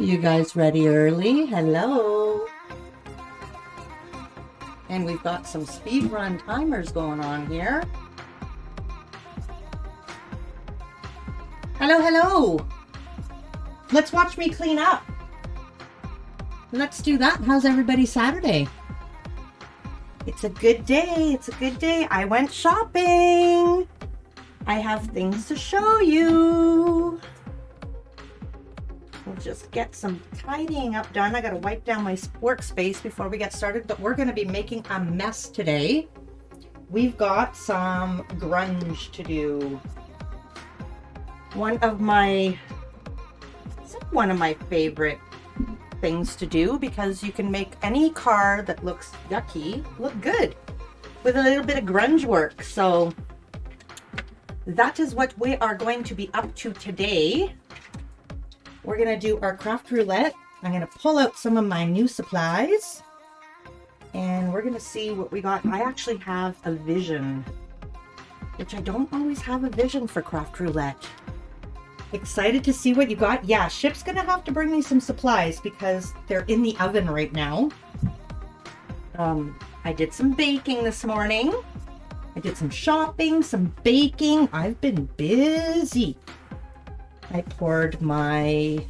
You guys ready early? Hello. And we've got some speed run timers going on here. Hello, hello. Let's watch me clean up. Let's do that. How's everybody Saturday? It's a good day. It's a good day. I went shopping. I have things to show you. We'll just get some tidying up done. I gotta wipe down my workspace before we get started, but we're gonna be making a mess today. We've got some grunge to do. One of my favorite things to do, because you can make any car that looks yucky look good with a little bit of grunge work. So that is what we are going to be up to today. We're gonna do our craft roulette. I'm gonna pull out some of my new supplies and we're gonna see what we got. I actually have a vision, which I don't always have a vision for craft roulette. Excited to see what you got. Yeah, Ship's gonna have to bring me some supplies because they're in the oven right now. I did some baking this morning. I did some shopping, some baking. I've been busy. I poured my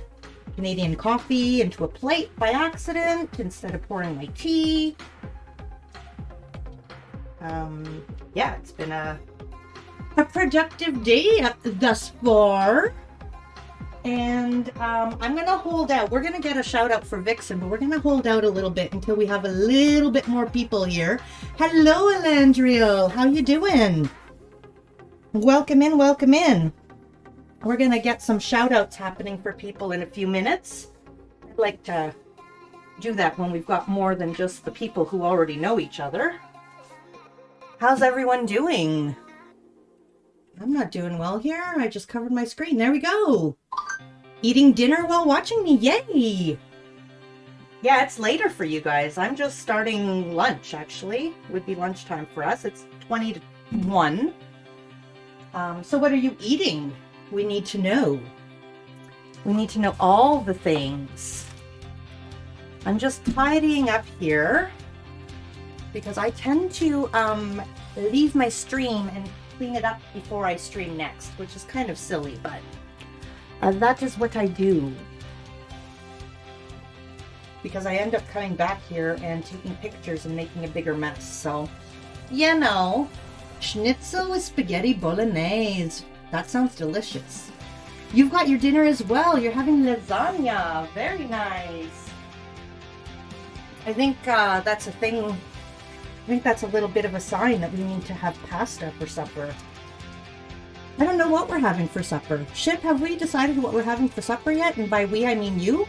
Canadian coffee into a plate by accident instead of pouring my tea. Yeah, it's been a productive day thus far. And I'm gonna hold out. We're gonna get a shout out for Vixen, but we're gonna hold out a little bit until we have a little bit more people here. Hello, Elandriel. How you doing? Welcome in, welcome in. We're gonna get some shout outs happening for people in a few minutes. I'd like to do that when we've got more than just the people who already know each other. How's everyone doing? I'm not doing well here. I just covered my screen. There we go. Eating dinner while watching me. Yay! Yeah, it's later for you guys. I'm just starting lunch, actually. Would be lunchtime for us. It's 20 to 1. So what are you eating? We need to know. We need to know all the things. I'm just tidying up here because I tend to leave my stream and clean it up before I stream next, which is kind of silly, but that is what I do. Because I end up coming back here and taking pictures and making a bigger mess. So, you know, schnitzel with spaghetti bolognese. That sounds delicious. You've got your dinner as well. You're having lasagna. Very nice. I think that's a thing. I think that's a little bit of a sign that we need to have pasta for supper. I don't know what we're having for supper. Ship, have we decided what we're having for supper yet? And by we, I mean you.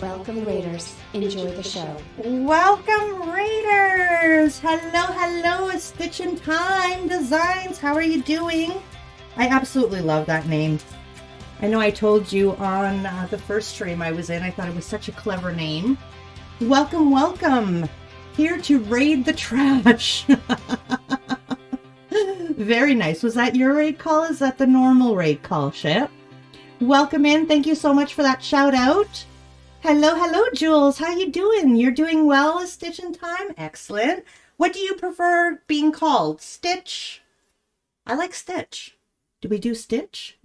Welcome, Raiders. Enjoy the show. Welcome, Raiders. Hello, hello. It's Stitch in Time Designs. How are you doing? I absolutely love that name. I know I told you on the first stream I was in, I thought it was such a clever name. Welcome, welcome. Here to raid the trash. Very nice. Was that your raid call? Is that the normal raid call, Ship? Welcome in. Thank you so much for that shout out. Hello, hello, Jules. How you doing? You're doing well, a Stitch in Time? Excellent. What do you prefer being called? Stitch? I like Stitch. Do we do Stitch?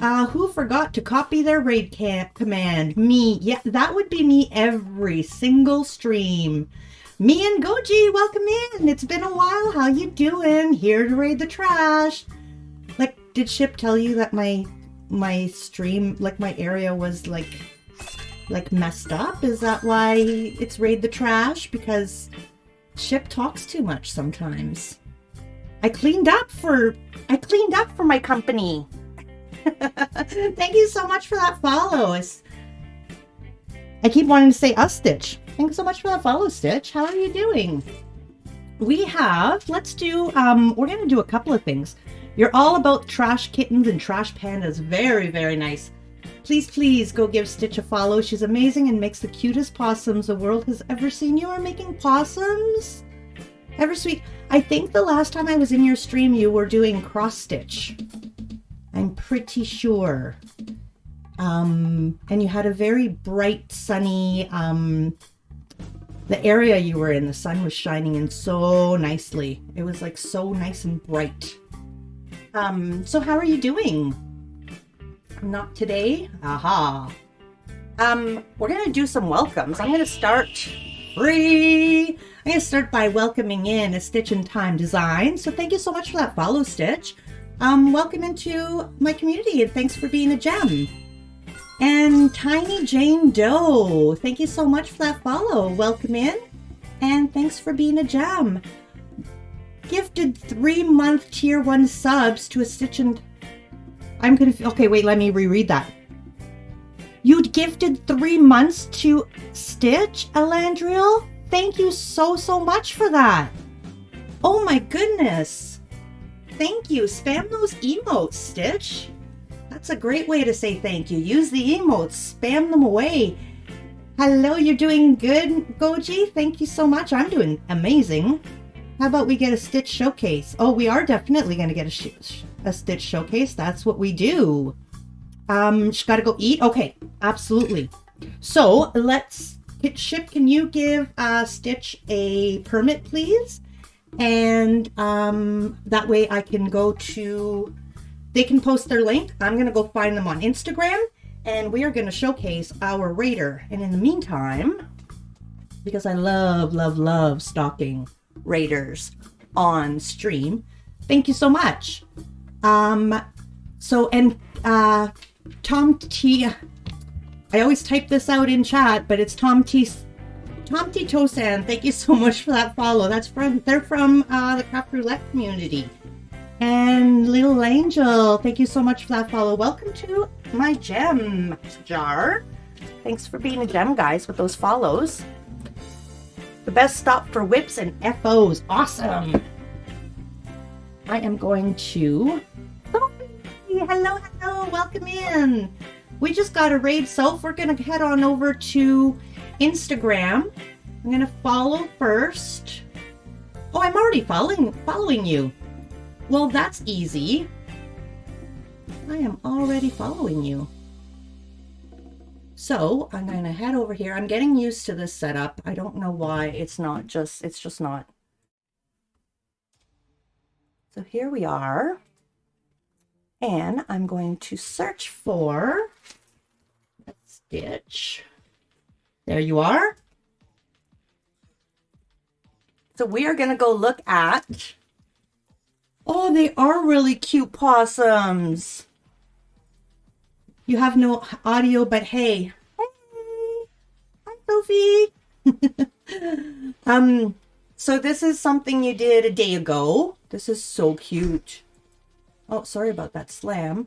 Who forgot to copy their raid command? Me. Yeah, that would be me every single stream. Me and Goji, welcome in. It's been a while. How you doing? Here to raid the trash. Like, did Ship tell you that my stream, like my area was like messed up? Is that why it's raid the trash? Because Ship talks too much sometimes. I cleaned up for my company. Thank you so much for that follow. I keep wanting to say us, Stitch. Thanks so much for that follow, Stitch. How are you doing? Let's do, we're going to do a couple of things. You're all about trash kittens and trash pandas. Very, very nice. Please, please go give Stitch a follow. She's amazing and makes the cutest possums the world has ever seen. You are making possums? Ever sweet. I think the last time I was in your stream, you were doing cross stitch. I'm pretty sure. And you had a very bright, sunny, the area you were in, the sun was shining in so nicely. It was like so nice and bright. So how are you doing? Not today. Aha. We're gonna do some welcomes. I'm gonna start free. I'm gonna start by welcoming in a Stitch in Time design. So thank you so much for that follow, Stitch. Welcome into my community and thanks for being a gem. And Tiny Jane Doe, thank you so much for that follow. Welcome in and thanks for being a gem. Gifted 3-month tier 1 subs to a Stitch in... okay, wait, let me reread that. You'd gifted 3 months to Stitch, Elandriel? Thank you so much for that. Oh my goodness. Thank you. Spam those emotes, Stitch. That's a great way to say thank you. Use the emotes. Spam them away. Hello, you're doing good, Goji? Thank you so much. I'm doing amazing. How about we get a Stitch showcase? Oh, we are definitely going to get a Stitch showcase. That's what we do. Gotta go eat? Okay, absolutely. So, let's... Ship, can you give Stitch a permit, please? And that way I can go to... They can post their link. I'm going to go find them on Instagram. And we are going to showcase our raider. And in the meantime, because I love stalking raiders on stream, thank you so much. Tom T, I always type this out in chat, but it's Tom T Tosan. Thank you so much for that follow. They're from the Craft Roulette community. And Little Angel, thank you so much for that follow. Welcome to my gem jar. Thanks for being a gem, guys, with those follows. The best stop for whips and FOs. Awesome. I am going to... Hello, welcome in. We just got a raid self. We're going to head on over to Instagram. I'm going to follow first. Oh, I'm already following you. Well, that's easy. I am already following you. So I'm going to head over here. I'm getting used to this setup. I don't know why it's just not. So here we are. And I'm going to search for a Stitch. There you are. So we are going to go look at... Oh, they are really cute possums. You have no audio, but hey. Hey. Hi, Sophie. So this is something you did a day ago. This is so cute. Oh, sorry about that slam.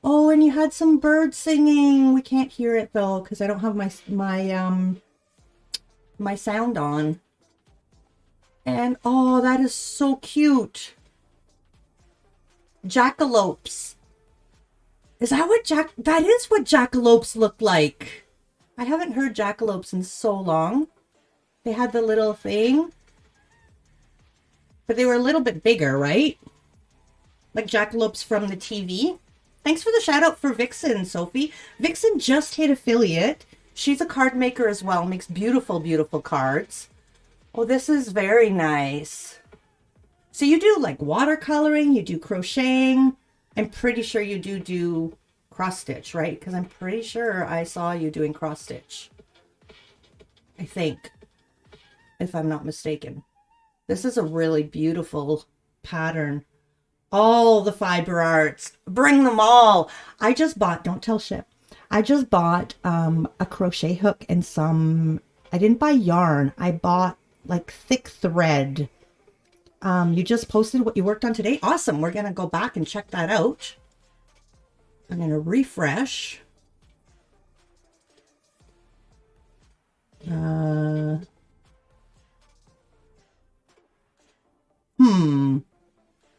Oh, and you had some birds singing. We can't hear it though, because I don't have my sound on. And oh, that is so cute. Jackalopes. Is that what that is what jackalopes look like? I haven't heard jackalopes in so long. They had the little thing. But they were a little bit bigger, right? Like jackalopes from the TV. Thanks for the shout out for Vixen, Sophie. Vixen just hit affiliate. She's a card maker as well. Makes beautiful, beautiful cards. Oh, this is very nice. So you do like watercoloring, you do crocheting. I'm pretty sure you do cross stitch, right? Because I'm pretty sure I saw you doing cross stitch. I think, if I'm not mistaken. This is a really beautiful pattern. All the fiber arts. Bring them all. I just bought, don't tell Ship. I just bought a crochet hook and some, I didn't buy yarn. I bought like thick thread. You just posted what you worked on today. Awesome. We're going to go back and check that out. I'm going to refresh.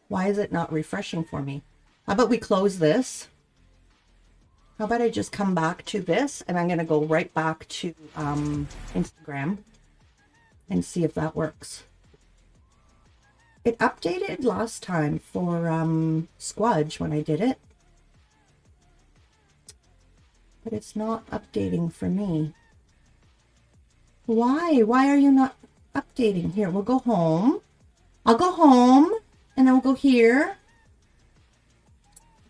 Why is it not refreshing for me? How about we close this? How about I just come back to this and I'm going to go right back to Instagram and see if that works. It updated last time for Squudge when I did it. But it's not updating for me. Why? Why are you not updating? Here, we'll go home. I'll go home and then we'll go here.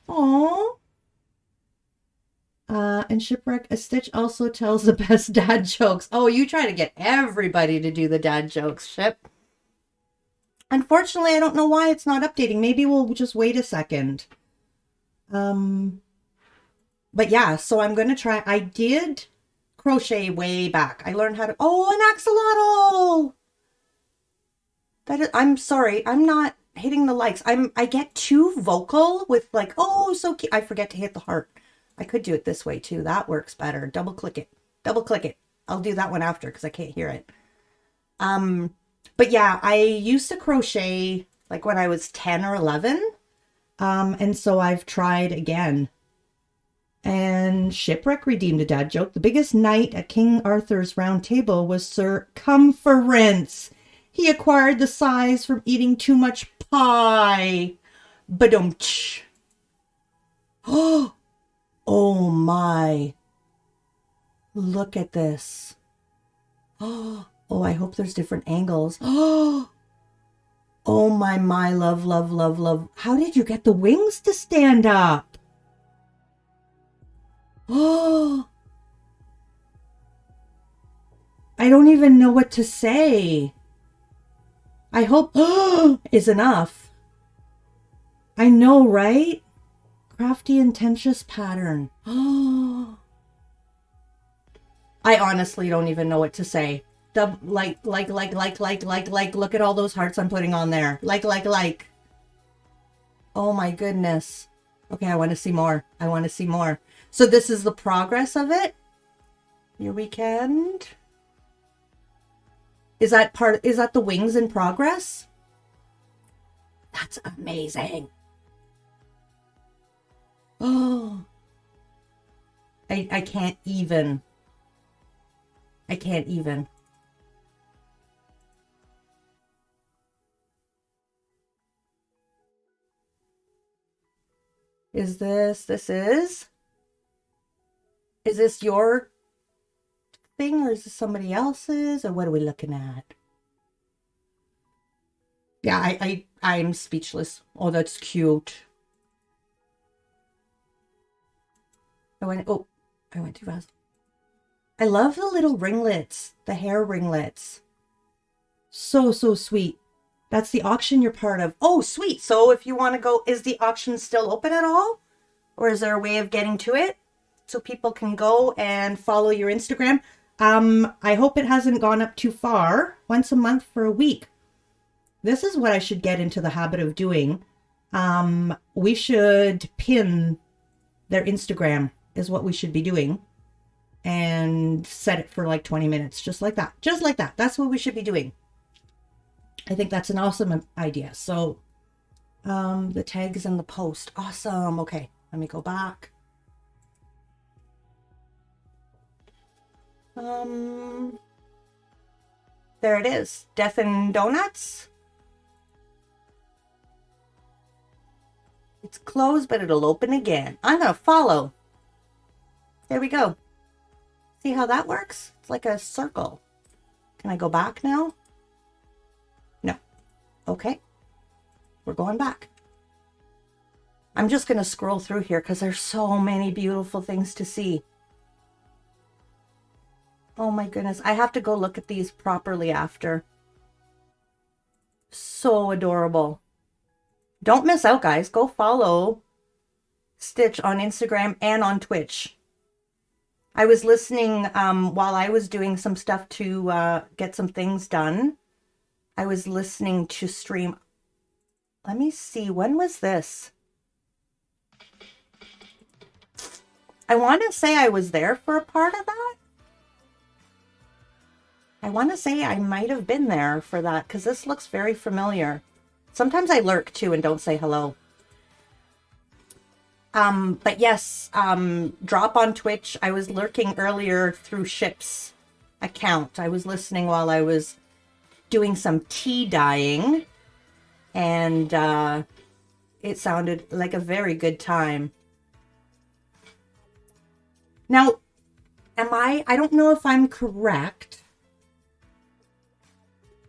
Oh, And Shipwreck, a Stitch also tells the best dad jokes. Oh, you try to get everybody to do the dad jokes, Ship. Unfortunately, I don't know why it's not updating. Maybe we'll just wait a second. But yeah, so I'm going to try. I did crochet way back. I learned how to, oh, an axolotl. I'm sorry. I'm not hitting the likes. I get too vocal with like, oh, so cute. I forget to hit the heart. I could do it this way too. That works better. Double click it. Double click it. I'll do that one after because I can't hear it. But yeah, I used to crochet like when I was 10 or 11. And so I've tried again. And Shipwreck redeemed a dad joke. The biggest knight at King Arthur's round table was Sir Cumference. He acquired the size from eating too much pie. Badumch. Oh my. Look at this. Oh, I hope there's different angles. Oh my, love, love, love, love. How did you get the wings to stand up? Oh, I don't even know what to say. I hope is enough. I know, right? Crafty and tentious pattern. Oh, I honestly don't even know what to say. The like, look at all those hearts I'm putting on there. Like. Oh my goodness. Okay, I want to see more. I want to see more. So this is the progress of it. Your weekend. Is that the wings in progress? That's amazing. Oh. I can't even. I can't even. Is this your thing or is this somebody else's or what are we looking at? Yeah, I'm speechless. Oh, that's cute. I went too fast. I love the little ringlets, the hair ringlets. So sweet. That's the auction you're part of. Oh, sweet. So if you want to go, is the auction still open at all? Or is there a way of getting to it so people can go and follow your Instagram? I hope it hasn't gone up too far. Once a month for a week. This is what I should get into the habit of doing. We should pin their Instagram is what we should be doing. And set it for like 20 minutes. Just like that. Just like that. That's what we should be doing. I think that's an awesome idea. So, the tags and the post. Awesome. Okay. Let me go back. There it is. Death and Donuts. It's closed, but it'll open again. I'm going to follow. There we go. See how that works? It's like a circle. Can I go back now? No. Okay. We're going back. I'm just going to scroll through here because there's so many beautiful things to see. Oh my goodness. I have to go look at these properly after. So adorable. Don't miss out, guys. Go follow Stitch on Instagram and on Twitch. I was listening while I was doing some stuff to get some things done. I was listening to stream. Let me see. When was this? I want to say I was there for a part of that. I want to say I might have been there for that because this looks very familiar. Sometimes I lurk too and don't say hello. But yes, drop on Twitch. I was lurking earlier through Ship's account. I was listening while I was doing some tea dyeing, and it sounded like a very good time. Now, I don't know if I'm correct.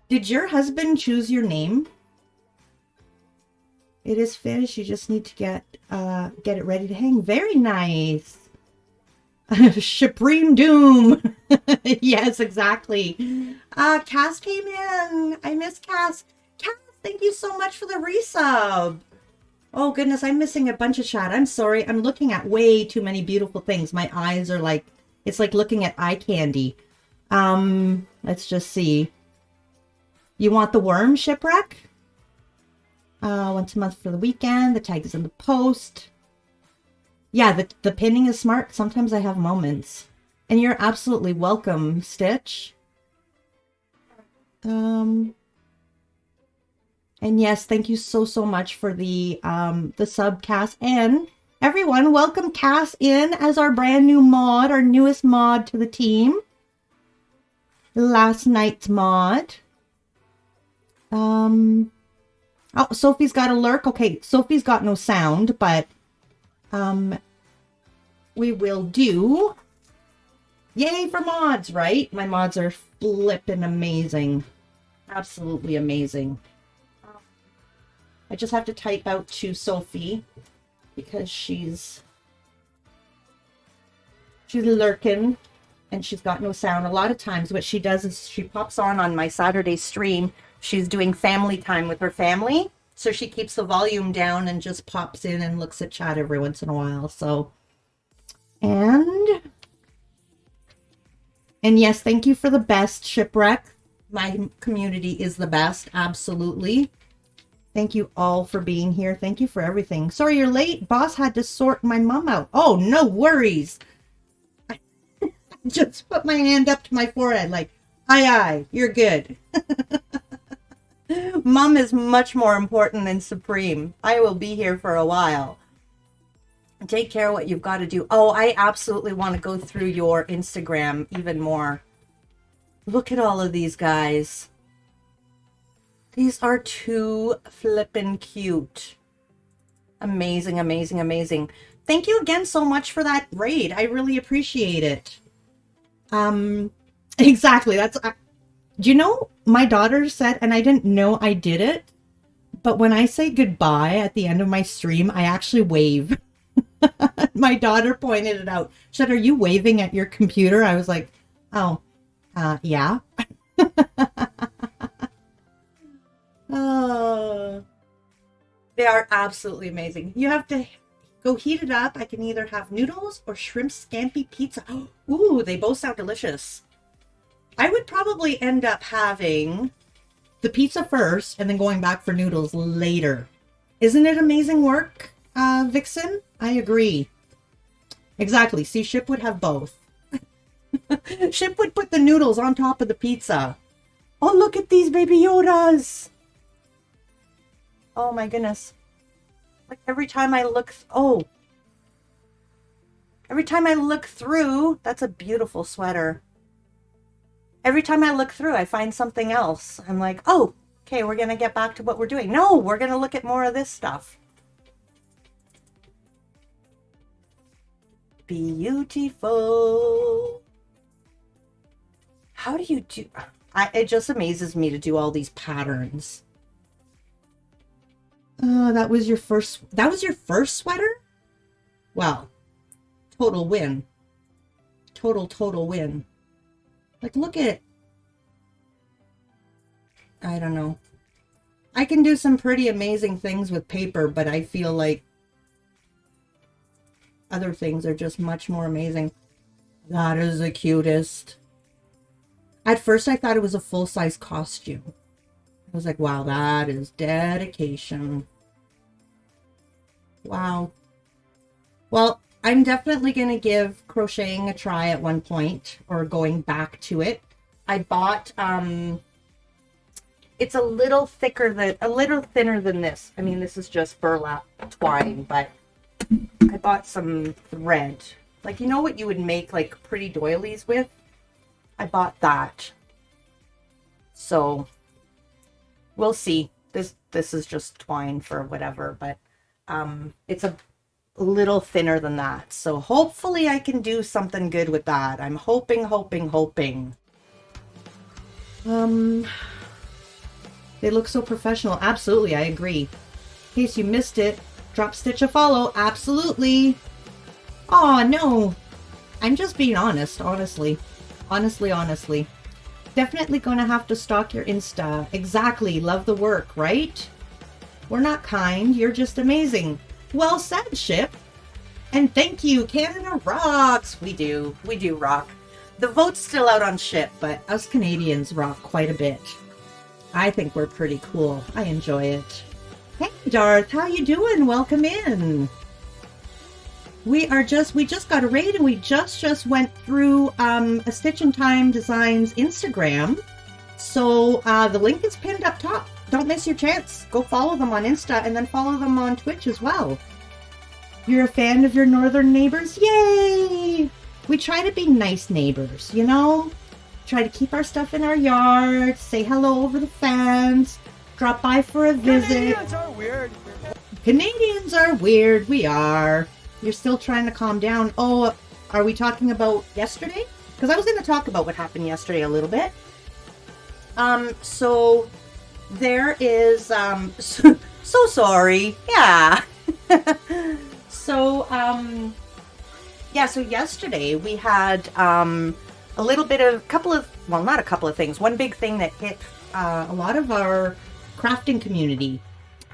Did your husband choose your name? It is finished. You just need to get it ready to hang. Very nice. Supremedoom. Yes, exactly. Cass came in. I miss Cass. Cass, thank you so much for the resub. Oh goodness, I'm missing a bunch of chat. I'm sorry. I'm looking at way too many beautiful things. My eyes are like, it's like looking at eye candy. Let's just see. You want the worm shipwreck? Once a month for the weekend. The tag is in the post. Yeah, the pinning is smart. Sometimes I have moments. And you're absolutely welcome, Stitch. And yes, thank you so much for the sub, Cass. And everyone, welcome Cass in as our brand new mod, our newest mod to the team. Last night's mod. Oh, Sophie's got a lurk. Okay, Sophie's got no sound, but we will do. Yay for mods, right? My mods are flippin' amazing. Absolutely amazing. I just have to type out to Sophie because she's lurking and she's got no sound. A lot of times what she does is she pops on my Saturday stream. She's doing family time with her family. So she keeps the volume down and just pops in and looks at chat every once in a while. So, and yes, thank you for the best, Shipwreck. My community is the best. Absolutely. Thank you all for being here. Thank you for everything. Sorry you're late. Boss had to sort my mom out. Oh, no worries. I just put my hand up to my forehead like, aye, you're good. Mom is much more important than Supreme. I will be here for a while. Take care of what you've got to do. Oh, I absolutely want to go through your Instagram even more. Look at all of these guys. These are too flippin' cute. Amazing, amazing, amazing. Thank you again so much for that raid. I really appreciate it. Exactly. That's... do you know, my daughter said, and I didn't know I did it, but when I say goodbye at the end of my stream, I actually wave. My daughter pointed it out. She said, are you waving at your computer? I was like, oh, yeah. Oh, they are absolutely amazing. You have to go heat it up. I can either have noodles or shrimp scampi pizza. Ooh, they both sound delicious. I would probably end up having the pizza first and then going back for noodles later. Isn't it amazing work, Vixen? I agree. Exactly. See, Ship would have both. Ship would put the noodles on top of the pizza. Oh, look at these baby Yodas. Oh my goodness. Like every time I look, every time I look through, that's a beautiful sweater. Every time I look through, I find something else. I'm like, oh, okay, we're going to get back to what we're doing. No, we're going to look at more of this stuff. Beautiful. How do you do... it just amazes me to do all these patterns. Oh, that was your first sweater? Wow. Total win. Total win. Like, look at... I don't know. I can do some pretty amazing things with paper, but I feel like other things are just much more amazing. That is the cutest. At first, I thought it was a full-size costume. I was like, wow, that is dedication. Wow. Well, I'm definitely going to give crocheting a try at one point, or going back to it. I bought, it's a little thinner than this. I mean, this is just burlap twine, but I bought some thread. Like, you know what you would make, like, pretty doilies with? I bought that. So, we'll see. This is just twine for whatever, but it's a little thinner than that. So hopefully I can do something good with that. I'm hoping. They look so professional. Absolutely, I agree. In case you missed it, drop Stitch a follow. Absolutely. Oh no. I'm just being honest, honestly. Honestly. Definitely gonna have to stalk your Insta. Exactly. Love the work, right? We're not kind. You're just amazing. Well said, Ship. And thank you. Canada rocks. We do rock. The vote's still out on Ship, but us Canadians rock quite a bit. I think we're pretty cool. I enjoy it. Hey, Darth. How you doing? Welcome in. We just got a raid, and we just went through a Stitch in Time Designs Instagram. So the link is pinned up top. Don't miss your chance. Go follow them on Insta and then follow them on Twitch as well. You're a fan of your northern neighbors? Yay! We try to be nice neighbors, you know? Try to keep our stuff in our yard, say hello over the fence, drop by for a visit. Canadians are weird. Canadians are weird. We are. You're still trying to calm down. Oh, are we talking about yesterday? Because I was going to talk about what happened yesterday a little bit. So there is, so sorry. Yeah. So, yeah, so yesterday we had, a little bit of, not a couple of things. One big thing that hit, a lot of our crafting community.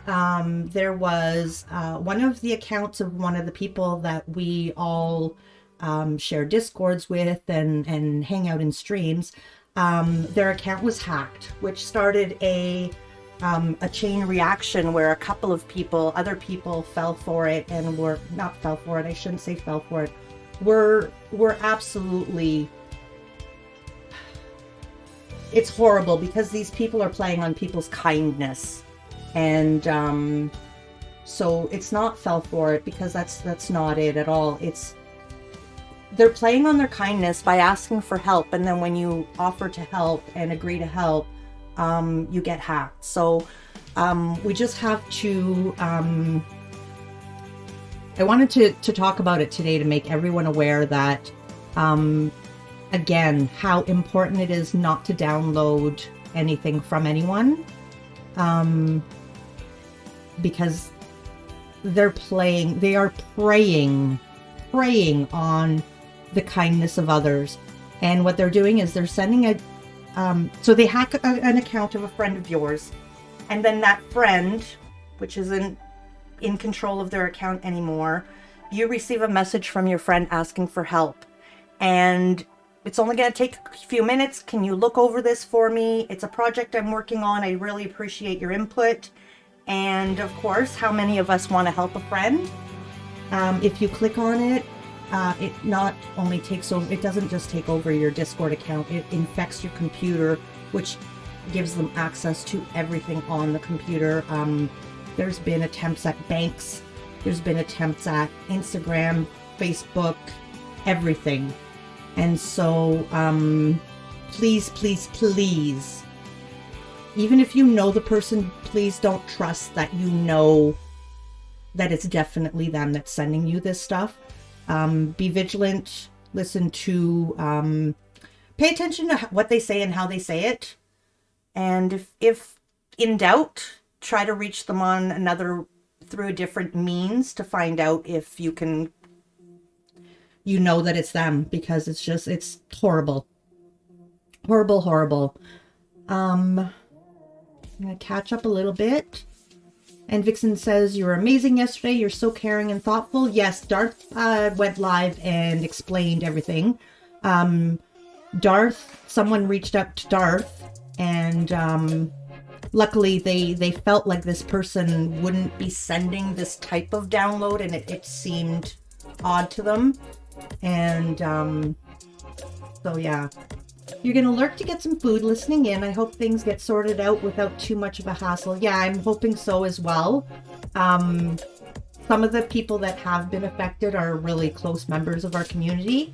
There was one of the accounts of one of the people that we all share Discords with and hang out in streams. Their account was hacked, which started a chain reaction where a couple of other people fell for it and were not fell for it. I shouldn't say fell for it. Were absolutely. It's horrible because these people are playing on people's kindness. And so it's not fell for it because that's not it at all. They're playing on their kindness by asking for help, and then when you offer to help and agree to help, you get hacked. So we just have to I wanted to talk about it today to make everyone aware that again, how important it is not to download anything from anyone. Because they are preying on the kindness of others. And what they're doing is they're sending so they hack an account of a friend of yours, and then that friend, which isn't in control of their account anymore, you receive a message from your friend asking for help. And it's only going to take a few minutes. Can you look over this for me? It's a project I'm working on. I really appreciate your input. And of course, how many of us want to help a friend? If you click on it, it not only takes over, it doesn't just take over your Discord account, it infects your computer, which gives them access to everything on the computer. There's been attempts at banks, there's been attempts at Instagram, Facebook, everything. And so, please, even if you know the person, please don't trust that you know that it's definitely them that's sending you this stuff. Be vigilant, listen to, pay attention to what they say and how they say it. And if in doubt, try to reach them on through a different means to find out if you know that it's them, because it's horrible. Horrible. I'm going to catch up a little bit. And Vixen says, "You were amazing yesterday. You're so caring and thoughtful." Yes, Darth went live and explained everything. Someone reached out to Darth, and luckily they felt like this person wouldn't be sending this type of download, and it seemed odd to them. And so yeah. You're going to lurk to get some food listening in. I hope things get sorted out without too much of a hassle. Yeah, I'm hoping so as well. Some of the people that have been affected are really close members of our community.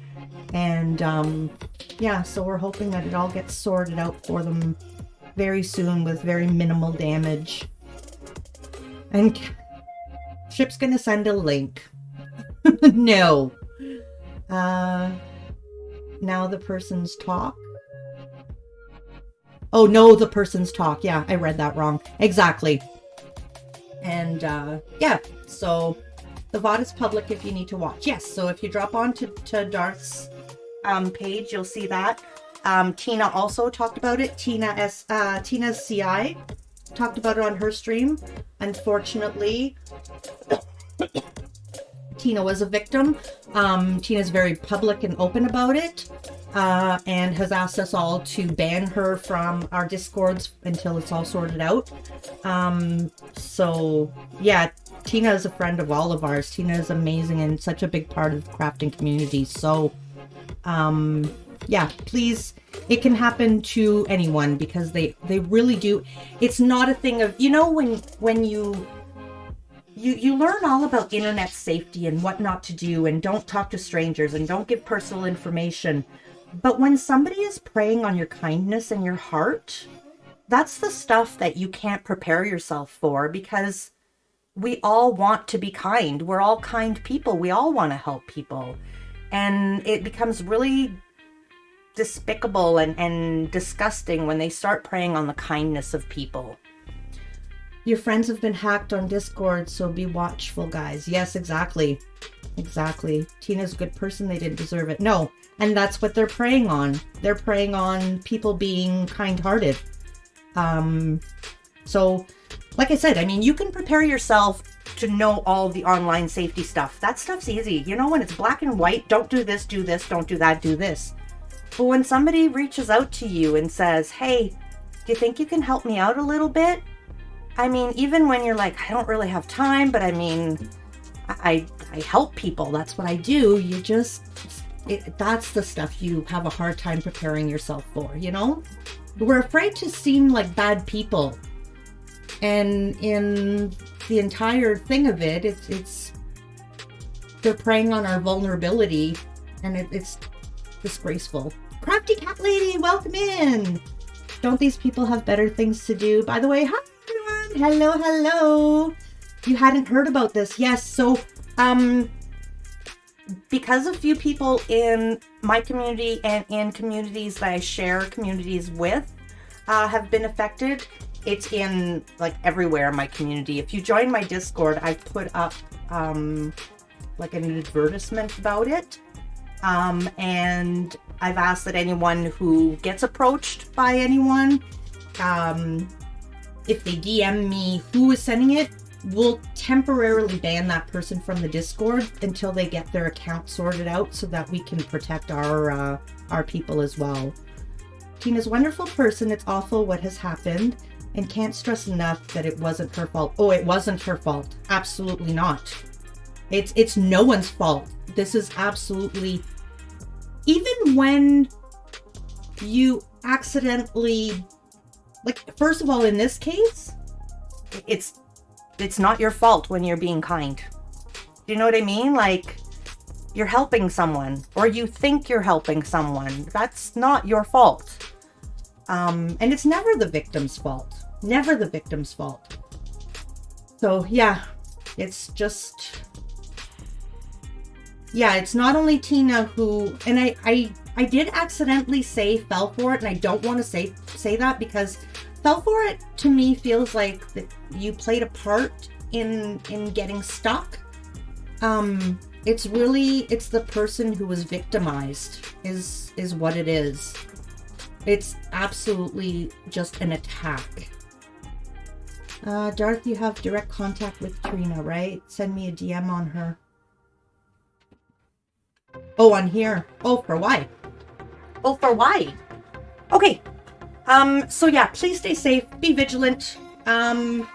And yeah, so we're hoping that it all gets sorted out for them very soon with very minimal damage. And Ship's going to send a link. No. Now the person's talk. Oh, no, the person's talk. Yeah, I read that wrong. Exactly. And yeah, so The VOD is public if you need to watch. Yes, so if you drop on to Darth's page, you'll see that. Tina also talked about it. Tina's CI talked about it on her stream. Unfortunately, Tina was a victim. Tina's very public and open about it, and has asked us all to ban her from our Discords until it's all sorted out. So yeah, Tina is a friend of all of ours. Tina is amazing and such a big part of the crafting community. So yeah, please, it can happen to anyone because they really do. It's not a thing of, you know, when you learn all about internet safety and what not to do, and don't talk to strangers and don't give personal information. But when somebody is preying on your kindness and your heart, that's the stuff that you can't prepare yourself for, because we all want to be kind. We're all kind people. We all want to help people. And it becomes really despicable and disgusting when they start preying on the kindness of people. Your friends have been hacked on Discord, so be watchful, guys. Yes, exactly. Exactly. Tina's a good person. They didn't deserve it. No. And that's what they're preying on. They're preying on people being kind-hearted. So, like I said, I mean, you can prepare yourself to know all the online safety stuff. That stuff's easy. You know, when it's black and white, don't do this, don't do that, do this. But when somebody reaches out to you and says, hey, do you think you can help me out a little bit? I mean, even when you're like, I don't really have time, but I mean, I help people. That's what I do. You just, that's the stuff you have a hard time preparing yourself for, you know? We're afraid to seem like bad people. And in the entire thing of it, it's they're preying on our vulnerability, and it's disgraceful. Crafty Cat Lady, welcome in. Don't these people have better things to do? By the way, hi everyone. Hello, hello. You hadn't heard about this. Yes, so because a few people in my community and in communities that I share communities with have been affected, it's in like everywhere in my community. If you join my Discord, I've put up like an advertisement about it. And I've asked that anyone who gets approached by anyone, if they DM me who is sending it, we'll temporarily ban that person from the Discord until they get their account sorted out, so that we can protect our people as well. Tina's a wonderful person. It's awful what has happened, and can't stress enough that it wasn't her fault. Oh, it wasn't her fault. Absolutely not. It's no one's fault. This is absolutely, even when you accidentally, like, first of all, in this case, it's not your fault when you're being kind. Do you know what I mean? Like, you're helping someone, or you think you're helping someone. That's not your fault. And it's never the victim's fault. Never the victim's fault. So yeah, it's just, yeah, it's not only Tina who, and I did accidentally say fell for it, and I don't want to say that, because fell for it to me feels like that you played a part in getting stuck. It's the person who was victimized is what it is. It's absolutely just an attack. Darth, you have direct contact with Trina, right? Send me a DM on her. Oh, on here. Oh, for why? Oh, for why? Okay. So yeah, please stay safe. Be vigilant. Don't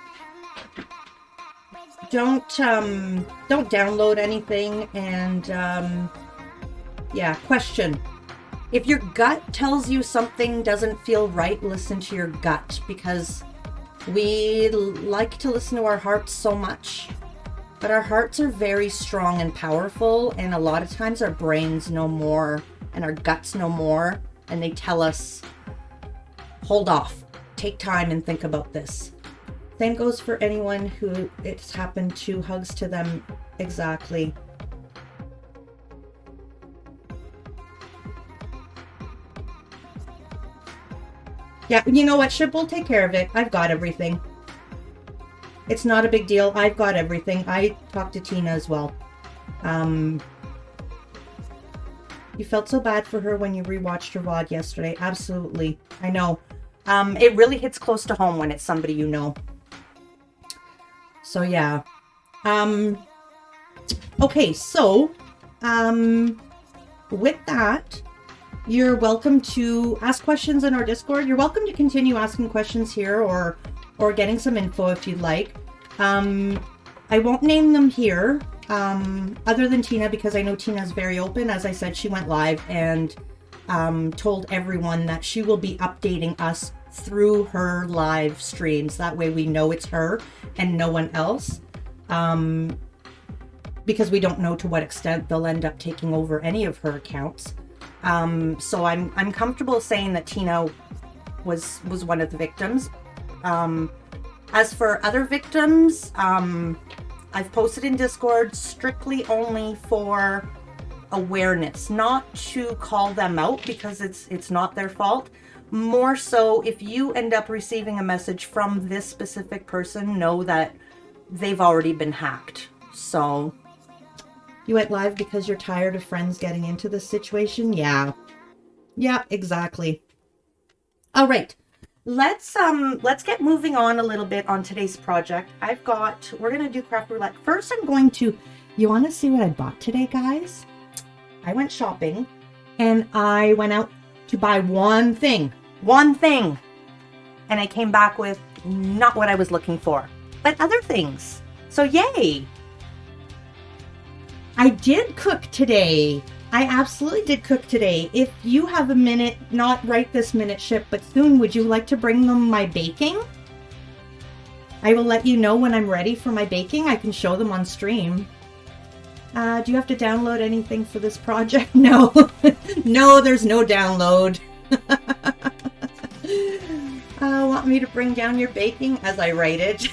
download anything. And, yeah, question. If your gut tells you something doesn't feel right, listen to your gut, because we like to listen to our hearts so much, but our hearts are very strong and powerful, and a lot of times our brains know more and our guts know more, and they tell us, hold off, take time and think about this. Same goes for anyone who it's happened to. Hugs to them. Exactly. Yeah, you know what, Ship will take care of it. I've got everything. It's not a big deal. I've got everything. I talked to Tina as well. You felt so bad for her when you rewatched her VOD yesterday. Absolutely. I know. It really hits close to home when it's somebody you know. So yeah. Okay, so with that, you're welcome to ask questions in our Discord. You're welcome to continue asking questions here or getting some info if you'd like. I won't name them here, other than Tina, because I know Tina's very open. As I said, she went live and told everyone that she will be updating us through her live streams. That way we know it's her and no one else. Because we don't know to what extent they'll end up taking over any of her accounts. So I'm comfortable saying that Tina was one of the victims. As for other victims, I've posted in Discord strictly only for awareness, not to call them out because it's not their fault. More so, if you end up receiving a message from this specific person, know that they've already been hacked. So, you went live because you're tired of friends getting into this situation? Yeah. Yeah, exactly. All right. Let's get moving on a little bit on today's project. We're going to do Craft Roulette. First, you want to see what I bought today, guys? I went shopping and I went out to buy one thing, and I came back with not what I was looking for, but other things. So yay. I did cook today. I absolutely did cook today. If you have a minute, not right this minute, Ship, but soon, would you like to bring them my baking? I will let you know when I'm ready for my baking. I can show them on stream. Do you have to download anything for this project? No. No, there's no download. Want me to bring down your baking as I write it?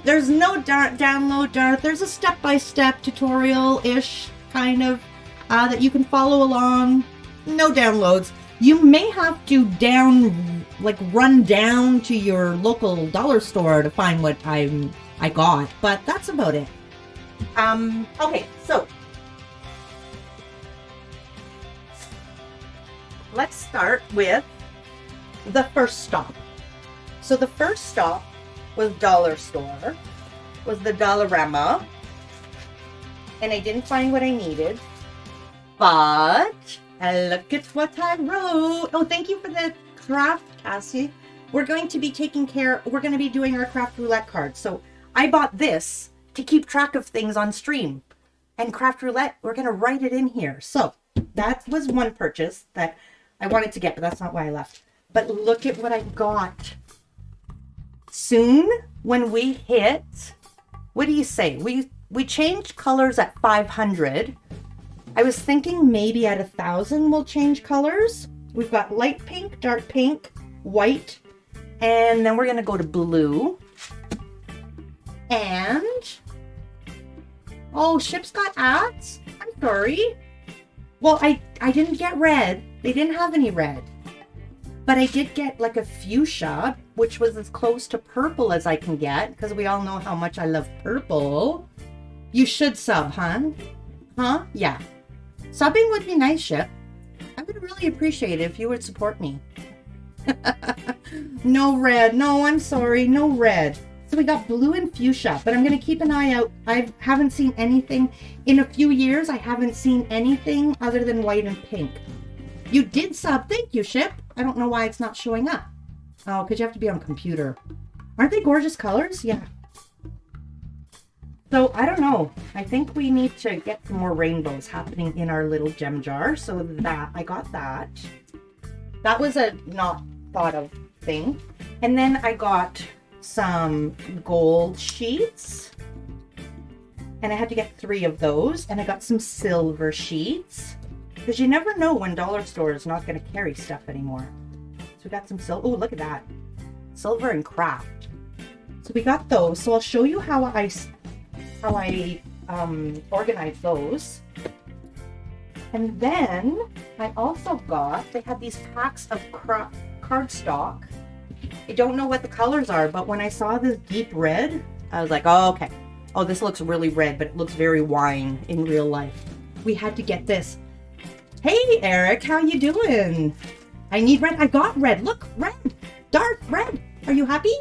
There's no download, Darth. There's a step-by-step tutorial-ish kind of that you can follow along. No downloads. You may have to run down to your local dollar store to find what I got, but that's about it. Okay, so let's start with the first stop. So the first stop was dollar store, was the Dollarama, and I didn't find what I needed, but look at what I wrote. Oh, thank you for the craft, Cassie. We're going to be doing our Craft Roulette card. So I bought this to keep track of things on stream, and Craft Roulette, we're going to write it in here. So that was one purchase that I wanted to get, but that's not why I left. But look at what I got. Soon, when we hit, what do you say? We changed colors at 500. I was thinking maybe at 1,000 we'll change colors. We've got light pink, dark pink, white, and then we're gonna go to blue. And oh, Ship's got ads. I'm sorry. Well, I didn't get red. They didn't have any red. But I did get like a fuchsia, which was as close to purple as I can get, because we all know how much I love purple. You should sub, huh? Huh? Yeah. Subbing would be nice, Ship. I would really appreciate it if you would support me. No red. No, I'm sorry. No red. So we got blue and fuchsia, but I'm going to keep an eye out. I haven't seen anything. In a few years, I haven't seen anything other than white and pink. You did sub. Thank you, Ship. I don't know why it's not showing up. Oh, because you have to be on computer. Aren't they gorgeous colors? Yeah. So, I don't know. I think we need to get some more rainbows happening in our little gem jar. So that, I got that. That was a not thought of thing. And then I got some gold sheets. And I had to get 3 of those. And I got some silver sheets. Because you never know when dollar store is not going to carry stuff anymore. So we got some silver. Oh, look at that. Silver and craft. So we got those. So I'll show you how I organize those. And then I also got, they had these packs of cardstock. I don't know what the colors are, but when I saw this deep red, I was like, oh, okay. Oh, this looks really red, but it looks very wine in real life. We had to get this. Hey, Eric, how you doing? I need red. I got red. Look, red. Dark red. Are you happy?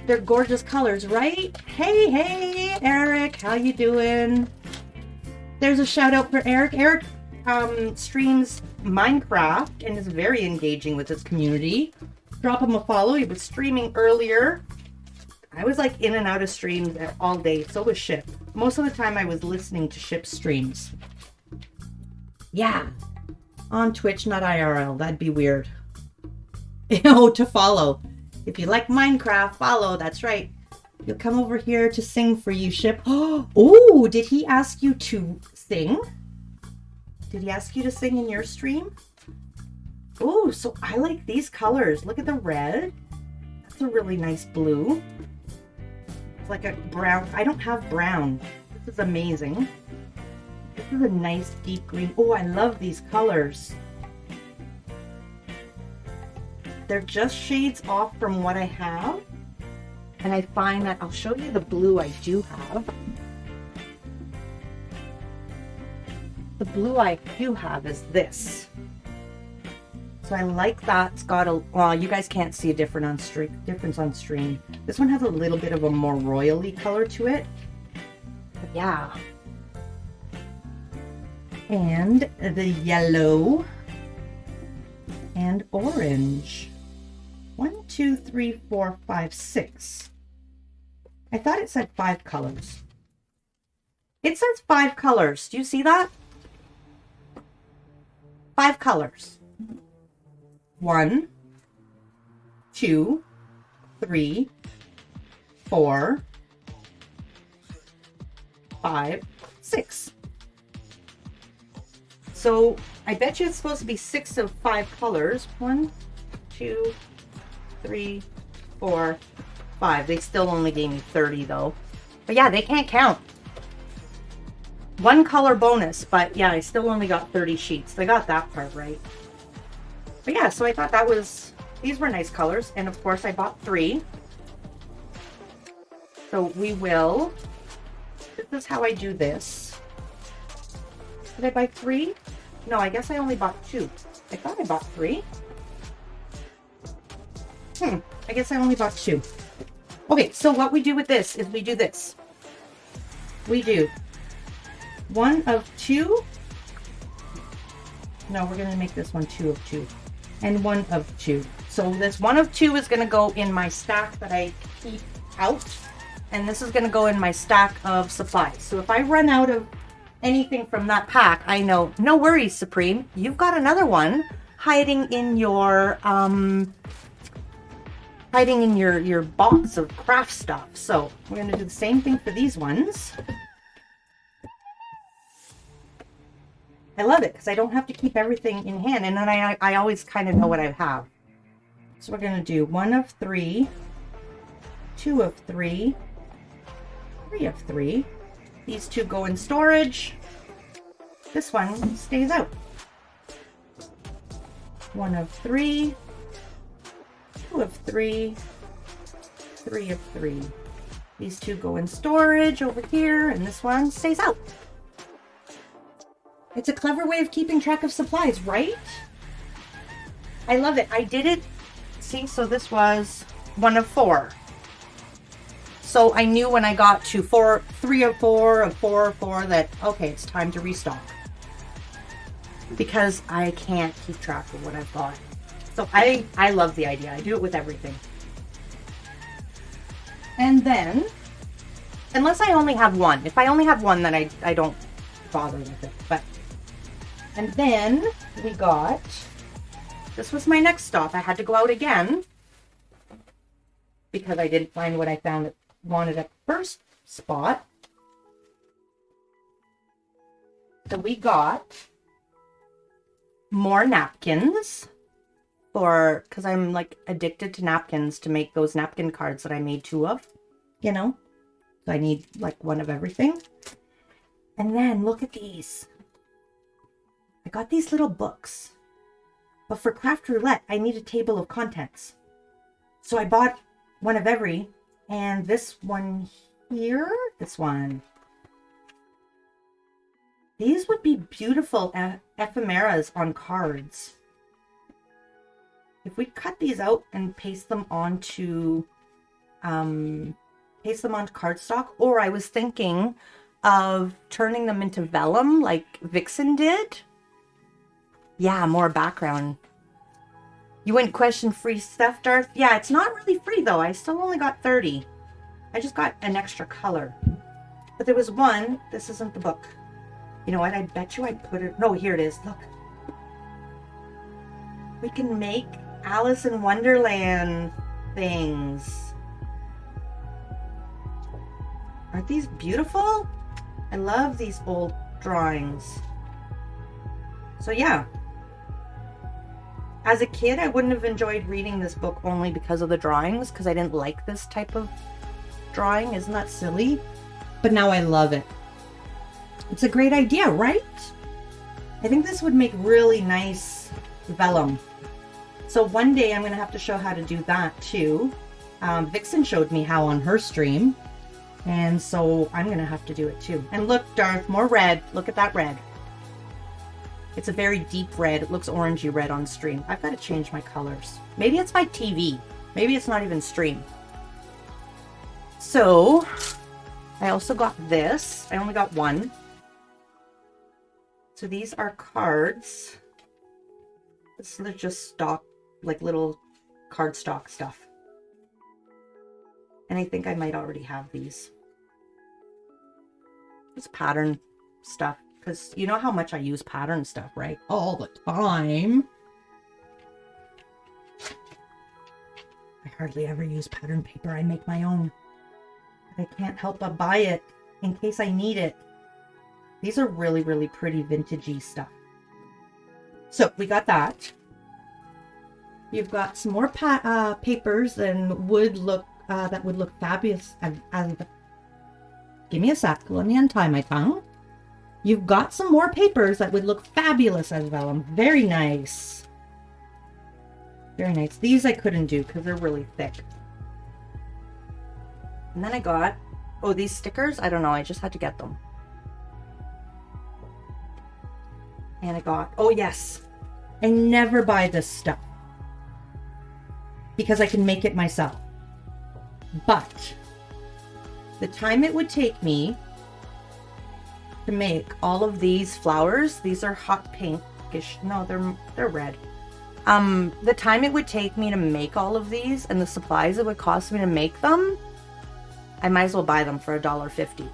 They're gorgeous colors, right? Hey, Eric, how you doing? There's a shout out for Eric. Eric streams Minecraft and is very engaging with his community. Drop him a follow. He was streaming earlier. I was like in and out of streams all day. So was Ship. Most of the time I was listening to Ship's streams. Yeah. On Twitch, not IRL. That'd be weird. Oh, to follow. If you like Minecraft, follow. That's right. He'll come over here to sing for you, Ship. Oh, did he ask you to sing? Did he ask you to sing in your stream? Oh, so I like these colors. Look at the red. That's a really nice blue. It's like a brown. I don't have brown. This is amazing. This is a nice deep green. Oh, I love these colors. They're just shades off from what I have. And I find that I'll show you the blue I do have. The blue I do have is this. So I like that. It's got a, well, you guys can't see a difference on stream. This one has a little bit of a more royally color to it. But yeah. And the yellow and orange. 1, 2, 3, 4, 5, 6. I thought it said 5 colors. It says 5 colors. Do you see that? 5 colors. 1, 2, 3, 4, 5, 6. So I bet you it's supposed to be 6 of 5 colors. 1, 2, 3, 4, 5. They still only gave me 30 though. But yeah, they can't count. 1 color bonus, but yeah, I still only got 30 sheets. They got that part right. But yeah, so I thought that was, these were nice colors. And of course I bought 3. So we will, this is how I do this. Did I buy 3? No, I guess I only bought 2. I thought I bought 3. I guess I only bought 2. Okay, so what we do with this is we do this. We do 1 of 2. No, we're going to make this one 2 of 2. And 1 of 2. So this 1 of 2 is going to go in my stack that I keep out. And this is going to go in my stack of supplies. So if I run out of anything from that pack, I know, no worries, Supreme. You've got another one hiding in your box of craft stuff. So we're going to do the same thing for these ones. I love it because I don't have to keep everything in hand, and then I always kind of know what I have. So we're going to do 1 of 3, 2 of 3, 3 of 3. These 2 go in storage. This one stays out. 1 of 3, 2 of 3, 3 of 3. These 2 go in storage over here, and this one stays out. It's a clever way of keeping track of supplies, right? I love it. I did it. See, so this was 1 of 4. So I knew when I got to 3 of 4 of 4 of 4 that, okay, it's time to restock. Because I can't keep track of what I've got. So I love the idea. I do it with everything. And then, unless I only have 1. If I only have 1, then I don't bother with it. But, and then we got, this was my next stop. I had to go out again because I didn't find what I wanted at first spot. So we got more napkins because I'm like addicted to napkins to make those napkin cards that I made 2 of, you know, so I need like 1 of everything. And then look at these. I got these little books, but for Craft Roulette, I need a table of contents. So I bought 1 of every And this one here, this one. These would be beautiful ephemeras on cards. If we cut these out and paste them onto cardstock, or I was thinking of turning them into vellum like Vixen did. Yeah, more background. You wouldn't question free stuff, Darth? Yeah, it's not really free though. I still only got 30. I just got an extra color. But there was one. This isn't the book. You know what? I bet you I put it. No, here it is. Look. We can make Alice in Wonderland things. Aren't these beautiful? I love these old drawings. So yeah. As a kid, I wouldn't have enjoyed reading this book only because of the drawings, because I didn't like this type of drawing. Isn't that silly? But now I love it. It's a great idea, right? I think this would make really nice vellum. So one day I'm going to have to show how to do that too. Vixen showed me how on her stream. And so I'm going to have to do it too. And look, Darth, more red. Look at that red. It's a very deep red. It looks orangey red on stream. I've got to change my colors. Maybe it's my TV. Maybe it's not even stream. So I also got this. I only got one. So these are cards. This is just stock, like little cardstock stuff. And I think I might already have these. It's pattern stuff. Because you know how much I use pattern stuff, right? All the time. I hardly ever use pattern paper. I make my own. But I can't help but buy it in case I need it. These are really, really pretty vintagey stuff. So we got that. You've got some more papers that would look fabulous. Give me a sec. Let me untie my tongue. You've got some more papers that would look fabulous as vellum. Very nice. Very nice. These I couldn't do because they're really thick. And then I got, oh, these stickers. I don't know. I just had to get them. And I got, oh yes. I never buy this stuff because I can make it myself. But the time it would take me to make all of these flowers, these are hot pinkish. No, they're red. The time it would take me to make all of these and the supplies it would cost me to make them, I might as well buy them for $1.50.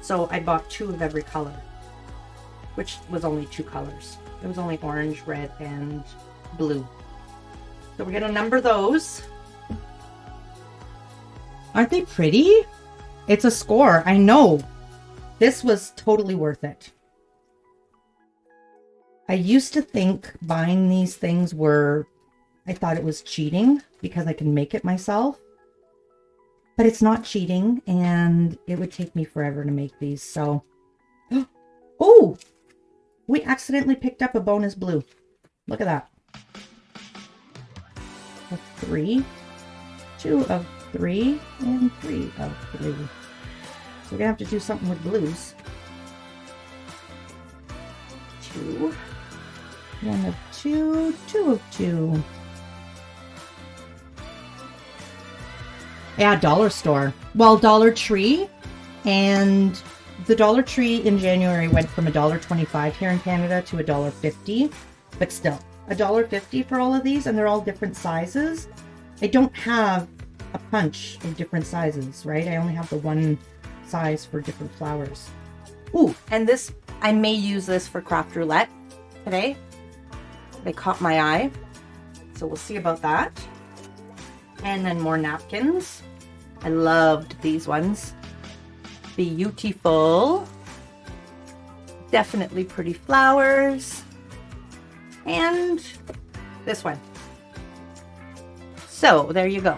So I bought 2 of every color, which was only 2 colors. It was only orange, red, and blue. So we're gonna number those. Aren't they pretty? It's a score, I know. This was totally worth it. I used to think buying these things I thought it was cheating because I can make it myself. But it's not cheating, and it would take me forever to make these, so. Oh! We accidentally picked up a bonus blue. Look at that. 3. 2 of 3, and 3 of 3. So we're gonna have to do something with blues. 2. 1 of 2. 2 of 2. Yeah, dollar store. Well, Dollar Tree. And the Dollar Tree in January went from $1.25 here in Canada to $1.50. But still, $1.50 for all of these, and they're all different sizes. I don't have a punch of different sizes, right? I only have the one size for different flowers. Ooh, and this, I may use this for Craft Roulette today. They caught my eye, so we'll see about that. And then more napkins. I loved these ones. Bee-YOU-tiful. Definitely pretty flowers. And this one. So there you go.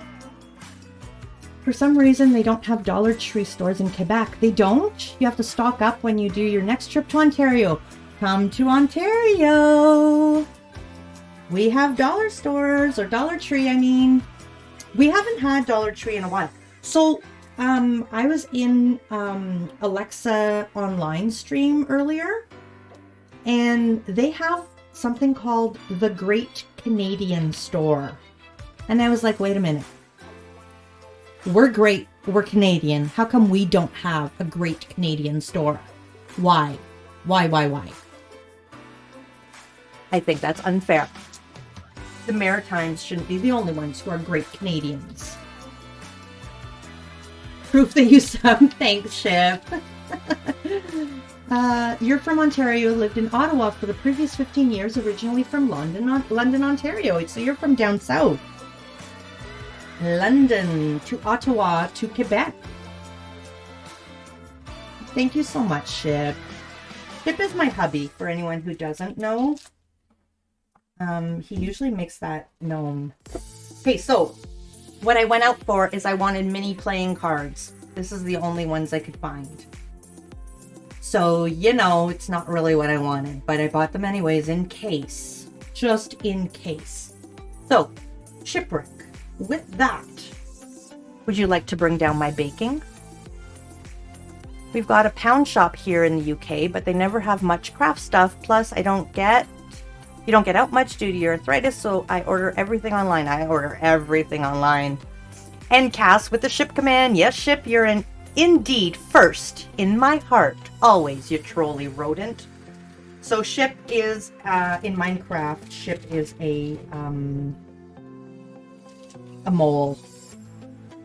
For some reason, they don't have Dollar Tree stores in Quebec. They don't? You have to stock up when you do your next trip to Ontario. Come to Ontario. We have dollar stores, or Dollar Tree, I mean. We haven't had Dollar Tree in a while. So, I was in Alexa online stream earlier, and they have something called the Great Canadian Store. And I was like, wait a minute. We're great. We're Canadian. How come we don't have a Great Canadian Store? Why? Why? I think that's unfair. The Maritimes shouldn't be the only ones who are great Canadians. Proof that you sound. Thanks, Ship. You're from Ontario, lived in Ottawa for the previous 15 years, originally from London, Ontario. So you're from down south. London to Ottawa to Quebec. Thank you so much, Ship. Ship is my hubby, for anyone who doesn't know. He usually makes that known. Okay, so what I went out for is I wanted mini playing cards. This is the only ones I could find. So, you know, it's not really what I wanted, but I bought them anyways in case. Just in case. So, Shipwreck. With that, would you like to bring down my baking? We've got a pound shop here in the UK, but they never have much craft stuff. Plus, you don't get out much due to your arthritis, so I order everything online. And Cass with the Ship command. Yes, Ship, you're indeed first in my heart. Always, you trolly rodent. So Ship is, in Minecraft, Ship is a mole.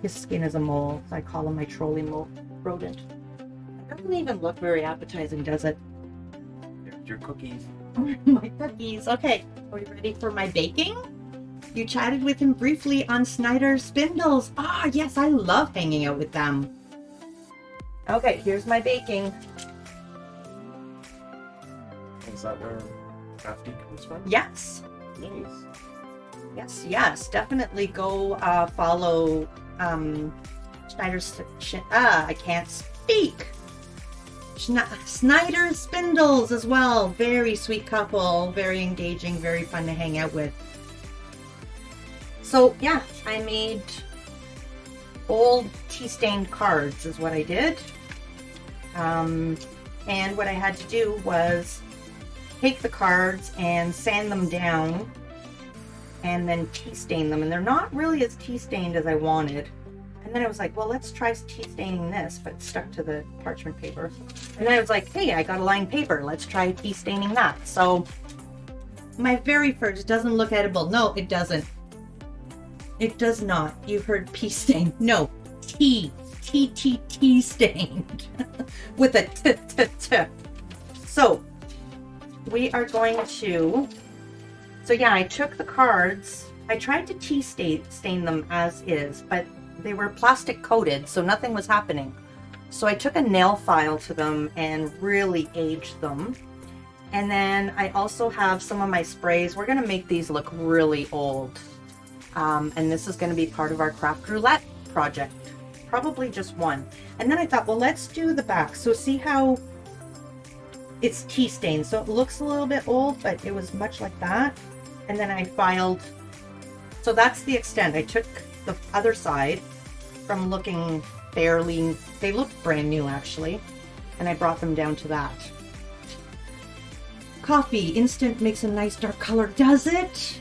His skin is a mole. So I call him my trolly mole rodent. It doesn't even look very appetizing, does it? There's your cookies. My cookies. Okay, are we ready for my baking? You chatted with him briefly on Snyder's Spindles. Ah, yes, I love hanging out with them. Okay, here's my baking. Is that where crafting comes from? Yes. Nice. Yes, definitely go follow Snyder's I can't speak. Snyder's Spindles as well. Very sweet couple, very engaging, very fun to hang out with. So yeah, I made old tea-stained cards is what I did. And what I had to do was take the cards and sand them down and then tea stain them, and they're not really as tea stained as I wanted. And then I was like, well, let's try tea staining this, but it stuck to the parchment paper. And then I was like, hey, I got a lined paper, let's try tea staining that. So my very first doesn't look edible. No, it doesn't. It does not. You heard pea stain. No, tea stained with a t. So we are going to. So yeah, I took the cards. I tried to tea stain them as is, but they were plastic coated, so nothing was happening. So I took a nail file to them and really aged them. And then I also have some of my sprays. We're gonna make these look really old. And this is gonna be part of our Craft Roulette project. Probably just one. And then I thought, well, let's do the back. So see how it's tea stained. So it looks a little bit old, but it was much like that. And then I filed. So that's the extent. I took the other side from looking fairly, they look brand new actually. And I brought them down to that. Coffee instant makes a nice dark color, does it?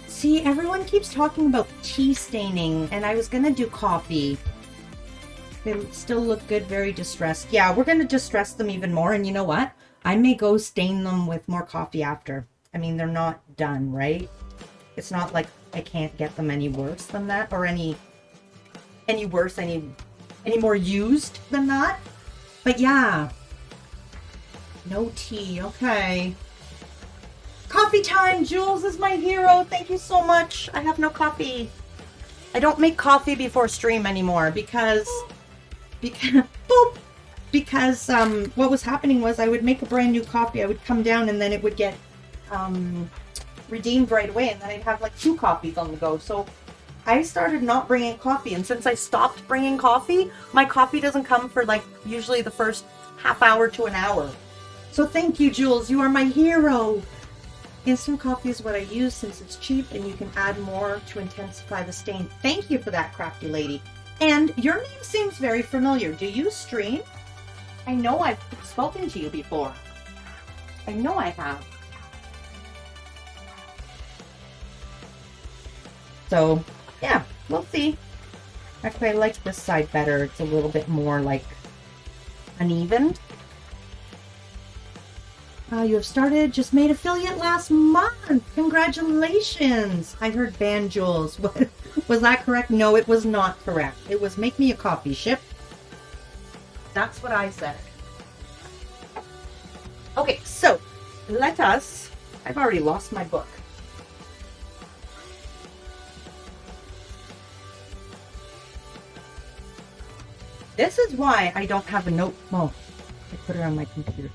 See, everyone keeps talking about tea staining, and I was gonna do coffee. They still look good, very distressed. Yeah, we're gonna distress them even more, and you know what? I may go stain them with more coffee after. I mean, they're not done, right? It's not like I can't get them any worse than that, or any worse, any more used than that. But yeah. No tea, okay. Coffee time! Jules is my hero. Thank you so much. I have no coffee. I don't make coffee before stream anymore because boop. Because what was happening was I would make a brand new coffee. I would come down and then it would get redeemed right away, and then I'd have like 2 coffees on the go. So I started not bringing coffee, and since I stopped bringing coffee, my coffee doesn't come for like usually the first half hour to an hour. So thank you, Jules. You are my hero. Instant coffee is what I use since it's cheap and you can add more to intensify the stain. Thank you for that, crafty lady. And your name seems very familiar. Do you stream? I know I've spoken to you before. I know I have. So, yeah, we'll see. Actually, I like this side better. It's a little bit more, like, uneven. You have started, just made affiliate last month. Congratulations. I heard ban Jules. Was that correct? No, it was not correct. It was make me a coffee ship. That's what I said. Okay, so let us, I've already lost my book. This is why I don't have a note. Oh, I put it on my computer.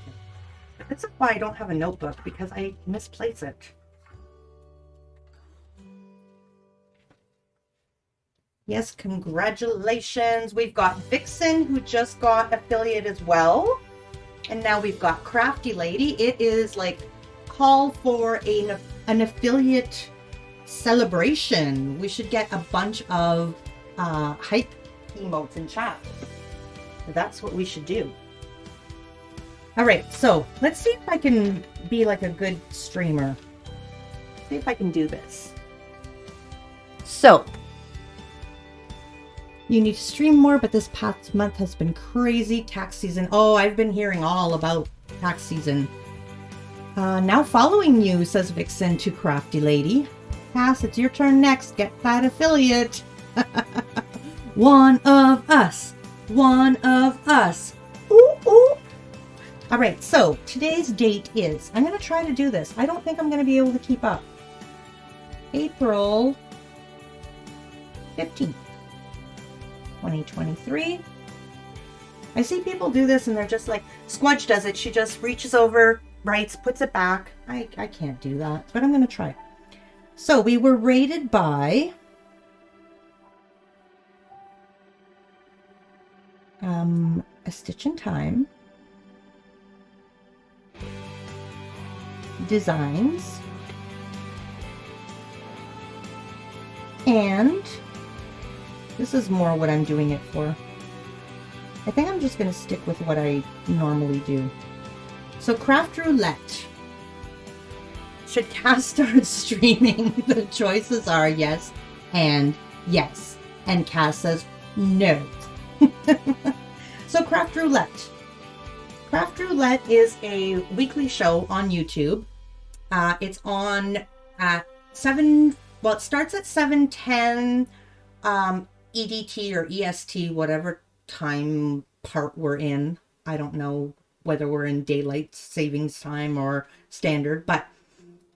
This is why I don't have a notebook, because I misplace it. Yes, congratulations. We've got Vixen, who just got affiliate as well. And now we've got Crafty Lady. It is like call for an affiliate celebration. We should get a bunch of hype emotes in chat. That's what we should do. All right, so let's see if I can be like a good streamer. See if I can do this. So, you need to stream more, but this past month has been crazy. Tax season. Oh, I've been hearing all about tax season. Now following you, says Vixen to Crafty Lady. Cass, it's your turn next. Get that affiliate. One of us. One of us. Ooh, ooh. All right, so today's date is, I'm going to try to do this. I don't think I'm going to be able to keep up. April 15th, 2023. I see people do this and they're just like, Squudge does it. She just reaches over, writes, puts it back. I can't do that, but I'm going to try. So we were rated by A Stitch in Time, Designs, and this is more what I'm doing it for. I think I'm just going to stick with what I normally do. So Craft Roulette. Should Cass start streaming? The choices are yes and yes. And Cass says no. So Craft Roulette. Craft Roulette is a weekly show on YouTube. It's on at 7, well, it starts at 7:10 EDT or EST, whatever time part we're in. I don't know whether we're in daylight savings time or standard, but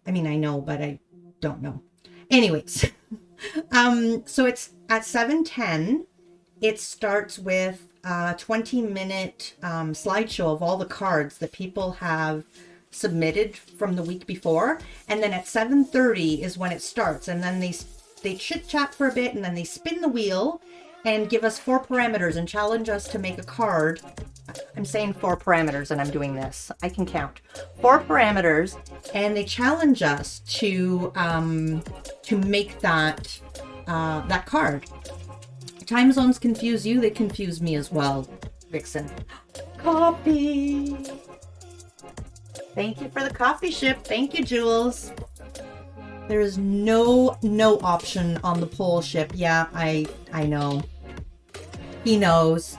I mean, I know, but I don't know. Anyways, so it's at 7:10. It starts with a 20-minute slideshow of all the cards that people have submitted from the week before. And then at 7:30 is when it starts. And then they chit-chat for a bit, and then they spin the wheel and give us 4 parameters and challenge us to make a card. I'm saying 4 parameters and I'm doing this. I can count. 4 parameters, and they challenge us to make that that card. Time zones confuse you, they confuse me as well, Vixen. Coffee! Thank you for the coffee ship. Thank you, Jules. There is no option on the pole ship. Yeah, I know. He knows.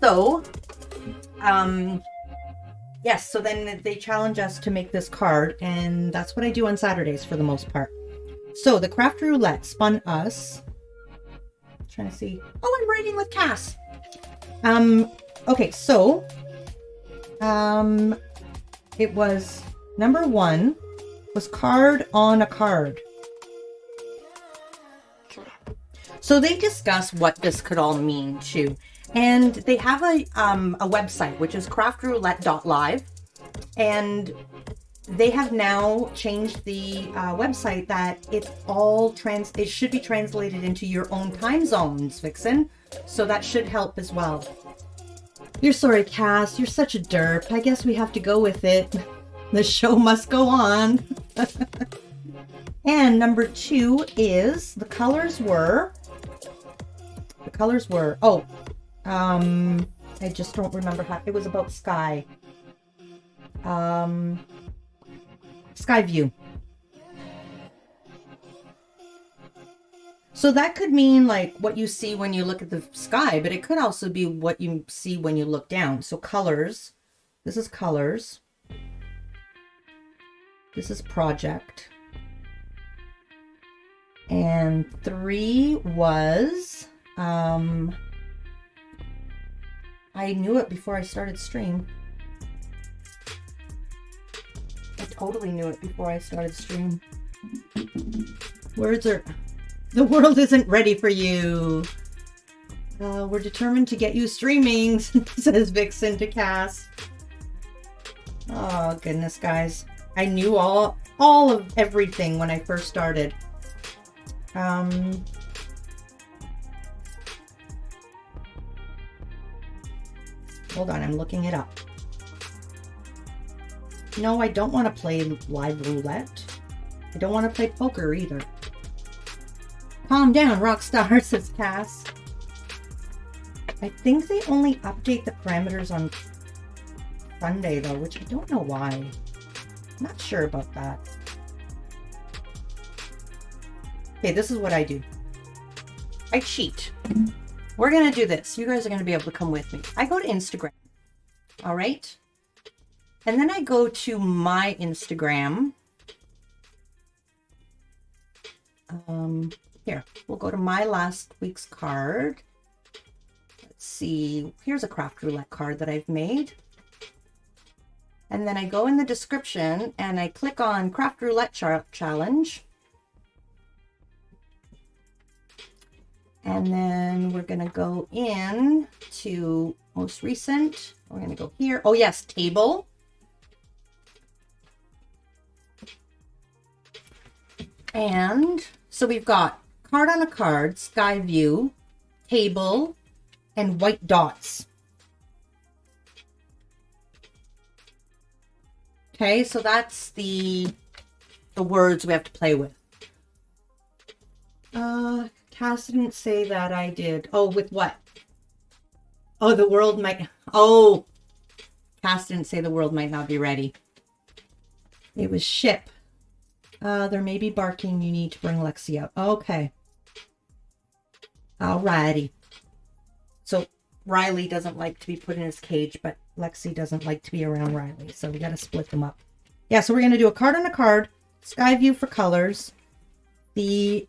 So, yes, so then they challenge us to make this card, and that's what I do on Saturdays for the most part. So the Craft Roulette spun us. I'm trying to see. Oh, I'm writing with Cass. Okay, so it was number 1 was card on a card. So they discuss what this could all mean too. And they have a website, which is craftroulette.live, and they have now changed the website that it's all it should be translated into your own time zones, Vixen. So that should help as well. You're sorry, Cass. You're such a derp. I guess we have to go with it. The show must go on. And number 2 is the colors were. Oh, I just don't remember how. It was about sky. Sky view. So that could mean like what you see when you look at the sky, but it could also be what you see when you look down. So colors. This is colors. This is project. And 3 was, I knew it before I started stream. I totally knew it before I started stream. Words are, the world isn't ready for you. We're determined to get you streaming, says Vixen to Cass. Oh goodness, guys. I knew all of everything when I first started. Hold on, I'm looking it up. No, I don't want to play live roulette. I don't want to play poker either. Calm down, Rockstar, says Cass. I think they only update the parameters on Sunday though, which I don't know why. I'm not sure about that. Okay, this is what I do. I cheat. We're going to do this. You guys are going to be able to come with me. I go to Instagram. All right. And then I go to my Instagram. Here, we'll go to my last week's card. Let's see. Here's a Craft Roulette card that I've made. And then I go in the description and I click on Craft Roulette Challenge. And then we're going to go in to most recent. We're going to go here. Oh, yes, table. And so we've got card on a card, sky view, table, and white dots. Okay, so that's the words we have to play with. Cass didn't say that I did. Oh, with what? Oh, the world might... Oh, Cass didn't say the world might not be ready. It was ship. There may be barking. You need to bring Lexi out. Okay. Alrighty. So Riley doesn't like to be put in his cage, but Lexi doesn't like to be around Riley. So we got to split them up. Yeah, so we're going to do a card on a card. Sky view for colors. The...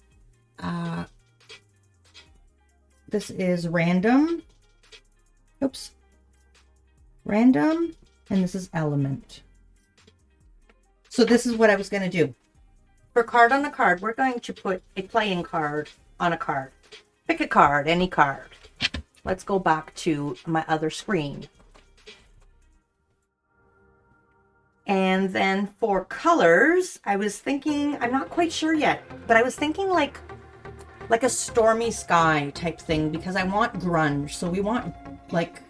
this is random. Oops. Random. And this is element. So this is what I was going to do. For card on a card, we're going to put a playing card on a card. Pick a card, any card. Let's go back to my other screen. And then for colors, I was thinking, I'm not quite sure yet, but I was thinking like a stormy sky type thing because I want grunge. So we want like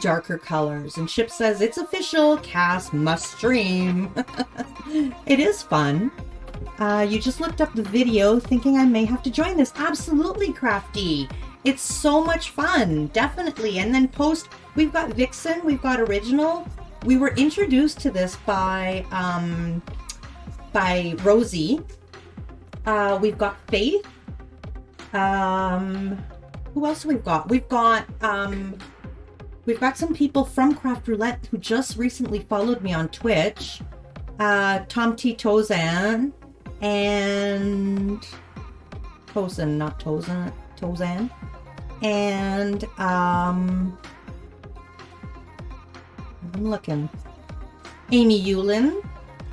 darker colors. And Chip says, it's official, Cass must stream. It is fun. You just looked up the video thinking I may have to join this. Absolutely, Crafty. It's so much fun. Definitely. And then post, we've got Vixen, we've got Original. We were introduced to this by Rosie. We've got Faith. Who else we've got? We've got some people from Craft Roulette who just recently followed me on Twitch. Tom T. Tozan and Tozan, not Tozan, Tozan. And I'm looking. Amy Yulin,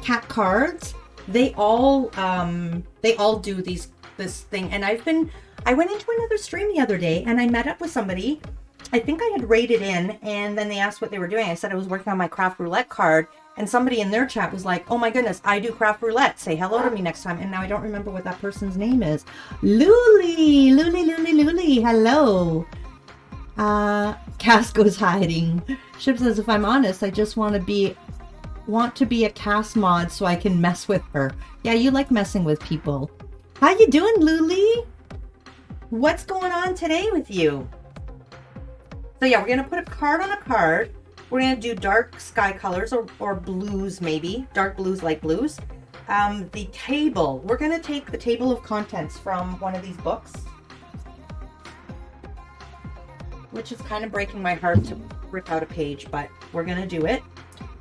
Cat Cards. They all do this thing. And I went into another stream the other day and I met up with somebody. I think I had raided in and then they asked what they were doing. I said I was working on my Craft Roulette card and somebody in their chat was like, oh my goodness, I do Craft Roulette. Say hello to me next time. And now I don't remember what that person's name is. Luli, hello. Casco's hiding. Ship says, if I'm honest, I just want to be a cast mod so I can mess with her. Yeah, you like messing with people. How you doing, Luli? What's going on today with you? So yeah, we're going to put a card on a card. We're going to do dark sky colors or blues maybe. Dark blues, light blues. The table. We're going to take the table of contents from one of these books. Which is kind of breaking my heart to rip out a page, but we're going to do it.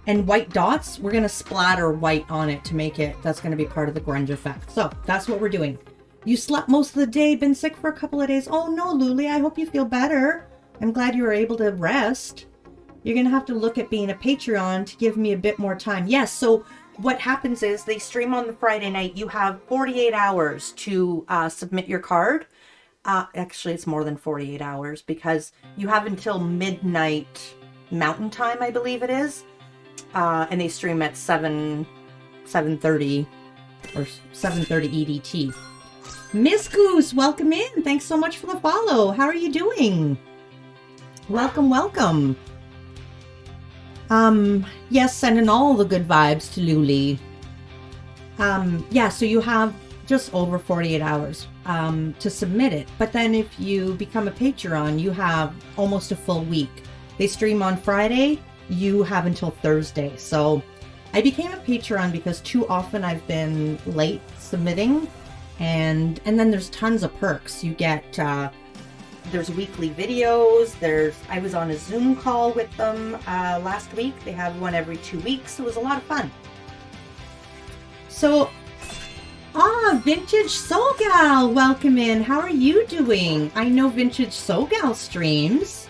And white dots, we're going to splatter white on it to make it, that's going to be part of the grunge effect. So that's what we're doing. You slept most of the day, been sick for a couple of days. Oh no, Luli, I hope you feel better. I'm glad you were able to rest. You're going to have to look at being a Patreon to give me a bit more time. Yes, so what happens is they stream on the Friday night. You have 48 hours to submit your card. Actually, it's more than 48 hours because you have until midnight Mountain Time, I believe it is. And they stream at 7:30 or 7:30 EDT. Miss Goose, welcome in. Thanks so much for the follow. How are you doing? Welcome, welcome. Yes, sending all the good vibes to Luli. Yeah, so you have just over 48 hours to submit it. But then if you become a Patreon, you have almost a full week. They stream on Friday. You have until Thursday. So I became a Patreon because too often I've been late submitting. And then there's tons of perks. You get, there's weekly videos. I was on a Zoom call with them last week. They have one every 2 weeks. It was a lot of fun. So, Vintage Soul Gal, welcome in. How are you doing? I know Vintage Soul Gal streams.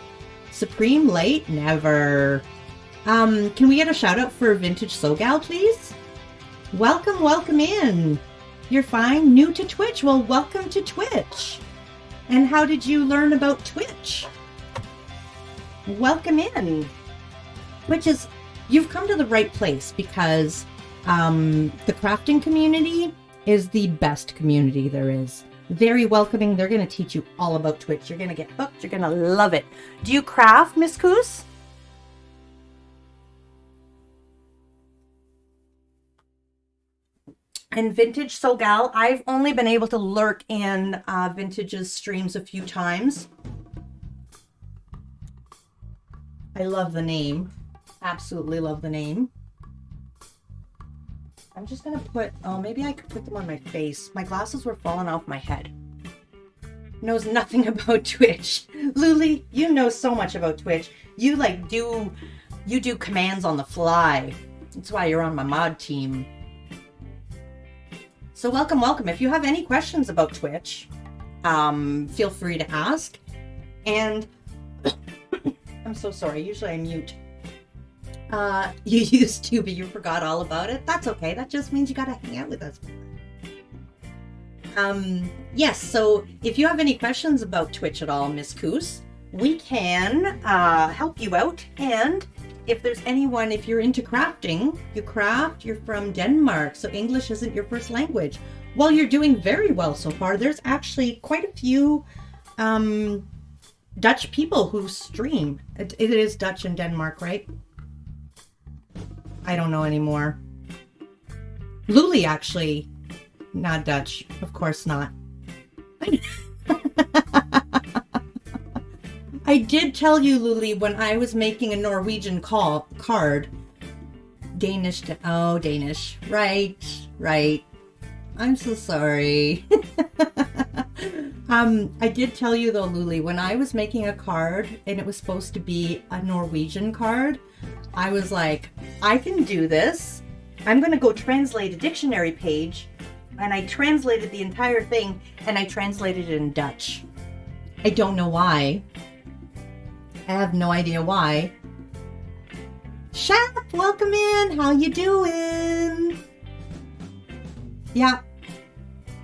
Supreme late? Never. Can we get a shout out for Vintage Soul Gal, please? Welcome, welcome in. You're fine? New to Twitch? Well, welcome to Twitch. And how did you learn about Twitch? Welcome in. You've come to the right place because the crafting community is the best community there is. Very welcoming. They're going to teach you all about Twitch. You're going to get hooked. You're going to love it. Do you craft, Miss Coos? And Vintage Soul Gal, I've only been able to lurk in Vintage's streams a few times. I love the name. Absolutely love the name. I'm just going to put... Oh, maybe I could put them on my face. My glasses were falling off my head. Knows nothing about Twitch. Luli, you know so much about Twitch. You do commands on the fly. That's why you're on my mod team. So welcome, welcome. If you have any questions about Twitch, feel free to ask. And I'm so sorry. Usually I mute. You used to, but you forgot all about it. That's okay. That just means you gotta hang out with us. Yes, so if you have any questions about Twitch at all, Miss Coos, we can help you out. And if there's anyone, if you're into crafting, you craft, you're from Denmark, so English isn't your first language. Well, you're doing very well so far. There's actually quite a few Dutch people who stream. It is Dutch in Denmark, right? I don't know anymore. Luli, actually. Not Dutch. Of course not. I did tell you, Luli, when I was making a Norwegian card. Danish. Oh, Danish. Right. I'm so sorry. I did tell you, though, Luli, when I was making a card and it was supposed to be a Norwegian card, I was like, I can do this. I'm going to go translate a dictionary page. And I translated the entire thing, and I translated it in Dutch. I don't know why. I have no idea why. Chef, welcome in. How you doing? Yeah.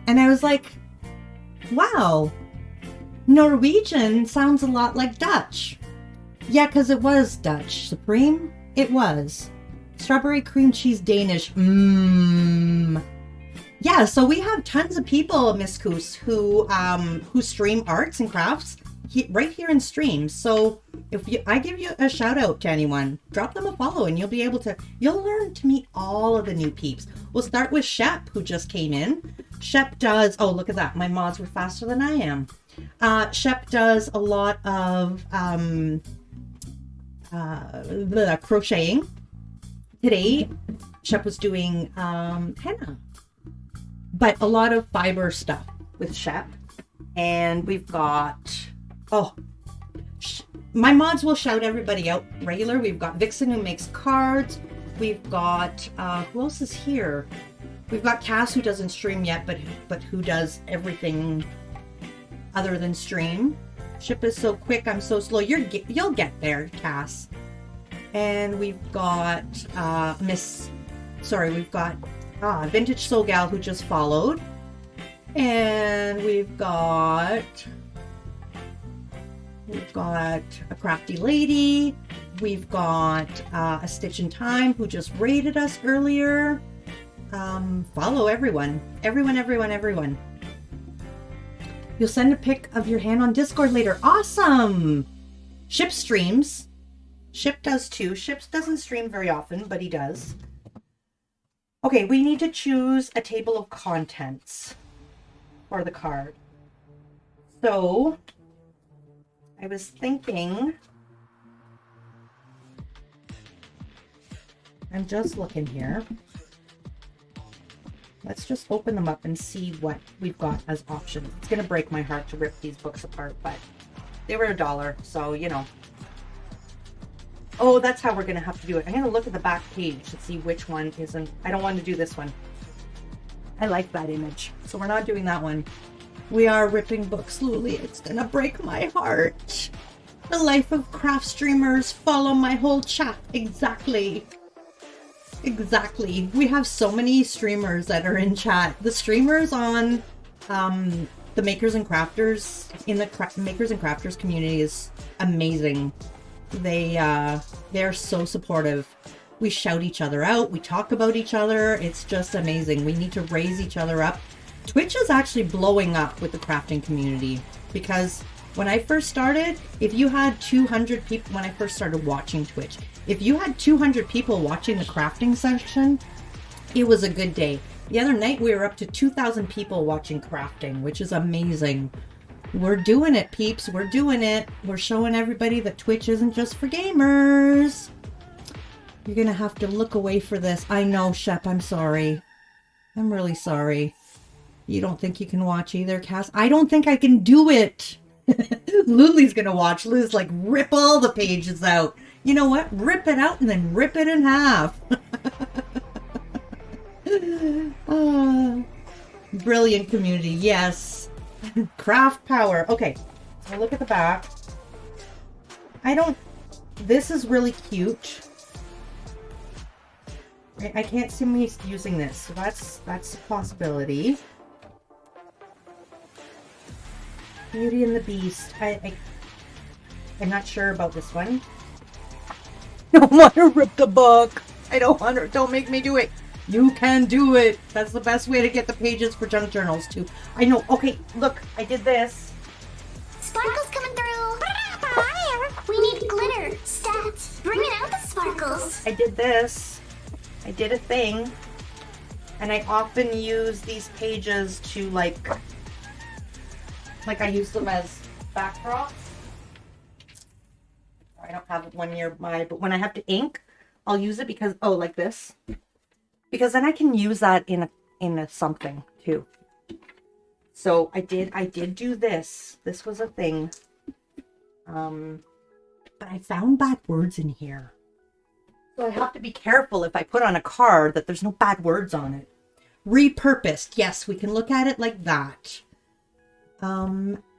And I was like, wow. Norwegian sounds a lot like Dutch. Yeah, because it was Dutch. Supreme? It was. Strawberry cream cheese Danish. Yeah, so we have tons of people, Miss Coos, who stream arts and crafts. right here in streams. So if I give you a shout out to anyone, drop them a follow and you'll learn to meet all of the new peeps. We'll start with Shep, who just came in. Shep does, oh, look at that. My mods were faster than I am. Shep does a lot of crocheting. Today, Shep was doing henna, but a lot of fiber stuff with Shep. And we've got, my mods will shout everybody out regular. We've got Vixen, who makes cards. We've got, who else is here? We've got Cass, who doesn't stream yet, but who does everything other than stream. Ship is so quick, I'm so slow. You'll get there, Cass. And we've got we've got Vintage Soul Gal, who just followed. And we've got a Crafty Lady. We've got a Stitch in Time, who just raided us earlier. Follow everyone. Everyone. You'll send a pic of your hand on Discord later. Awesome! Ship streams. Ship does too. Ship doesn't stream very often, but he does. Okay, we need to choose a table of contents for the card. So, I was thinking, I'm just looking here. Let's just open them up and see what we've got as options. It's going to break my heart to rip these books apart, but they were $1, so, you know. Oh, that's how we're going to have to do it. I'm going to look at the back page to see which one isn't. I don't want to do this one. I like that image, so we're not doing that one. We are ripping books slowly. It's going to break my heart. The life of craft streamers. Follow my whole chat. Exactly. We have so many streamers that are in chat. The streamers on the Makers and Crafters, in the Makers and Crafters community, is amazing. They're so supportive. We shout each other out. We talk about each other. It's just amazing. We need to raise each other up. Twitch is actually blowing up with the crafting community, because when I first started, if you had 200 people, when I first started watching Twitch, if you had 200 people watching the crafting section, it was a good day. The other night we were up to 2,000 people watching crafting, which is amazing. We're doing it, peeps. We're doing it. We're showing everybody that Twitch isn't just for gamers. You're going to have to look away for this. I know, Shep. I'm sorry. I'm really sorry. You don't think you can watch either, Cass? I don't think I can do it. Luli's going to watch. Lulu's like, rip all the pages out. You know what? Rip it out and then rip it in half. Brilliant community. Yes. Craft power. Okay. So look at the back. This is really cute. I can't see me using this. So that's a possibility. Beauty and the Beast. I'm not sure about this one. I don't want to rip the book. I don't want to. Don't make me do it. You can do it. That's the best way to get the pages for junk journals too. I know. Okay, look. I did this. Sparkles coming through. Fire. We need glitter. Stats. Bringing out the sparkles. I did this. I did a thing. And I often use these pages to like I use them as backdrops. I don't have one nearby, but when I have to ink, I'll use it because, like this. Because then I can use that in a something too. So I did do this. This was a thing. But I found bad words in here. So I have to be careful if I put on a card that there's no bad words on it. Repurposed. Yes, we can look at it like that.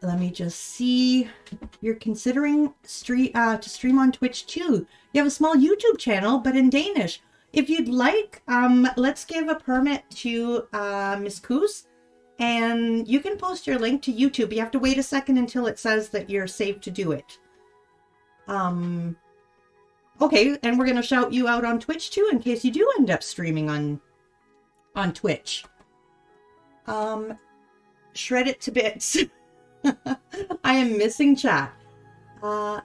Let me just see. You're considering to stream on Twitch too. You have a small YouTube channel, but in Danish. If you'd like, let's give a permit to Miss Koos, and you can post your link to YouTube. You have to wait a second until it says that you're safe to do it. Okay, and we're gonna shout you out on Twitch too, in case you do end up streaming on Twitch. Shred it to bits. I am missing chat.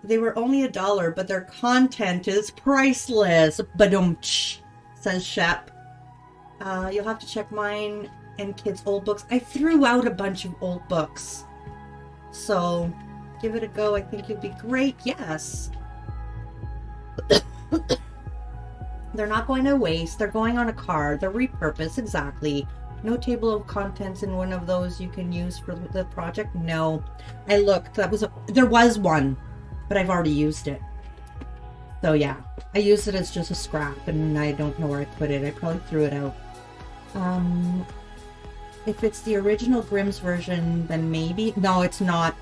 They were only $1, but their content is priceless. Badumch, says Shep. You'll have to check mine and kids' old books. I threw out a bunch of old books. So, give it a go. I think you'll be great. Yes. They're not going to waste. They're going on a card. They're repurposed. Exactly. No table of contents in one of those you can use for the project? No. I looked. There was one, but I've already used it. So yeah, I used it as just a scrap, and I don't know where I put it. I probably threw it out. If it's the original Grimm's version, then maybe. No, it's not.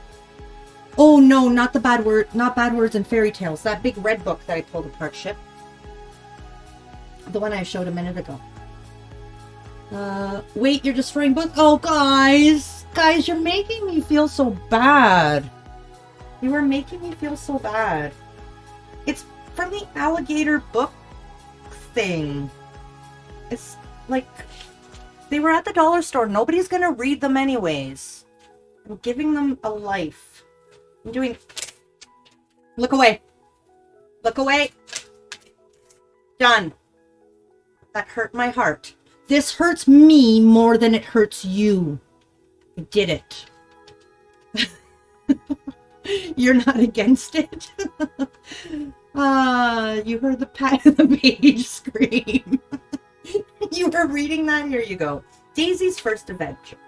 Oh no, not the Bad Words and Fairy Tales. That big red book that I pulled apart. Ship. The one I showed a minute ago. Wait, you're destroying books? Oh, guys, you're making me feel so bad. You are making me feel so bad. It's from the alligator book thing. It's like they were at the dollar store. Nobody's gonna read them anyways. I'm giving them a life. I'm doing. Look away. Look away. Done. That hurt my heart. This hurts me more than it hurts you. I did it. You're not against it? You heard the page scream. You were reading that? Here you go. Daisy's first adventure.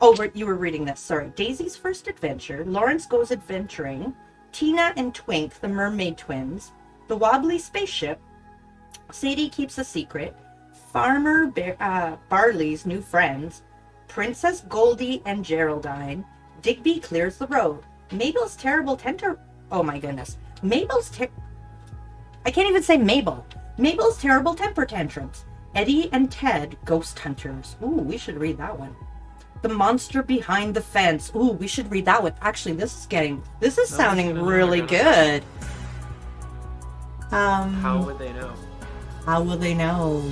Oh, you were reading this. Sorry. Daisy's first adventure. Lawrence goes adventuring. Tina and Twink, the mermaid twins. The wobbly spaceship. Sadie keeps a secret. Farmer Barley's new friends, Princess Goldie and Geraldine, Digby clears the road, Mabel's terrible oh my goodness, I can't even say Mabel. Mabel's terrible temper tantrums, Eddie and Ted, ghost hunters. Ooh, we should read that one. The monster behind the fence. Ooh, we should read that one. Actually, this is sounding really good. How would they know? How will they know?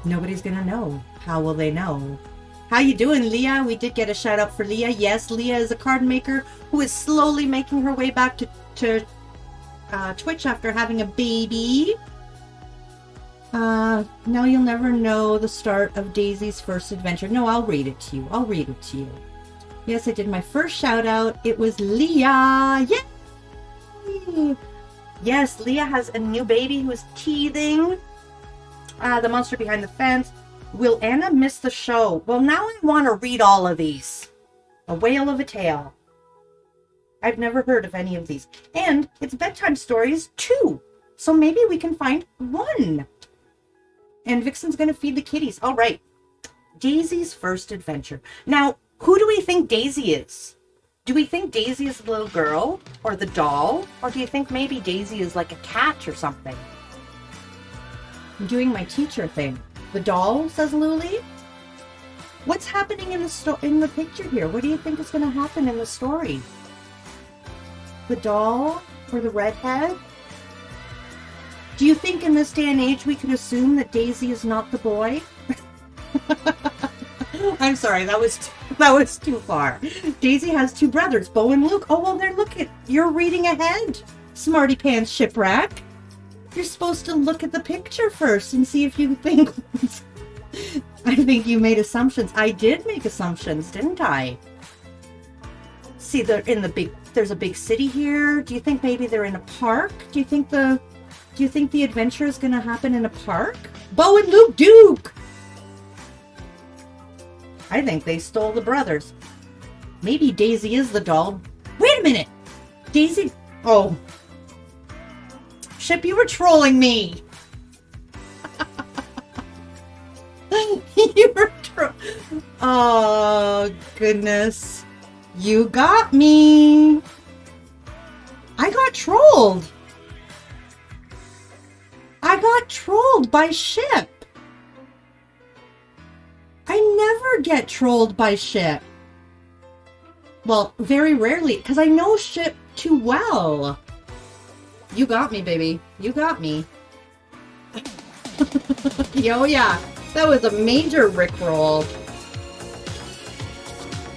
Nobody's gonna know. How will they know? How you doing, Leah? We did get a shout out for Leah. Yes, Leah is a card maker who is slowly making her way back to Twitch after having a baby. Now you'll never know the start of Daisy's first adventure. No, I'll read it to you. Yes, I did my first shout out. It was Leah. Yay! Yes, Leah has a new baby who is teething. The monster behind the fence. Will Anna miss the show? Well, now I want to read all of these. A Whale of a Tale. I've never heard of any of these. And it's bedtime stories too. So maybe we can find one. And Vixen's going to feed the kitties. All right. Daisy's first adventure. Now, who do we think Daisy is? Do we think Daisy is the little girl? Or the doll? Or do you think maybe Daisy is like a cat or something? I'm doing my teacher thing. The doll, says Luli. What's happening in the picture here? What do you think is going to happen in the story? The doll or the redhead? Do you think in this day and age we could assume that Daisy is not the boy? I'm sorry, that was too far. Daisy has two brothers, Bo and Luke. Oh well, you're reading ahead, smarty pants shipwreck. You're supposed to look at the picture first and see if you think. I think you made assumptions. I did make assumptions, didn't I? See, there's a big city here. Do you think maybe they're in a park? Do you think the adventure is going to happen in a park? Bo and Luke Duke. I think they stole the brothers. Maybe Daisy is the doll. Wait a minute. Daisy. Oh. Ship, you were trolling me. You were oh, goodness. You got me. I got trolled. I got trolled by Ship. I never get trolled by Ship. Well, very rarely, because I know Ship too well. You got me, baby. You got me. Yo, yeah. That was a major rickroll.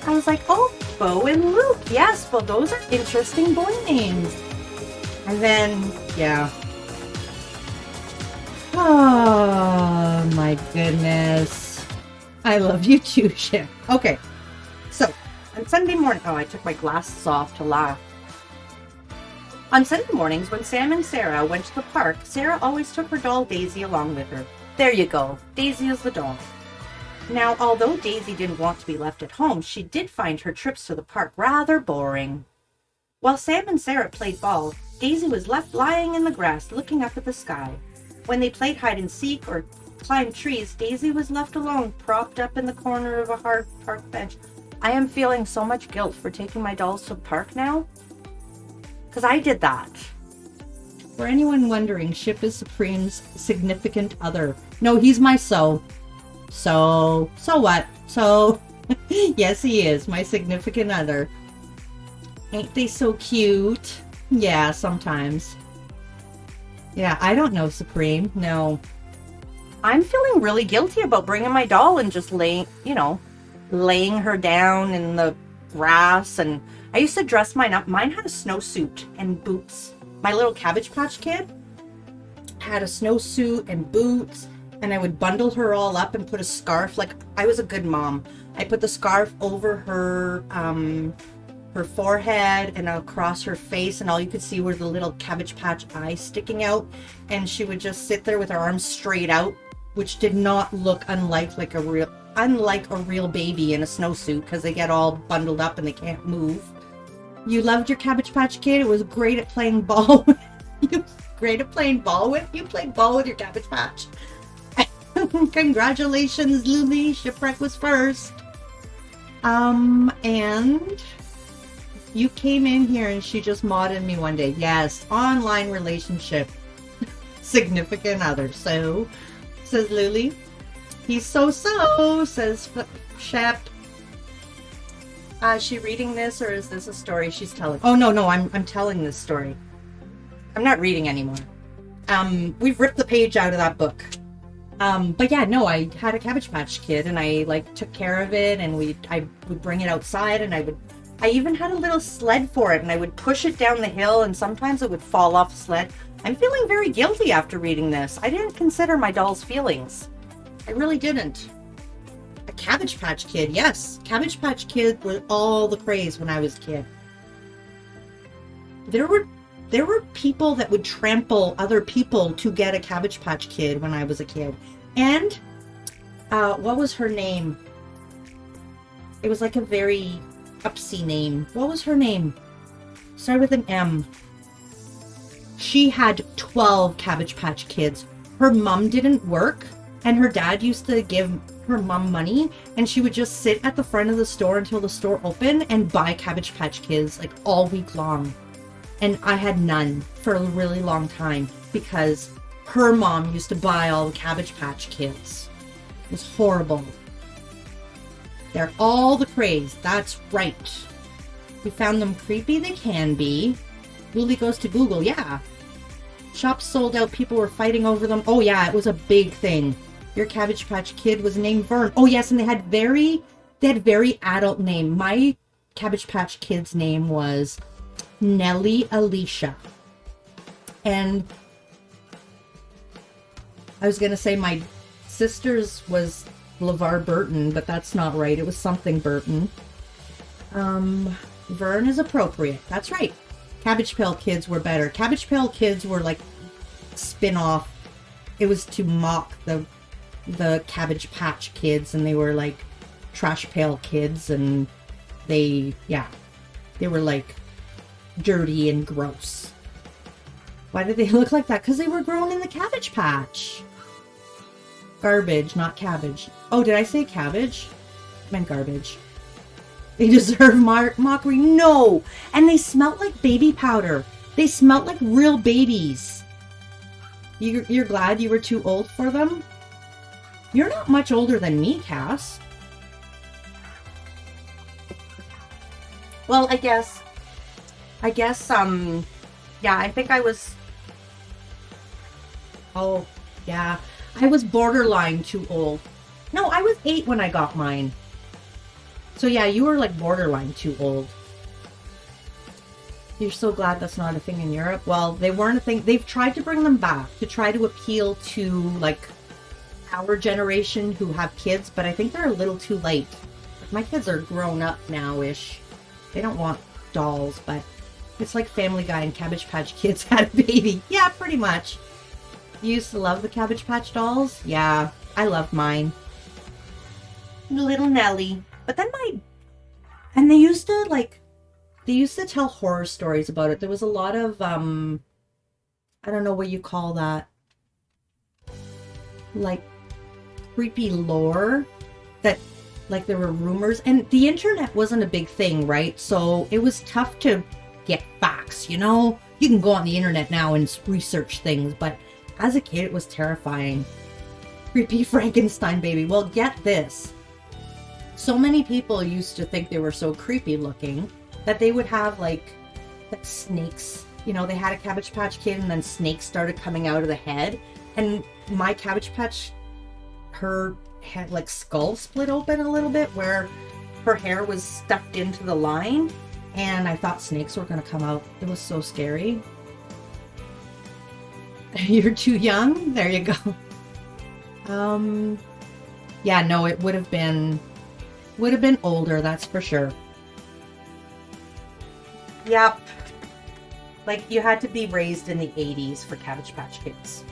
I was like, oh, Bo and Luke. Yes, well, those are interesting boy names. And then, yeah. Oh, my goodness. I love you too, Chip. Okay, so on Sunday morning, oh, I took my glasses off to laugh. On Sunday mornings, when Sam and Sarah went to the park, Sarah always took her doll Daisy along with her. There you go. Daisy is the doll. Now, although Daisy didn't want to be left at home, she did find her trips to the park rather boring. While Sam and Sarah played ball, Daisy was left lying in the grass looking up at the sky. When they played hide and seek or climbed trees, Daisy was left alone, propped up in the corner of a hard park bench. I am feeling so much guilt for taking my dolls to the park now. Because I did that. For anyone wondering, Ship is Supreme's significant other. No, he's my So what? So, yes, he is my significant other. Ain't they so cute? Yeah, sometimes. Yeah, I don't know, Supreme. No. I'm feeling really guilty about bringing my doll and just laying her down in the grass. And I used to dress mine up. Mine had a snowsuit and boots. My little Cabbage Patch Kid had a snowsuit and boots, and I would bundle her all up and put a scarf. Like, I was a good mom. I put the scarf over her forehead and across her face, and all you could see were the little Cabbage Patch eyes sticking out, and she would just sit there with her arms straight out, which did not look unlike a real baby in a snowsuit, because they get all bundled up and they can't move. You loved your Cabbage Patch Kid. It was great at playing ball. You played ball with your Cabbage Patch. Congratulations, Lily. Shipwreck was first. And you came in here and she just modded me one day. Yes, online relationship. Significant other. So, says Lily. He's so, says Shep. Is she reading this, or is this a story she's telling? Oh, no, I'm telling this story. I'm not reading anymore. We've ripped the page out of that book. But yeah, no, I had a Cabbage Patch Kid, and I took care of it, and I would bring it outside, and I even had a little sled for it, and I would push it down the hill, and sometimes it would fall off the sled. I'm feeling very guilty after reading this. I didn't consider my doll's feelings. I really didn't. A Cabbage Patch Kid, yes. Cabbage Patch Kid was all the craze when I was a kid. There were people that would trample other people to get a Cabbage Patch Kid when I was a kid. And, what was her name? It was like a very upsy name. What was her name? Started with an M. She had 12 Cabbage Patch Kids. Her mom didn't work, and her dad used to give her mom money, and she would just sit at the front of the store until the store opened and buy Cabbage Patch Kids all week long. And I had none for a really long time because her mom used to buy all the Cabbage Patch Kids. It was horrible. They're all the craze. That's right. We found them creepy. They can be. Lily goes to Google. Yeah. Shops sold out. People were fighting over them. Oh yeah, it was a big thing. Your Cabbage Patch Kid was named Vern. Oh yes, and they had very adult name. My Cabbage Patch Kid's name was Nellie Alicia. And I was going to say my sister's was LeVar Burton, but that's not right. It was something Burton. Vern is appropriate. That's right. Cabbage Pail Kids were better. Cabbage Pail Kids were like spin-off. It was to mock the Cabbage Patch Kids, and they were like Trash Pail Kids, and they were like dirty and gross. Why did they look like that? Because they were grown in the Cabbage Patch. Garbage, not cabbage. Oh, did I say cabbage? I meant garbage. They deserve mockery. No! And they smelled like baby powder. They smelled like real babies. You're glad you were too old for them? You're not much older than me, Cass. Well, I guess, yeah, I think I was, oh, yeah, I was borderline too old. No, I was 8 when I got mine. So yeah, you were like borderline too old. You're so glad that's not a thing in Europe? Well, they weren't a thing. They've tried to bring them back to try to appeal to like our generation who have kids, but I think they're a little too late. My kids are grown up now-ish. They don't want dolls, but it's like Family Guy and Cabbage Patch Kids had a baby. Yeah, pretty much. You used to love the Cabbage Patch dolls? Yeah, I loved mine. Little Nelly. But then and they used to tell horror stories about it. There was a lot of, I don't know what you call that. Like, creepy lore that, like, there were rumors. And the internet wasn't a big thing, right? So it was tough to get facts, you know? You can go on the internet now and research things, but as a kid, it was terrifying. Creepy Frankenstein baby. Well, get this. So many people used to think they were so creepy looking that they would have like snakes. You know, they had a Cabbage Patch Kid and then snakes started coming out of the head. And my Cabbage Patch, her head, like skull split open a little bit where her hair was stuffed into the line. And I thought snakes were going to come out. It was so scary. You're too young? There you go. Yeah, no, it would have been older, that's for sure. Yep. Like, you had to be raised in the 80s for Cabbage Patch Kids.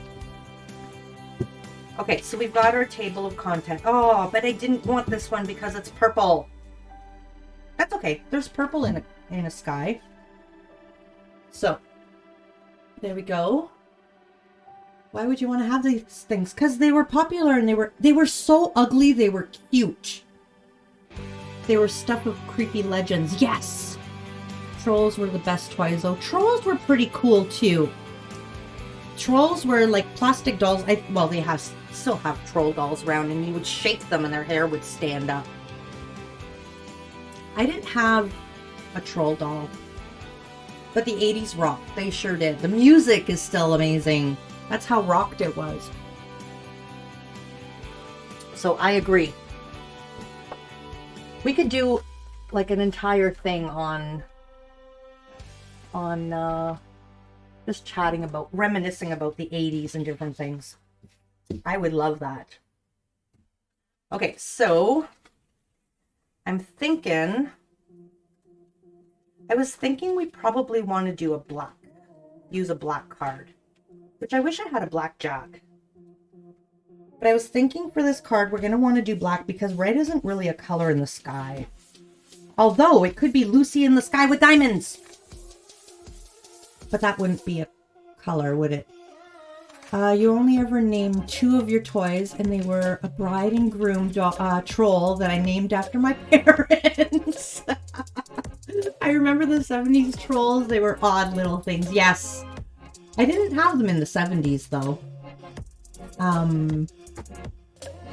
Okay, so we've got our table of content. Oh, but I didn't want this one because it's purple. That's okay. There's purple in a sky. So, there we go. Why would you want to have these things? Because they were popular and they were so ugly, they were cute. They were stuff of creepy legends. Yes! Trolls were the best toys, though. Trolls were pretty cool, too. Trolls were like plastic dolls. Well, they still have troll dolls around, and you would shake them and their hair would stand up. I didn't have a troll doll. But the 80s rocked. They sure did. The music is still amazing. That's how rocked it was. So I agree. We could do like an entire thing on just chatting about, reminiscing about the 80s and different things. I would love that. Okay, so I was thinking we probably want to do use a black card, which I wish I had a black jack. But I was thinking for this card, we're going to want to do black because red isn't really a color in the sky. Although it could be Lucy in the Sky with Diamonds. But that wouldn't be a color, would it? You only ever named 2 of your toys, and they were a bride and groom troll that I named after my parents. I remember the 70s trolls. They were odd little things. Yes. I didn't have them in the 70s, though.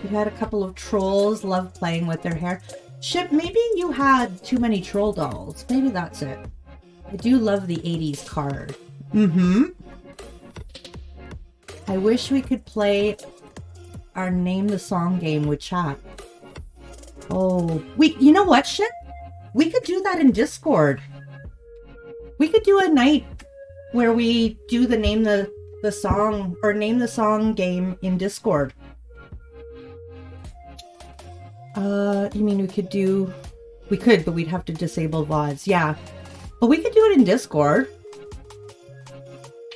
We had a couple of trolls. Loved playing with their hair. Chip, maybe you had too many troll dolls. Maybe that's it. I do love the 80s card. Mm-hmm. I wish we could play our Name the Song game with chat. Oh, you know what, Chip? We could do that in Discord. We could do a night where we do the Name the Song or Name the Song game in Discord. You mean we could, but we'd have to disable VODs. Yeah. But we could do it in Discord.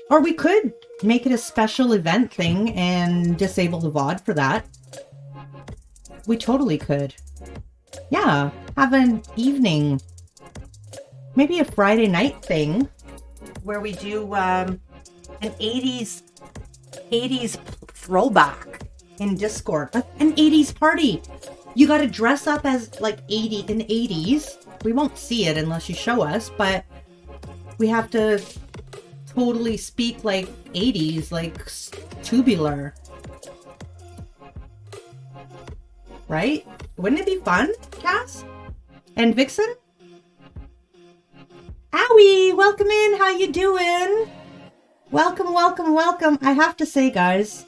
Or we could make it a special event thing and disable the VOD for that. We totally could. Yeah. Have an evening. Maybe a Friday night thing where we do an 80s throwback in Discord. An 80s party. You got to dress up as like in the 80s. We won't see it unless you show us, but we have to totally speak like 80s, like tubular. Right? Wouldn't it be fun, Cass? And Vixen? Owie! Welcome in! How you doing? Welcome, welcome, welcome. I have to say, guys,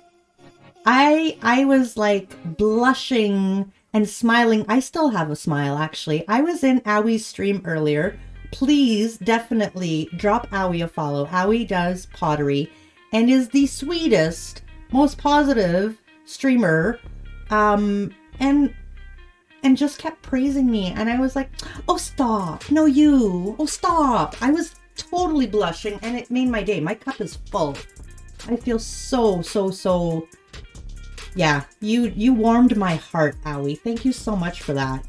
I was like blushing and smiling. I still have a smile, actually. I was in Owie's stream earlier. Please definitely drop Owie a follow. Owie does pottery and is the sweetest, most positive streamer. And just kept praising me. And I was like, oh, stop. No, you. Oh, stop. I was totally blushing and it made my day. My cup is full. I feel so, yeah, you warmed my heart, Owie. Thank you so much for that.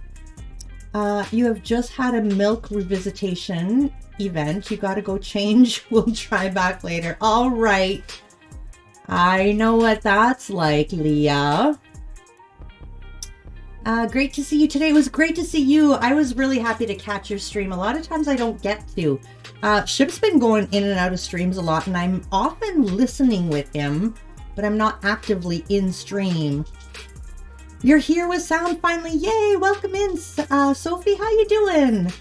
You have just had a milk revisitation event. You got to go change. We'll try back later. All right. I know what that's like, Leah. Great to see you today. It was great to see you. I was really happy to catch your stream. A lot of times I don't get to. Ship's been going in and out of streams a lot, and I'm often listening with him, but I'm not actively in stream. You're here with sound finally. Yay! Welcome in, Sophie. How you doing?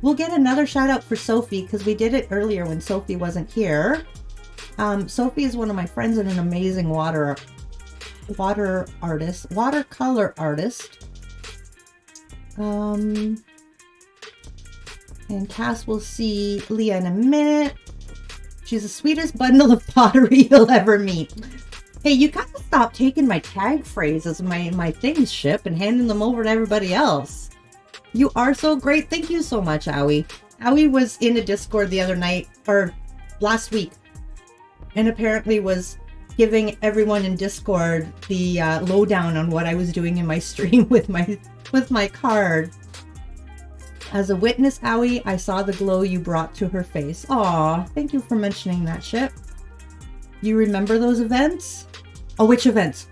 We'll get another shout out for Sophie because we did it earlier when Sophie wasn't here. Sophie is one of my friends and an amazing watercolor artist. And Cass will see Leah in a minute. She's the sweetest bundle of pottery you'll ever meet. Hey, you gotta stop taking my tag phrases, my things, Ship, and handing them over to everybody else. You are so great. Thank you so much, Owie. Owie was in a Discord the other night, or last week, and apparently was giving everyone in Discord the lowdown on what I was doing in my stream with my card. As a witness, Owie, I saw the glow you brought to her face. Aw, thank you for mentioning that, Ship. You remember those events? Oh, which events?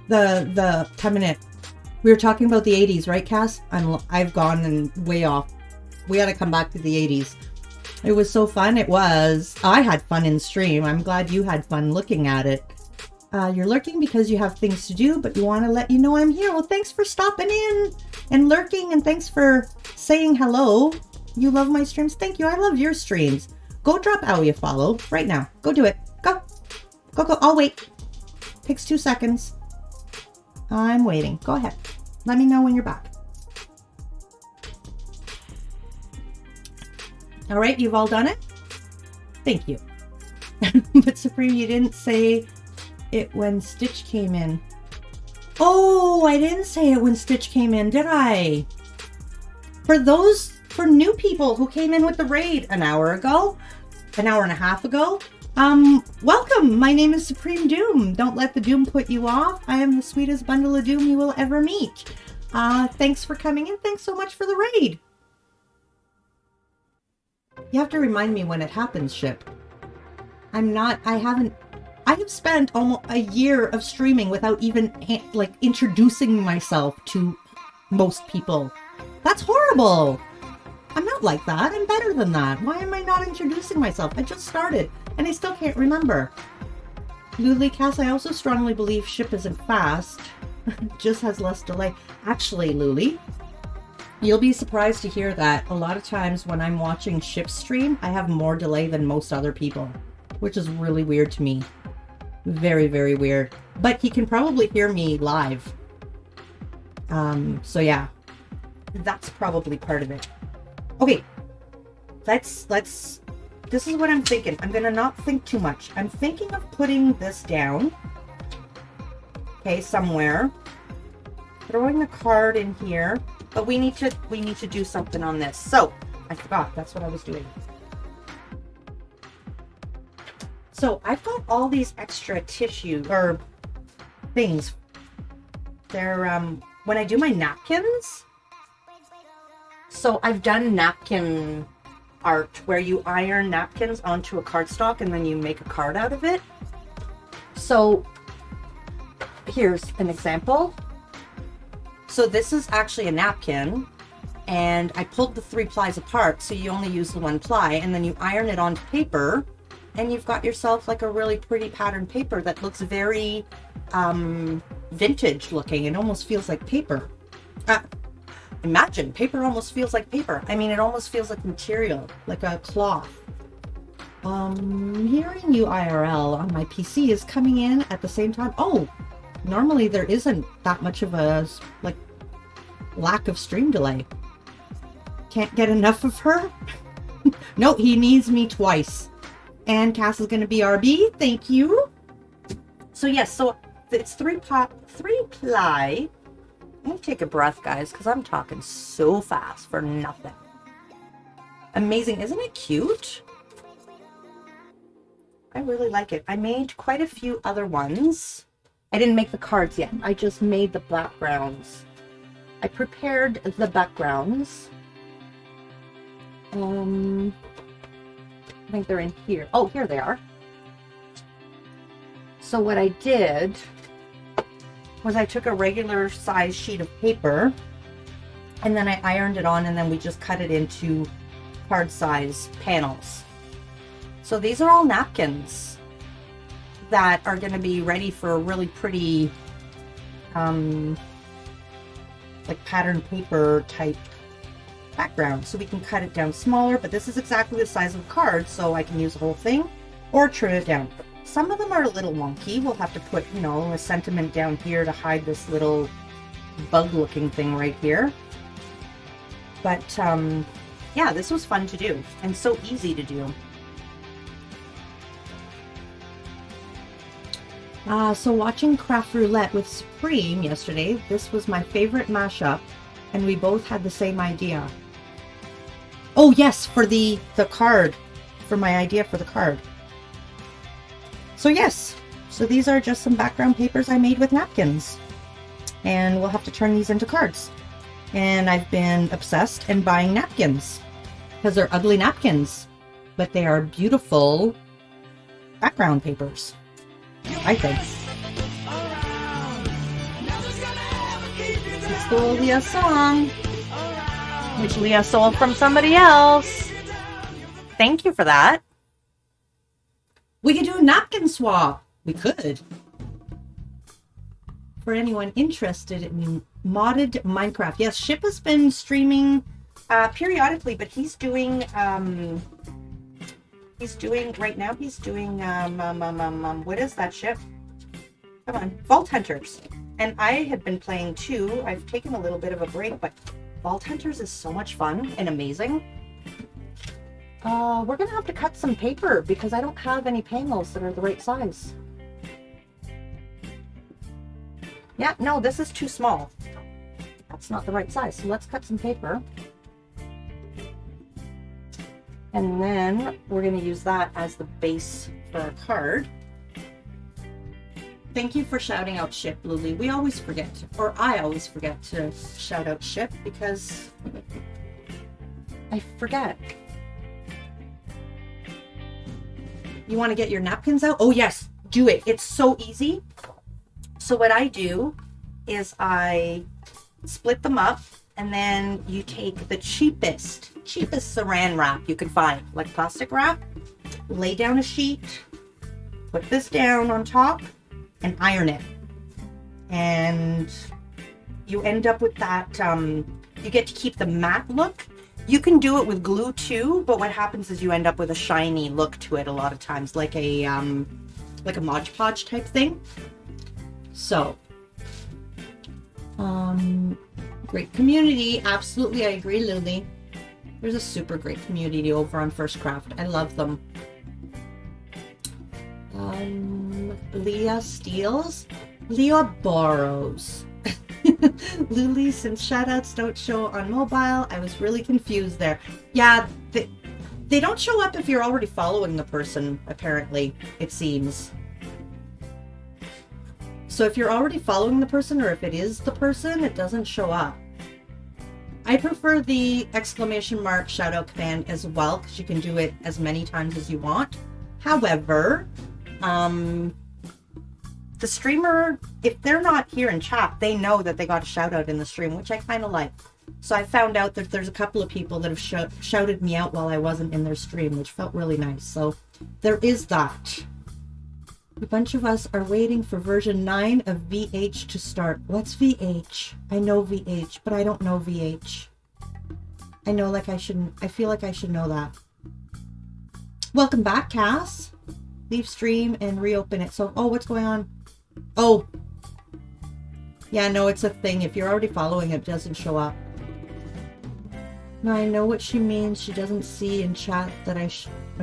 The time minute. We were talking about the 80s, right, Cass? I've gone and way off. We got to come back to the 80s. It was so fun. It was. I had fun in stream. I'm glad you had fun looking at it. You're lurking because you have things to do, but you want to let you know I'm here. Well, thanks for stopping in and lurking, and thanks for saying hello. You love my streams? Thank you. I love your streams. Go drop Owie a follow right now. Go do it. Go. Go, go. I'll wait. Takes 2 seconds. I'm waiting. Go ahead. Let me know when you're back. All right, you've all done it? Thank you. But Supreme, you didn't say it when Stitch came in. Oh, I didn't say it when Stitch came in, did I? For new people who came in with the raid an hour ago, an hour and a half ago, welcome. My name is Supreme Doom. Don't let the Doom put you off. I am the sweetest bundle of Doom you will ever meet. Thanks for coming in. Thanks so much for the raid. You have to remind me when it happens, Ship. I have spent almost a year of streaming without even introducing myself to most people. That's horrible. I'm not like that. I'm better than that. Why am I not introducing myself? I just started and I still can't remember. Luli Cass, I also strongly believe Ship isn't fast. Just has less delay. Actually, Luli, you'll be surprised to hear that a lot of times when I'm watching Ship's stream, I have more delay than most other people, which is really weird to me. Very, very weird. But he can probably hear me live. So yeah, that's probably part of it. Okay, let's, this is what I'm thinking. I'm gonna not think too much. I'm thinking of putting this down. Okay, somewhere. Throwing the card in here, but we need to do something on this. So, I forgot, that's what I was doing. So I've got all these extra tissue or things. They're when I do my napkins. So I've done napkin art where you iron napkins onto a cardstock and then you make a card out of it. So here's an example. So this is actually a napkin, and I pulled the 3 plies apart, so you only use the 1 ply, and then you iron it onto paper, and you've got yourself like a really pretty patterned paper that looks very vintage looking. It almost feels like paper. Imagine, paper almost feels like paper. I mean, it almost feels like material, like a cloth. Hearing you IRL on my PC is coming in at the same time. Oh, Normally there isn't that much of a, like, lack of stream delay. Can't get enough of her? No, he needs me twice. And Cass is going to be RB. Thank you. So yes, so it's three ply. Let me take a breath, guys, because I'm talking so fast for nothing. Amazing. Isn't it cute? I really like it. I made quite a few other ones. I didn't make the cards yet. I just made the backgrounds. I prepared the backgrounds. I think they're in here. Oh, here they are. So what I did was I took a regular size sheet of paper and then I ironed it on, and then we just cut it into card size panels. So these are all napkins that are going to be ready for a really pretty like pattern paper type background. So we can cut it down smaller, but this is exactly the size of a card, so I can use the whole thing or trim it down. Some of them are a little wonky. We'll have to put, you know, a sentiment down here to hide this little bug looking thing right here. But yeah, this was fun to do and so easy to do. So watching Craft Roulette with Supreme yesterday, this was my favorite mashup, and we both had the same idea. Oh yes, for the card, for my idea for the card. So yes, so these are just some background papers I made with napkins, and we'll have to turn these into cards. And I've been obsessed and buying napkins because they're ugly napkins, but they are beautiful background papers, I think. It's the Leah song, which Leah stole from somebody else. Thank you for that. We could do a napkin swap. We could. For anyone interested in modded Minecraft. Yes, Ship has been streaming periodically, but he's doing right now, he's doing what is that, Ship? Come on, Vault Hunters. And I had been playing too. I've taken a little bit of a break, but Vault Hunters is so much fun and amazing. We're gonna have to cut some paper because I don't have any panels that are the right size. Yeah, no, this is too small. That's not the right size. So let's cut some paper. And then we're gonna use that as the base for our card. Thank you for shouting out Ship, Lily. We always forget, or I always forget to shout out Ship because I forget. You want to get your napkins out? Oh yes, do it. It's so easy. So what I do is I split them up, and then you take the cheapest saran wrap you can find, like plastic wrap, lay down a sheet, put this down on top, and iron it. And you end up with that, you get to keep the matte look. You can do it with glue too, but what happens is you end up with a shiny look to it a lot of times, like a Mod Podge type thing. So, great community. Absolutely, I agree, Lily. There's a super great community over on First Craft. I love them. Leah steals. Leah borrows. Lily, since shoutouts don't show on mobile, I was really confused there. Yeah, they don't show up if you're already following the person, apparently, it seems. So if you're already following the person, or if it is the person, it doesn't show up. I prefer the exclamation mark shoutout command as well, because you can do it as many times as you want. However, the streamer, if they're not here in chat, they know that they got a shout out in the stream, which I kind of like. So I found out that there's a couple of people that have shouted me out while I wasn't in their stream, which felt really nice. So there is that. A bunch of us are waiting for version 9 of VH to start. What's VH? I know VH, but I don't know VH. I know, like I feel like I should know that. Welcome back, Cass. Leave stream and reopen it. So, oh, what's going on? Oh, Yeah, no, it's a thing. If you're already following, it doesn't show up. No, I know what she means. She doesn't see in chat that a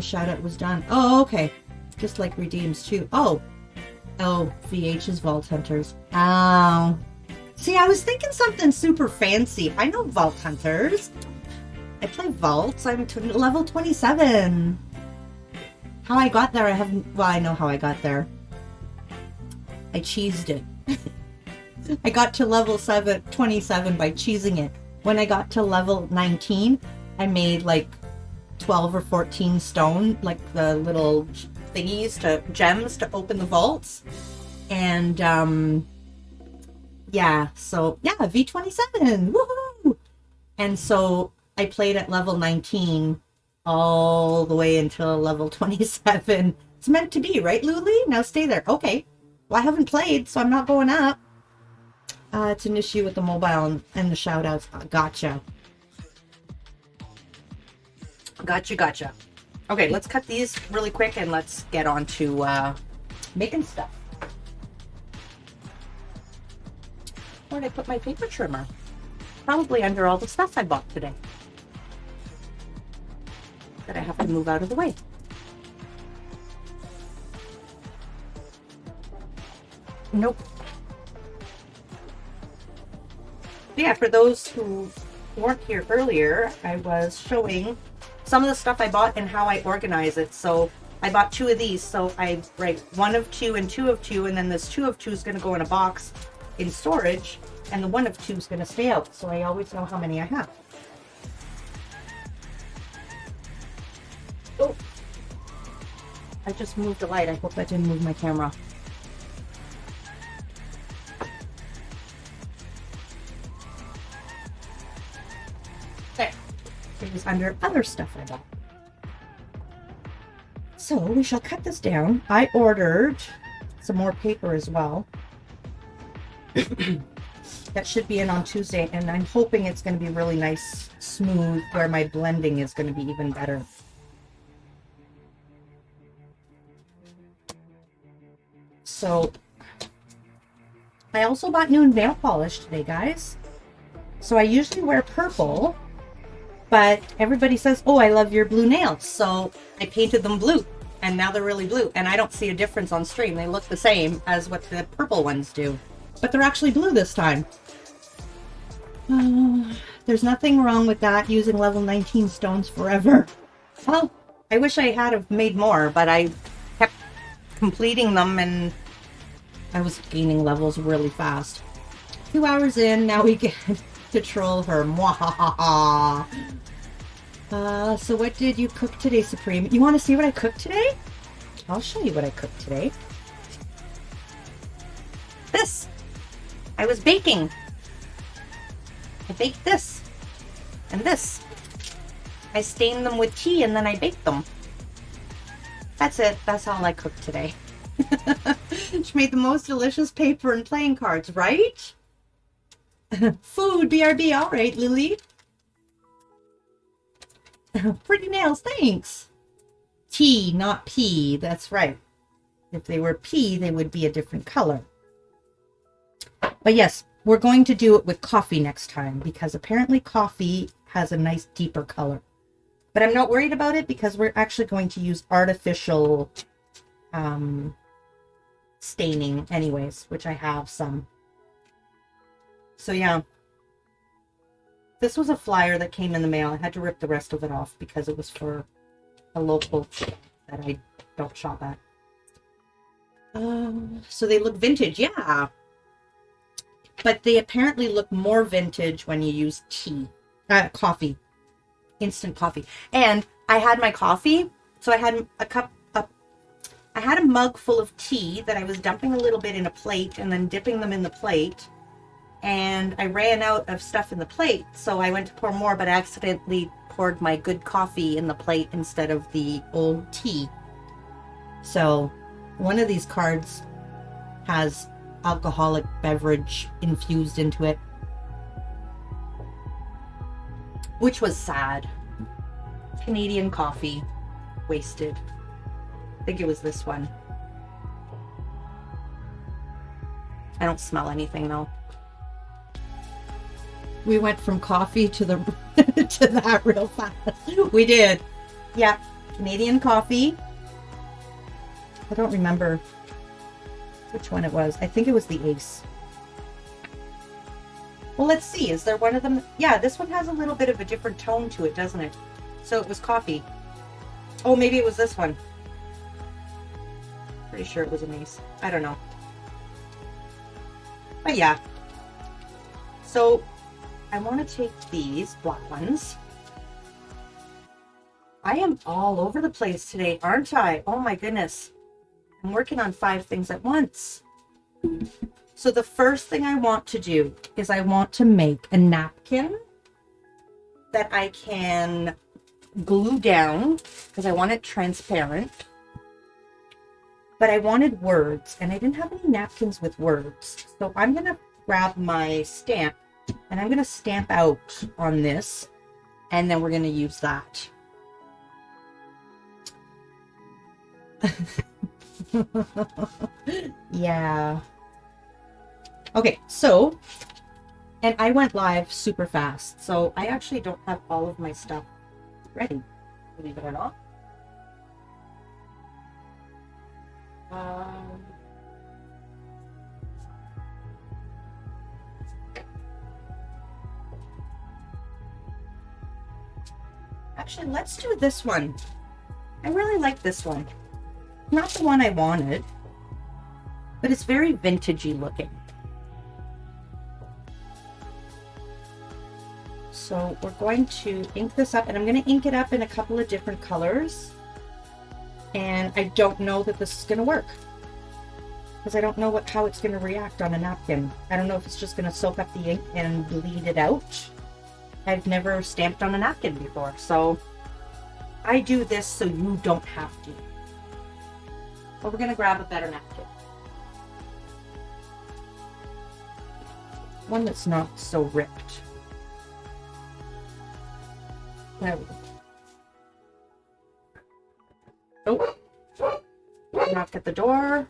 shout out was done. Oh, okay. Just like redeems too. Oh. Oh, VH's Vault Hunters. Oh. See, I was thinking something super fancy. I know Vault Hunters. I play Vaults. I'm level 27. How I got there, I haven't... Well, I know how I got there. I cheesed it. I got to level 27 by cheesing it. When I got to level 19, I made like 12 or 14 stone, like the little gems to open the vaults. And yeah, so yeah, V27, woohoo! And so I played at level 19 all the way until level 27. It's meant to be, right, Luli? Now stay there. Okay. Well, I haven't played, so I'm not going up. It's an issue with the mobile and the shout-outs. Gotcha. Gotcha. Okay, let's cut these really quick and let's get on to making stuff. Where did I put my paper trimmer? Probably under all the stuff I bought today. That I have to move out of the way. Nope. Yeah, for those who weren't here earlier, I was showing some of the stuff I bought and how I organize it. So I bought 2 of these. So I write 1 of 2 and 2 of 2, and then this 2 of 2 is going to go in a box in storage, and the 1 of 2 is going to stay out. So I always know how many I have. Oh, I just moved the light. I hope that didn't move my camera. Okay, it was under other stuff I bought. So we shall cut this down. I ordered some more paper as well. That should be in on Tuesday, and I'm hoping it's going to be really nice, smooth, where my blending is going to be even better. So I also bought new nail polish today, guys. So I usually wear purple, but everybody says, oh, I love your blue nails. So I painted them blue, and now they're really blue. And I don't see a difference on stream. They look the same as what the purple ones do, but they're actually blue this time. There's nothing wrong with that, using level 19 stones forever. Well, I wish I had have made more, but I kept completing them and I was gaining levels really fast. 2 hours in, now we get to troll her. Mwahaha. So what did you cook today, Supreme? You want to see what I cooked today? I'll show you what I cooked today. This. I was baking. I baked this. And this. I stained them with tea and then I baked them. That's it. That's all I cooked today. She made the most delicious paper and playing cards, right? Food, BRB, all right, Lily. Pretty nails, thanks. T, not P, that's right. If they were P, they would be a different color. But yes, we're going to do it with coffee next time, because apparently coffee has a nice deeper color. But I'm not worried about it because we're actually going to use artificial staining anyways, which I have some. So yeah, this was a flyer that came in the mail. I had to rip the rest of it off because it was for a local that I don't shop at. So they look vintage, yeah. But they apparently look more vintage when you use coffee, instant coffee. And I had my coffee, so I had I had a mug full of tea that I was dumping a little bit in a plate and then dipping them in the plate. And I ran out of stuff in the plate, so I went to pour more, but I accidentally poured my good coffee in the plate instead of the old tea. So one of these cards has alcoholic beverage infused into it, which was sad. Canadian coffee wasted. I think it was this one. I don't smell anything though. We went from coffee to the to that real fast. We did. Yeah, Canadian coffee. I don't remember which one it was. I think it was the Ace. Well, let's see. Is there one of them? Yeah, this one has a little bit of a different tone to it, doesn't it? So it was coffee. Oh, maybe it was this one. Pretty sure it was an Ace. I don't know. But yeah. So I want to take these black ones. I am all over the place today, aren't I? Oh my goodness. I'm working on 5 things at once. So the first thing I want to do is I want to make a napkin that I can glue down because I want it transparent. But I wanted words and I didn't have any napkins with words. So I'm going to grab my stamp and I'm going to stamp out on this and then we're going to use that. Yeah. Okay, so, and I went live super fast, so I actually don't have all of my stuff ready, believe it or not. Actually, let's do this one. I really like this one. Not the one I wanted, but it's very vintagey looking. So we're going to ink this up, and I'm going to ink it up in a couple of different colors. And I don't know that this is going to work because I don't know how it's going to react on a napkin. I don't know if it's just going to soak up the ink and bleed it out. I've never stamped on a napkin before, so I do this so you don't have to. But we're going to grab a better napkin. One that's not so ripped. There we go. Oh, knock at the door.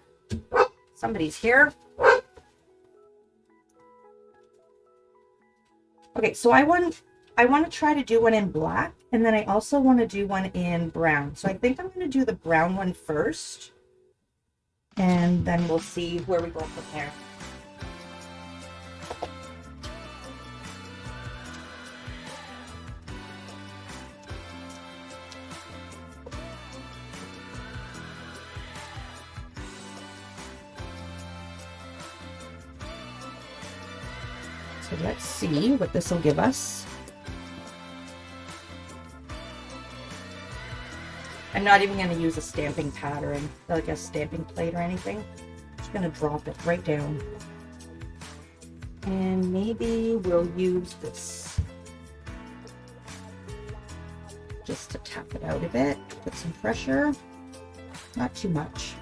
Somebody's here. Okay, so I want to try to do one in black, and then I also want to do one in brown. So I think I'm going to do the brown one first, and then we'll see where we go from there. So let's see what this will give us. I'm not even going to use a stamping pad or like a stamping plate or anything. I'm just going to drop it right down. And maybe we'll use this just to tap it out a bit, put some pressure, not too much.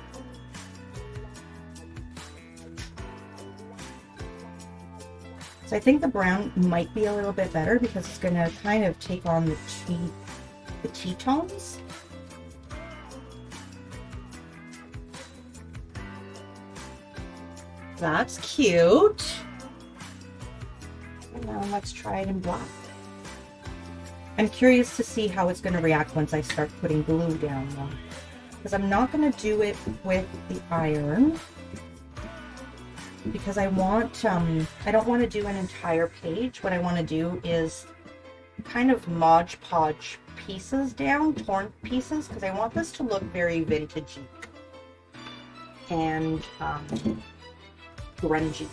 So I think the brown might be a little bit better because it's going to kind of take on the tea tones. That's cute. And now let's try it in black. I'm curious to see how it's going to react once I start putting glue down though. Because I'm not going to do it with the iron. Because I want, I don't want to do an entire page. What I want to do is kind of Mod Podge pieces down, torn pieces, because I want this to look very vintagey and grungy.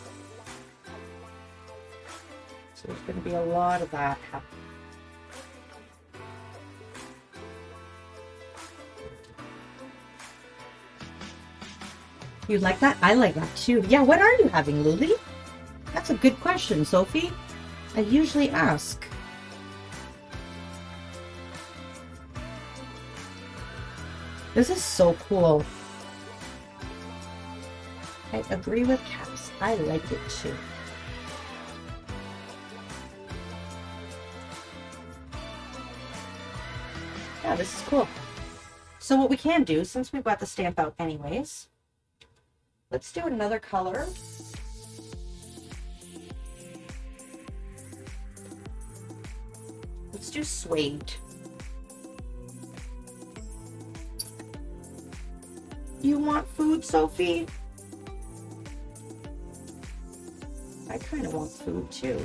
So there's going to be a lot of that happening. You like that? I like that too. Yeah, what are you having, Lily? That's a good question, Sophie. I usually ask. This is so cool. I agree with Cass. I like it too. Yeah, this is cool. So what we can do, since we've got the stamp out anyways, let's do another color. Let's do suede. You want food, Sophie? I kind of want food too.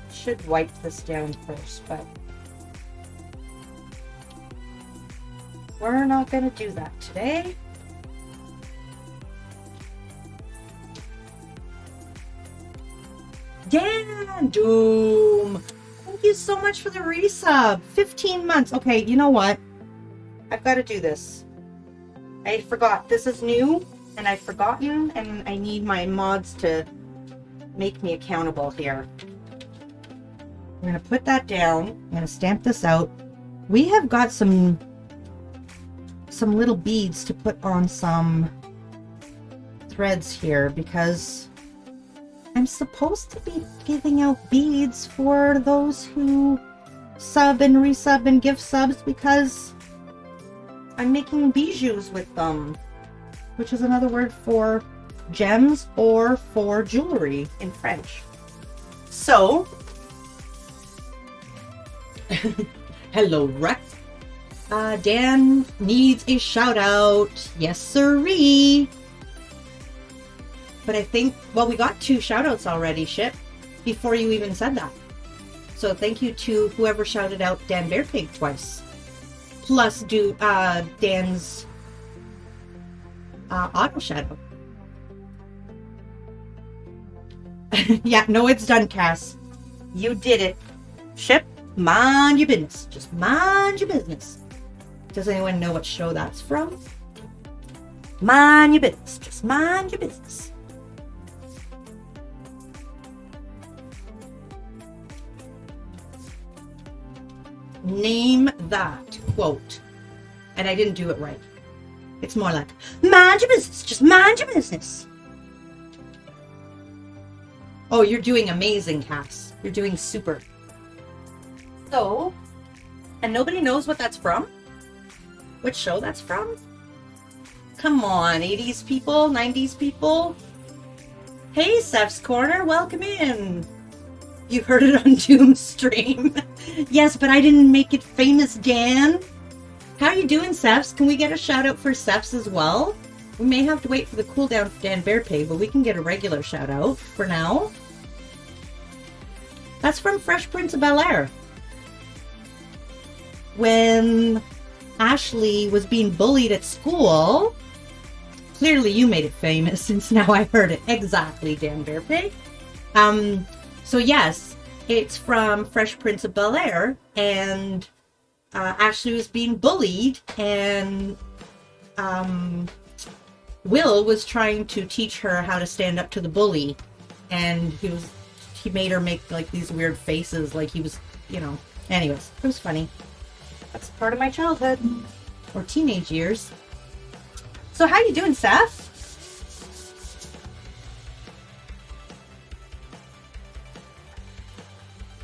Should wipe this down first, but we're not going to do that today. Dan Doom, thank you so much for the resub. 15 months. Okay, you know what? I've got to do this. I forgot. This is new, and I've forgotten, and I need my mods to make me accountable here. I'm going to put that down. I'm going to stamp this out. We have got some little beads to put on some threads here because I'm supposed to be giving out beads for those who sub and resub and give subs because I'm making bijoux with them, which is another word for gems or for jewelry in French. So, hello, Rex. Dan needs a shout out. Yes, sirree. But I think, well, we got 2 shout outs already, Ship, before you even said that. So thank you to whoever shouted out Dan Bearpig twice. Plus Dan's auto shadow. Yeah, no, it's done, Cass. You did it. Ship, mind your business. Just mind your business. Does anyone know what show that's from? Mind your business. Just mind your business. Name that quote. And I didn't do it right. It's more like, mind your business. Just mind your business. Oh, you're doing amazing, Cass. You're doing super. So, and nobody knows what that's from? Which show that's from? Come on, 80s people, 90s people. Hey, Seth's Corner, welcome in. You heard it on Doom stream. Yes, but I didn't make it famous, Dan. How you doing, Seths? Can we get a shout out for Seths as well? We may have to wait for the cooldown for Dan Bearpig, but we can get a regular shout out for now. That's from Fresh Prince of Bel-Air. When Ashley was being bullied at school, clearly you made it famous since now I heard it. Exactly, Dan Bearpig. So yes, it's from Fresh Prince of Bel-Air, and Ashley was being bullied, and Will was trying to teach her how to stand up to the bully, and he made her make like these weird faces, like he was, you know. Anyways, it was funny. That's part of my childhood or teenage years. So how you doing, Seth?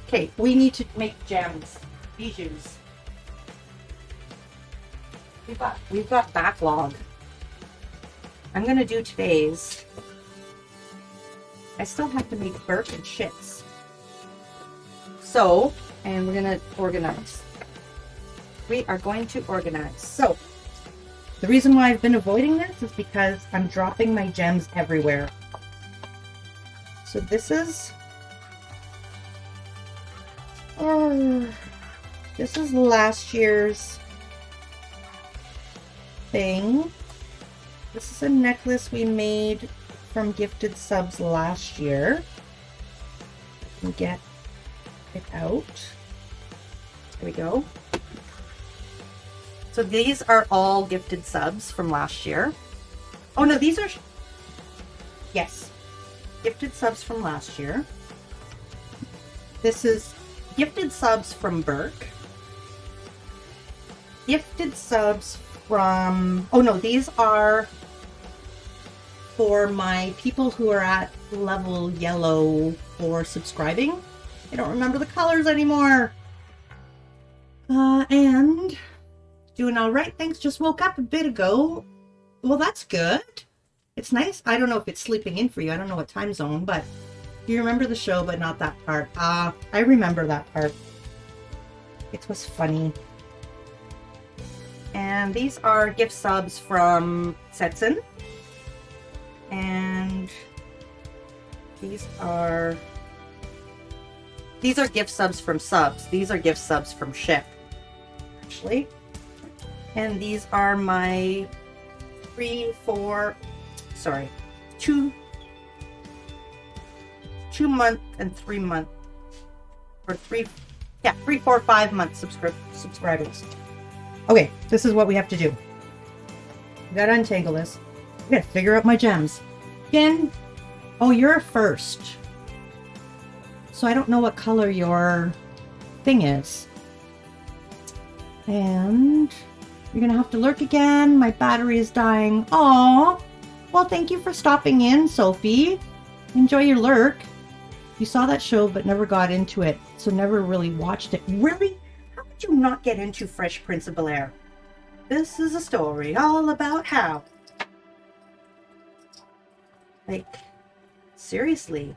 Okay, we need to make gems, bijoux. We've got backlog. I'm gonna do today's. I still have to make Burke and shits. So, and we're gonna organize. We are going to organize. So, the reason why I've been avoiding this is because I'm dropping my gems everywhere. So this is this is last year's thing. This is a necklace we made from gifted subs last year. And get it out. There we go. So these are all gifted subs from last year. Oh no, these are, yes, gifted subs from last year. This is gifted subs from Burke. Gifted subs from, oh no, these are for my people who are at level yellow for subscribing. I don't remember the colors anymore. And doing all right, thanks. Just woke up a bit ago. Well, that's good. It's nice. I don't know if it's sleeping in for you. I don't know what time zone, but You remember the show, but not that part. Ah, I remember that part. It was funny. And these are gift subs from Setson. And these are gift subs from Subs. These are gift subs from Ship, actually. And these are my 2-month and 3-month, or 3, 4, 5-month subscribers. Okay, this is what we have to do. We gotta untangle this. We gotta figure out my gems. Again, oh, you're a first. So I don't know what color your thing is. And you're gonna have to lurk again. My battery is dying. Aww. Well, thank you for stopping in, Sophie. Enjoy your lurk. You saw that show but never got into it, so never really watched it. Really? How could you not get into Fresh Prince of Bel-Air? This is a story all about how. Like, seriously.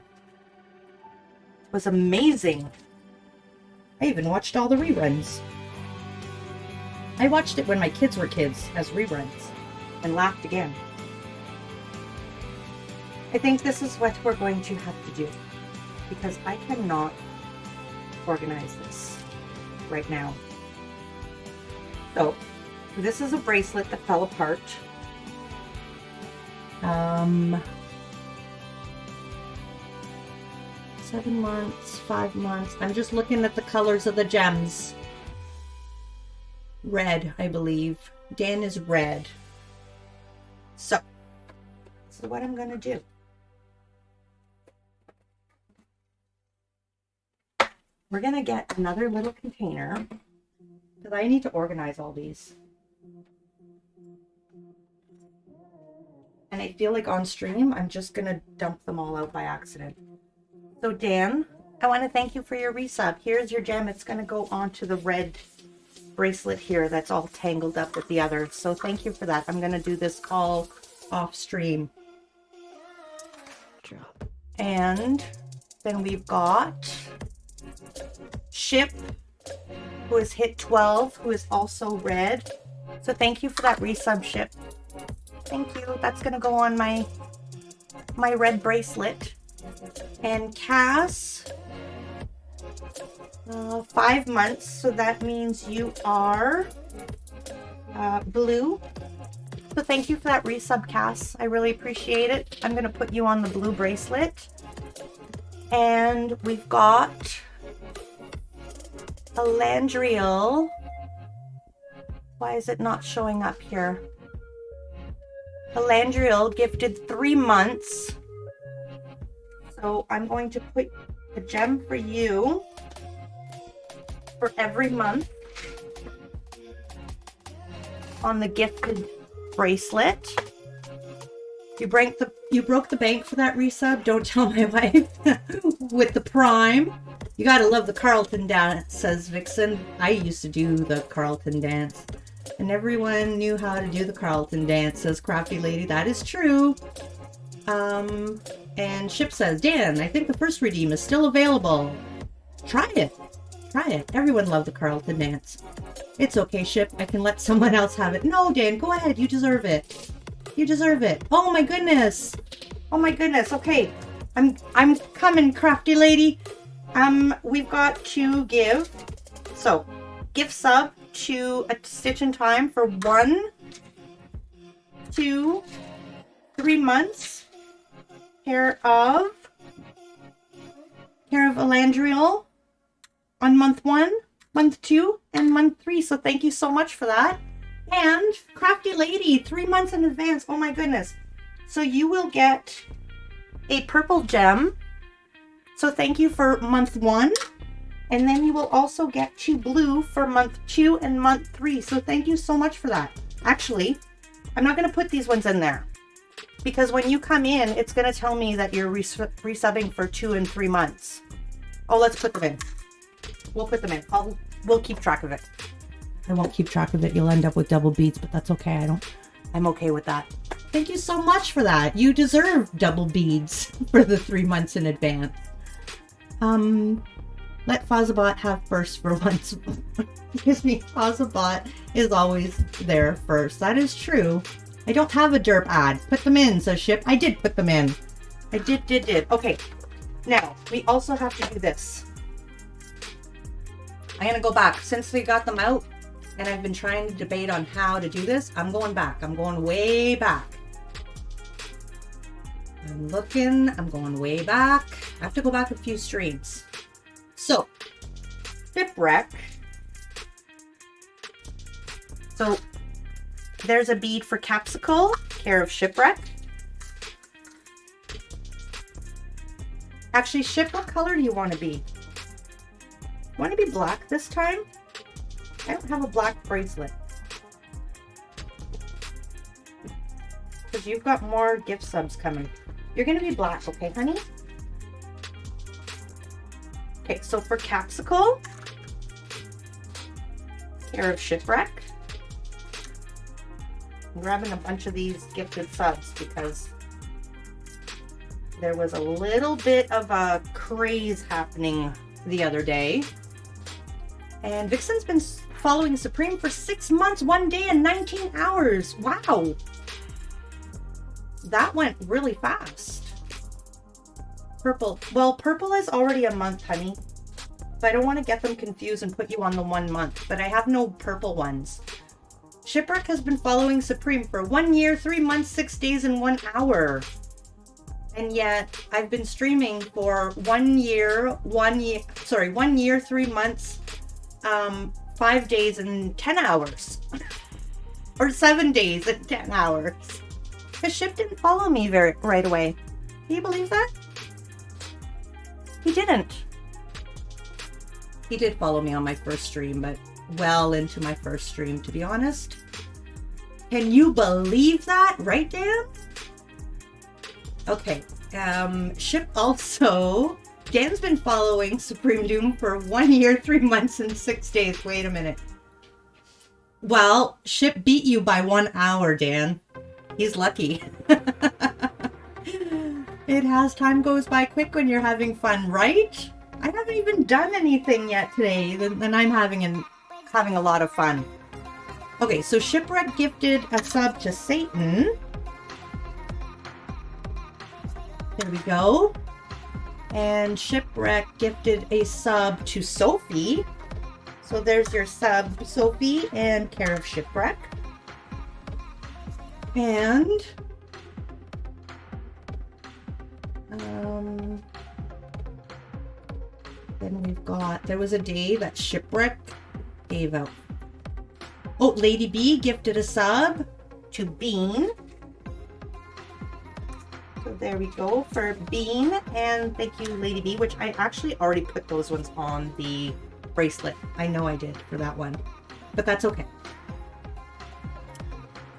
It was amazing. I even watched all the reruns. I watched it when my kids were kids as reruns and laughed again. I think this is what we're going to have to do because I cannot organize this right now. So, this is a bracelet that fell apart. 7 months, 5 months. I'm just looking at the colors of the gems. Red, I believe. Dan is red. So, this is what I'm going to do. We're going to get another little container because I need to organize all these. And I feel like on stream, I'm just going to dump them all out by accident. So Dan, I want to thank you for your resub. Here's your gem. It's going to go onto the red bracelet here that's all tangled up with the others. So thank you for that. I'm going to do this all off stream. And then we've got Ship, who has hit 12, who is also red. So thank you for that resub, Ship. Thank you. That's going to go on my red bracelet. And Cass, 5 months, so that means you are blue. So thank you for that resub, Cass. I really appreciate it. I'm going to put you on the blue bracelet. And we've got a Landriel. Why is it not showing up here? A Landriel gifted 3 months. So I'm going to put a gem for you for every month on the gifted bracelet. You broke the bank for that resub. Don't tell my wife. With the Prime. You gotta love the Carlton dance, says Vixen. I used to do the Carlton dance. And everyone knew how to do the Carlton dance, says Crafty Lady. That is true. And Ship says, Dan, I think the first redeem is still available. Try it. Try it. Everyone loved the Carlton dance. It's okay, Ship. I can let someone else have it. No, Dan, go ahead. You deserve it. You deserve it. Oh my goodness. Oh my goodness. Okay. I'm coming, Crafty Lady. We've got to give. So, gift sub to a Stitch in Time for 1, 2, 3 months. Care of Elandriel on month 1, month 2, and month 3. So thank you so much for that. And Crafty Lady, 3 months in advance. Oh my goodness. So you will get a purple gem. So thank you for month 1. And then you will also get 2 blue for month 2 and month 3. So thank you so much for that. Actually, I'm not going to put these ones in there. Because when you come in, it's going to tell me that you're resubbing for 2 and 3 months. Oh, let's put them in. We'll put them in. We'll keep track of it. I won't keep track of it. You'll end up with double beats, but that's okay. I'm okay with that. Thank you so much for that. You deserve double beads for the 3 months in advance. Let Fozabot have first for once. Excuse me, Fozabot is always there first. That is true. I don't have a derp ad. Put them in, says Ship. I did put them in. I did. Okay. Now, we also have to do this. I'm going to go back. Since we got them out, and I've been trying to debate on how to do this, I'm going back. I'm going way back. I'm looking. I'm going way back. I have to go back a few streams. So, shipwreck. So, there's a bead for Capsicle, care of Shipwreck. Actually, Ship, what color do you want to be? Want to be black this time? I don't have a black bracelet. Because you've got more gift subs coming. You're going to be black, okay, honey? Okay, so for Capsicle, care of Shipwreck. I'm grabbing a bunch of these gifted subs because there was a little bit of a craze happening the other day. And Vixen's been following Supreme for 6 months, 1 day, and 19 hours. Wow. That went really fast. Purple. Well, purple is already a month, honey. So I don't want to get them confused and put you on the 1 month, but I have no purple ones. Shipwreck has been following Supreme for 1 year, 3 months, 6 days, and 1 hour. And yet I've been streaming for 1 year, 3 months, 5 days and 10 hours. Or 7 days and 10 hours. Because Ship didn't follow me right away. Can you believe that? He didn't. He did follow me on my first stream, but well into my first stream, to be honest. Can you believe that? Right, Dan? Okay. Ship also... Dan's been following Supremedoom for 1 year, 3 months, and 6 days. Wait a minute. Well, Ship beat you by 1 hour, Dan. He's lucky. Time goes by quick when you're having fun, right? I haven't even done anything yet today, and I'm having a lot of fun. Okay, so Shipwreck gifted a sub to Satan. There we go. And Shipwreck gifted a sub to Sophie. So there's your sub, Sophie, and care of Shipwreck. And then we've got, there was a day that Shipwreck gave out. Oh, Lady B gifted a sub to Bean. So there we go for Bean, and thank you, Lady B, which I actually already put those ones on the bracelet. I know I did for that one, but that's okay.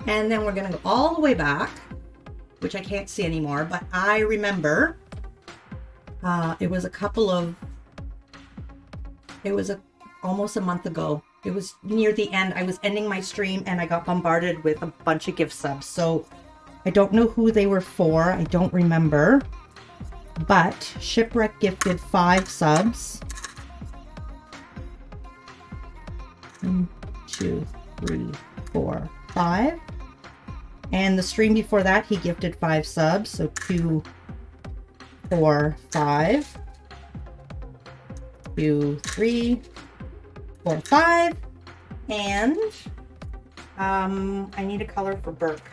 And then we're gonna go all the way back, which I can't see anymore, but I remember it was almost a month ago. It was near the end. I was ending my stream and I got bombarded with a bunch of gift subs. So I don't know who they were for. I don't remember. But Shipwreck gifted 5 subs. 1, 2, 3, 4, 5. And the stream before that, he gifted 5 subs. So 2, 4, 5. 2, 3, 4, 5. And I need a color for Burke.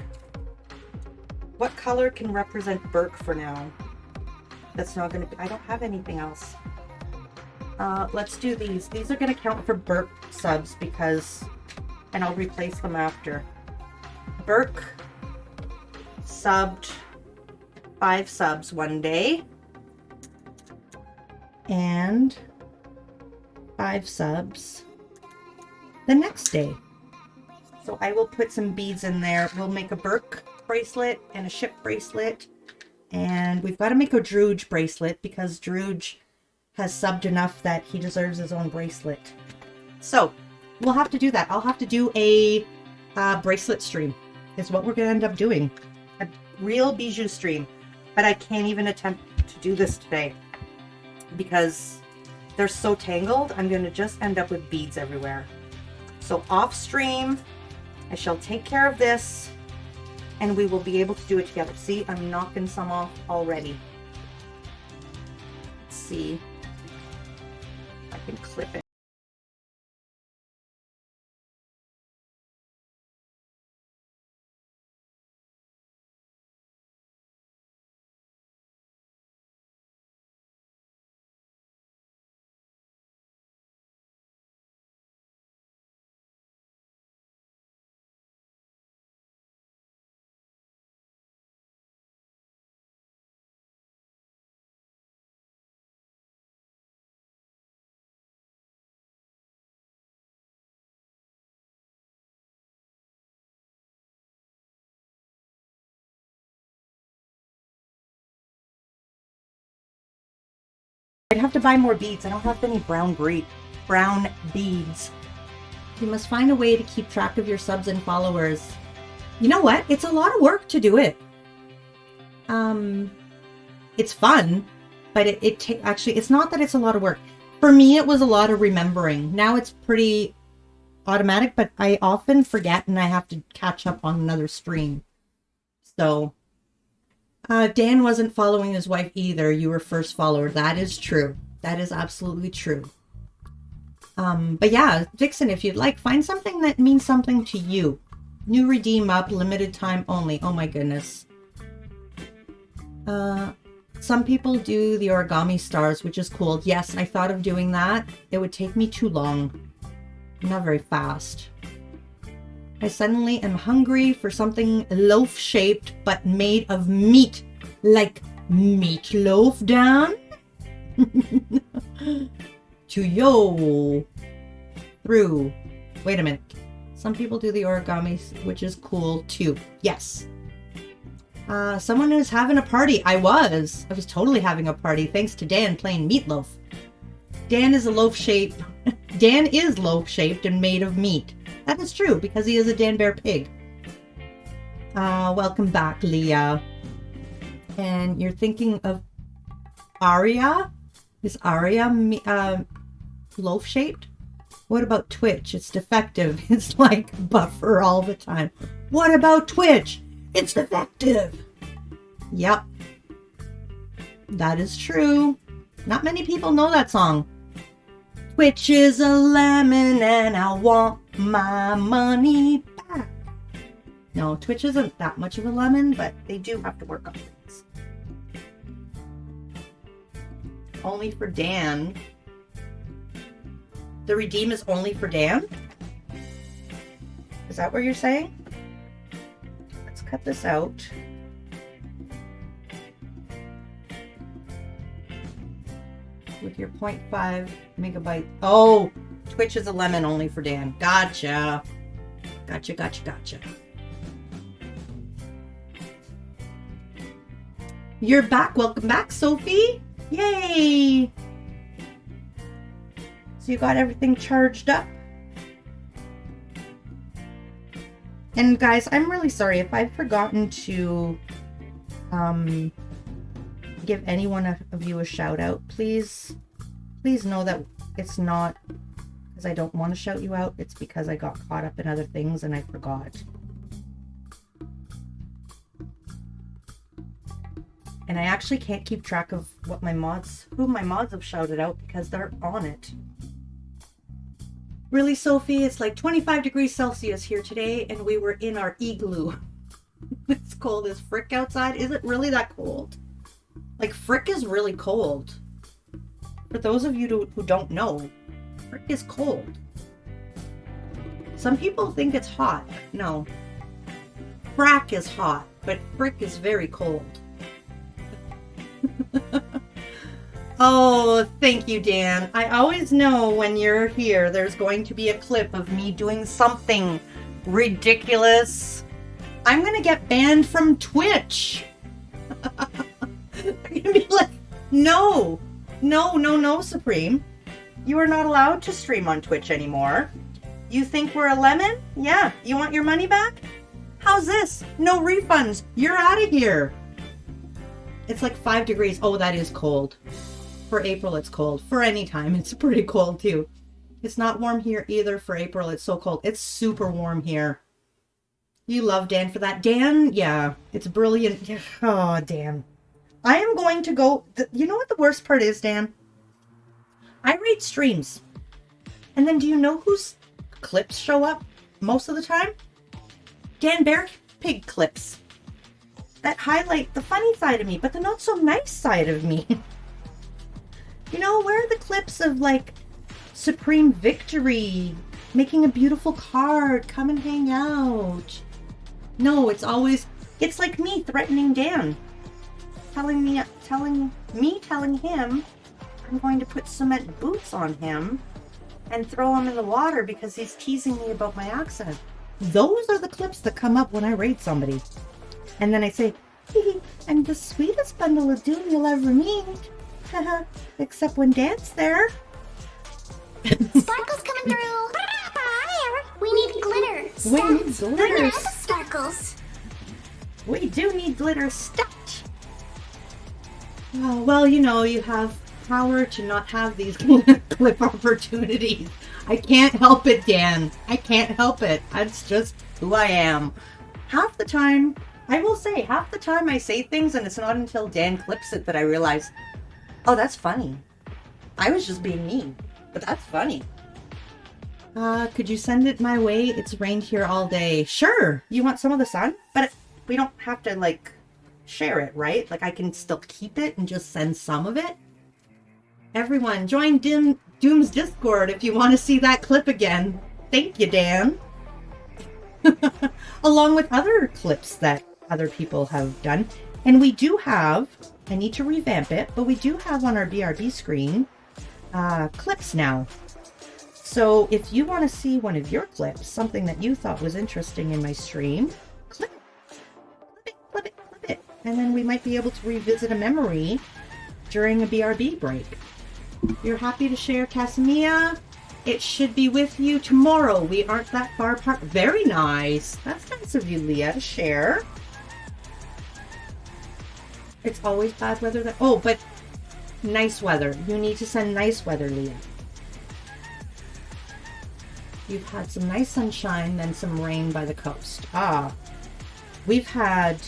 What color can represent Burke for now? That's not going to be, I don't have anything else. Let's do these. These are going to count for Burke subs because, and I'll replace them after. Burke subbed 5 subs one day. And 5 subs the next day. So I will put some beads in there. We'll make a Burke bracelet and a Ship bracelet. And we've got to make a Drooge bracelet because Drooge has subbed enough that he deserves his own bracelet. So we'll have to do that. I'll have to do a bracelet stream is what we're going to end up doing. real Bijou stream, but I can't even attempt to do this today because they're so tangled. I'm going to just end up with beads everywhere. So off stream, I shall take care of this and we will be able to do it together. See, I'm knocking some off already. Let's see if I can clip it. I'd have to buy more beads. I don't have any brown beads. You must find a way to keep track of your subs and followers. You know what? It's a lot of work to do it. It's fun, but actually, it's not that it's a lot of work. For me, it was a lot of remembering. Now it's pretty automatic, but I often forget and I have to catch up on another stream. So, Dan wasn't following his wife either. You were first follower. That is true. That is absolutely true. But yeah, Vixen, if you'd like, find something that means something to you. New redeem up, limited time only. Oh my goodness. Some people do the origami stars, which is cool. Yes, I thought of doing that. It would take me too long. I'm not very fast. I suddenly am hungry for something loaf-shaped but made of meat. Like meatloaf, Dan? To yo. Through. Wait a minute. Some people do the origami, which is cool too. Yes. Someone is having a party. I was totally having a party thanks to Dan playing meatloaf. Dan is loaf-shaped and made of meat. That is true, because he is a Dan Bear pig. Welcome back, Leah. And you're thinking of Aria? Is Aria loaf-shaped? What about Twitch? It's defective. It's like buffer all the time. What about Twitch? It's defective. Yep. That is true. Not many people know that song. Twitch is a lemon and I want my money back. No, Twitch isn't that much of a lemon, but they do have to work on things. Only for Dan. The redeem is only for Dan? Is that what you're saying? Let's cut this out. With your 0.5 megabyte. Oh, Twitch is a lemon only for Dan. Gotcha. Gotcha. You're back. Welcome back, Sophie. Yay. So you got everything charged up. And guys, I'm really sorry if I've forgotten to give any one of you a shout out. Please know that it's not because I don't want to shout you out. It's because I got caught up in other things and I forgot. And I actually can't keep track of who my mods have shouted out because they're on it. Really, Sophie? It's like 25 degrees Celsius here today and we were in our igloo. It's cold as frick outside. Is it really that cold? Like, frick is really cold. For those of you who don't know, frick is cold. Some people think it's hot. No. Frack is hot, but frick is very cold. Oh, thank you, Dan. I always know when you're here, there's going to be a clip of me doing something ridiculous. I'm going to get banned from Twitch. I'm going to be like, no, Supreme. You are not allowed to stream on Twitch anymore. You think we're a lemon? Yeah. You want your money back? How's this? No refunds. You're out of here. It's like 5 degrees. Oh, that is cold. For April, it's cold. For any time, it's pretty cold too. It's not warm here either for April. It's so cold. It's super warm here. You love Dan for that. Dan, yeah, it's brilliant. Oh, Dan. I am going to go... You know what the worst part is, Dan? I read streams. And then do you know whose clips show up most of the time? Dan Bear Pig clips. That highlight the funny side of me, but the not so nice side of me. You know, where are the clips of like Supreme Victory, making a beautiful card, come and hang out? No, it's always, it's like me threatening Dan. Telling him I'm going to put cement boots on him and throw him in the water because he's teasing me about my accent. Those are the clips that come up when I raid somebody. And then I say, I'm the sweetest bundle of doom you'll ever meet. Except when Dan's there. Sparkles coming through. We need glitter. Stats. Bring out the sparkles. We do need glitter stat. Oh, well, you know, you have power to not have these clip opportunities. I can't help it, Dan. I can't help it. That's just who I am. Half the time, I will say, half the time I say things and it's not until Dan clips it that I realize, oh, that's funny. I was just being mean, but that's funny. Could you send it my way? It's rained here all day. Sure. You want some of the sun? But we don't have to, like, share it, right? Like, I can still keep it and just send some of it. Everyone, join Doom's Discord if you want to see that clip again. Thank you, Dan. Along with other clips that other people have done. And we do have, I need to revamp it, but we do have on our BRB screen clips now. So if you want to see one of your clips, something that you thought was interesting in my stream, clip it. And then we might be able to revisit a memory during a BRB break. You're happy to share, Casimia? It should be with you tomorrow. We aren't that far apart. Very nice. That's nice of you, Leah, to share. It's always bad weather. Oh, but nice weather. You need to send nice weather, Leah. You've had some nice sunshine, then some rain by the coast. We've had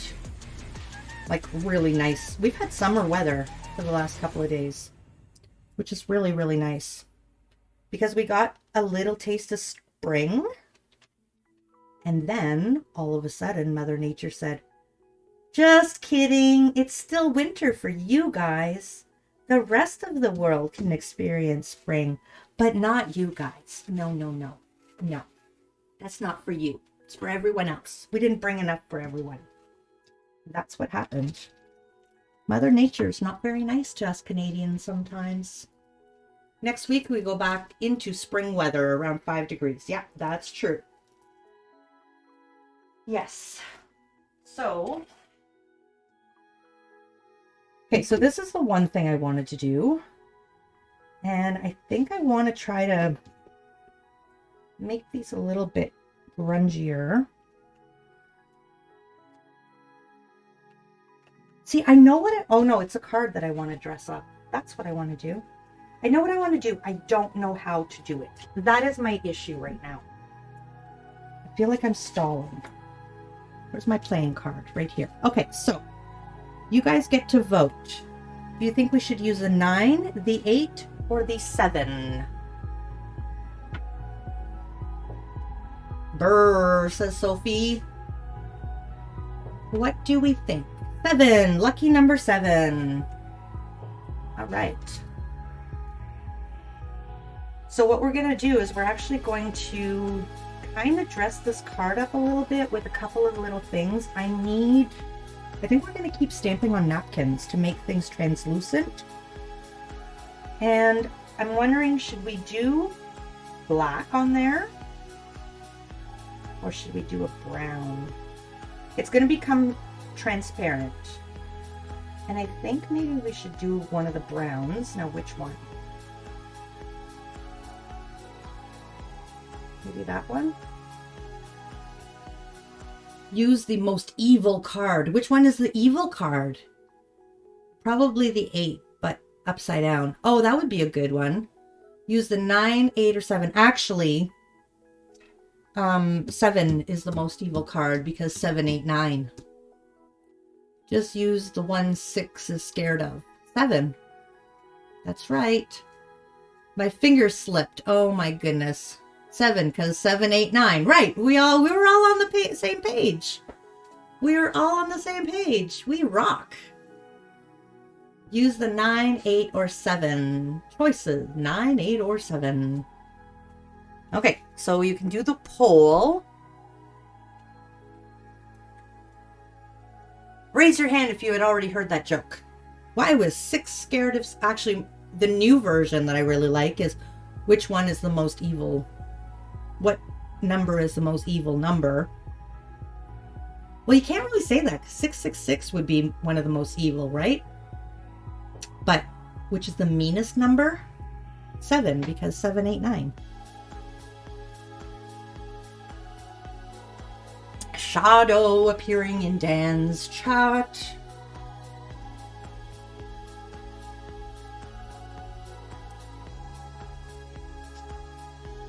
like really nice. We've had summer weather for the last couple of days, which is really, really nice. Because we got a little taste of spring. And then, all of a sudden, Mother Nature said, just kidding. It's still winter for you guys. The rest of the world can experience spring, but not you guys. No. No. That's not for you. It's for everyone else. We didn't bring enough for everyone. That's what happened. Mother Nature's not very nice to us Canadians sometimes. Next week, we go back into spring weather around 5 degrees. Yeah, that's true. Yes. So, okay, so this is the one thing I wanted to do. And I think I want to try to make these a little bit grungier. See, I know what oh no, it's a card that I want to dress up. That's what I want to do. I know what I want to do. I don't know how to do it. That is my issue right now. I feel like I'm stalling. Where's my playing card? Right here. Okay, so you guys get to vote. Do you think we should use the 9, the 8, or the 7? Brr, says Sophie. What do we think? 7. Lucky number 7. All right. So what we're going to do is we're actually going to kind of dress this card up a little bit with a couple of little things. I think we're going to keep stamping on napkins to make things translucent. And I'm wondering, should we do black on there? Or should we do a brown? It's going to become transparent. And I think maybe we should do one of the browns. Now, which one? Maybe that one? use the most evil card. Which one is the evil card? Probably the 8, but upside down. Oh, that would be a good one. Use the 9, 8, or 7. Actually, 7 is the most evil card because 7, 8, 9. Just use the one 6 is scared of. 7. That's right. My finger slipped. Oh my goodness. 7, because 7, 8, 9. Right. We were all on the same page. We were all on the same page. We rock. Use the 9, 8, or 7. Choices. 9, 8, or 7. Okay, so you can do the poll. Raise your hand if you had already heard that joke. Why was 6 scared of... Actually, the new version that I really like is which one is the most evil? What number is the most evil number? Well, you can't really say that. 666 would be one of the most evil, right? But which is the meanest number? 7, because 7, 8, 9. Shadow appearing in Dan's chat.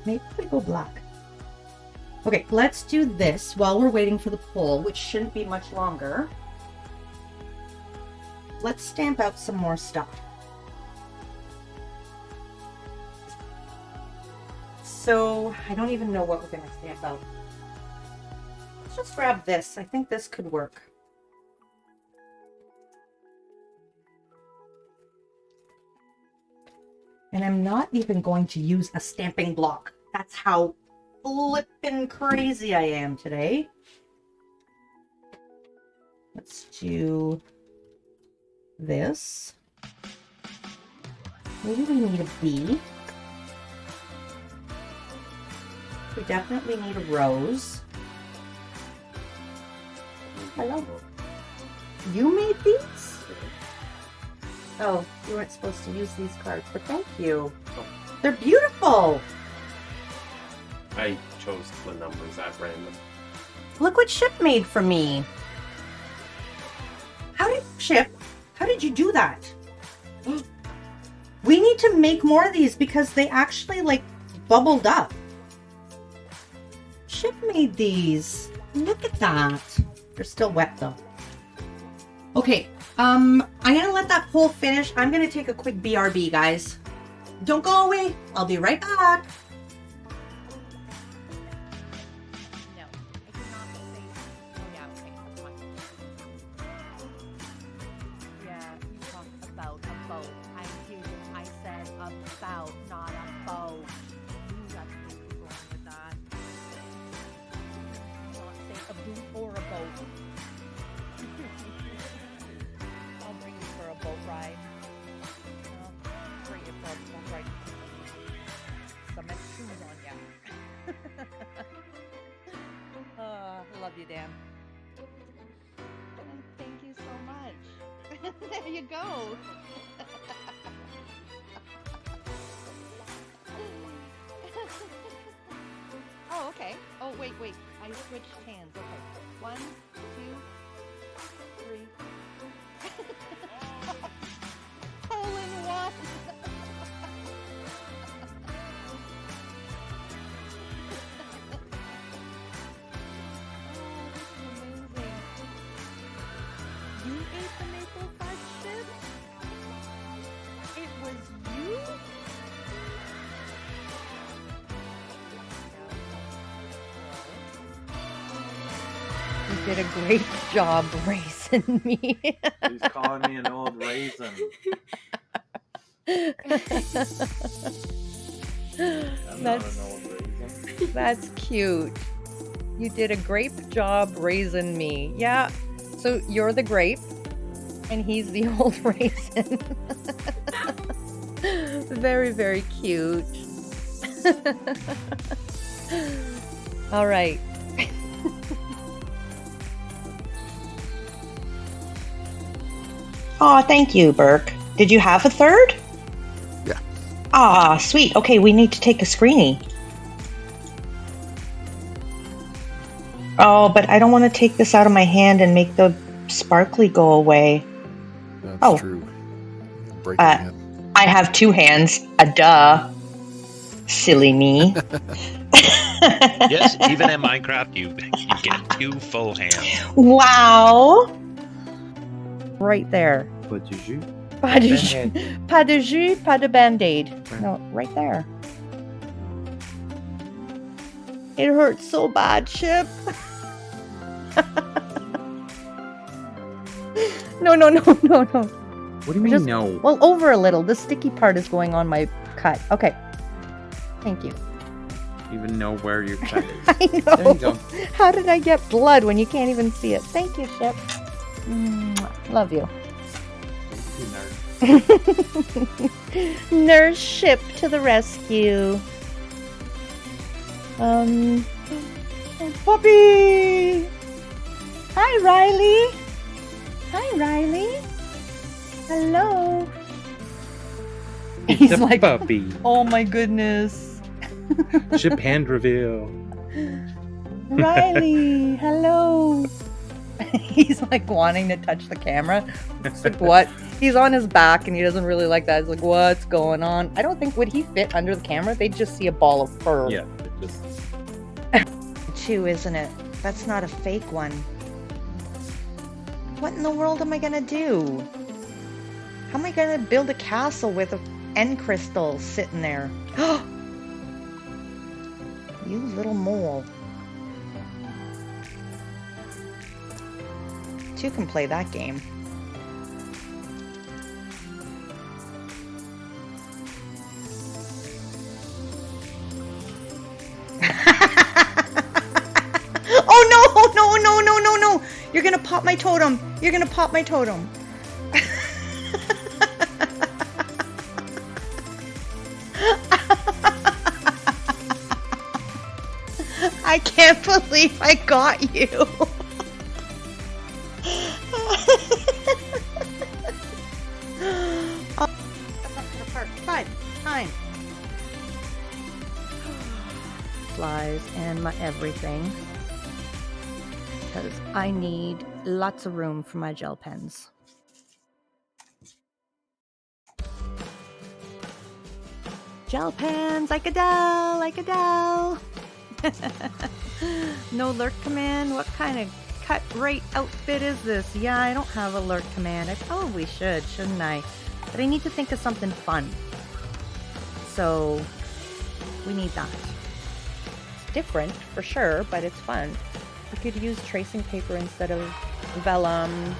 Maybe we go black. Okay, let's do this while we're waiting for the poll, which shouldn't be much longer. Let's stamp out some more stuff. So, I don't even know what we're going to stamp out. Let's just grab this. I think this could work. And I'm not even going to use a stamping block. That's how flippin' crazy I am today. Let's do this. Maybe we need a bee. We definitely need a rose. Hello. You made these? Oh, you weren't supposed to use these cards, but thank you. They're beautiful. I chose the numbers at random. Look what Chip made for me. How did you do that? We need to make more of these because they actually like bubbled up. Chip made these. Look at that. They're still wet though. Okay, I'm gonna let that poll finish. I'm gonna take a quick BRB, guys. Don't go away. I'll be right back. Love you, Dan. Thank you so much. There you go. Oh, okay. Oh, wait. I switched hands. Okay. 1, 2, 3. Hole in one. You ate the maple fudge chip? It was you? You did a great job raising me. He's calling me an old raisin. I'm not an old raisin. That's cute. You did a great job raising me. Yeah. So you're the grape, and he's the old raisin. Very, very cute. All right. Oh, thank you, Burke. Did you have a third? Yeah. Ah, sweet. Okay, we need to take a screenie. Oh, but I don't want to take this out of my hand and make the sparkly go away. That's true. Break your hand. I have 2 hands. Duh. Silly me. Yes, even in Minecraft, you get 2 full hands. Wow. Right there. Pas de jus. Pas de jus, pas de jus, pas de band-aid. No, right there. It hurts so bad, Chip. No. What do you mean no? Well, over a little. The sticky part is going on my cut. Okay. Thank you. Even know where your cut is. I know. There you go. How did I get blood when you can't even see it? Thank you, Chip. Love you. Nurse Ship to the rescue. Puppy! Hi, Riley. Hi, Riley. Hello. He's The like, puppy. oh my goodness. Ship hand reveal. Riley, hello. He's like wanting to touch the camera. It's like, what? He's on his back and he doesn't really like that. He's like, what's going on? I don't think, would he fit under the camera? They'd just see a ball of fur. Yeah, it just... Too, isn't it? That's not a fake one. What in the world am I gonna do? How am I gonna build a castle with an end crystal sitting there? You little mole. 2 can play that game. Oh no! You're gonna pop my totem. You're gonna pop my totem. I can't believe I got you. Fine. Flies and my everything. Because I need lots of room for my gel pens. Gel pens, like Adele. No lurk command? What kind of cut rate outfit is this? Yeah, I don't have a lurk command. I probably should, shouldn't I? But I need to think of something fun. So, we need that. It's different, for sure, but it's fun. We could use tracing paper instead of vellum.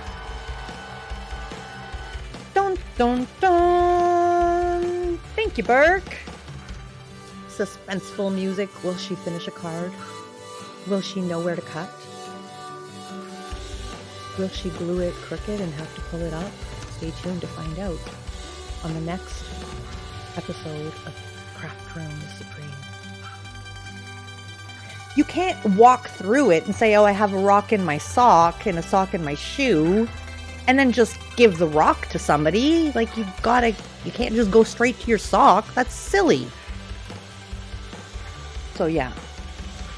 Dun dun dun! Thank you, Burke! Suspenseful music. Will she finish a card? Will she know where to cut? Will she glue it crooked and have to pull it up? Stay tuned to find out on the next episode of Craft Roulette Supreme. You can't walk through it and say, oh, I have a rock in my sock and a sock in my shoe, and then just give the rock to somebody. Like, you can't just go straight to your sock. That's silly. So yeah,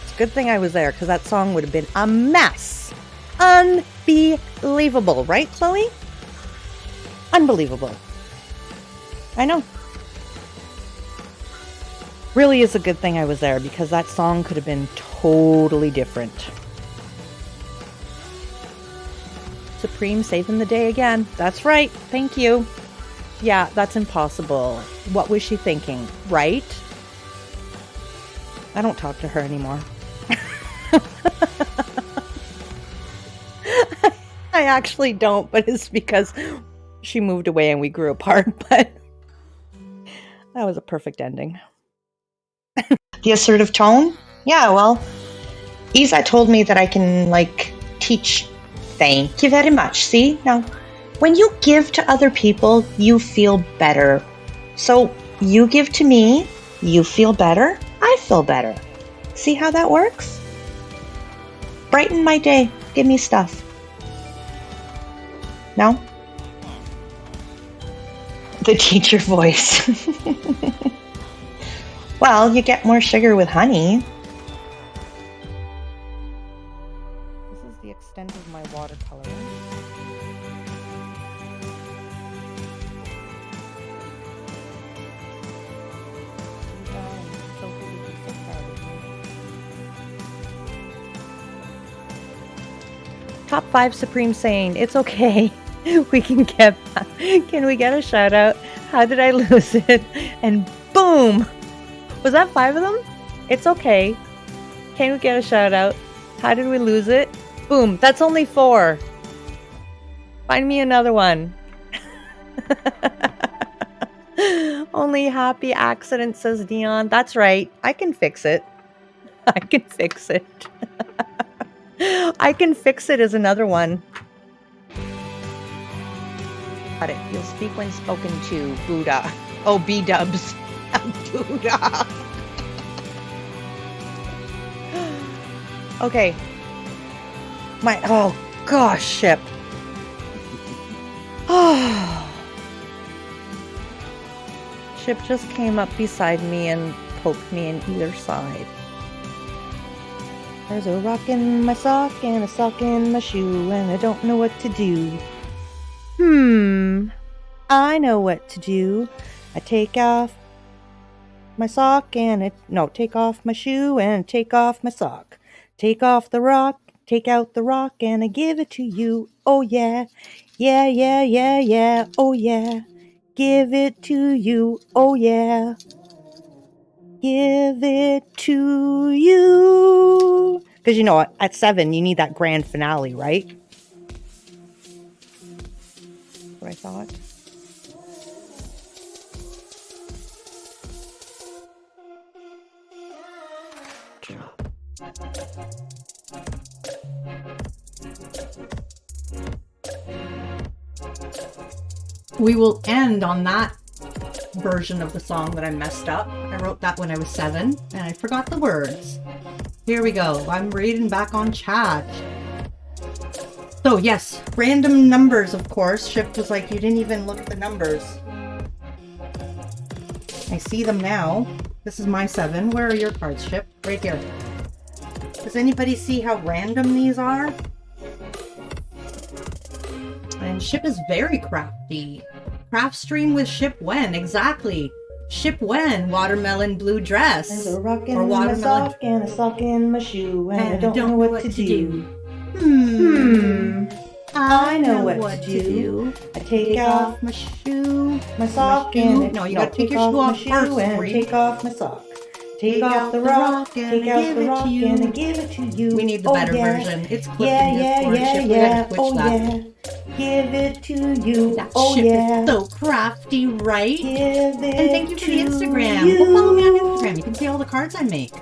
it's a good thing I was there, because that song would have been a mess. Unbelievable, right, Chloe? Unbelievable. I know. Really is a good thing I was there, because that song could have been totally different. Supreme saving the day again. That's right. Thank you. Yeah, that's impossible. What was she thinking, right? I don't talk to her anymore. I actually don't, but it's because she moved away and we grew apart, but that was a perfect ending. The assertive tone? Yeah, well, Isa told me that I can, teach. Thank you very much. See? Now, when you give to other people, you feel better. So, you give to me, you feel better, I feel better. See how that works? Brighten my day. Give me stuff. No? The teacher voice. Well, you get more sugar with honey. is the extent of my watercolor. Top 5 Supreme saying, it's okay. We can get, can we get a shout out? How did I lose it? And boom! Was that 5 of them? It's okay. Can we get a shout out? How did we lose it? Boom. That's only 4. Find me another one. Only happy accident, says Dion. That's right. I can fix it. I can fix it. I can fix it is another one. Got it. You'll speak when spoken to. Buddha. Oh, B-dubs. Buddha. Okay. Oh gosh, ship. Oh. Ship just came up beside me and poked me in either side. There's a rock in my sock and a sock in my shoe, and I don't know what to do. I know what to do. I take off my sock and take off my shoe and take off my sock. Take off the rock, take out the rock, and I give it to you. Oh yeah, yeah, yeah, yeah, yeah, oh yeah. Give it to you, oh yeah. Give it to you. Because you know, at 7, you need that grand finale, right? That's what I thought. We will end on that version of the song that I messed up. I wrote that when I was 7 and I forgot the words. Here we go. I'm reading back on chat. So yes, random numbers, of course. Ship was like, you didn't even look at the numbers. I see them now. This is my 7. Where are your cards, Ship? Right here. Does anybody see how random these are? And Ship is very crafty. Craft stream with Ship when? Exactly. Ship when? Watermelon blue dress. There's a rock in my sock and a sock in my shoe, and I don't know what to do. I know what to do. I take off my shoe, my sock, and no, you gotta take your shoe off first. And take off my sock. Take off the rock, take out the rock, and I give it to you. We need the better version. It's clipped yeah, in yeah, Discord. yeah, Ship, yeah. we gotta switch that. Yeah. Give it to you. That Ship is so crafty, right? Give it and thank you for the Instagram. you. Go follow me on Instagram. You can see all the cards I make.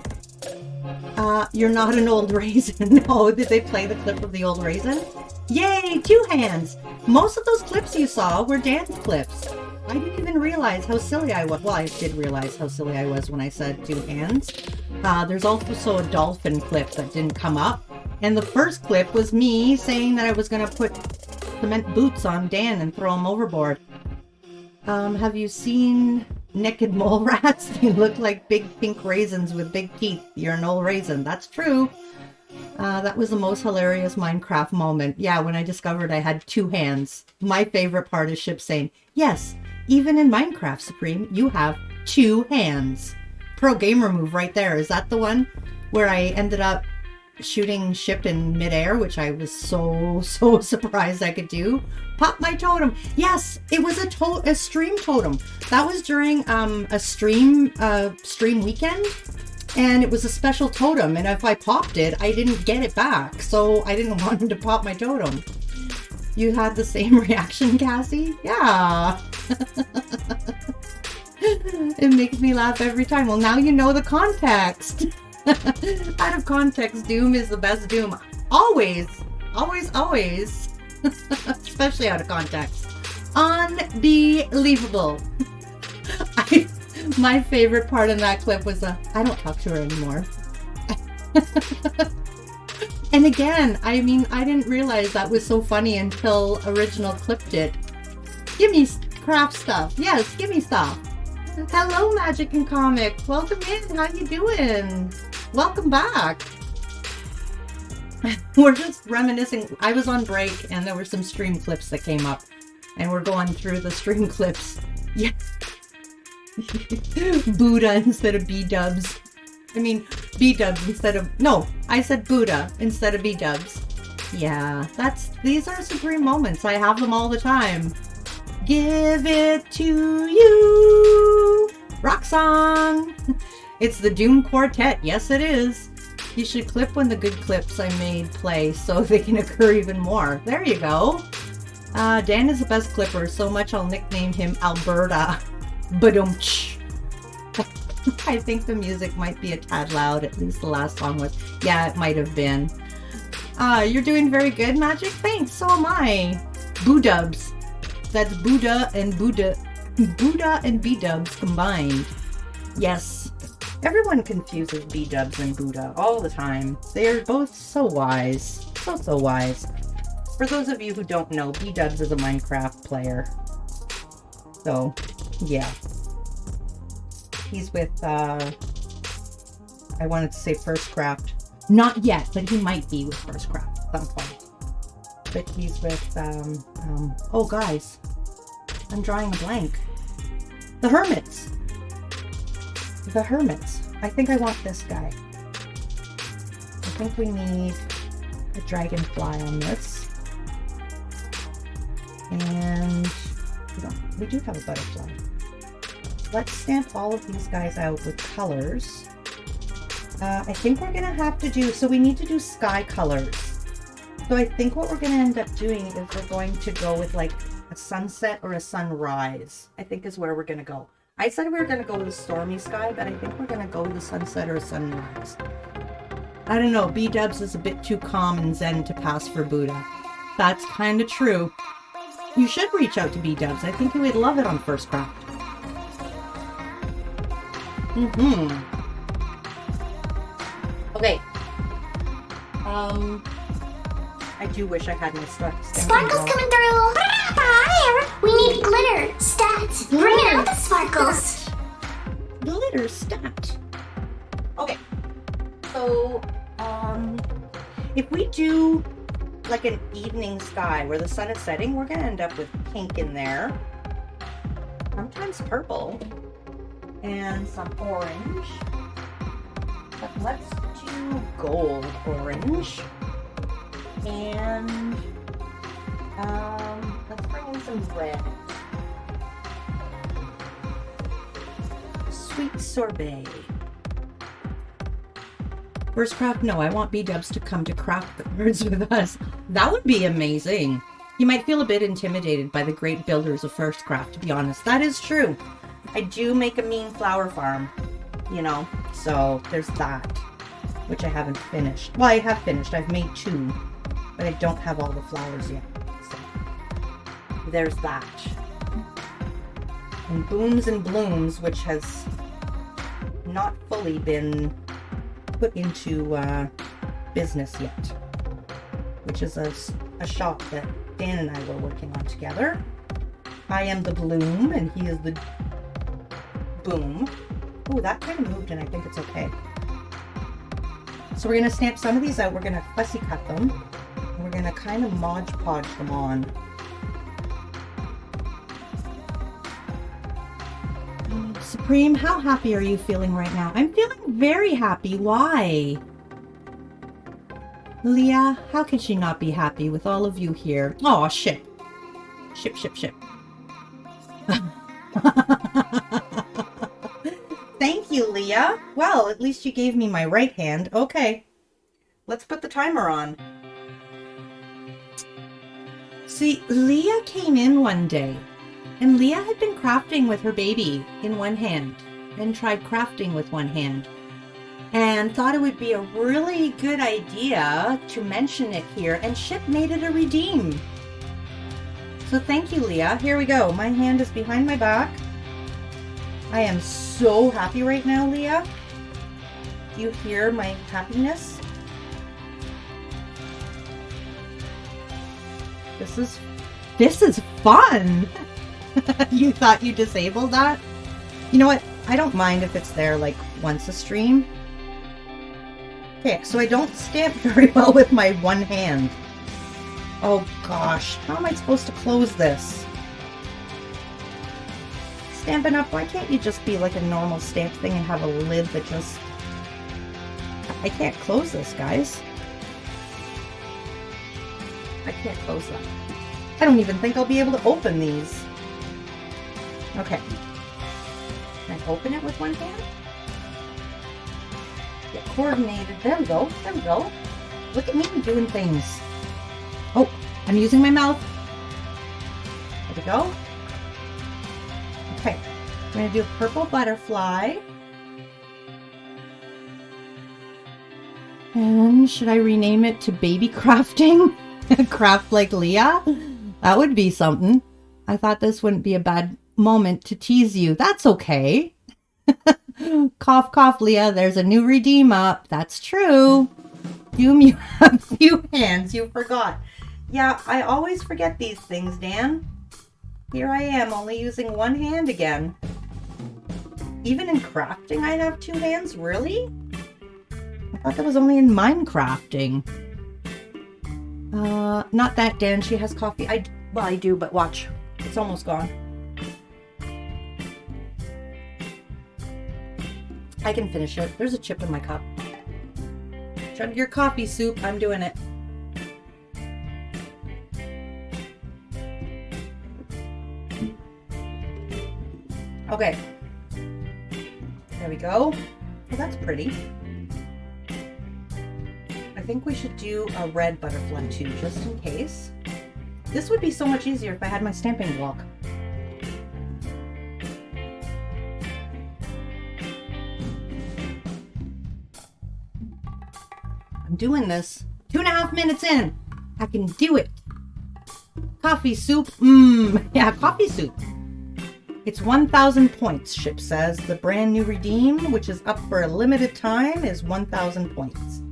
You're not an old raisin. No, did they play the clip of the old raisin? Yay, 2 hands. Most of those clips you saw were dance clips. I didn't even realize how silly I was. Well, I did realize how silly I was when I said 2 hands. There's also a dolphin clip that didn't come up. And the first clip was me saying that I was going to put cement boots on Dan and throw him overboard. Have you seen naked mole rats? They look like big pink raisins with big teeth. You're an old raisin. That's true. That was the most hilarious Minecraft moment. Yeah, when I discovered I had 2 hands. My favorite part is Ship saying, yes, even in Minecraft Supreme, you have 2 hands. Pro gamer move right there. Is that the one where I ended up shooting Ship in midair, which I was so surprised I could do? Pop my totem. Yes, it was a stream totem. That was during a stream weekend. And it was a special totem, and if I popped it, I didn't get it back, so I didn't want him to pop my totem. You had the same reaction, Cassie? Yeah. It makes me laugh every time. Well, now you know the context. Out of context, Doom is the best Doom. Always. Always, always. Especially out of context. Unbelievable. My favorite part in that clip was I don't talk to her anymore. And again, I mean, I didn't realize that was so funny until Original clipped it. Give me craft stuff. Yes, give me stuff. Hello, Magic and Comic. Welcome in. How you doing? Welcome back. we're just reminiscing. I was on break and there were some stream clips that came up. And we're going through the stream clips. Yeah. Buddha instead of B-dubs. I mean, B-dubs instead of... No, I said Buddha instead of B-dubs. Yeah, these are supreme moments. I have them all the time. Give it to you. Rock song. It's the Doom Quartet. Yes, it is. You should clip when the good clips I made play so they can occur even more. There you go. Dan is the best clipper, so much I'll nickname him Alberta. Badumch. I think the music might be a tad loud, at least the last song was. Yeah, it might have been. You're doing very good, Magic. Thanks, so am I. Boo-dubs. That's Buddha and Buddha. Buddha and B-dubs combined. Yes. Everyone confuses B-dubs and Buddha all the time. They are both so wise. So wise. For those of you who don't know, B-dubs is a Minecraft player. So, yeah. He's with, I wanted to say First Craft. Not yet, but he might be with First Craft at some point. But he's with, oh guys. I'm drawing a blank. The Hermits. The Hermits. I think I want this guy. I think we need a dragonfly on this. And we do have a butterfly. Let's stamp all of these guys out with colors. I think we're gonna have to do, so we need to do sky colors. So I think what we're gonna end up doing is we're going to go with like a sunset or a sunrise, I think is where we're gonna go. I said we were gonna go with a stormy sky, but I think we're gonna go with a sunset or a sunrise. I don't know, B-dubs is a bit too calm and zen to pass for Buddha. That's kind of true. You should reach out to B-dubs. I think you would love it on First Craft. Okay. I do wish I had my stuff. Sparkles coming through. Fire! We need glitter. Stat. Bring out the sparkles. Glitter stat. Okay. So, if we do like an evening sky where the sun is setting, we're gonna end up with pink in there. Sometimes purple. And some orange. But let's do gold orange. And let's bring in some red. Sweet sorbet. First Craft, no, I want B-dubs to come to craft builders with us. That would be amazing. You might feel a bit intimidated by the great builders of First Craft, to be honest. That is true. I do make a mean flower farm, you know, so there's that, which I haven't finished. Well, I have finished. I've made 2, but I don't have all the flowers yet. So there's that. And Booms and Blooms, which has not fully been put into business yet, which is a shop that Dan and I were working on together. I am the bloom and he is the boom. Oh, that kind of moved and I think it's okay. So we're going to stamp some of these out. We're going to fussy cut them. And we're going to kind of Mod Podge them on. Supreme, how happy are you feeling right now? I'm feeling very happy. Why? Leah, how can she not be happy with all of you here? Oh, shit. Ship. Thank you, Leah. Well, at least you gave me my right hand. Okay. Let's put the timer on. See, Leah came in one day, and Leah had been crafting with her baby in one hand, and tried crafting with one hand, and thought it would be a really good idea to mention it here, and Ship made it a redeem. So thank you, Leah. Here we go. My hand is behind my back. I am so happy right now, Leah. Do you hear my happiness? This is fun. You thought you disabled that? You know what? I don't mind if it's there like once a stream. Okay, so I don't stamp very well with my one hand. Oh gosh, how am I supposed to close this? Stampin' Up, why can't you just be like a normal stamp thing and have a lid that just... I can't close this, guys. I can't close that. I don't even think I'll be able to open these. Okay. Can I open it with one hand? Get coordinated. There we go. There we go. Look at me doing things. Oh, I'm using my mouth. There we go. Okay. I'm going to do a purple butterfly. And should I rename it to Baby Crafting? Craft like Leah? That would be something. I thought this wouldn't be a bad moment to tease you. That's okay. Cough, cough, Leah. There's a new redeem up. That's true. Doom, you have few hands. You forgot. Yeah, I always forget these things, Dan. Here I am, only using one hand again. Even in crafting, I have two hands? Really? I thought that was only in Minecrafting. Not that, Dan. She has coffee. Well, I do, but watch. It's almost gone. I can finish it. There's a chip in my cup. Chug your coffee, Soup. I'm doing it. Okay. There we go. Oh, that's pretty. I think we should do a red butterfly too, just in case. This would be so much easier if I had my stamping block. I'm doing this. 2.5 minutes in. I can do it. Coffee Soup. Yeah, coffee soup. It's 1,000 points, Ship says. The brand new redeem, which is up for a limited time, is 1,000 points.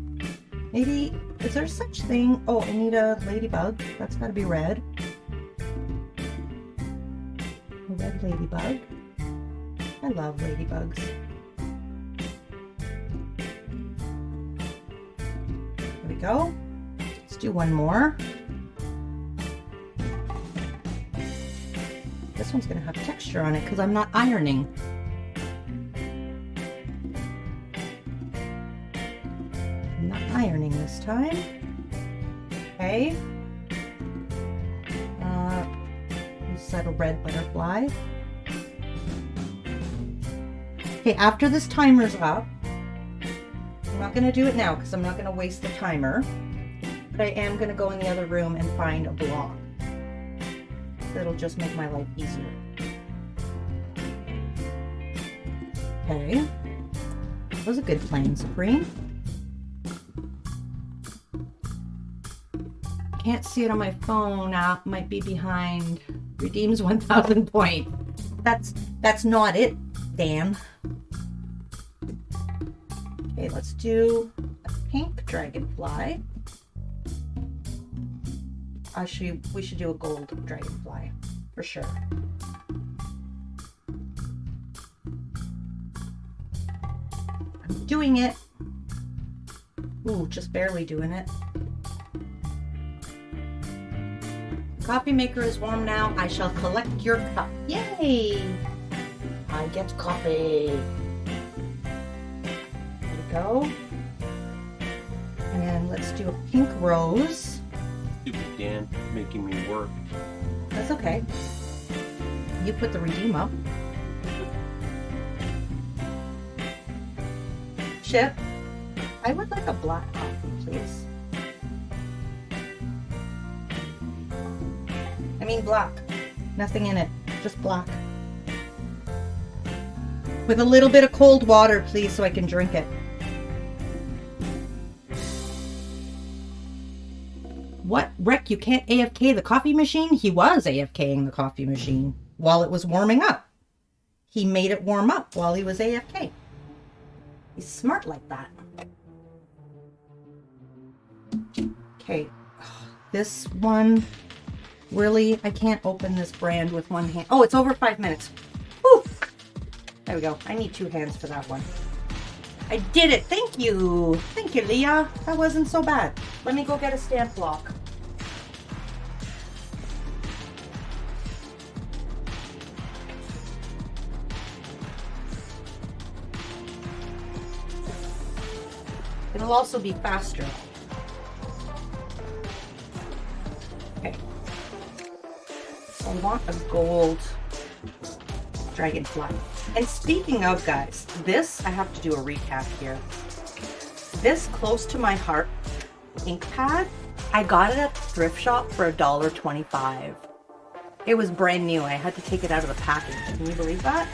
Maybe, is there such thing? Oh, I need a ladybug. That's gotta be red. A red ladybug. I love ladybugs. There we go. Let's do one more. This one's gonna have texture on it because I'm not ironing. I'm not ironing this time. Okay. You said a red butterfly. Okay, after this timer's up, I'm not gonna do it now because I'm not gonna waste the timer, but I am gonna go in the other room and find a block. It'll just make my life easier. Okay. That was a good plan, Supreme. Can't see it on my phone. Might be behind. Redeems 1,000 points. That's not it, Dan. Okay, let's do a pink dragonfly. We should do a gold dragonfly, for sure. I'm doing it. Ooh, just barely doing it. Coffee maker is warm now. I shall collect your cup. Yay! I get coffee. There we go. And let's do a pink rose. Stupid Dan, making me work. That's okay. You put the redeem up. Chip, I would like a black coffee, please. I mean black. Nothing in it. Just black. With a little bit of cold water, please, so I can drink it. What? Rick, you can't AFK the coffee machine? He was AFKing the coffee machine while it was warming up. He made it warm up while he was AFK. He's smart like that. Okay. This one, really, I can't open this brand with one hand. Oh, it's over 5 minutes. Whew. There we go. I need two hands for that one. I did it. Thank you. Thank you, Leah. That wasn't so bad. Let me go get a stamp block. It'll also be faster. Okay. So I want a gold dragonfly. And speaking of, guys, this, I have to do a recap here. This close to my heart ink pad, I got it at the thrift shop for $1.25. It was brand new. I had to take it out of the package. Can you believe that?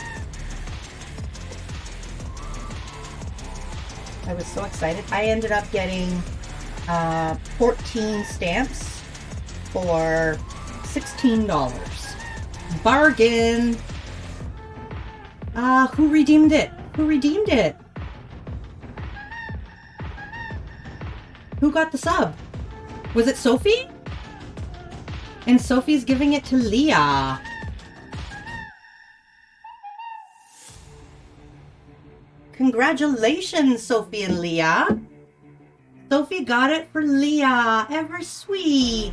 I was so excited. I ended up getting 14 stamps for $16. Bargain! Who redeemed it? Who redeemed it? Who got the sub? Was it Sophie? And Sophie's giving it to Leah. Congratulations, Sophie and Leah. Sophie got it for Leah. Ever sweet.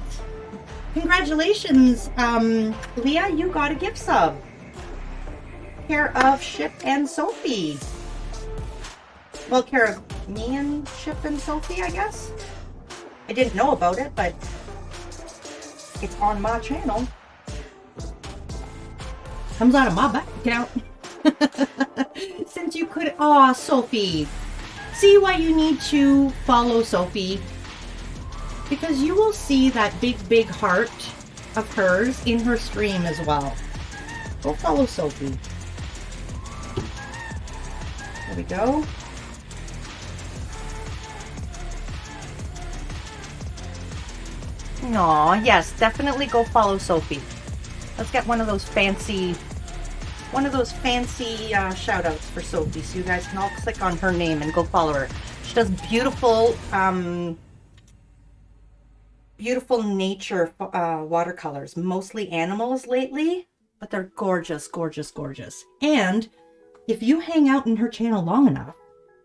Congratulations, Leah, you got a gift sub. Care of Ship and Sophie. Well, care of me and Ship and Sophie, I guess. I didn't know about it, but it's on my channel. Comes out of my bank account. Since you could, aw, Sophie. See why you need to follow Sophie? Because you will see that big heart of hers in her stream as well. Go follow Sophie. There we go. Aw, yes, definitely go follow Sophie. Let's get one of those fancy shout outs for Sophie, so you guys can all click on her name and go follow her. She does beautiful beautiful nature watercolors, mostly animals lately, but they're gorgeous, gorgeous, gorgeous. And if you hang out in her channel long enough,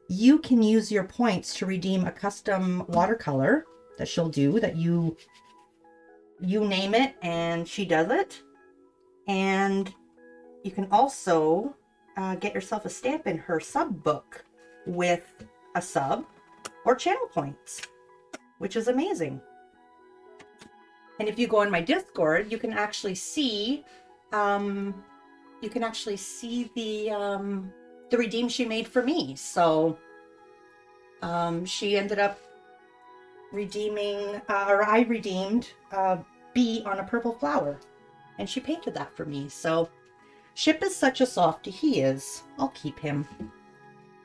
you can use your points to redeem a custom watercolor that she'll do, that you name it and she does it. And you can also get yourself a stamp in her sub book with a sub or channel points, which is amazing. And if you go on my Discord, you can actually see the redeem she made for me. So she ended up redeeming, or I redeemed a bee on a purple flower, and she painted that for me. So Ship is such a softie. He is. I'll keep him.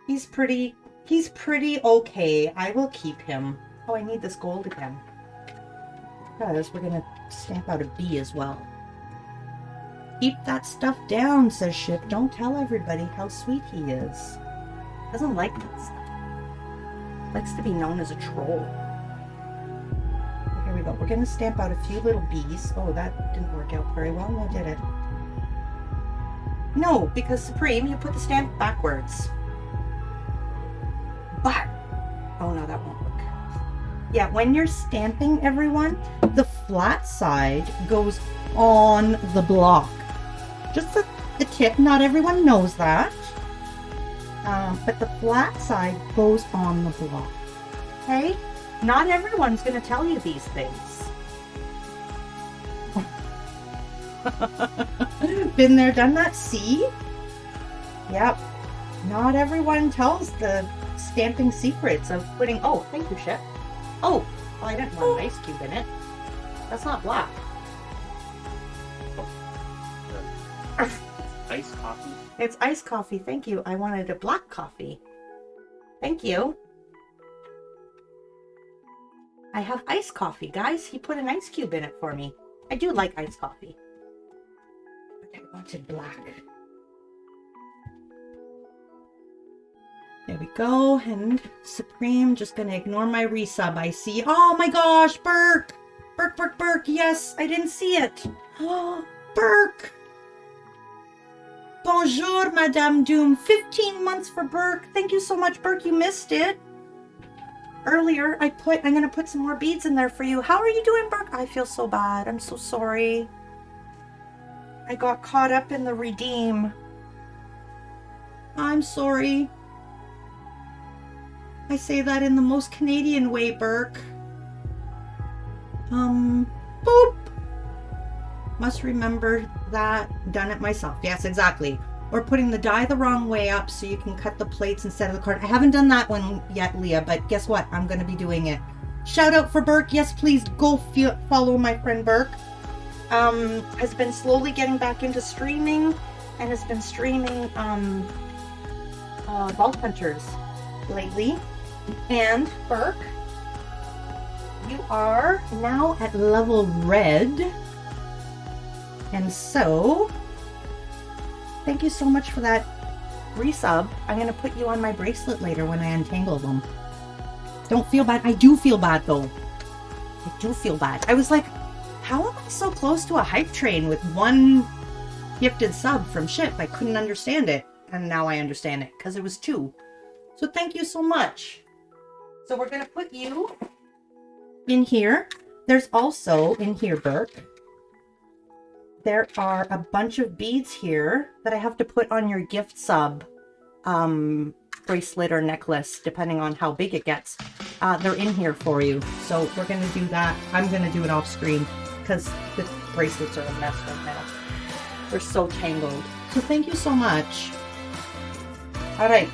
He's pretty okay. I will keep him. Oh, I need this gold again, because we're gonna stamp out a bee as well. Keep that stuff down, says Ship. Don't tell everybody how sweet he is. Doesn't like that stuff. Likes to be known as a troll. Here we go. We're gonna stamp out a few little bees. Oh, that didn't work out very well. No, did it? No, because Supreme, you put the stamp backwards. But, oh no, that won't work. Yeah, when you're stamping, everyone, the flat side goes on the block. Just a tip, not everyone knows that. But the flat side goes on the block. Okay? Not everyone's going to tell you these things. Been there, done that. See? Yep. Not everyone tells the stamping secrets of putting... Oh, thank you, Shep. Oh, well, I didn't want an ice cube in it. That's not black. Iced coffee? It's iced coffee. Thank you. I wanted a black coffee. Thank you. I have iced coffee, guys. He put an ice cube in it for me. I do like iced coffee. But I wanted black. There we go. And Supreme, just gonna ignore my resub. I see. Oh my gosh, Burke! Burke. Yes, I didn't see it. Oh, Burke! Bonjour, Madame Doom. 15 months for Burke. Thank you so much, Burke. You missed it. Earlier, I'm going to put some more beads in there for you. How are you doing, Burke? I feel so bad. I'm so sorry. I got caught up in the redeem. I'm sorry. I say that in the most Canadian way, Burke. Boop. Must remember that. Done it myself. Yes, exactly. Or putting the die the wrong way up so you can cut the plates instead of the card. I haven't done that one yet, Leah, but guess what? I'm going to be doing it. Shout out for Burke. Yes, please go follow my friend Burke. Has been slowly getting back into streaming and has been streaming Vault Hunters lately. And Burke, you are now at level red. And so, thank you so much for that resub. I'm going to put you on my bracelet later when I untangle them. Don't feel bad. I do feel bad, though. I do feel bad. I was like, how am I so close to a hype train with one gifted sub from Ship? I couldn't understand it. And now I understand it, because it was 2. So thank you so much. So we're going to put you in here. There's also, in here, Burke, there are a bunch of beads here that I have to put on your gift sub bracelet or necklace, depending on how big it gets. They're in here for you. So we're going to do that. I'm going to do it off screen because the bracelets are a mess right now. They're so tangled. So thank you so much. All right.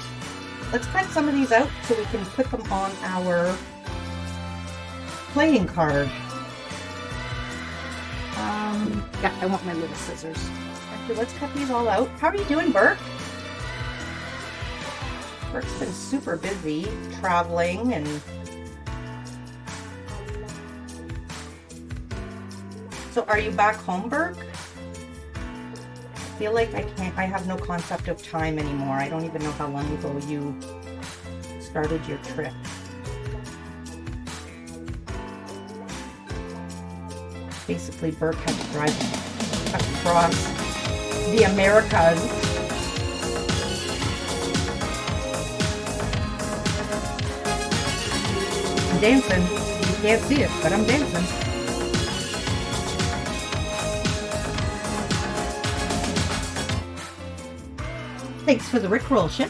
Let's cut some of these out so we can put them on our playing card. Yeah, I want my little scissors. Actually, let's cut these all out. How are you doing, Burke? Burke's been super busy traveling and... So are you back home, Burke? I feel like I have no concept of time anymore. I don't even know how long ago you started your trip. Basically, Burke had to drive across the Americas. I'm dancing. You can't see it, but I'm dancing. Thanks for the Rickroll, Ship.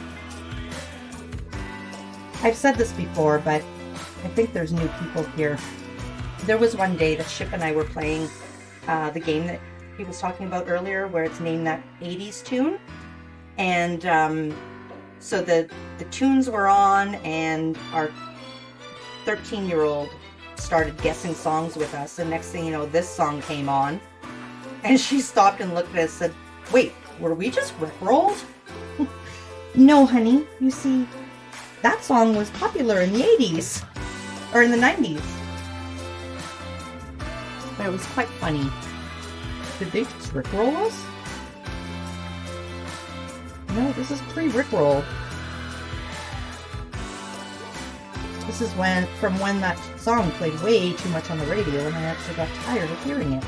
I've said this before, but I think there's new people here. There was one day that Ship and I were playing the game that he was talking about earlier, where it's named that 80s tune. And so the tunes were on, and our 13-year-old started guessing songs with us. And next thing you know, this song came on. And she stopped and looked at us and said, wait, were we just rickrolled? No, honey. You see, that song was popular in the 80s. Or in the 90s. But it was quite funny. Did they just rickroll us? No, this is pre-rickroll. This is from when that song played way too much on the radio and I actually got tired of hearing it.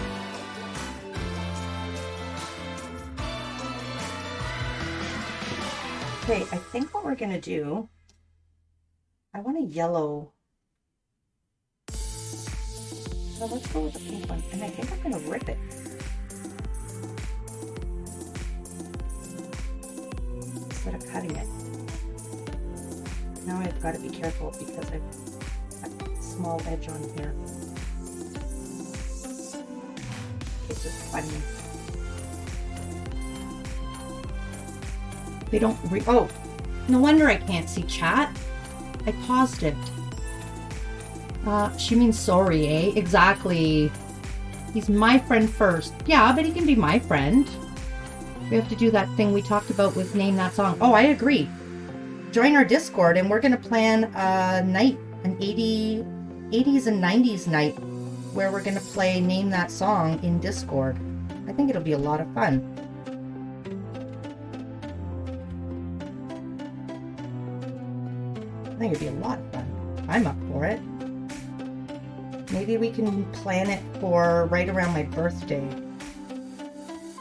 Okay, I think what we're gonna do, I want a yellow. So let's go with the pink one, and I think I'm gonna rip it. Instead of cutting it. Now I've got to be careful because I've got a small edge on here. This is funny. They don't oh, no wonder I can't see chat. I paused it. She means sorry, eh? Exactly. He's my friend first. Yeah, but he can be my friend. We have to do that thing we talked about with Name That Song. Oh, I agree. Join our Discord and we're going to plan a night, an 80s and 90s night, where we're going to play Name That Song in Discord. I think it'll be a lot of fun. I think it'd be a lot of fun. I'm up for it. Maybe we can plan it for right around my birthday.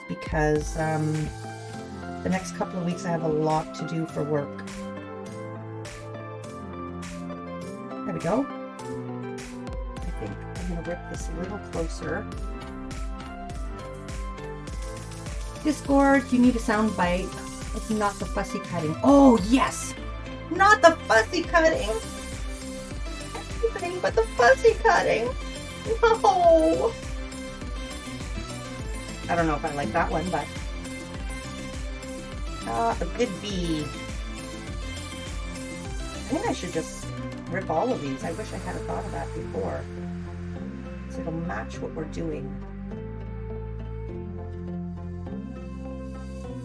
Because The next couple of weeks I have a lot to do for work. There we go. I think I'm going to rip this a little closer. Discord, you need a sound bite. It's not the fussy cutting. Oh, yes! Not the fussy cutting! Everything but the fussy cutting! No! I don't know if I like that one, but... a good bee. I think I should just rip all of these. I wish I had thought of that before. So it'll match what we're doing.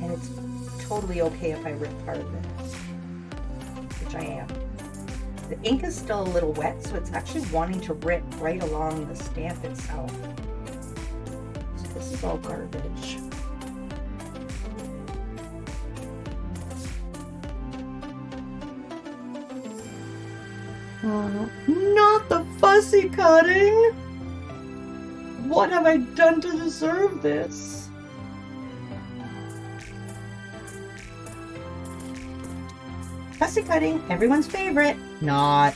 And it's totally okay if I rip part of this, which I am. The ink is still a little wet, so it's actually wanting to rip right along the stamp itself. So this is all garbage. Oh, not the fussy cutting! What have I done to deserve this? Fussy cutting, everyone's favorite. Not.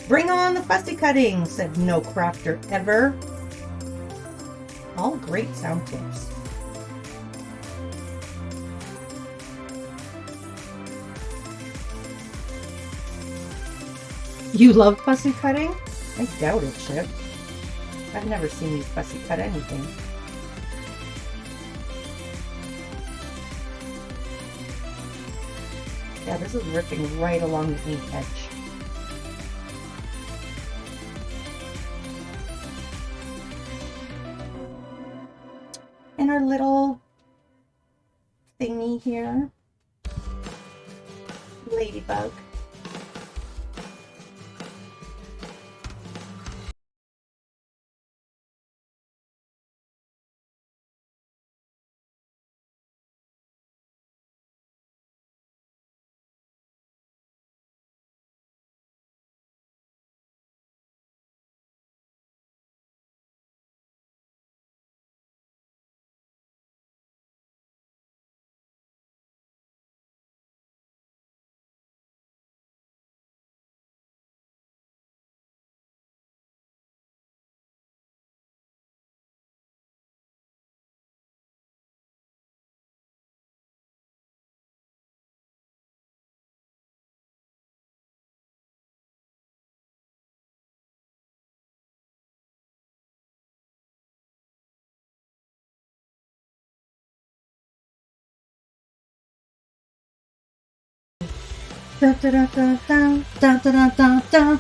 Bring on the fussy cutting, said no crafter ever. All great sound tips. You love fussy cutting? I doubt it, Chip. I've never seen you fussy cut anything. Yeah, this is ripping right along the ink edge. And our little thingy here. Ladybug. Da, da, da, da, da, da, da, da, da.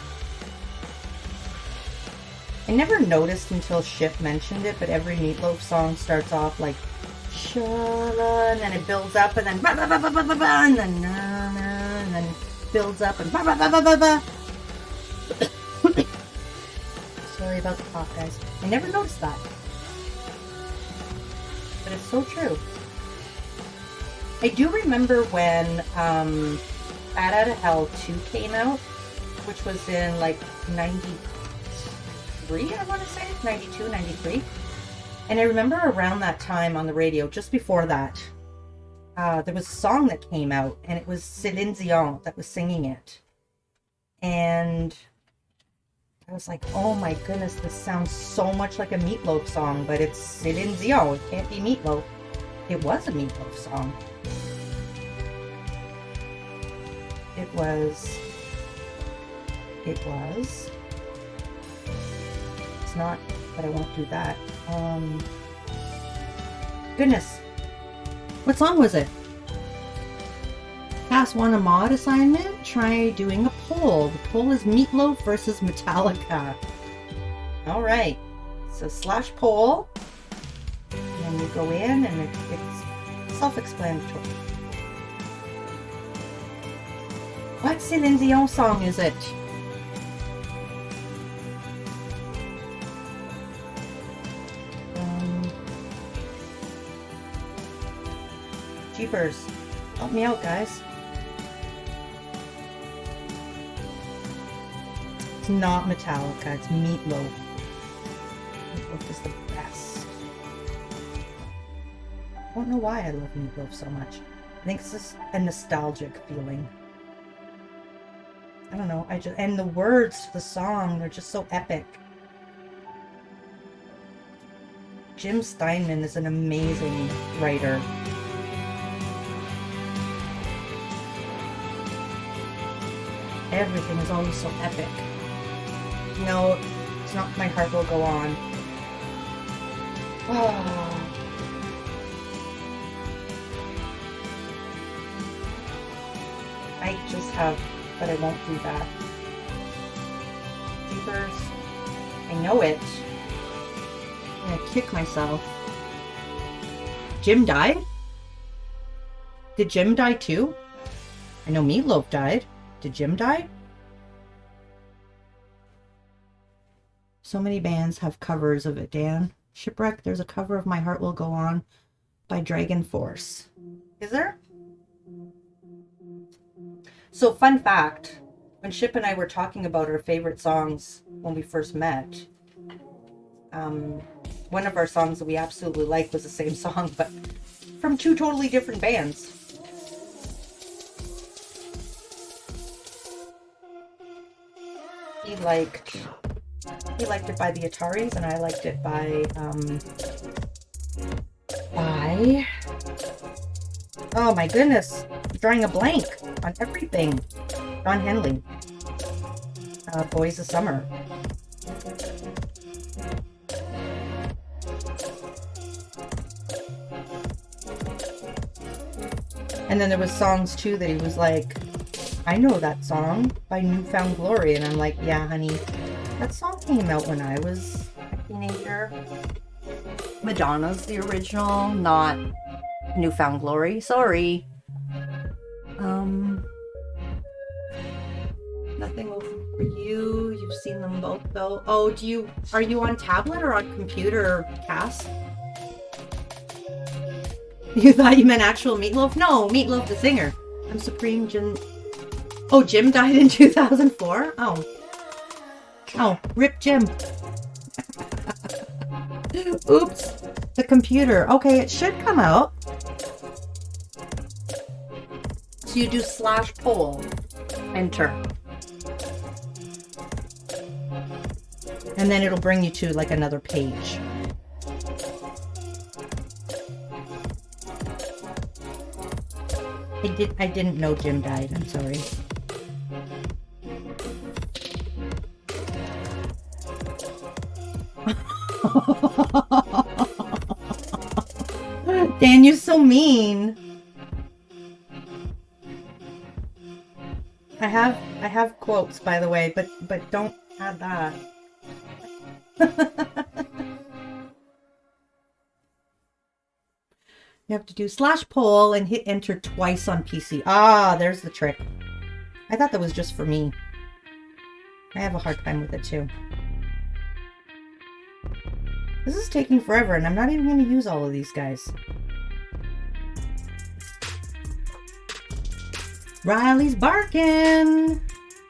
I never noticed until Ship mentioned it, but every Meatloaf song starts off like shala, and then it builds up, and then ba ba ba ba ba ba ba, and then na na, and then builds up, and ba ba ba ba ba ba. Sorry about the cough, guys. I never noticed that, but it's so true. I do remember when Bat Out of Hell 2 came out, which was in like 93, I want to say, 92, 93. And I remember around that time on the radio, just before that, there was a song that came out, and it was Céline Dion that was singing it. And I was like, oh my goodness, this sounds so much like a Meatloaf song, but it's Céline Dion. It can't be Meatloaf. It was a Meatloaf song. It was. It's not, but I won't do that. Goodness. What song was it? Pass one a mod assignment? Try doing a poll. The poll is Meatloaf versus Metallica. Alright. So / poll. And then you go in and it's self-explanatory. What Céline Dion song is it? Jeepers. Help me out, guys. It's not Metallica, it's Meatloaf. Meatloaf is the best. I don't know why I love meatloaf so much. I think it's just a nostalgic feeling. I don't know, and the words to the song, they're just so epic. Jim Steinman is an amazing writer. Everything is always so epic. No, it's not My Heart Will Go On. Oh. I just have, but I won't do that. Jeepers. I know it. I'm gonna kick myself. Jim died? Did Jim die too? I know Meatloaf died. Did Jim die? So many bands have covers of it, Dan. Shipwreck, there's a cover of My Heart Will Go On by Dragon Force. Is there? So, fun fact, when Ship and I were talking about our favorite songs when we first met, one of our songs that we absolutely liked was the same song, but from two totally different bands. He liked it by the Ataris, and I liked it by oh my goodness, I'm drawing a blank on everything. Don Henley. Boys of Summer. And then there was songs too that he was like, I know that song by Newfound Glory. And I'm like, yeah, honey, that song came out when I was a teenager. Madonna's the original, not Newfound Glory. Sorry. Nothing over for you. You've seen them both though. Oh, are you on tablet or on computer, Cass? You thought you meant actual Meatloaf? No, Meatloaf the singer. I'm Supreme Jim. Oh, Jim died in 2004? Oh. Oh, rip Jim. Oops. The computer. Okay, it should come out. So you do /poll. Enter. And then it'll bring you to like another page. I didn't know Jim died. I'm sorry. Dan, you're so mean. I have quotes, by the way, but don't add that. You have to do /poll and hit enter twice on PC. Ah, there's the trick. I thought that was just for me. I have a hard time with it too. This is taking forever, and I'm not even going to use all of these guys. Riley's barking!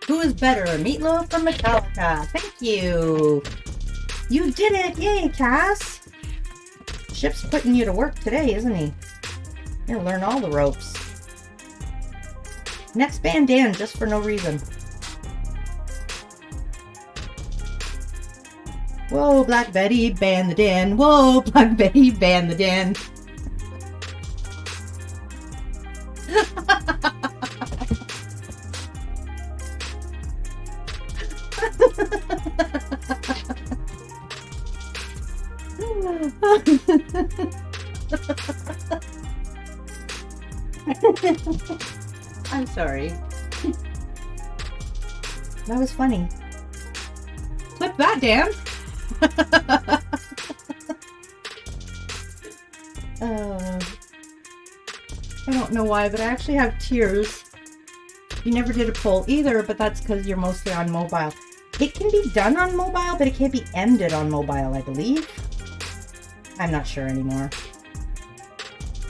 Who is better, Meatloaf or Metallica? Thank you! You did it! Yay, Cass! Ship's putting you to work today, isn't he? You're gonna learn all the ropes. Next band Dan, just for no reason. Whoa, Black Betty, ban the den. Whoa, Black Betty, ban the den. I'm sorry. That was funny. Clip that, Dan. I don't know why, but I actually have tears. You never did a poll either, but that's because you're mostly on mobile. It can be done on mobile, but it can't be ended on mobile, I believe. I'm not sure anymore.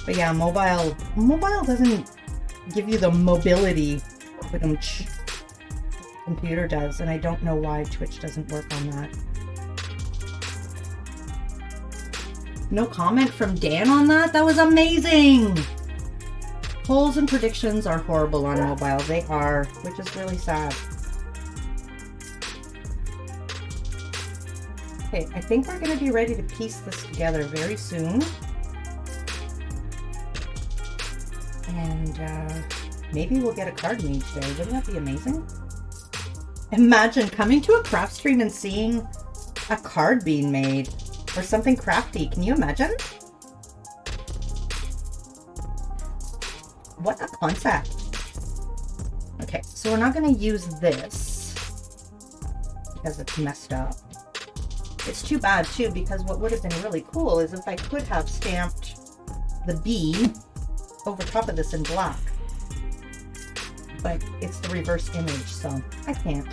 But yeah, mobile doesn't give you the mobility which computer does, and I don't know why Twitch doesn't work on that. No comment from Dan on that? That was amazing! Polls and predictions are horrible on mobile. They are, which is really sad. Okay, I think we're going to be ready to piece this together very soon. And maybe we'll get a card made today. Wouldn't that be amazing? Imagine coming to a craft stream and seeing a card being made or something crafty. Can you imagine? What a concept. Okay, so we're not going to use this because it's messed up. It's too bad too, because what would have been really cool is if I could have stamped the bee over top of this in black. But it's the reverse image, so I can't.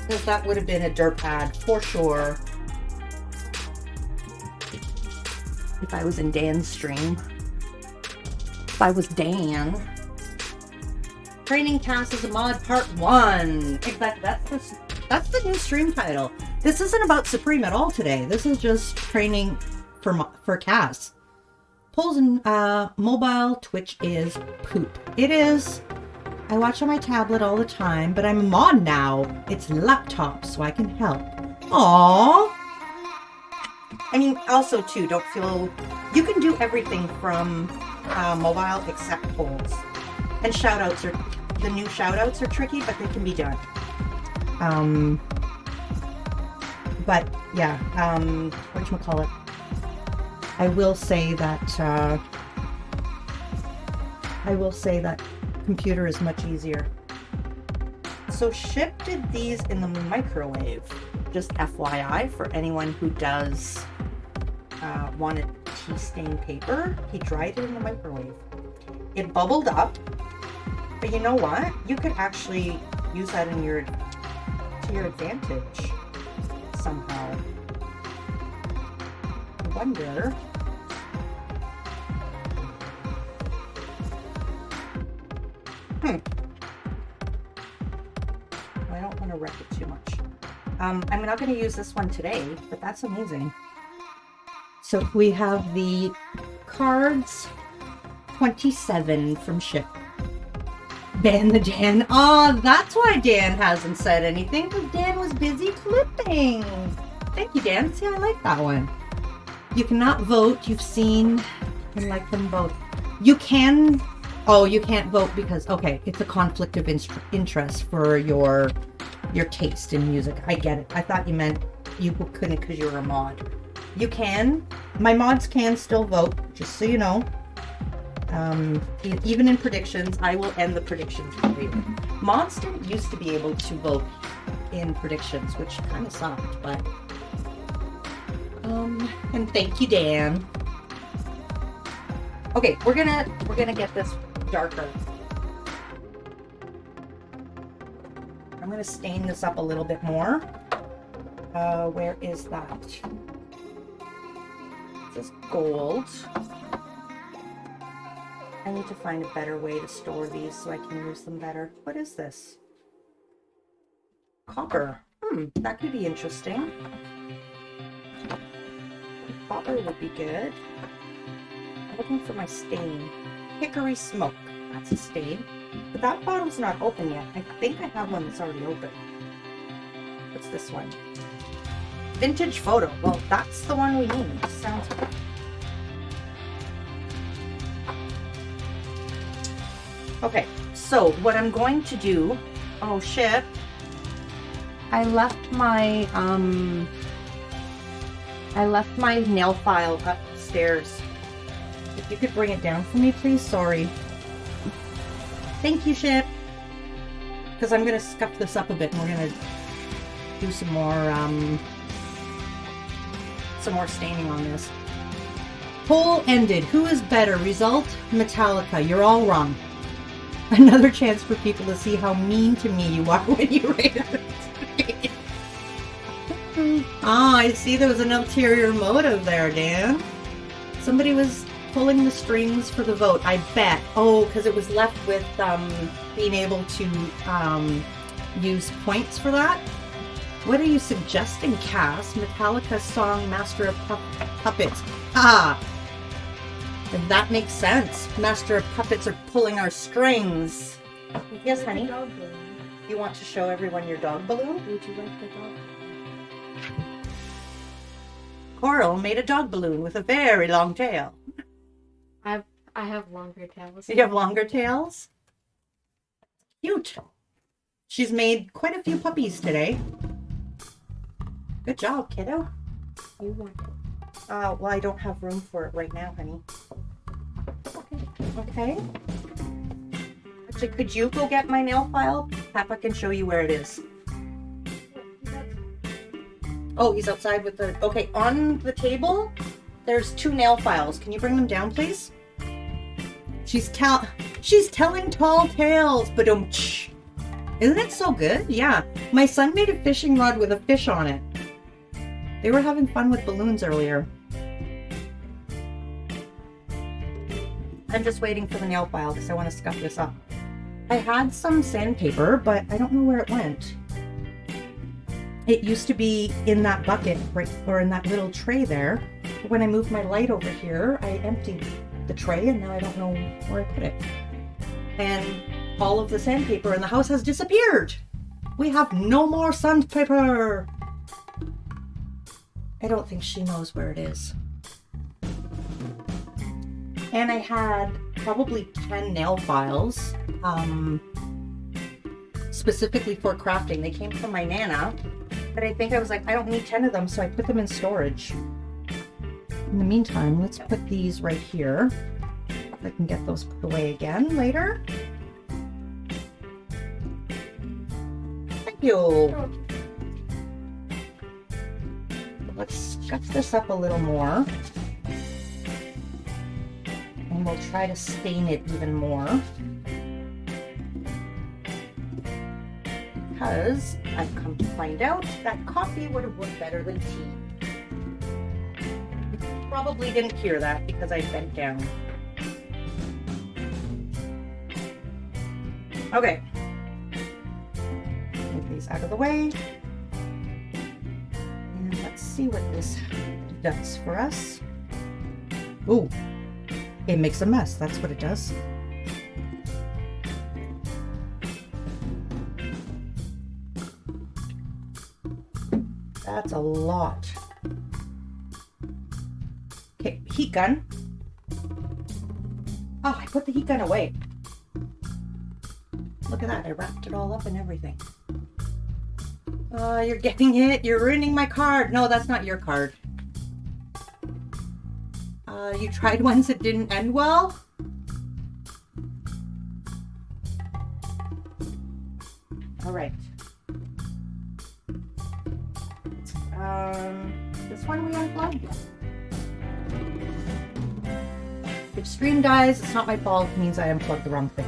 Because that would have been a dirt pad for sure. If I was in Dan's stream. If I was Dan. Training Cass as a mod part 1. Exactly, that's the new stream title. This isn't about Supreme at all today. This is just training for Cass. Polls and mobile Twitch is poop. It is. I watch on my tablet all the time, but I'm a mod now. It's laptop, so I can help. Aww. I mean, also too, don't feel... You can do everything from mobile except polls. And shoutouts are... The new shoutouts are tricky, but they can be done. But, yeah. Whatchamacallit? I will say that computer is much easier. So Ship did these in the microwave. Just FYI for anyone who does want a tea stain paper. He dried it in the microwave. It bubbled up, but you know what? You could actually use that to your advantage somehow. I wonder. I don't want to wreck it too much. I'm not going to use this one today, but that's amazing. So we have the cards 27 from Ship. Ban the Dan. Oh, that's why Dan hasn't said anything, because Dan was busy clipping. Thank you, Dan. See, I like that one. You cannot vote. You've seen and like them both. You can... Oh, you can't vote because, okay, it's a conflict of interest for your taste in music. I get it. I thought you meant you couldn't because you're a mod. You can. My mods can still vote, just so you know. Even in predictions, I will end the predictions for you. Mods didn't used to be able to vote in predictions, which kind of sucked, but... and thank you, Dan. Okay, we're gonna get this darker. I'm gonna stain this up a little bit more. Where is that? This is gold. I need to find a better way to store these so I can use them better. What is this? Copper. That could be interesting. Copper would be good. I'm looking for my stain. Hickory smoke. That's a stain. But that bottle's not open yet. I think I have one that's already open. What's this one? Vintage photo. Well, that's the one we need. Sounds good. Okay, so what I'm going to do... Oh, shit. I left my nail file upstairs. If you could bring it down for me, please. Sorry. Thank you, Ship. Because I'm going to scuff this up a bit and we're going to do some more staining on this. Poll ended. Who is better? Result, Metallica. You're all wrong. Another chance for people to see how mean to me you are when you rate it. Ah, I see there was an ulterior motive there, Dan. Somebody was pulling the strings for the vote, I bet. Oh, because it was left with being able to use points for that. What are you suggesting, Cass? Metallica's song Master of Puppets. Ah! If that makes sense. Master of Puppets are pulling our strings. Yes, honey? You want to show everyone your dog balloon? Would you like the dog? Coral made a dog balloon with a very long tail. I have longer tails. You have longer tails? Cute. She's made quite a few puppies today. Good job, kiddo. You want it. Well, I don't have room for it right now, honey. Okay. Actually, could you go get my nail file? Papa can show you where it is. Oh, he's outside with the... Okay, on the table, there's 2 nail files. Can you bring them down, please? She's telling tall tales, but isn't it so good? Yeah. My son made a fishing rod with a fish on it. They were having fun with balloons earlier. I'm just waiting for the nail file because I want to scuff this up. I had some sandpaper, but I don't know where it went. It used to be in that bucket, right, or in that little tray there. But when I moved my light over here, I emptied the tray and now I don't know where I put it. And all of the sandpaper in the house has disappeared. We have no more sandpaper. I don't think she knows where it is. And I had probably 10 nail files, specifically for crafting. They came from my Nana, but I think I was like, I don't need 10 of them, so I put them in storage. In the meantime, let's put these right here. I can get those put away again later. Thank you. Let's scuff this up a little more. And we'll try to stain it even more. Because I've come to find out that coffee would have worked better than tea. You probably didn't hear that because I bent down. Okay. Move these out of the way. And let's see what this does for us. Ooh. It makes a mess, that's what it does. That's a lot. Okay, heat gun. Oh, I put the heat gun away. Look at that, I wrapped it all up and everything. You're getting it, you're ruining my card. No, that's not your card. You tried ones that didn't end well? All right. This one we unplugged. If stream dies, it's not my fault. It means I unplugged the wrong thing.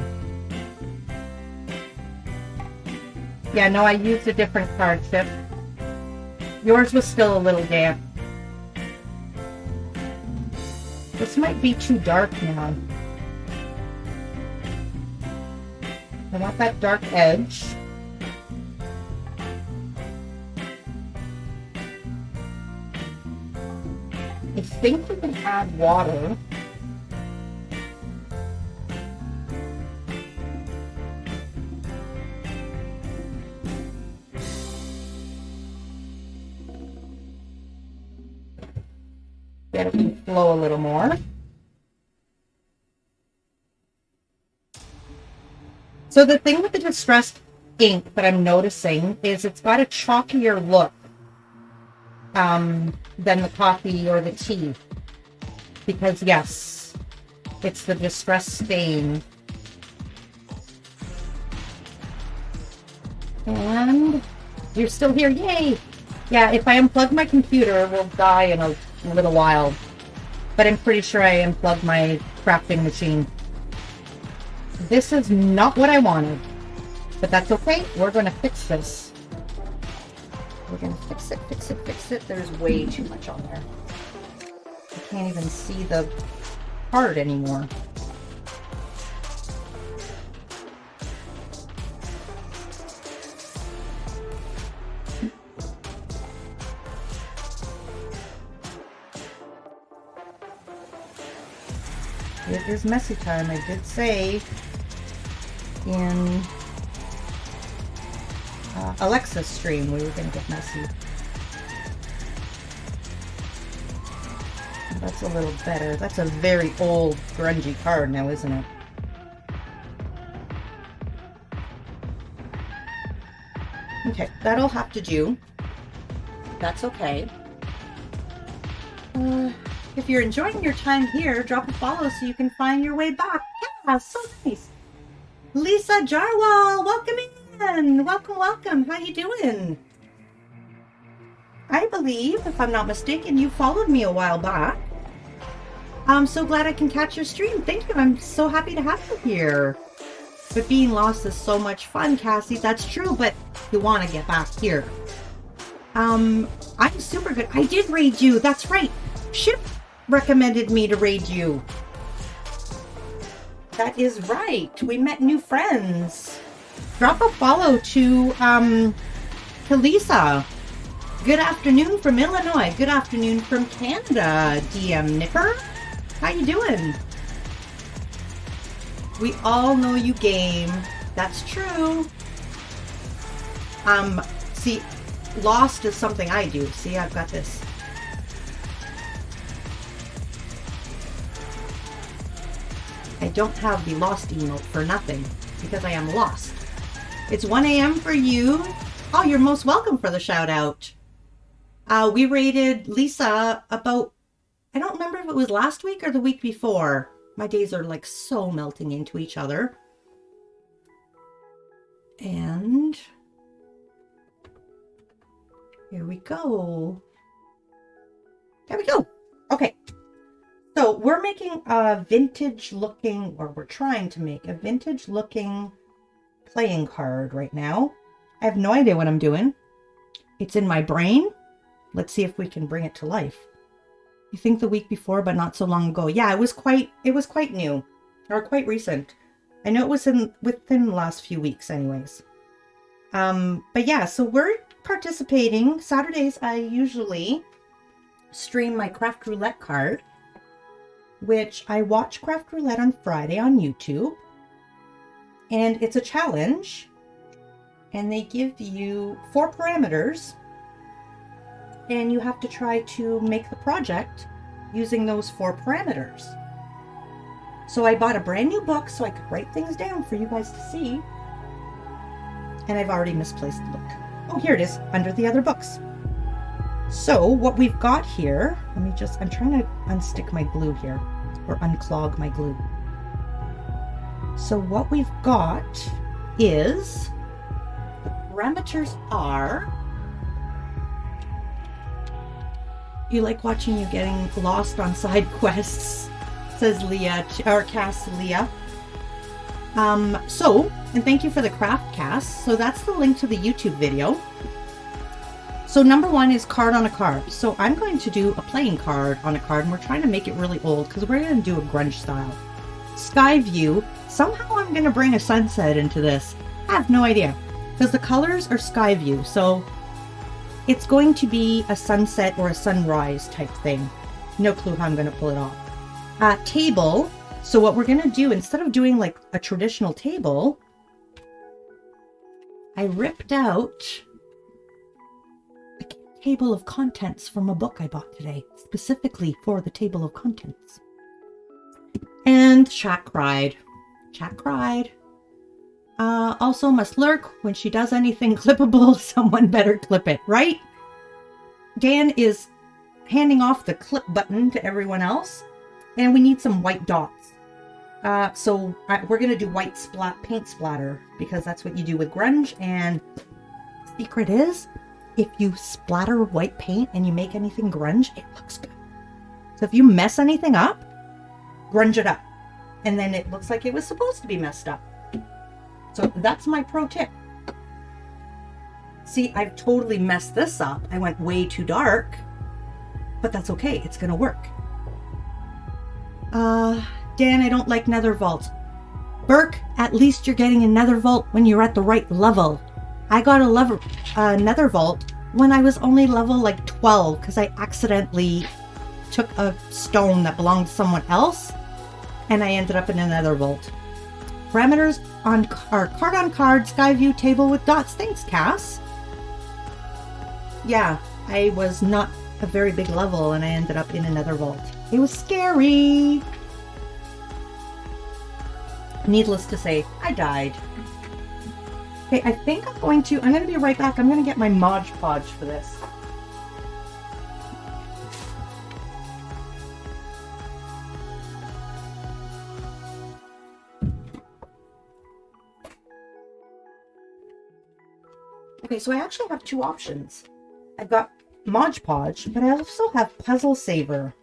Yeah, no, I used a different card chip. Yours was still a little damp. This might be too dark now. I want that dark edge. I think we can add water. Get it to flow a little more. So the thing with the distressed ink that I'm noticing is it's got a chalkier look than the coffee or the tea. Because yes, it's the distressed stain. And you're still here, yay! Yeah, if I unplug my computer, it will die in a little while. But I'm pretty sure I unplugged my crafting machine. This is not what I wanted. But that's okay. We're going to fix this. We're going to fix it, fix it, fix it. There's way too much on there. I can't even see the card anymore. it is messy time. I did say in Alexa's stream we were going to get messy. That's a little better. That's a very old, grungy card now, isn't it? Okay, that'll have to do. That's okay. If you're enjoying your time here, drop a follow so you can find your way back. Yeah, so nice. Lisa Jarwal, welcome in. Welcome, welcome. How you doing? I believe, if I'm not mistaken, you followed me a while back. I'm so glad I can catch your stream. Thank you. I'm so happy to have you here. But being lost is so much fun, Cassie. That's true, but you want to get back here. I'm super good. I did raid you. That's right. Ship recommended me to raid you. That is right. We met new friends. Drop a follow to Lisa. Good afternoon from Illinois. Good afternoon from Canada. DM Nipper. How you doing? We all know you game. That's true. See, Lost is something I do. See, I've got this. I don't have the Lost emote for nothing because I am lost. It's 1 a.m. for you. Oh, you're most welcome for the shout out. We raided Lisa about, I don't remember if it was last week or the week before. My days are like so melting into each other. And here we go. There we go. Okay. So we're making a vintage looking, or we're trying to make a vintage looking playing card right now. I have no idea what I'm doing. It's in my brain. Let's see if we can bring it to life. You think the week before, but not so long ago. Yeah, it was quite new, or quite recent. I know it was within the last few weeks anyways. But yeah, so we're participating. Saturdays, I usually stream my Craft Roulette card, which I watch Craft Roulette on Friday on YouTube. And it's a challenge. And they give you 4 parameters. And you have to try to make the project using those 4 parameters. So I bought a brand new book so I could write things down for you guys to see. And I've already misplaced the book. Oh, here it is, under the other books. So what we've got here, I'm trying to unstick my glue here, or unclog my glue. So what we've got is, the parameters are, you like watching you getting lost on side quests, says Leah, or Cass Leah. And thank you for the craft cast. So that's the link to the YouTube video. So number 1 is card on a card. So I'm going to do a playing card on a card, and we're trying to make it really old because we're going to do a grunge style. Sky view. Somehow I'm going to bring a sunset into this. I have no idea because the colors are sky view. So it's going to be a sunset or a sunrise type thing. No clue how I'm going to pull it off. Table. So what we're going to do, instead of doing like a traditional table, I ripped out a table of contents from a book I bought today, specifically for the table of contents. And Chat cried. Chat cried. Also must lurk. When she does anything clippable, someone better clip it, right? Dan is handing off the clip button to everyone else. And we need some white dots. So we're going to do white paint splatter, because that's what you do with grunge. And the secret is, if you splatter white paint and you make anything grunge, it looks good. So if you mess anything up, grunge it up. And then it looks like it was supposed to be messed up. So that's my pro tip. See, I've totally messed this up. I went way too dark, but that's okay. It's going to work. Dan, I don't like nether vaults. Burke, at least you're getting a nether vault when you're at the right level. I got a nether vault when I was only level like 12 because I accidentally took a stone that belonged to someone else and I ended up in another vault. Parameters on are card on card, sky view table with dots. Thanks, Cass. Yeah, I was not a very big level and I ended up in another vault. It was scary. Needless to say, I died. Okay, I think I'm going to be right back. I'm going to get my Mod Podge for this. Okay, so I actually have two options. I've got Mod Podge, but I also have Puzzle Saver.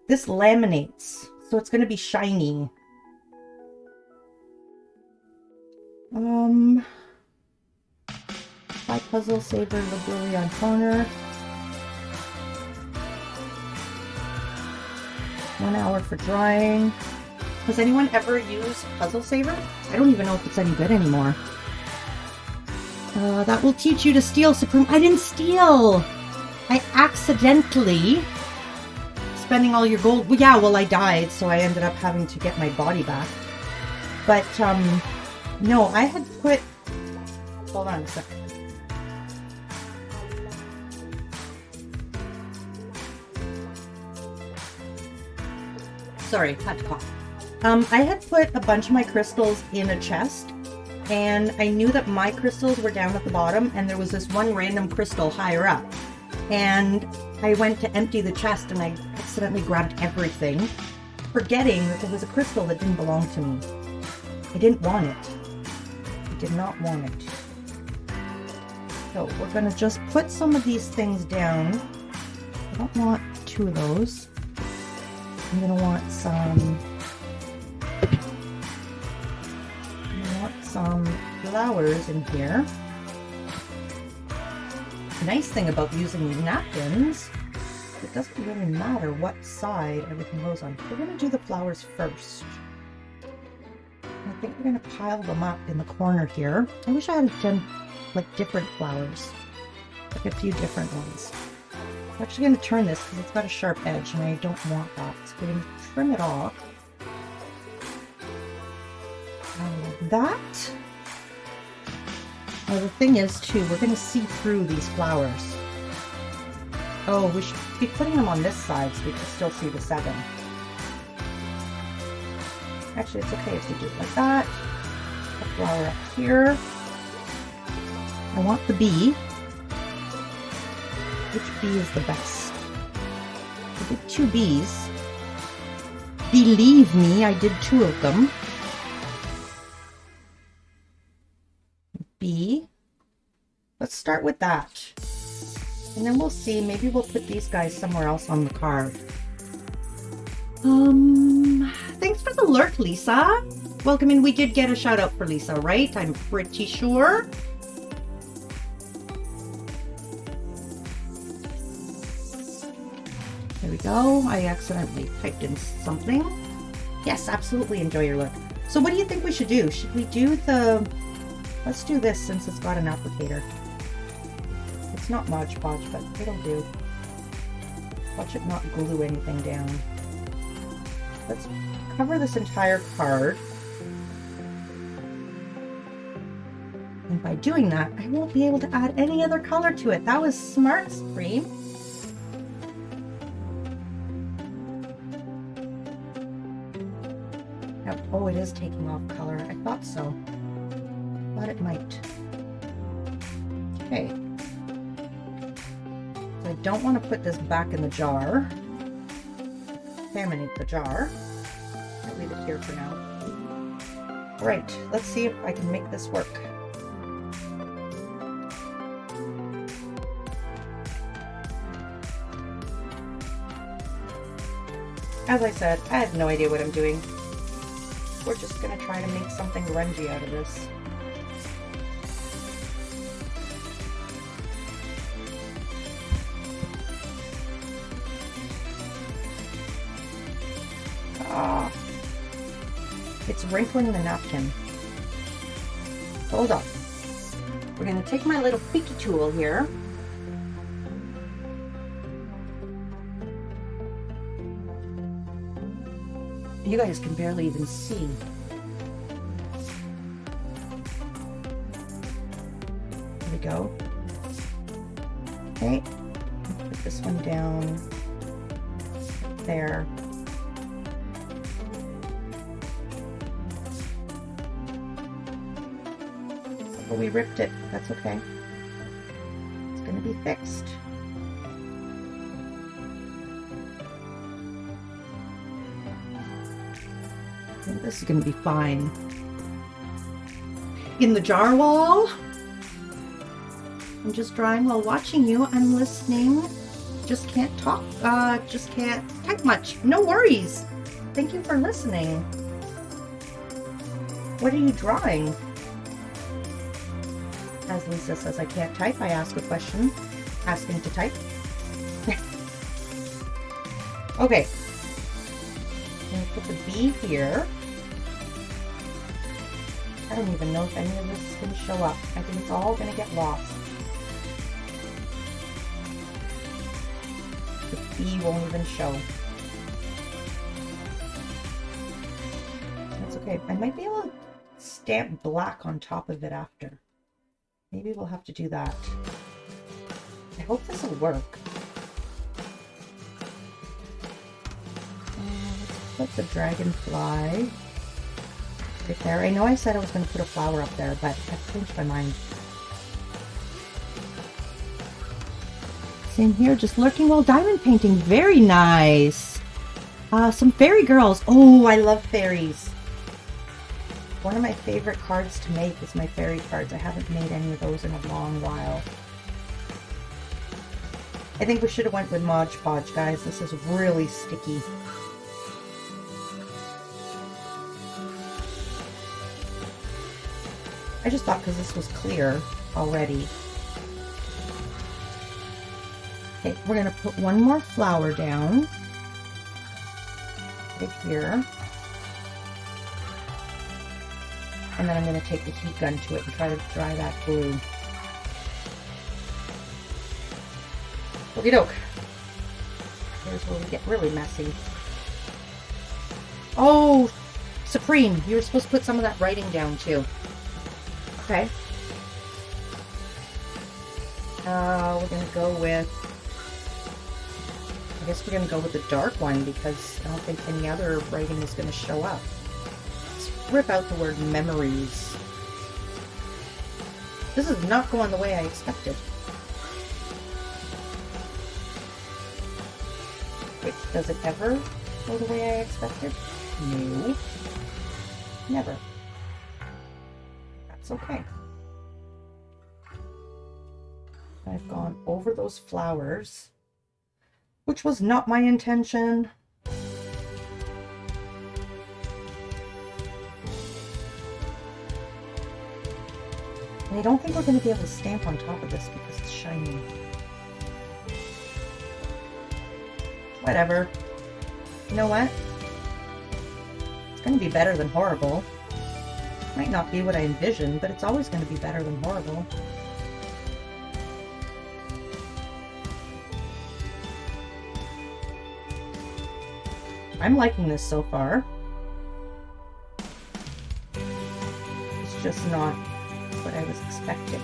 This laminates, so it's going to be shiny. By Puzzle Saver, liberally on toner. 1 hour for drying. Has anyone ever used Puzzle Saver? I don't even know if it's any good anymore. That will teach you to steal, Supreme. I didn't steal! I accidentally spending all your gold. Well, yeah, well, I died, so I ended up having to get my body back. But, no, I had put... Hold on a second. Sorry, had to cough. I had put a bunch of my crystals in a chest, and I knew that my crystals were down at the bottom, and there was this one random crystal higher up. And I went to empty the chest, and I accidentally grabbed everything, forgetting that there was a crystal that didn't belong to me. I didn't want it. I did not want it. So we're going to just put some of these things down. I don't want 2 of those. I'm going to want some... some flowers in here. The nice thing about using these napkins, it doesn't really matter what side everything goes on. We're going to do the flowers first. I think we're going to pile them up in the corner here. I wish I had done like different flowers, like a few different ones. I'm actually going to turn this because it's got a sharp edge and I don't want that. So we're going to trim it off. Like that. Now the thing is too, we're going to see through these flowers. Oh, we should be putting them on this side so we can still see the 7. Actually, it's okay if we do it like that. A flower up here. I want the bee. Which bee is the best? I did 2 bees. Believe me, I did 2 of them. Bee. Let's start with that. And then we'll see, maybe we'll put these guys somewhere else on the card. Thanks for the lurk, Lisa. Welcome in. We did get a shout out for Lisa, right? I'm pretty sure. There we go. I accidentally typed in something. Yes, absolutely enjoy your lurk. So what do you think we should do? Should we do the... Let's do this since it's got an applicator. It's not Mod Podge, but it'll do. Watch it not glue anything down. Let's cover this entire card. And by doing that, I won't be able to add any other color to it. That was smart, Supreme. Oh, it is taking off color. I thought so. Thought it might. Okay. So I don't want to put this back in the jar. Contaminate the jar. I'll leave it here for now. Alright, let's see if I can make this work. As I said, I have no idea what I'm doing. We're just going to try to make something grungy out of this. Ah, it's wrinkling the napkin. Hold on. We're going to take my little peeky tool here. You guys can barely even see. There we go. Okay. Put this one down there. Oh, we ripped it. That's okay. It's gonna be fixed. I think this is gonna be fine. In the jar wall. I'm just drawing while watching you. I'm listening. Just can't talk. Just can't type much. No worries. Thank you for listening. What are you drawing? As Lisa says, I can't type. I ask a question, asking to type. Okay. I'm gonna put the bee here. I don't even know if any of this is going to show up. I think it's all going to get lost. The bee won't even show. That's okay. I might be able to stamp black on top of it after. Maybe we'll have to do that. I hope this will work. Let's put the dragonfly right there. I know I said I was going to put a flower up there, but I've changed my mind. Same here, just lurking while diamond painting. Very nice. Some fairy girls. Oh, I love fairies. One of my favorite cards to make is my fairy cards. I haven't made any of those in a long while. I think we should have went with Mod Podge, guys. This is really sticky. I just thought because this was clear already. Okay, we're going to put one more flower down. Right here. And then I'm going to take the heat gun to it and try to dry that glue. Okie doke. Here's where we get really messy. Oh, Supreme, you were supposed to put some of that writing down too. Okay. We're going to go with... I guess we're going to go with the dark one because I don't think any other writing is going to show up. Rip out the word memories. This is not going the way I expected. Wait, does it ever go the way I expected? No. Never. That's okay. I've gone over those flowers, which was not my intention. And I don't think we're going to be able to stamp on top of this because it's shiny. Whatever. You know what? It's going to be better than horrible. Might not be what I envisioned, but it's always going to be better than horrible. I'm liking this so far. It's just not what I was expecting.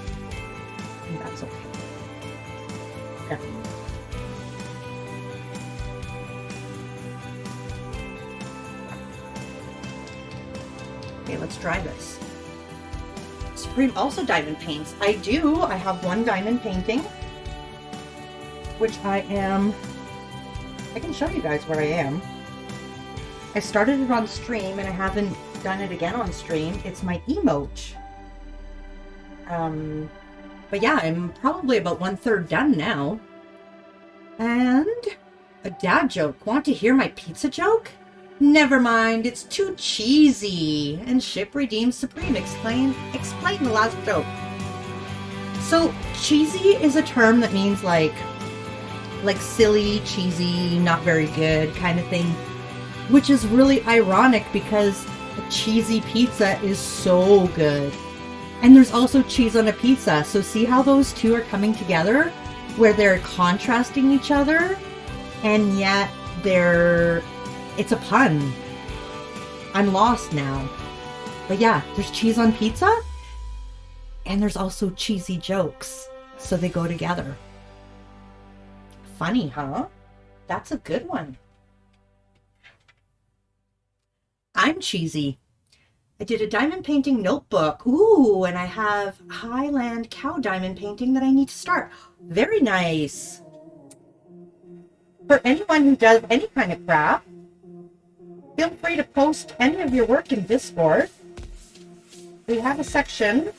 And that's okay. Yeah. Okay, let's try this. Supreme also diamond paints. I do. I have one diamond painting, which I can show you guys where I am. I started it on stream and I haven't done it again on stream. It's my emote. But yeah, I'm probably about 1/3 done now. And a dad joke. Want to hear my pizza joke? Never mind, it's too cheesy. And ship redeemed Supreme. Explain the last joke. So cheesy is a term that means like silly, cheesy, not very good kind of thing, which is really ironic because a cheesy pizza is so good. And there's also cheese on a pizza. So see how those two are coming together? Where they're contrasting each other, and yet it's a pun. I'm lost now. But yeah, there's cheese on pizza, and there's also cheesy jokes, so they go together. Funny, huh? That's a good one. I'm cheesy. I did a diamond painting notebook. Ooh, and I have Highland cow diamond painting that I need to start. Very nice. For anyone who does any kind of craft, feel free to post any of your work in Discord. We have a section.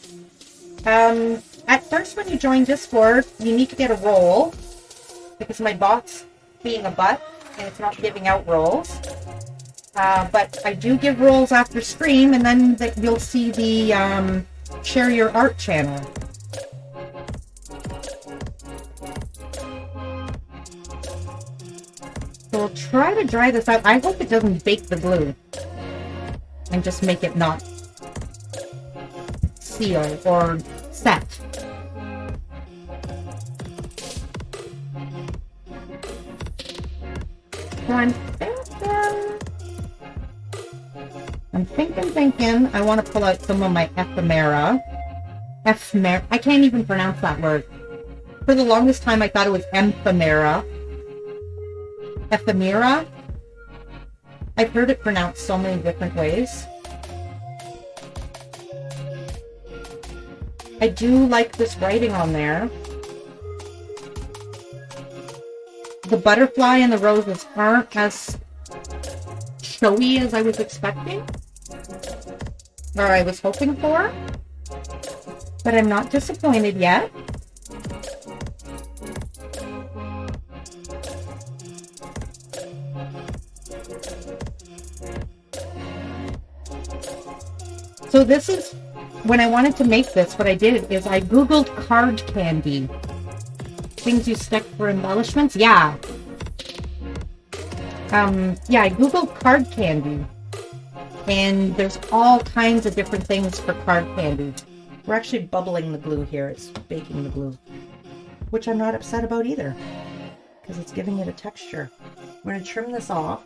At first when you join Discord, you need to get a role, because my bot's being a butt and it's not giving out roles. But I do give roles after stream, and then you'll see the share your art channel. So we'll try to dry this out. I hope it doesn't bake the glue and just make it not seal or set. So I'm thinking I want to pull out some of my ephemera. I can't even pronounce that word. For the longest time I thought it was ephemera. Ephemera? I've heard it pronounced so many different ways. I do like this writing on there. The butterfly and the roses aren't as showy as I was expecting, or I was hoping for, but I'm not disappointed yet. So this is, when I wanted to make this, what I did is I googled card candy. Things you stick for embellishments? Yeah. Yeah, I googled card candy. And there's all kinds of different things for card candy. We're actually bubbling the glue here. It's baking the glue. Which I'm not upset about either, because it's giving it a texture. We're going to trim this off.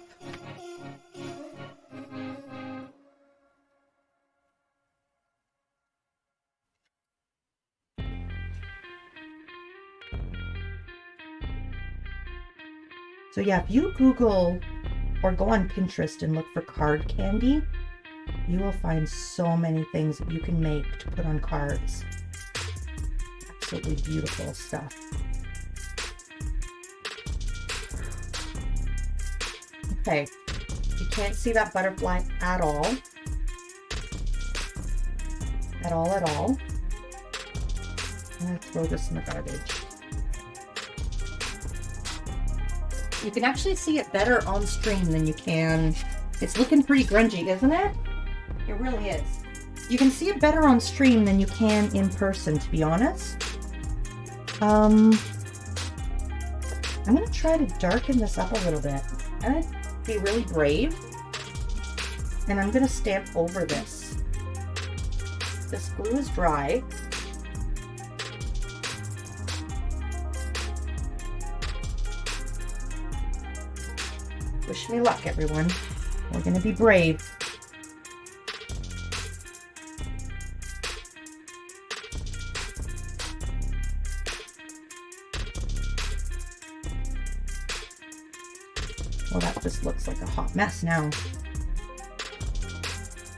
So yeah, if you Google or go on Pinterest and look for card candy, you will find so many things that you can make to put on cards. Absolutely beautiful stuff. Okay, you can't see that butterfly at all. At all. I'm gonna throw this in the garbage. You can actually see it better on stream than you can. It's looking pretty grungy, isn't it? It really is. You can see it better on stream than you can in person, to be honest. I'm gonna try to darken this up a little bit. I'm gonna be really brave, and I'm gonna stamp over this. This glue is dry. Wish me luck, everyone. We're gonna be brave. Well, that just looks like a hot mess now.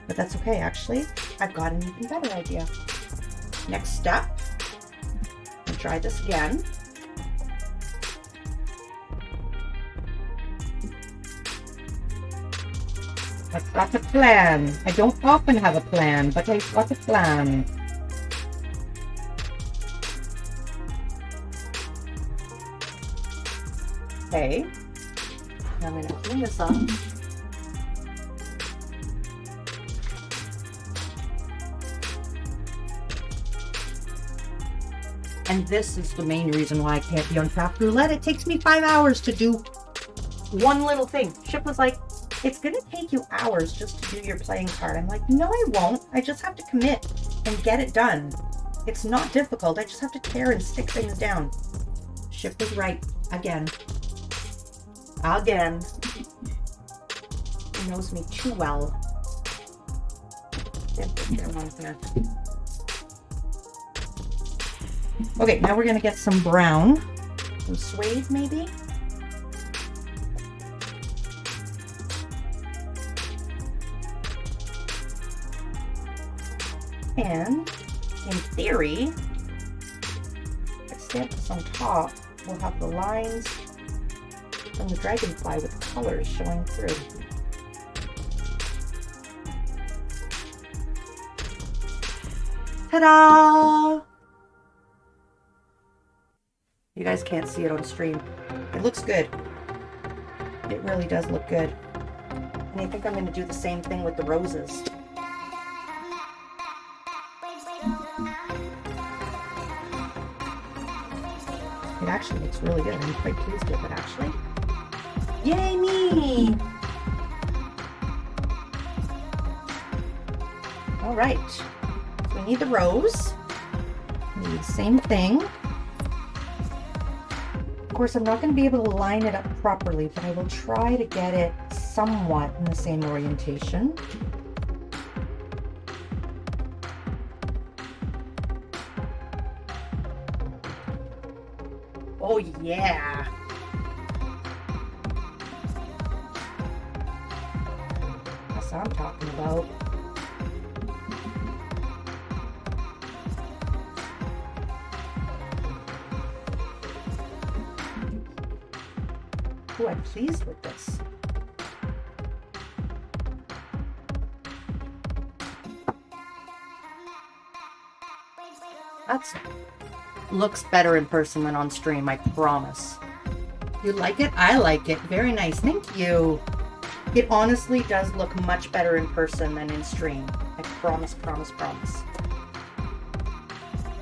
But that's okay, actually. I've got an even better idea. Next step, I'll try this again. I've got a plan. I don't often have a plan, but I've got a plan. Okay. Now I'm going to clean this up. And this is the main reason why I can't be on Craft Roulette. It takes me 5 hours to do one little thing. Chip was like, it's going to take you hours just to do your playing card. I'm like, no, I won't. I just have to commit and get it done. It's not difficult. I just have to tear and stick things down. Chip was right. Again. Again. He knows me too well. Okay, now we're gonna get some brown. Some suede, maybe? And, in theory, if I stamp this on top, we'll have the lines from the dragonfly with the colors showing through. Ta-da! You guys can't see it on stream. It looks good. It really does look good. And I think I'm going to do the same thing with the roses. It actually looks really good. I'm quite pleased with it, actually. Yay me! All right. So we need the rose. We need the same thing. Of course, I'm not going to be able to line it up properly, but I will try to get it somewhat in the same orientation. Oh yeah! That's what I'm talking about. Oh, I'm pleased with this. That's looks better in person than on stream, I promise. You like it? I like it. Very nice. Thank you. It honestly does look much better in person than in stream. I promise, promise, promise.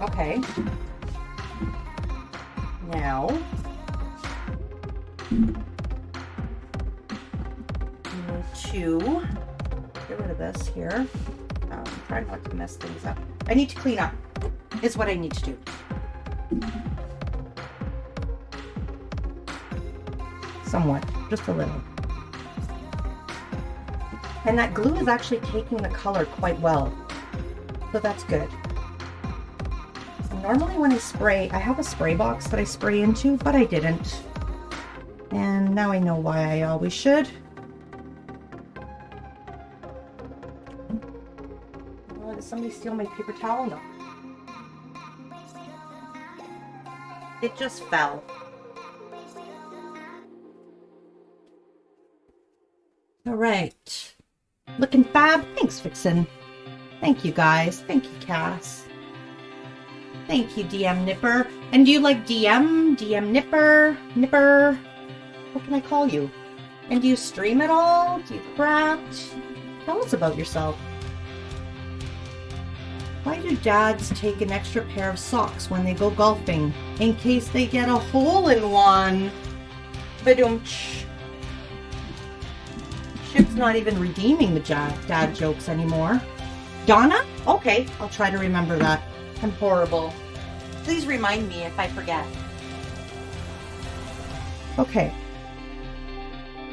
Okay. Now, to get rid of this here. Try not to mess things up. I need to clean up, is what I need to do. Somewhat, just a little. And that glue is actually taking the color quite well, so that's good. Normally when I spray, I have a spray box that I spray into, but I didn't. And now I know why I always should. Oh, did somebody steal my paper towel? No. It just fell. All right. Looking fab. Thanks, Vixen. Thank you, guys. Thank you, Cass. Thank you, DM Nipper. And do you like DM? DM Nipper? Nipper? What can I call you? And do you stream at all? Do you craft? Tell us about yourself. Why do dads take an extra pair of socks when they go golfing? In case they get a hole in one. Ba-dum-tsh. Ship's not even redeeming the dad jokes anymore. Donna? Okay, I'll try to remember that. I'm horrible. Please remind me if I forget. Okay.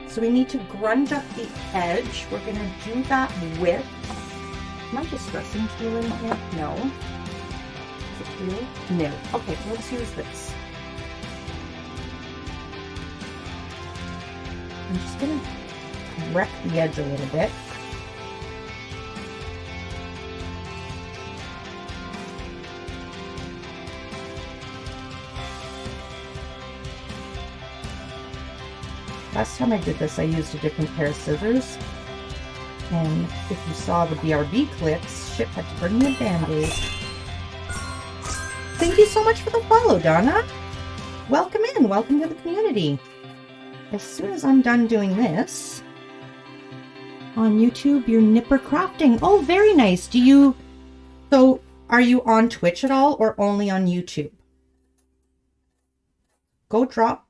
So we need to grunge up the edge. We're going to do that with... Am I distressing tool in here? No. Is it tool? No. Okay, let's use this. I'm just going to wreck the edge a little bit. Last time I did this, I used a different pair of scissors. And if you saw the BRB clips, Ship had to bring me a band-aid. Thank you so much for the follow, Donna. Welcome in. Welcome to the community. As soon as I'm done doing this, on YouTube, you're Nipper Crafting. Oh, very nice. Do you... So, are you on Twitch at all or only on YouTube? Go drop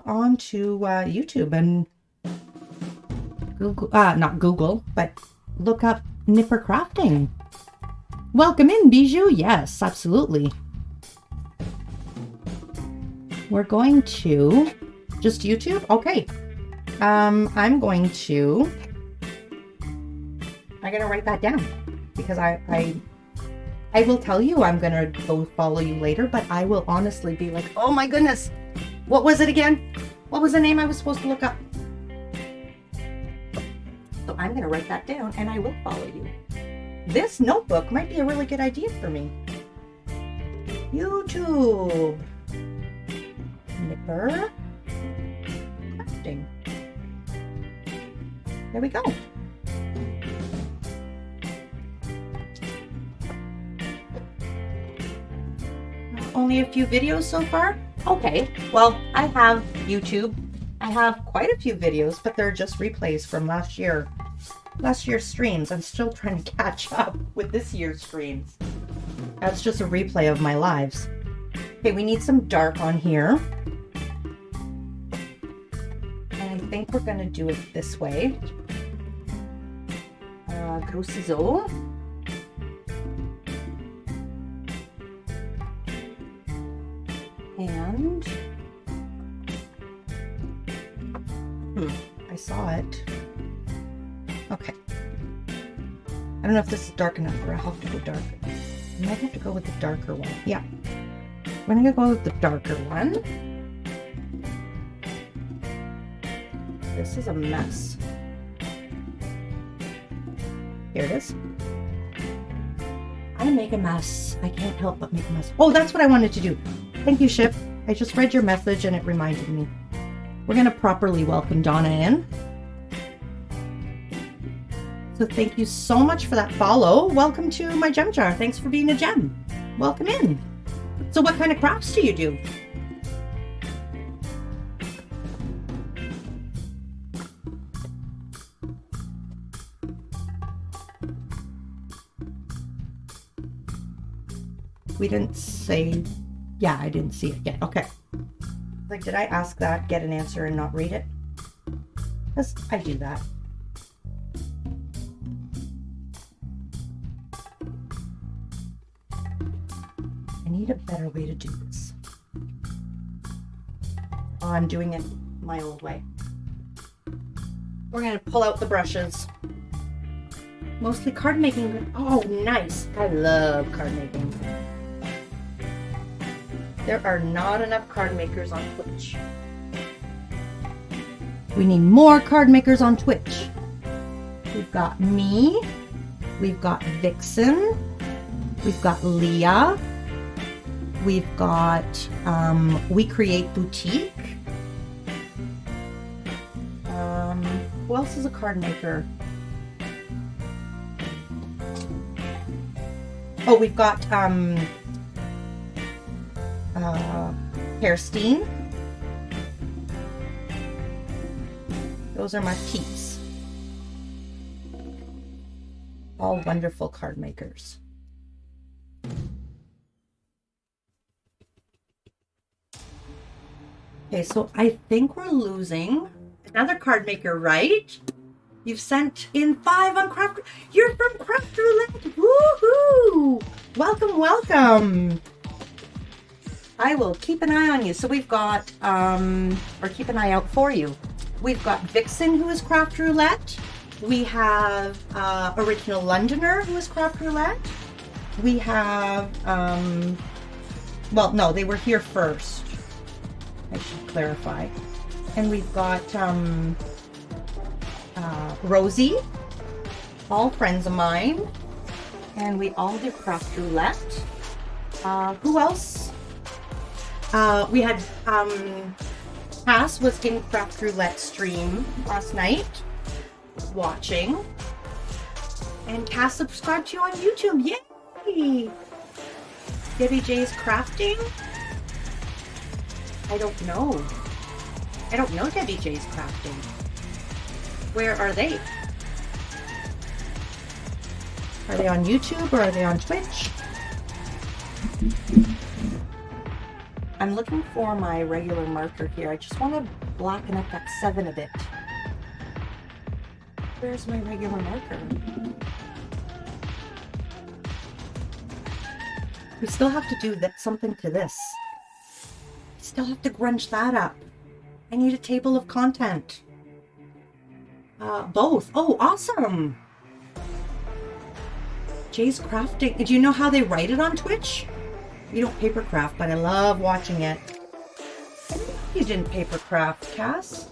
onto YouTube and Google, not Google, but look up Nipper Crafting. Welcome in, Bijou. Yes, absolutely. We're going to just YouTube. Okay. I'm going to I gotta write that down because I will tell you I'm gonna go follow you later, but I will honestly be like, oh my goodness, what was it again? What was the name I was supposed to look up? So I'm gonna write that down and I will follow you. This notebook might be a really good idea for me. YouTube. Nipper. Crafting. There we go. Only a few videos so far? Okay, well, I have YouTube. I have quite a few videos, but they're just replays from last year's streams. I'm still trying to catch up with this year's streams. That's just a replay of my lives. Okay, we need some dark on here. And I think we're gonna do it this way. Go ciseaux. And I saw it. Okay. I don't know if this is dark enough or I'll have to go darker. I might have to go with the darker one. Yeah. I'm gonna go with the darker one. This is a mess. Here it is. I make a mess. I can't help but make a mess. Oh, that's what I wanted to do. Thank you, Ship. I just read your message and it reminded me. We're going to properly welcome Donna in. So thank you so much for that follow. Welcome to my gem jar. Thanks for being a gem. Welcome in. So what kind of crafts do you do? We didn't say... Yeah, I didn't see it yet. Okay. Like, did I ask that, get an answer, and not read it? Because I do that. I need a better way to do this. Oh, I'm doing it my old way. We're going to pull out the brushes. Mostly card making. Oh, nice. I love card making. There are not enough card makers on Twitch. We need more card makers on Twitch. We've got me. We've got Vixen. We've got Leah. We've got We Create Boutique. Who else is a card maker? Oh, we've got Kirstine. Those are my peeps. All wonderful card makers. Okay, so I think we're losing another card maker, right? You've sent in 5 on Craft. You're from Craft Roulette. Woohoo! Welcome, welcome. I will keep an eye on you. So we've got, or keep an eye out for you. We've got Vixen, who is Craft Roulette. We have Original Londoner, who is Craft Roulette. We have, well, no, they were here first. I should clarify. And we've got Rosie, all friends of mine. And we all do Craft Roulette. Who else? We had Cass was in Craft Roulette stream last night, watching. And Cass subscribed to you on YouTube. Yay! Debbie J's Crafting? I don't know. I don't know Debbie J's Crafting. Where are they? Are they on YouTube or are they on Twitch? I'm looking for my regular marker here. I just want to blacken up that 7 a bit. Where's my regular marker? We still have to do that, something to this. I still have to grunge that up. I need a table of content. Both. Oh, awesome. Jay's crafting. Do you know how they write it on Twitch? You don't paper craft, but I love watching it. You didn't paper craft, Cass.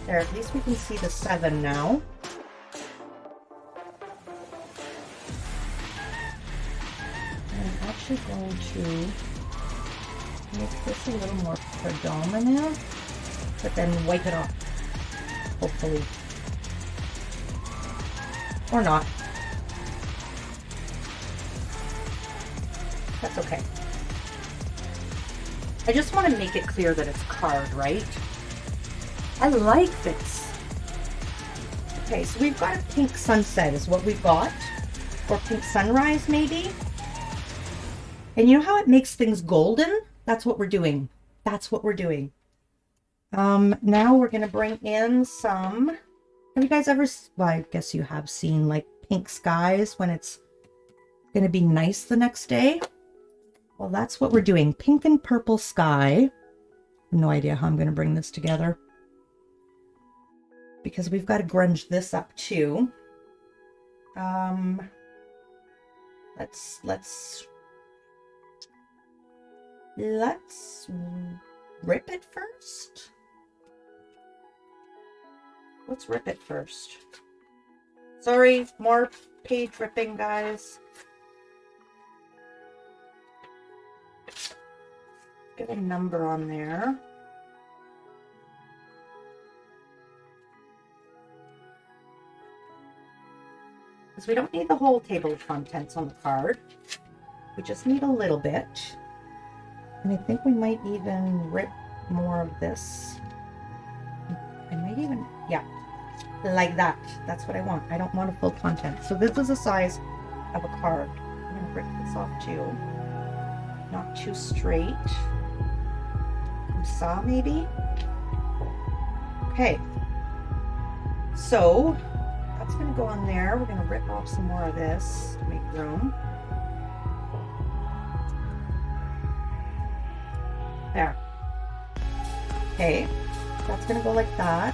There, at least we can see the 7 now. I'm actually going to make this a little more predominant, but then wipe it off, hopefully. Or not. That's okay. I just want to make it clear that it's card, right? I like this. Okay, so we've got a pink sunset is what we've got. Or pink sunrise, maybe. And you know how it makes things golden? That's what we're doing. That's what we're doing. Now we're going to bring in some... Have you guys ever... Well, I guess you have seen, like, pink skies when it's going to be nice the next day. Well, that's what we're doing. Pink and purple sky. No idea how I'm going to bring this together. Because we've got to grunge this up, too. Let's rip it first. Let's rip it first. Sorry, more page ripping, guys. Get a number on there. Because we don't need the whole table of contents on the card. We just need a little bit. And I think we might even rip more of this. I might even, yeah, like that. That's what I want. I don't want a full content. So this is the size of a card. I'm going to rip this off too. Not too straight. Saw maybe? Okay. So that's going to go on there. We're going to rip off some more of this to make room. There. Okay, that's gonna go like that.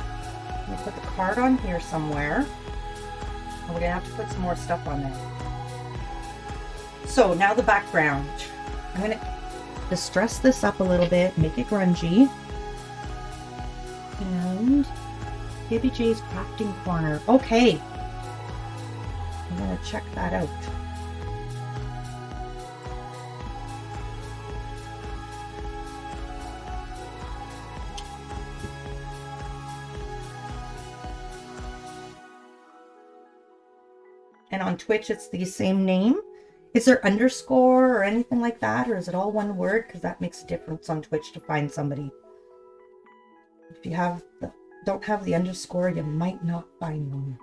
I'm gonna put the card on here somewhere. And we're gonna have to put some more stuff on there. So now the background. I'm gonna distress this up a little bit, make it grungy. And Baby J's crafting corner. Okay. I'm gonna check that out. And on Twitch, it's the same name. Is there underscore or anything like that? Or is it all one word? Because that makes a difference on Twitch to find somebody. If you don't have the underscore, you might not find one.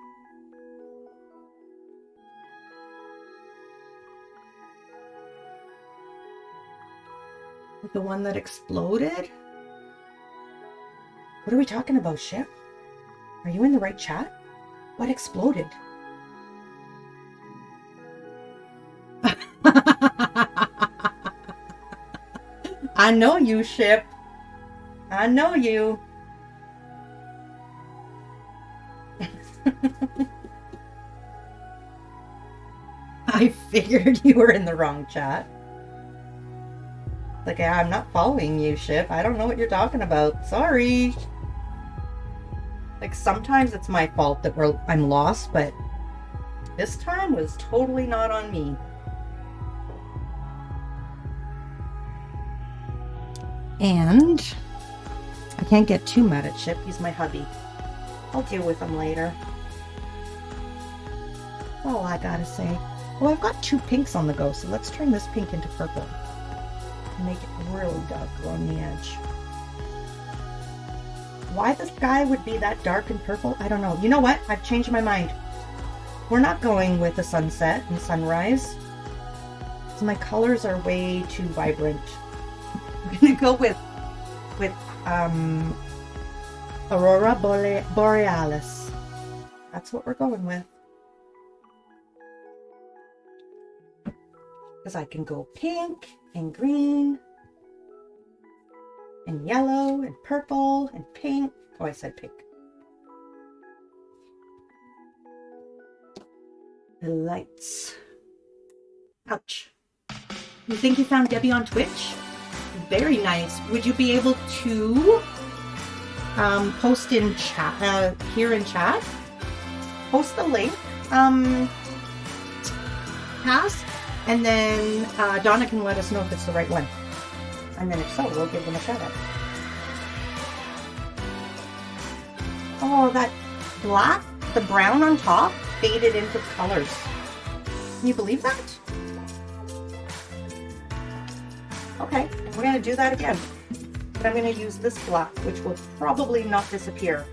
The one that exploded? What are we talking about, Ship? Are you in the right chat? What exploded? I know you, Ship. I know you. I figured you were in the wrong chat. Like, I'm not following you, Ship. I don't know what you're talking about. Sorry. Like, sometimes it's my fault that I'm lost, but this time was totally not on me. And I can't get too mad at Chip. He's my hubby. I'll deal with him later. That's all I gotta say. Oh, I've got 2 pinks on the go, so let's turn this pink into purple. Make it really dark along the edge. Why the sky would be that dark and purple, I don't know. You know what? I've changed my mind. We're not going with a sunset and sunrise. So my colors are way too vibrant. We're gonna go with Aurora Borealis. That's what we're going with. Because I can go pink and green. and yellow and purple and pink. Oh, I said pink. The lights. Ouch. You think you found Debbie on Twitch? Very nice. Would you be able to post in chat, here in chat? Post the link, pass, and then Donna can let us know if it's the right one. And then if so, we'll give them a shout out. Oh, that black, the brown on top, faded into colors. Can you believe that? Okay, we're going to do that again. But I'm going to use this black, which will probably not disappear.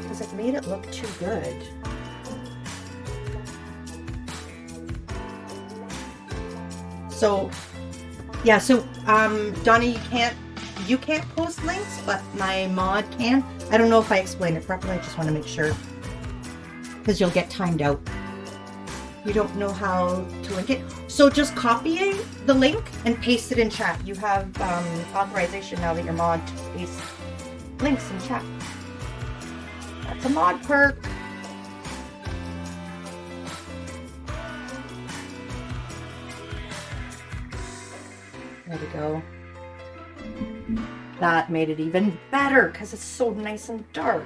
Because it made it look too good. So, yeah, so, Donna, you can't post links, but my mod can. I don't know if I explained it properly, I just want to make sure. Because you'll get timed out. You don't know how to link it. So just copy the link and paste it in chat. You have authorization now that you're mod to paste links in chat. That's a mod perk. There we go. That made it even better because it's so nice and dark.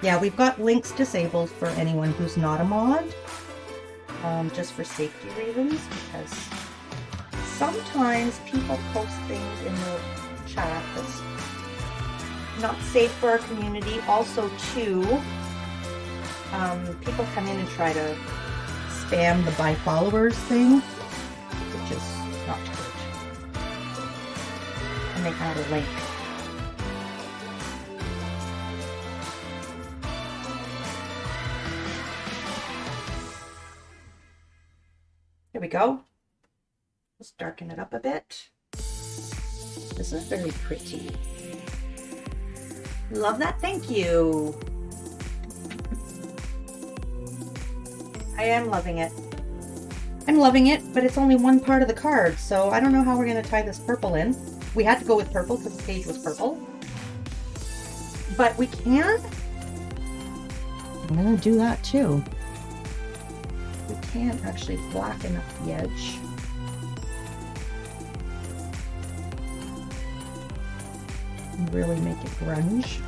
Yeah, we've got links disabled for anyone who's not a mod, just for safety reasons, because sometimes people post things in the chat that's not safe for our community. Also, too, people come in and try to spam the buy followers thing, which is not good. And they add a link. There we go. Let's darken it up a bit. This is very pretty. Love that, thank you. I am loving it. I'm loving it, but it's only one part of the card, so I don't know how we're going to tie this purple in. We had to go with purple because the page was purple. But we can. I'm going to do that too. We can actually blacken up the edge. And really make it grunge.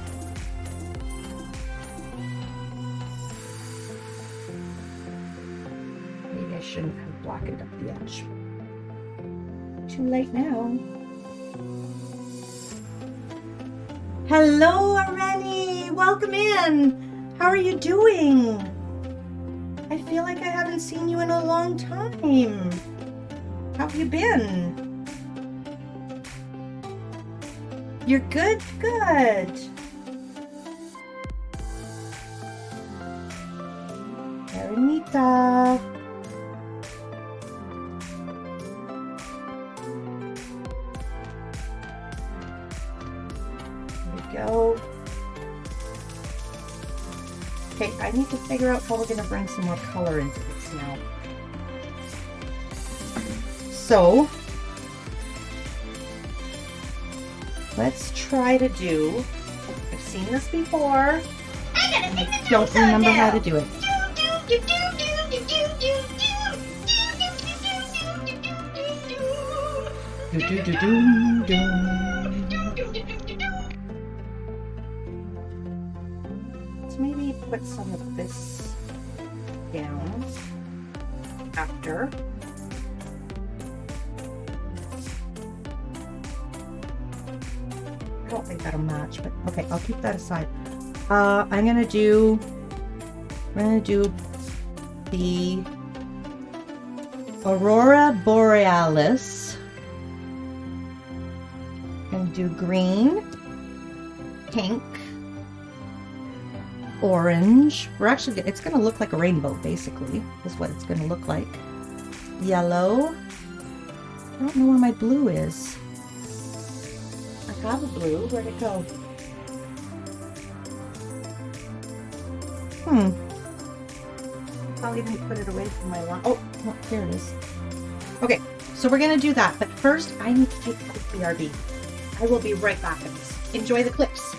Maybe I shouldn't have blackened up the edge. Too late now. Hello, Areni! Welcome in! How are you doing? I feel like I haven't seen you in a long time. How have you been? You're good? Good. Arenita. There we go. Okay, I need to figure out how we're going to bring some more color into this now. So, let's try to do, I've seen this before, and I don't remember how to do it. Let's maybe put some of this down after. I don't think that'll match, but okay, I'll keep that aside. I'm gonna do the Aurora Borealis. And do green, pink, orange. It's gonna look like a rainbow, basically, is what it's gonna look like. Yellow. I don't know where my blue is. I have a blue. Where'd it go? Probably didn't put it away from my line. Oh, here it is. Okay, so we're gonna do that, but first I need to take a quick BRB. I will be right back at this. Enjoy the clips.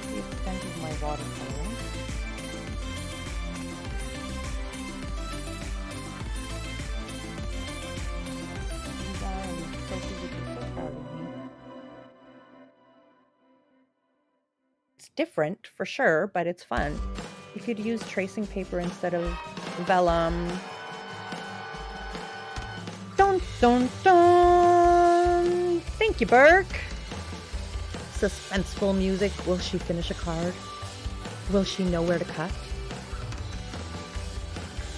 The extent of my watercolor. Sophie would be so proud of me. It's different for sure, but it's fun. You could use tracing paper instead of vellum. Dun dun dun! Thank you, Burke. Suspenseful music. Will she finish a card? Will she know where to cut?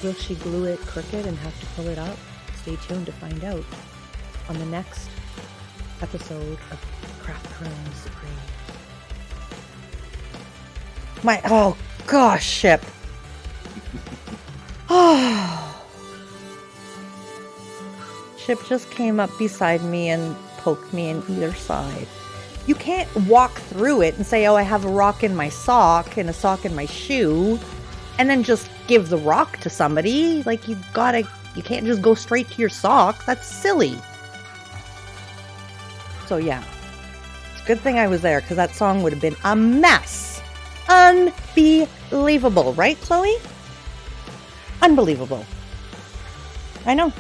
Will she glue it crooked and have to pull it out? Stay tuned to find out on the next episode of Craft Roulette Supreme. Oh gosh, Ship. Oh. Ship just came up beside me and poked me in either side. You can't walk through it and say, oh, I have a rock in my sock and a sock in my shoe, and then just give the rock to somebody. Like, you can't just go straight to your sock. That's silly. So yeah, it's a good thing I was there, because that song would have been a mess. Unbelievable, right, Chloe? Unbelievable. I know.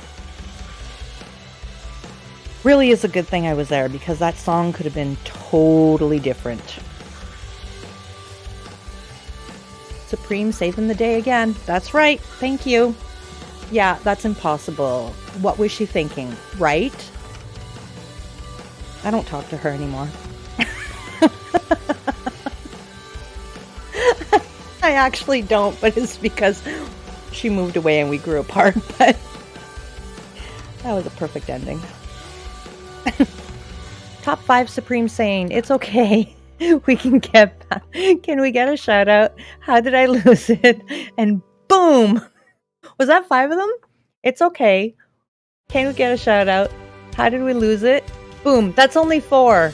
Really is a good thing I was there, because that song could have been totally different. Supreme saving the day again. That's right. Thank you. Yeah, that's impossible. What was she thinking, right? I don't talk to her anymore. I actually don't, but it's because she moved away and we grew apart, but that was a perfect ending. Top 5 Supreme saying, it's okay. We can get back. Can we get a shout out? How did I lose it? And boom! Was that 5 of them? It's okay. Can we get a shout out? How did we lose it? Boom. That's only 4.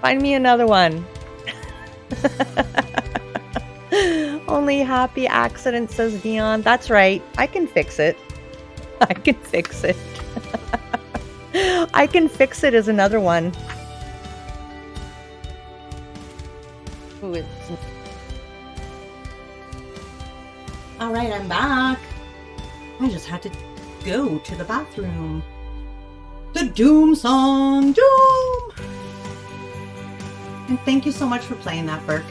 Find me another one. Only happy accident, says Dion. That's right. I can fix it. I can fix it. I can fix it is another one. Ooh, All right, I'm back. I just had to go to the bathroom. The Doom song, Doom! And thank you so much for playing that, Burke.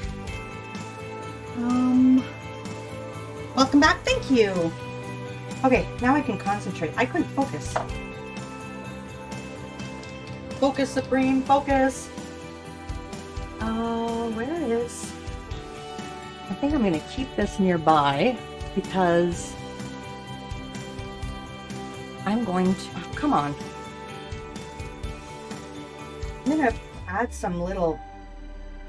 Welcome back, thank you. Okay, now I can concentrate. I couldn't focus. Focus, Supreme, focus. Where is... I think I'm gonna keep this nearby because I'm going to... Oh, come on. I'm gonna add some little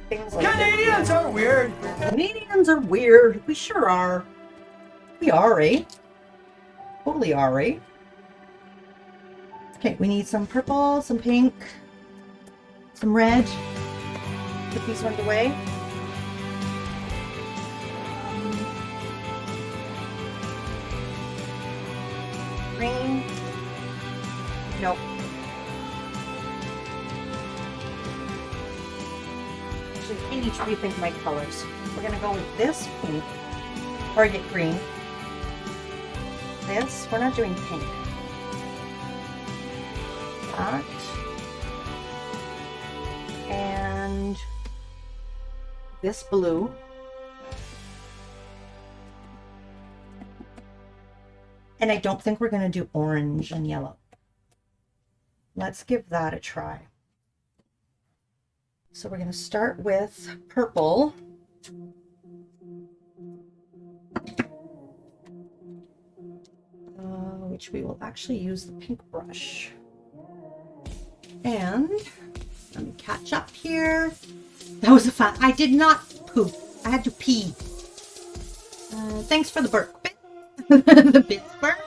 things like Canadians this. are weird. Canadians are weird. We sure are. We are, eh? Totally are, eh? Okay, we need some purple, some pink, some red. Put these ones away. Green. Nope. Actually, I need to rethink my colors. We're gonna go with this pink, or get green. This, we're not doing pink. That. And this blue. And I don't think we're going to do orange and yellow. Let's give that a try. So we're going to start with purple. Which we will actually use the pink brush. And let me catch up here. That was a fun. I did not poop. I had to pee. thanks for the Burke bit. The bits Burke.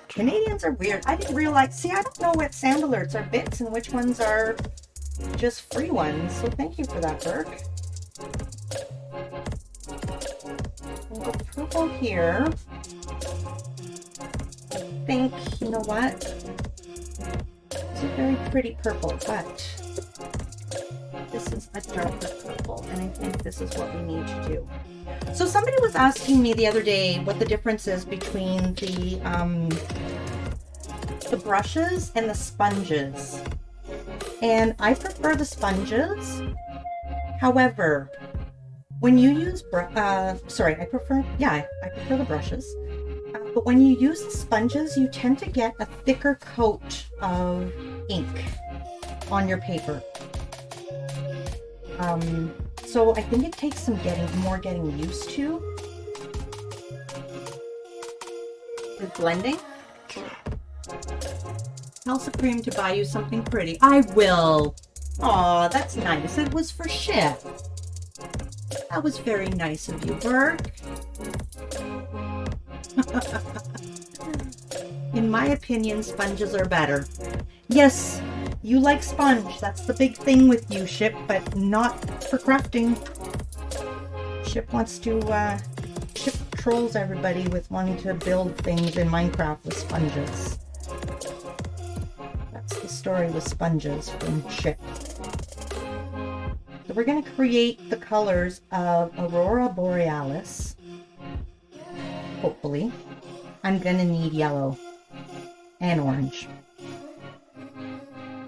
Canadians are weird. I didn't realize. See, I don't know what sound alerts are bits and which ones are just free ones. So thank you for that, Burke. We'll go purple here. I think, you know what? It's a very pretty purple, but this is a darker purple, and I think this is what we need to do. So somebody was asking me the other day what the difference is between the brushes and the sponges. And I prefer the sponges. However, when you use, I prefer the brushes. But when you use the sponges, you tend to get a thicker coat of ink on your paper. So I think it takes some getting used to. With blending. Tell Supreme to buy you something pretty. I will. Aw, that's nice. It was for Ship. That was very nice of you, Burke. In my opinion, sponges are better. Yes, you like sponge. That's the big thing with you, Ship, but not for crafting. Ship wants to, Ship trolls everybody with wanting to build things in Minecraft with sponges. That's the story with sponges from Ship. So we're going to create the colors of Aurora Borealis. Hopefully. I'm going to need yellow and orange.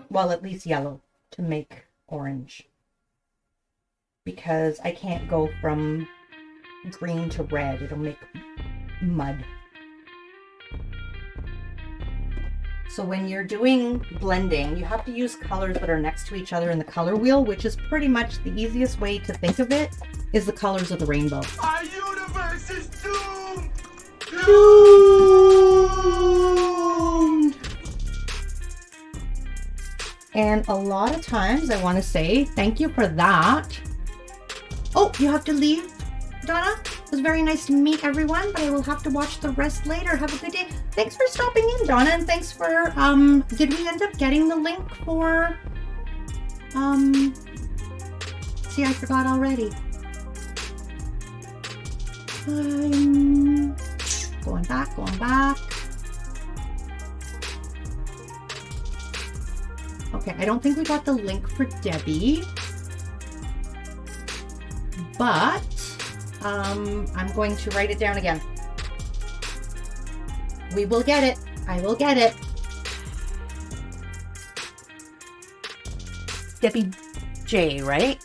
Well, at least yellow to make orange. Because I can't go from green to red. It'll make mud. So when you're doing blending, you have to use colors that are next to each other in the color wheel, which is pretty much the easiest way to think of it, is the colors of the rainbow. Our universe is doomed! Doomed! And a lot of times I want to say thank you for that. Oh, you have to leave, Donna? It was very nice to meet everyone, but I will have to watch the rest later. Have a good day. Thanks for stopping in, Donna, and thanks for, did we end up getting the link for, see, I forgot already. Going back. Okay, I don't think we got the link for Debbie, but I'm going to write it down again. We will get it. I will get it. Debbie J, right?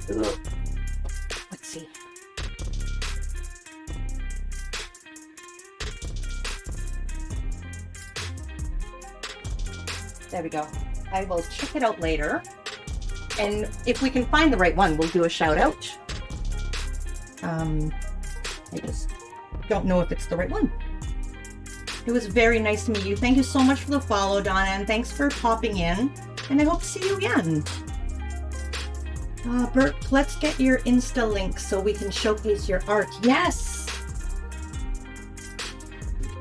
Let's see. There we go. I will check it out later. And if we can find the right one, we'll do a shout out. I just don't know if it's the right one. It was very nice to meet you. Thank you so much for the follow, Donna, and thanks for popping in. And I hope to see you again. Bert, let's get your Insta link so we can showcase your art. Yes!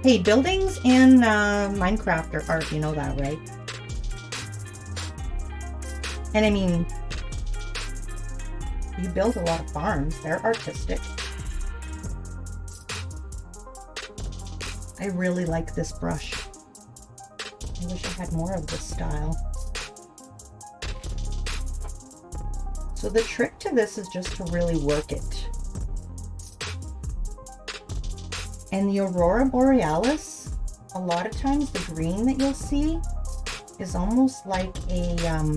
Hey, buildings in Minecraft are art, you know that, right? And I mean, you build a lot of farms. They're artistic. I really like this brush. I wish I had more of this style. So the trick to this is just to really work it. And the Aurora Borealis, a lot of times the green that you'll see is almost like a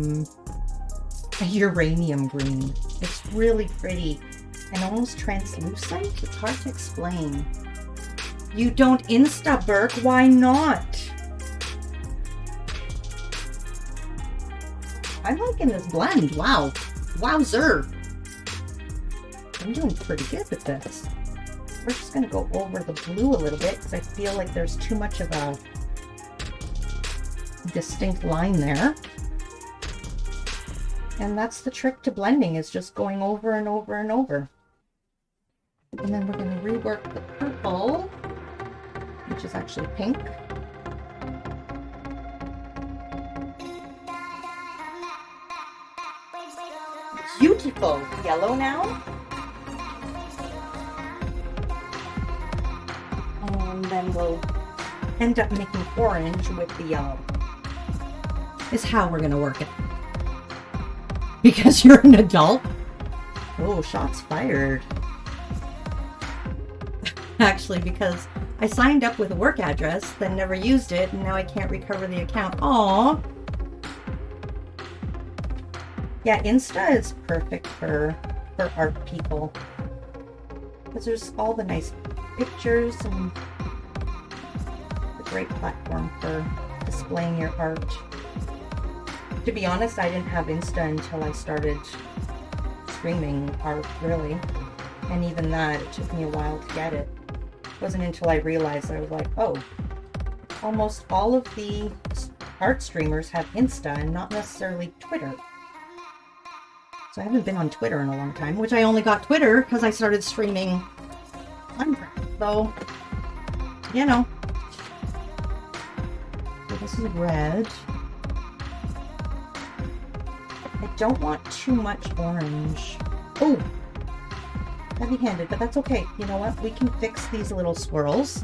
uranium green. It's really pretty and almost translucent. It's hard to explain. You don't Insta, Burke. Why not? I'm liking this blend. Wow. Wowzer. I'm doing pretty good with this. We're just going to go over the blue a little bit because I feel like there's too much of a distinct line there. And that's the trick to blending, is just going over and over and over. And then we're going to rework the purple, which is actually pink. Beautiful. Yellow now. And then we'll end up making orange with the yellow. Is how we're going to work it. Because you're an adult? Oh, shots fired. Actually, because I signed up with a work address, then never used it, and now I can't recover the account. Aww. Yeah, Insta is perfect for art people. Because there's all the nice pictures and a great platform for displaying your art. To be honest, I didn't have Insta until I started streaming art, really. And even that, it took me a while to get it. It wasn't until I realized, I was like, oh, almost all of the art streamers have Insta and not necessarily Twitter. So I haven't been on Twitter in a long time, which I only got Twitter because I started streaming Minecraft. So, you know. So this is red. I don't want too much orange. Oh! Heavy-handed, but that's okay. You know what? We can fix these little swirls.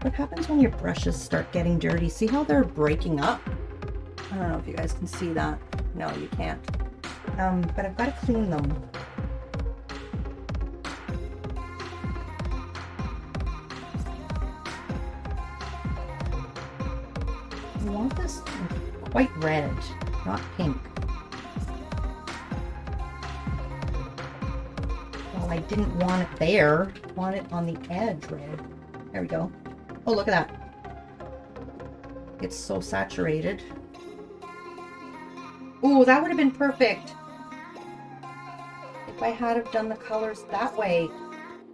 What happens when your brushes start getting dirty? See how they're breaking up? I don't know if you guys can see that. No, you can't. But I've got to clean them. I want this quite red, not pink. Well, I didn't want it there. I want it on the edge red. There we go. Oh, look at that. It's so saturated. Ooh, that would have been perfect. If I had have done the colors that way,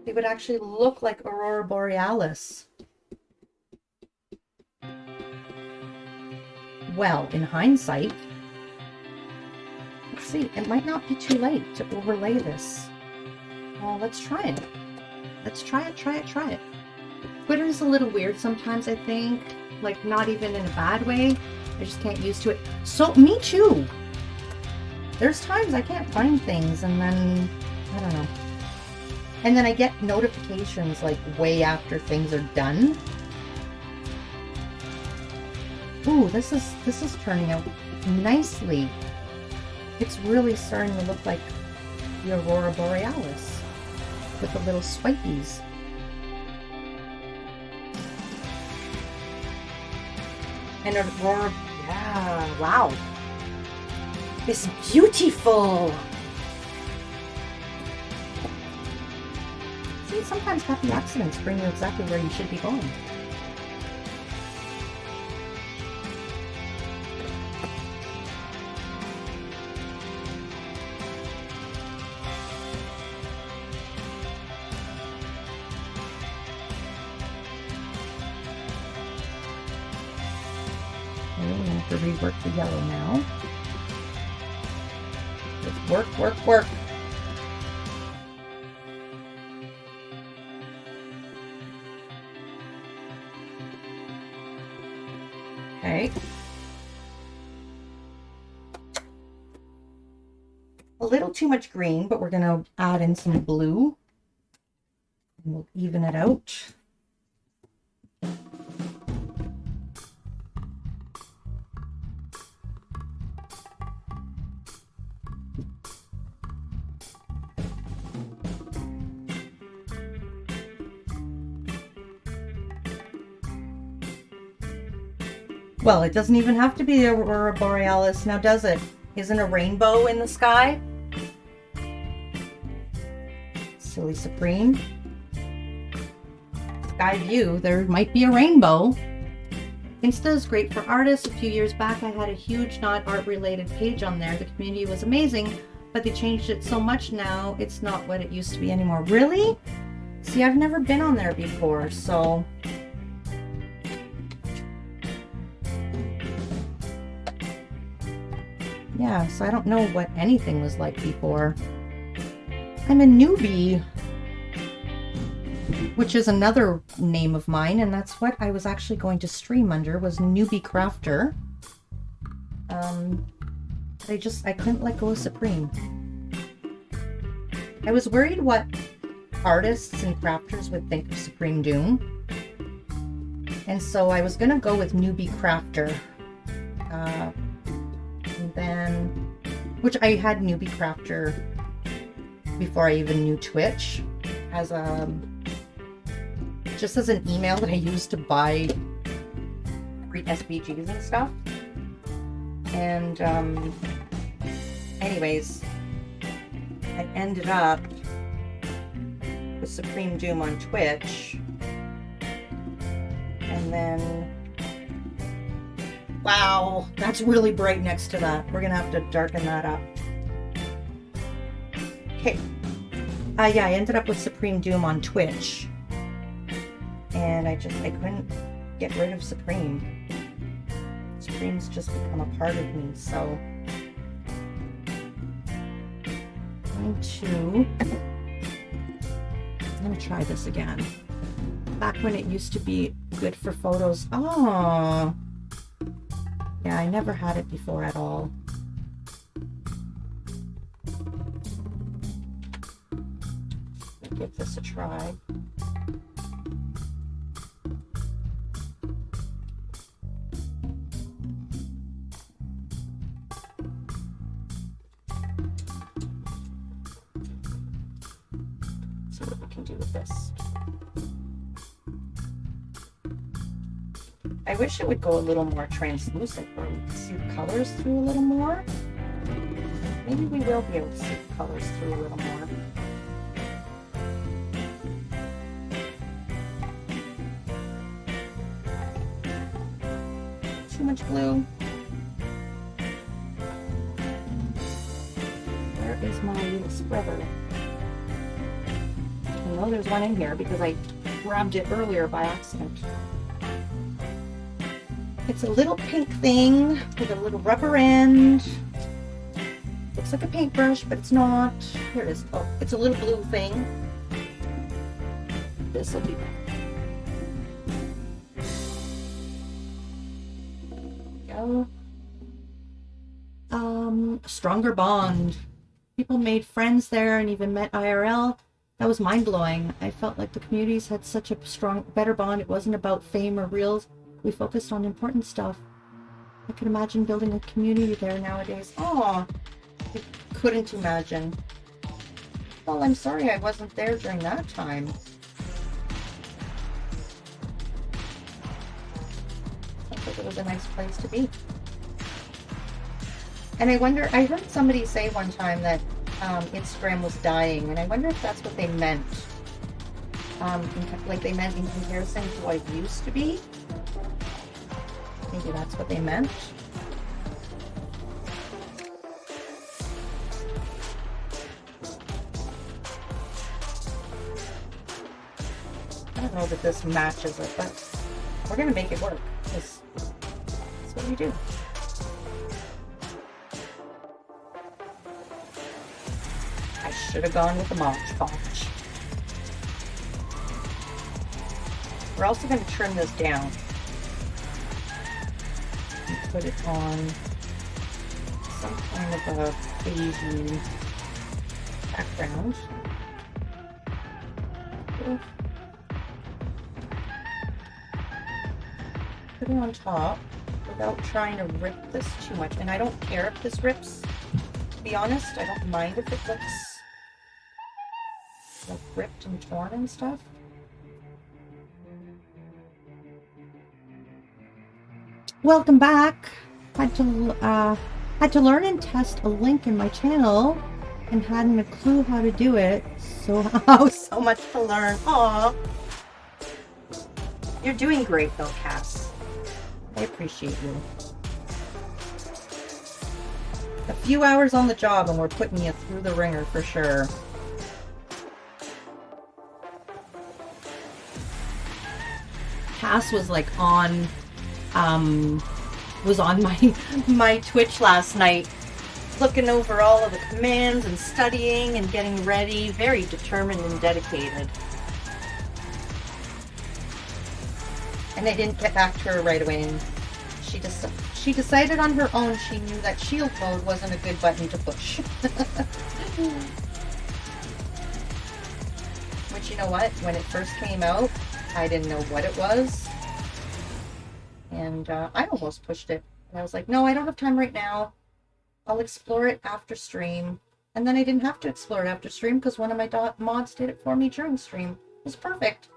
they would actually look like Aurora Borealis. Well, in hindsight, let's see, it might not be too late to overlay this. Let's try it. Let's try it, try it, try it. Twitter is a little weird sometimes, I think. Like, not even in a bad way. I just can't used to it. So, me too. There's times I can't find things and then, I don't know. And then I get notifications like way after things are done. Ooh, this is turning out nicely. It's really starting to look like the Aurora Borealis with the little swipies. And Aurora, yeah, wow. It's beautiful. See, sometimes happy accidents bring you exactly where you should be going. We have to rework the yellow now. Just work, work, work. Okay. A little too much green, but we're going to add in some blue. And we'll even it out. Well, it doesn't even have to be the Aurora Borealis, now does it? Isn't a rainbow in the sky? Silly Supreme. Sky view, there might be a rainbow. Insta is great for artists. A few years back, I had a huge not art-related page on there. The community was amazing, but they changed it so much now, it's not what it used to be anymore. Really? See, I've never been on there before, so... yeah, so I don't know what anything was like before. I'm a newbie, which is another name of mine, and that's what I was actually going to stream under, was Newbie Crafter. I couldn't let go of Supreme. I was worried what artists and crafters would think of Supreme Doom, and so I was gonna go with Newbie Crafter. And then, which I had Newbie Crafter before I even knew Twitch, as just as an email that I used to buy free SBGs and stuff. And anyways, I ended up with Supreme Doom on Twitch, and then, wow, that's really bright next to that. We're gonna have to darken that up. Okay. Yeah, I ended up with Supreme Doom on Twitch, and I couldn't get rid of Supreme. Supreme's just become a part of me, so I'm gonna try this again. Back when it used to be good for photos. Oh, yeah, I never had it before at all. Give this a try. See what we can do with this. I wish it would go a little more translucent, where we can see the colors through a little more. Maybe we will be able to see the colors through a little more. Too much glue. Where is my little spreader? I know there's one in here because I grabbed it earlier by accident. It's a little pink thing with a little rubber end. Looks like a paintbrush, but it's not. Here it is. Oh, it's a little blue thing. This will be better. Stronger bond. People made friends there and even met IRL. That was mind-blowing. I felt like the communities had such a better bond. It wasn't about fame or reels. We focused on important stuff. I could imagine building a community there nowadays. Oh, I couldn't imagine. Well, I'm sorry I wasn't there during that time. Sounds like it was a nice place to be. And I wonder, I heard somebody say one time that Instagram was dying, and I wonder if that's what they meant. Like they meant in comparison to what it used to be. Maybe that's what they meant. I don't know that this matches it, but we're gonna make it work, because that's what we do. I should have gone with the Mod Podge. We're also going to trim this down and put it on some kind of a beigey background. Put it on top without trying to rip this too much. And I don't care if this rips. To be honest, I don't mind if it looks like ripped and torn and stuff. Welcome back. Had to learn and test a link in my channel and hadn't a clue how to do it. So so much to learn. Aw. You're doing great though, Cass. I appreciate you. A few hours on the job and we're putting you through the ringer for sure. Cass was like on my Twitch last night, looking over all of the commands and studying and getting ready. Very determined and dedicated. And I didn't get back to her right away. And she decided on her own she knew that shield mode wasn't a good button to push. Which, you know what? When it first came out, I didn't know what it was. And I almost pushed it. And I was like, no, I don't have time right now. I'll explore it after stream. And then I didn't have to explore it after stream because one of my mods did it for me during stream. It was perfect.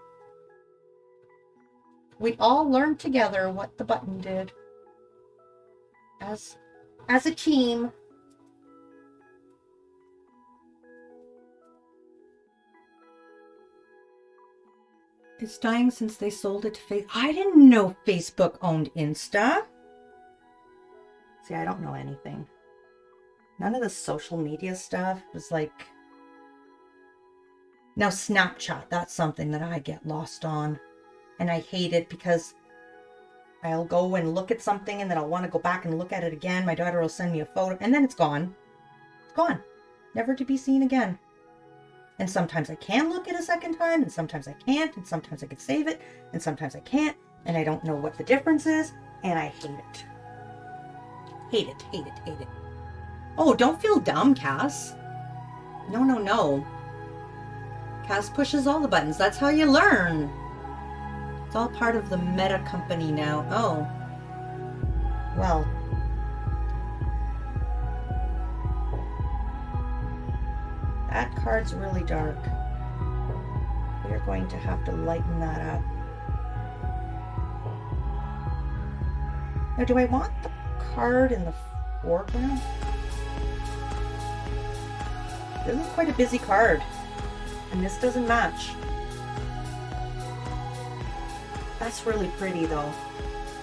We all learned together what the button did. As a team. It's dying since they sold it to Facebook. I didn't know Facebook owned Insta. See, I don't know anything. None of the social media stuff was like... Now, Snapchat, that's something that I get lost on. And I hate it because I'll go and look at something and then I'll want to go back and look at it again. My daughter will send me a photo and then it's gone. It's gone. Never to be seen again. And sometimes I can look at a second time and sometimes I can't. And sometimes I can save it and sometimes I can't. And I don't know what the difference is. And I hate it. Hate it, hate it, hate it. Oh, don't feel dumb, Cass. No, no, no. Cass pushes all the buttons. That's how you learn. It's all part of the Meta company now. Oh. Well. That card's really dark. We're going to have to lighten that up. Now, do I want the card in the foreground? This is quite a busy card. And this doesn't match. That's really pretty though.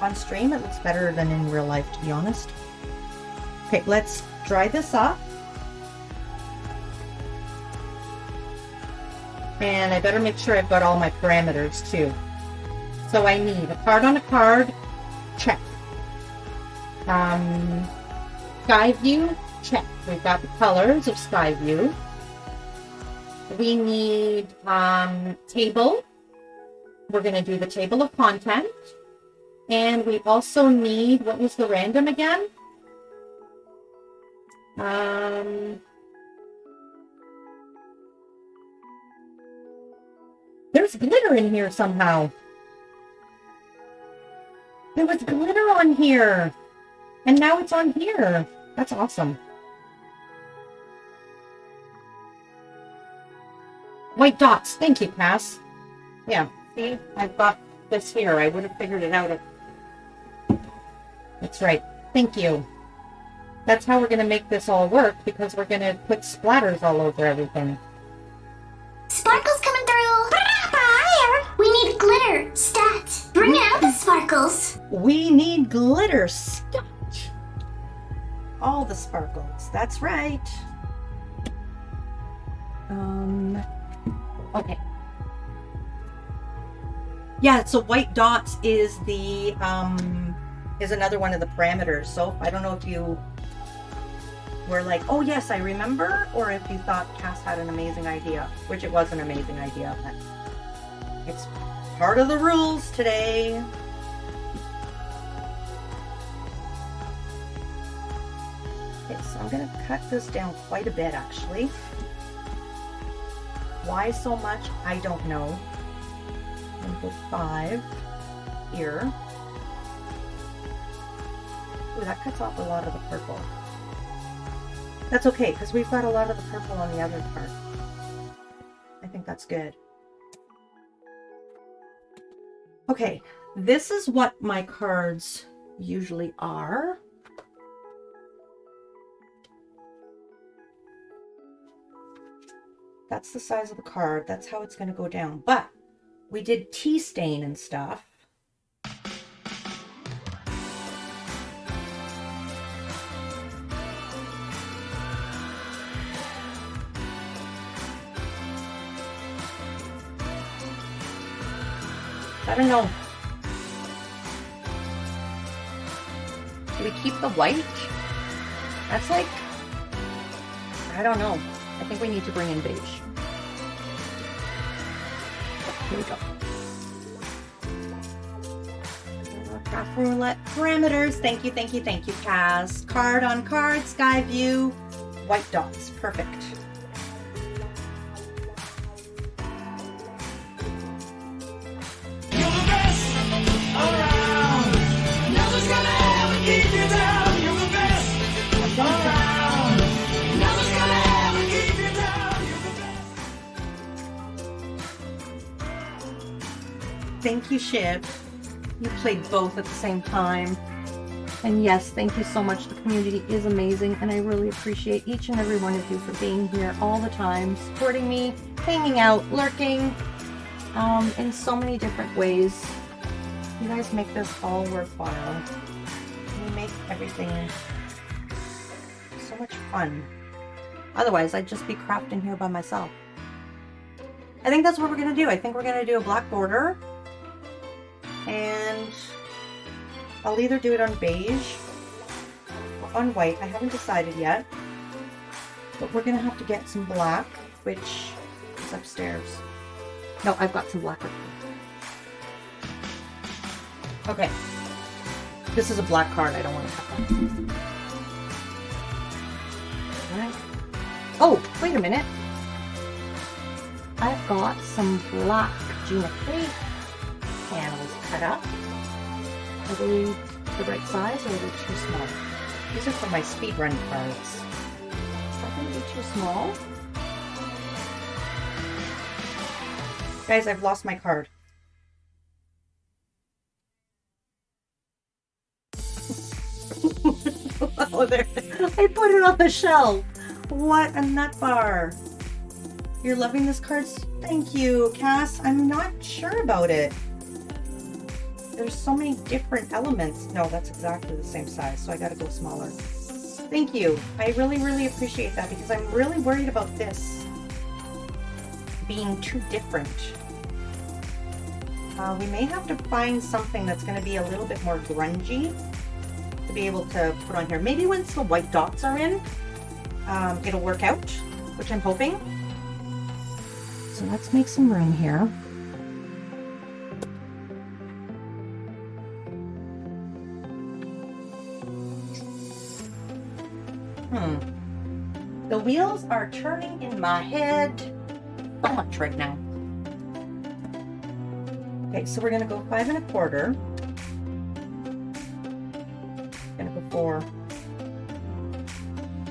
On stream it looks better than in real life, to be honest. Okay, let's dry this up. And I better make sure I've got all my parameters too. So I need a card on a card, check. Sky view, check. We've got the colors of sky view. We need table. We're going to do the table of content. And we also need, what was the random again? There's glitter in here somehow. There was glitter on here. And now it's on here. That's awesome. White dots. Thank you, Cass. Yeah. See, I've got this here. I would have figured it out. That's right. Thank you. That's how we're going to make this all work, because we're going to put splatters all over everything. Sparkles coming through! Fire! We need glitter! Stat! Bring out the sparkles! We need glitter! Stat! All the sparkles. That's right. Okay. Yeah, so white dots is the is another one of the parameters. So I don't know if you were like, oh yes, I remember, or if you thought Cass had an amazing idea, which it was an amazing idea, but it's part of the rules today. Okay, so I'm gonna cut this down quite a bit actually. Why so much? I don't know. Number 5 here. Ooh, that cuts off a lot of the purple. That's okay, because we've got a lot of the purple on the other part. I think that's good. Okay, this is what my cards usually are. That's the size of the card. That's how it's going to go down. But we did tea stain and stuff. I don't know. Do we keep the white? That's like I don't know. I think we need to bring in beige. Here we go. Craft Roulette parameters. Thank you, thank you, thank you, Kaz. Card on card, sky view, white dots. Perfect. You're the best around. Nothing's gonna ever keep you down. You're the best around. Nothing's gonna ever keep you down. You're the best. Thank you, Shiv. You played both at the same time. And yes, thank you so much. The community is amazing, and I really appreciate each and every one of you for being here all the time, supporting me, hanging out, lurking, in so many different ways. You guys make this all worthwhile. You make everything so much fun. Otherwise, I'd just be crafting here by myself. I think that's what we're gonna do. I think we're gonna do a black border. And I'll either do it on beige or on white. I haven't decided yet. But we're going to have to get some black, which is upstairs. No, I've got some black. Okay. This is a black card. I don't want to cut that. Alright. Oh, wait a minute. I've got some black Gina K panels cut up. Are they the right size or are they too small? These are for my speedrun cards. Is that going to be too small? Guys, I've lost my card. Oh, there. I put it on the shelf. What a nut bar. You're loving this card? Thank you, Cass. I'm not sure about it. There's so many different elements. No, that's exactly the same size, so I gotta go smaller. Thank you. I really, really appreciate that because I'm really worried about this being too different. We may have to find something that's going to be a little bit more grungy to be able to put on here. Maybe once the white dots are in, it'll work out, which I'm hoping. So let's make some room here. The wheels are turning in my head so much right now. Okay, so we're gonna go 5 1/4. Gonna go 4. I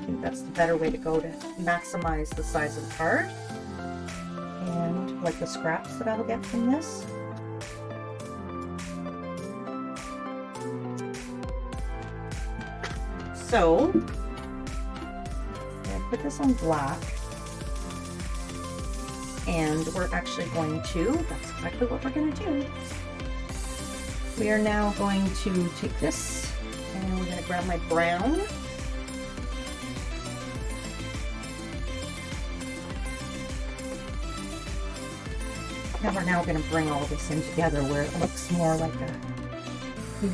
think that's the better way to go to maximize the size of the card. And like the scraps that I'll get from this. So, put this on black, and we're actually going to, that's exactly what we're going to do. We are now going to take this and we're going to grab my brown. And we're now going to bring all this in together where it looks more like a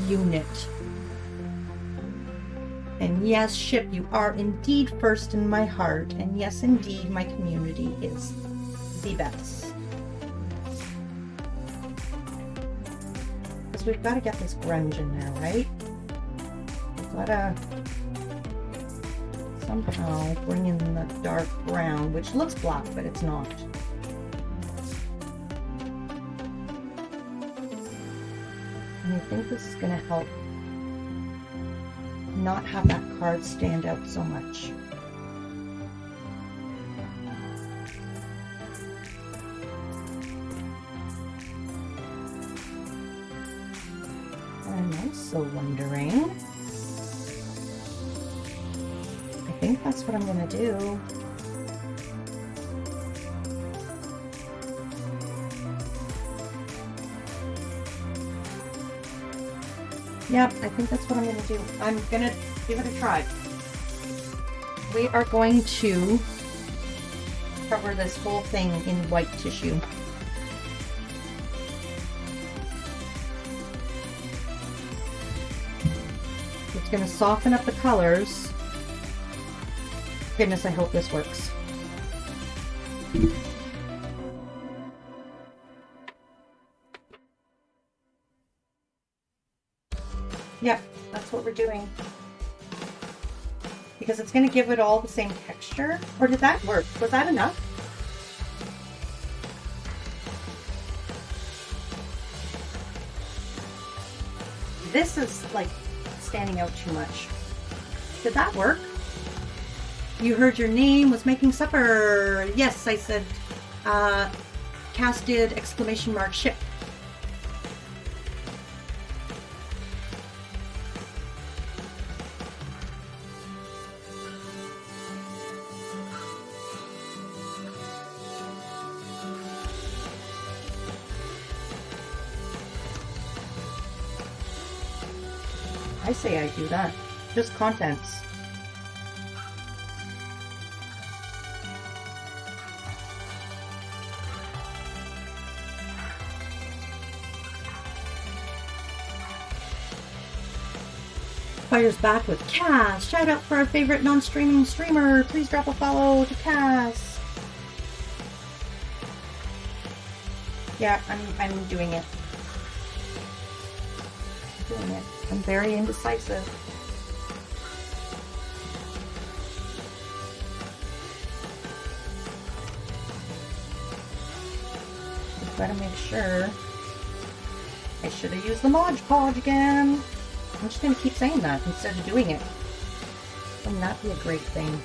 unit. And yes, Ship, you are indeed first in my heart. And yes, indeed, my community is the best. Because we've got to get this grunge in there, right? We've got to somehow bring in the dark brown, which looks black, but it's not. And I think this is going to help not have that card stand out so much. I'm also wondering, I think that's what I'm going to do. Yep, I think that's what I'm going to do. I'm going to give it a try. We are going to cover this whole thing in white tissue. It's going to soften up the colors. Goodness, I hope this works. Yeah, that's what we're doing. Because it's going to give it all the same texture. Or did that work? Was that enough? This is like standing out too much. Did that work? You heard your name, was making supper. Yes, I said, casted exclamation mark ship. I say I do that. Just contents. Fire's back with Cass. Shout out for our favorite non-streaming streamer. Please drop a follow to Cass. Yeah, I'm doing it. I'm very indecisive. Just gotta make sure. I should have used the Mod Podge again. I'm just gonna keep saying that instead of doing it. Wouldn't that be a great thing?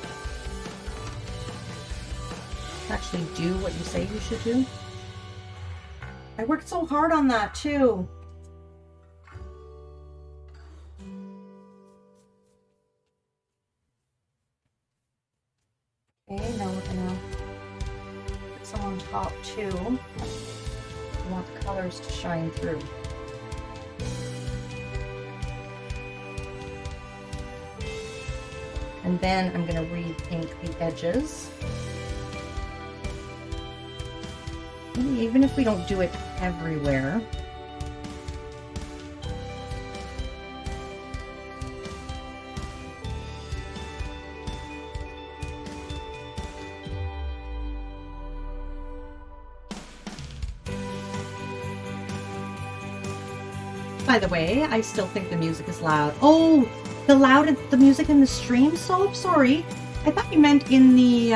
Actually do what you say you should do. I worked so hard on that too. Okay, now we're gonna put some on top too. I want the colors to shine through. And then I'm gonna re-paint the edges. Even if we don't do it everywhere. By the way, I still think the music is loud. Oh, the music in the stream? So sorry. I thought you meant in the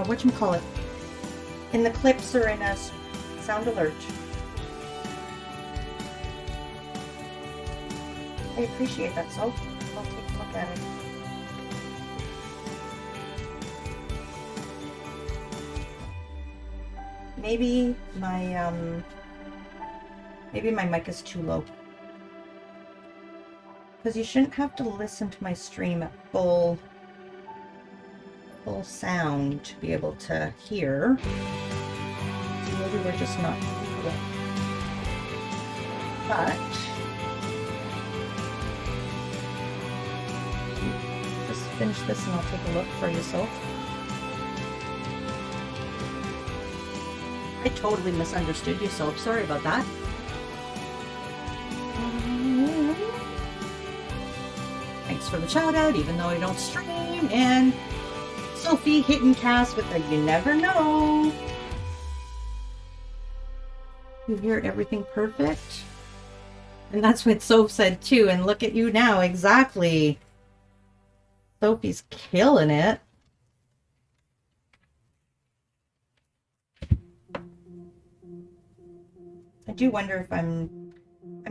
whatchamacallit? In the clips or in a sound alert. I appreciate that, so I'll take a look at it. Maybe my mic is too low. Because you shouldn't have to listen to my stream at full sound to be able to hear. So maybe we're just not equal. But just finish this and I'll take a look for you, so. I totally misunderstood you, so sorry about that. Thanks for the shout out, even though I don't stream. And Sophie hitting Cass with a you never know. You hear everything perfect? And that's what Soph said too. And look at you now, exactly. Sophie's killing it. I do wonder if I'm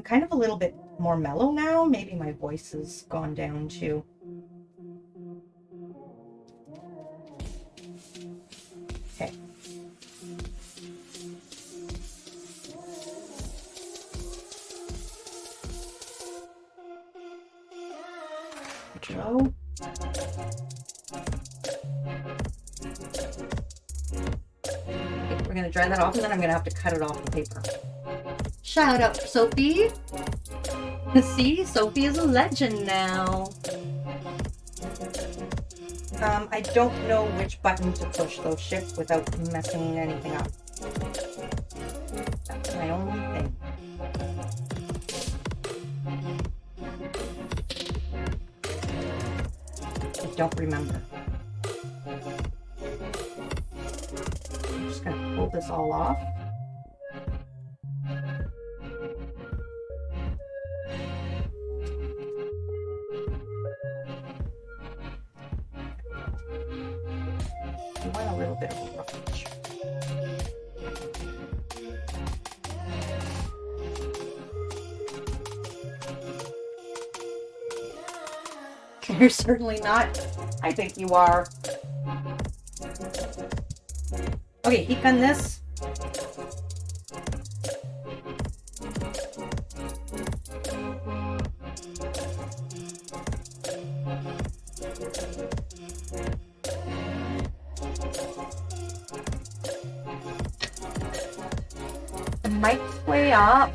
kind of a little bit more mellow now. Maybe my voice has gone down too. Okay. Go. Okay, we're gonna dry that off and then I'm gonna have to cut it off the paper. Shout out Sophie. See, Sophie is a legend now. I don't know which button to push though, shift without messing anything up. That's my only thing. don't remember. I'm just gonna pull this all off. I want a little bit of roughage. You're certainly not. I think you are. Okay, heat gun this. The mic's way up.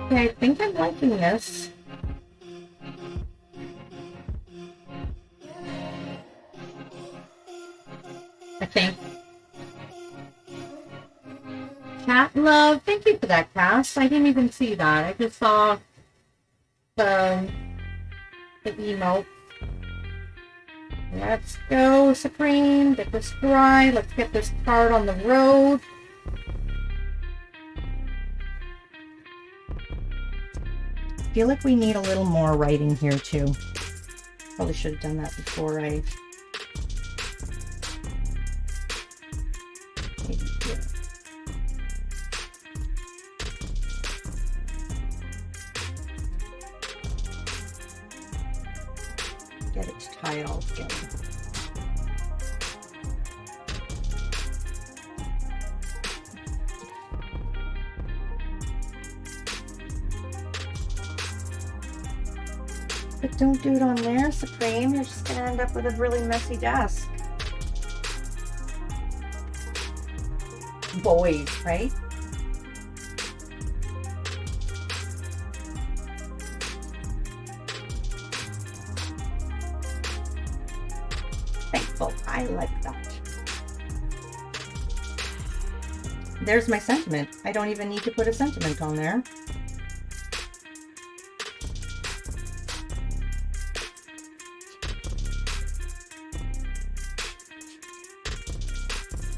Okay, I think I'm liking this. I think. Cat love, thank you for that, Cass. I didn't even see that. I just saw the emote. Let's go, Supreme. Get this dry. Let's get this card on the road. I feel like we need a little more writing here too. Probably should have done that before I... Maybe here. Get it to tie it all together. But don't do it on there, Supreme. You're just gonna end up with a really messy desk. Boys, right? Thankful. I like that. There's my sentiment. I don't even need to put a sentiment on there.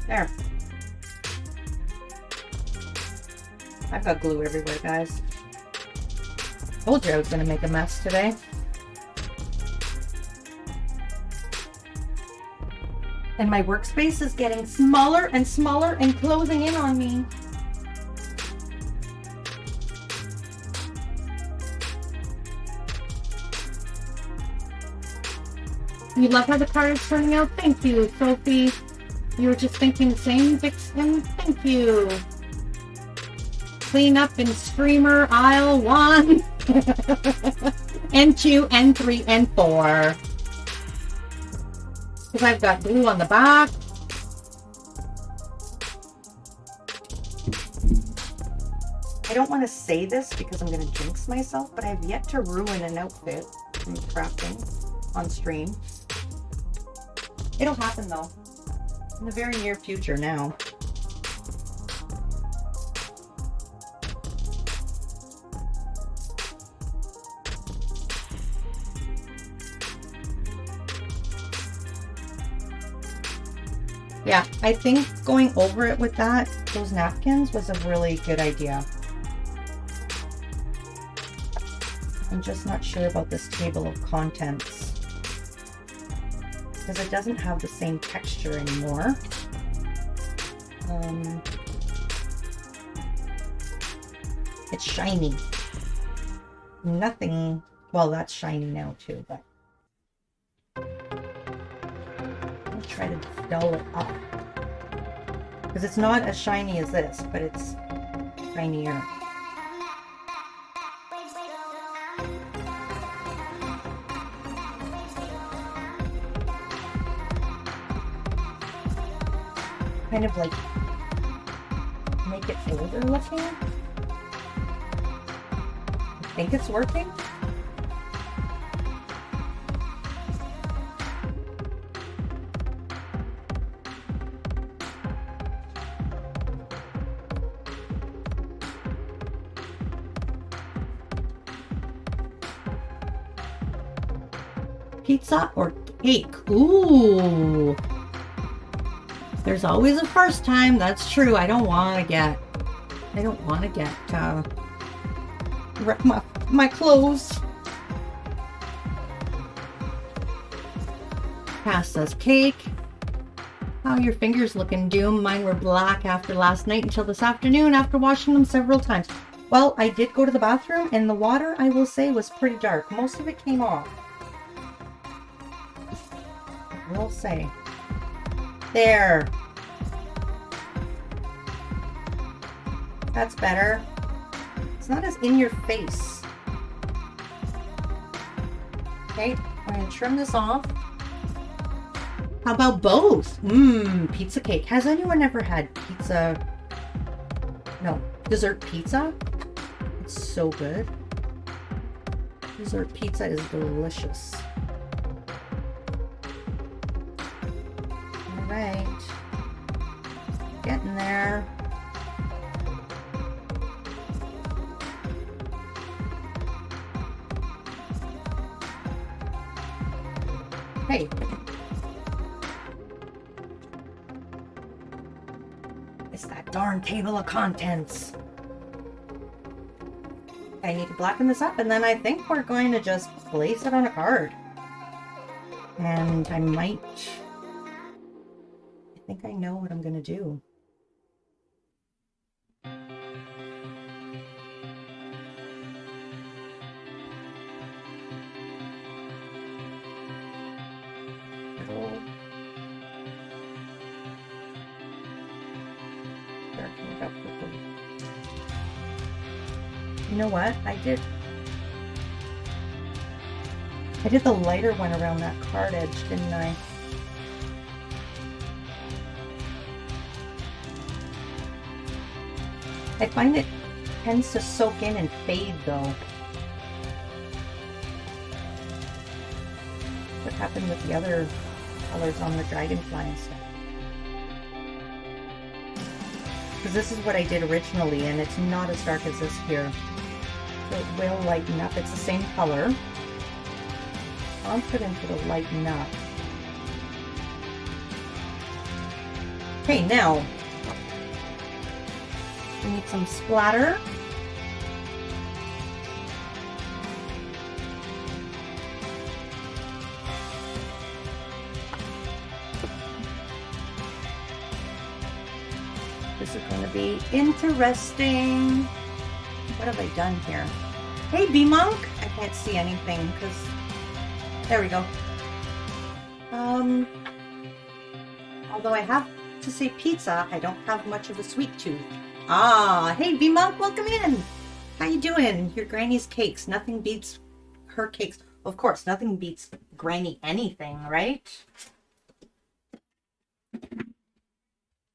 There. I've got glue everywhere, guys. Told you I was going to make a mess today. And my workspace is getting smaller and smaller and closing in on me. You love how the card is turning out? Thank you, Sophie. You were just thinking the same, Vixen? Thank you. Clean up in streamer aisle 1. N2, N3, N4. Because I've got glue on the back. I don't want to say this because I'm going to jinx myself, but I've yet to ruin an outfit from crafting on stream. It'll happen though. In the very near future now. Yeah, I think going over it with those napkins was a really good idea. I'm just not sure about this table of contents. Because it doesn't have the same texture anymore. It's shiny. Nothing, well, that's shiny now too, but I'll try to dull it up. Because it's not as shiny as this, but it's shinier. Kind of like make it older looking. I think it's working. Pizza or cake? Ooh. There's always a first time. That's true. I don't want to get wreck my clothes. Cass says cake. How are your fingers looking, Doom? Mine were black after last night until this afternoon after washing them several times. Well, I did go to the bathroom and the water, I will say, was pretty dark. Most of it came off. I will say. There. That's better. It's not as in your face. Okay, I'm going to trim this off. How about both? Pizza cake. Has anyone ever had pizza? No, dessert pizza? It's so good. Dessert pizza is delicious. All right. Getting there. Hey. It's that darn table of contents. I need to blacken this up, and then I think we're going to just place it on a card. And I think I know what I'm going to do. You know what? I did the lighter one around that card edge, didn't I? I find it tends to soak in and fade though. What happened with the other colors on the dragonfly and stuff? Because this is what I did originally, and it's not as dark as this here. So it will lighten up. It's the same color. Confident it'll lighten up. Okay, now we need some splatter. This is going to be interesting. What have I done here? Hey, Bee-Monk! I can't see anything because... There we go. Although I have to say pizza, I don't have much of a sweet tooth. Ah, hey, Bee-Monk, welcome in! How you doing? Your granny's cakes. Nothing beats her cakes. Of course, nothing beats Granny anything, right?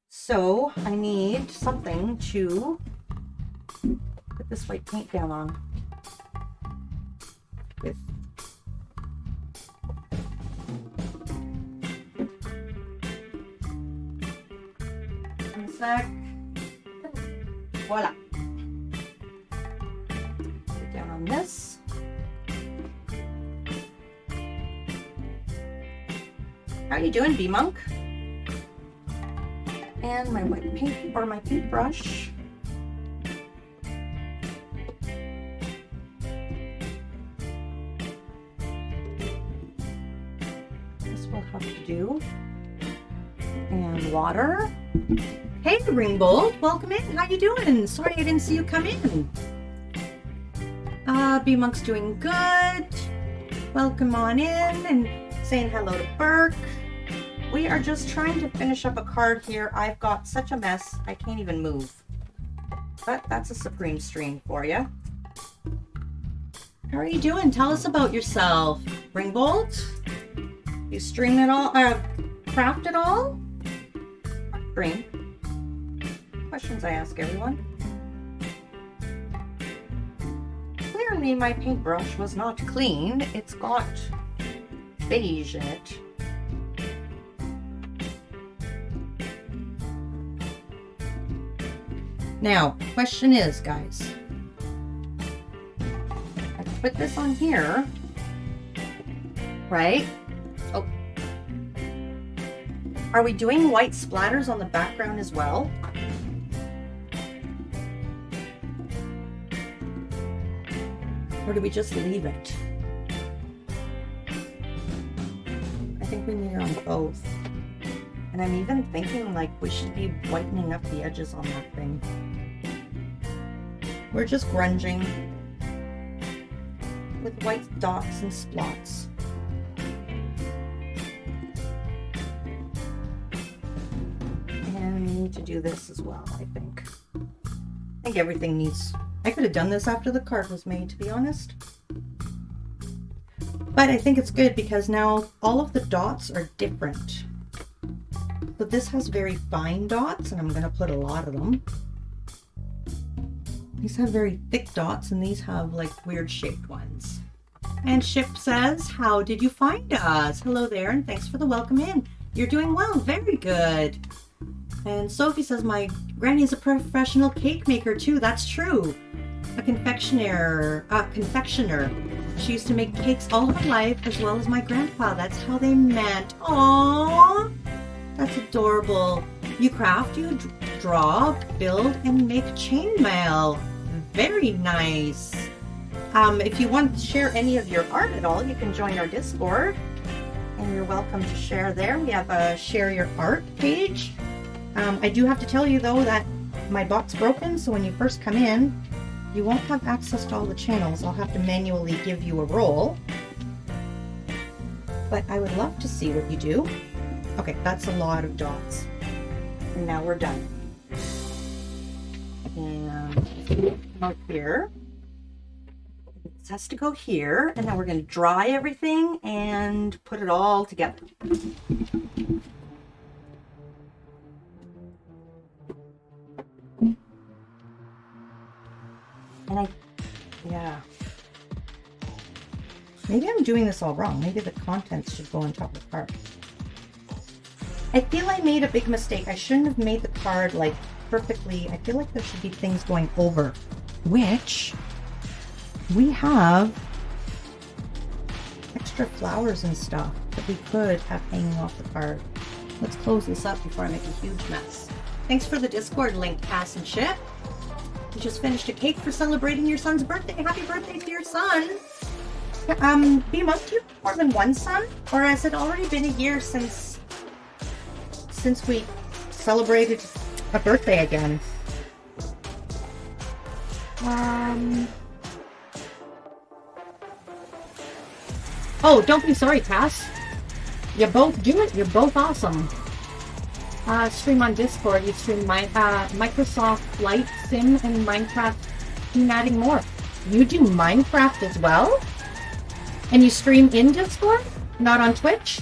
So, I need something to put this white paint down on. With one sec. Voila. Put it down on this. How are you doing, Bee-Monk? And my white paint, or my paintbrush. This will have to do. And water. Hey, Ringbolt, welcome in. How you doing? Sorry I didn't see you come in. Bee-Monk's doing good. Welcome on in and saying hello to Burke. We are just trying to finish up a card here. I've got such a mess, I can't even move. But that's a Supreme stream for you. How are you doing? Tell us about yourself. Ringbolt? You stream it all? Craft it all? Stream. Questions I ask everyone. Clearly my paintbrush was not clean. It's got beige in it. Now, question is, guys, I put this on here, Right? Oh. Are we doing white splatters on the background as well? Or do we just leave it? I think we need it on both. And I'm even thinking like we should be whitening up the edges on that thing. We're just grunging with white dots and splots. And we need to do this as well, I think. I think everything needs... I could have done this after the card was made, to be honest. But I think it's good because now all of the dots are different. But this has very fine dots, and I'm going to put a lot of them. These have very thick dots, and these have like weird shaped ones. And Ship says, how did you find us? Hello there, and thanks for the welcome in. You're doing well, very good. And Sophie says, my granny is a professional cake maker too. That's true. A confectioner. She used to make cakes all her life, as well as my grandpa. That's how they met. Aww. That's adorable. You craft, you draw, build, and make chainmail. Very nice. If you want to share any of your art at all, you can join our Discord. And you're welcome to share there. We have a share your art page. I do have to tell you though that my bot's broken, so when you first come in, you won't have access to all the channels. I'll have to manually give you a role. But I would love to see what you do. Okay, that's a lot of dots. And now we're done. And out here. This has to go here, and then we're going to dry everything and put it all together. And yeah. Maybe I'm doing this all wrong. Maybe the contents should go on top of the card. I feel I made a big mistake. I shouldn't have made the card like perfectly. I feel like there should be things going over, which we have extra flowers and stuff that we could have hanging off the card. Let's close this up before I make a huge mess. Thanks for the Discord link, Cass and Ship. You just finished a cake for celebrating your son's birthday. Happy birthday to your son. Bee-Monk, do you have more than one son? Or has it already been a year since we celebrated a birthday again? Oh, don't be sorry, Cass. You both do it. You're both awesome. Stream on Discord. You stream my Microsoft Flight Sim and Minecraft, and adding more. You do Minecraft as well? And you stream in Discord? Not on Twitch?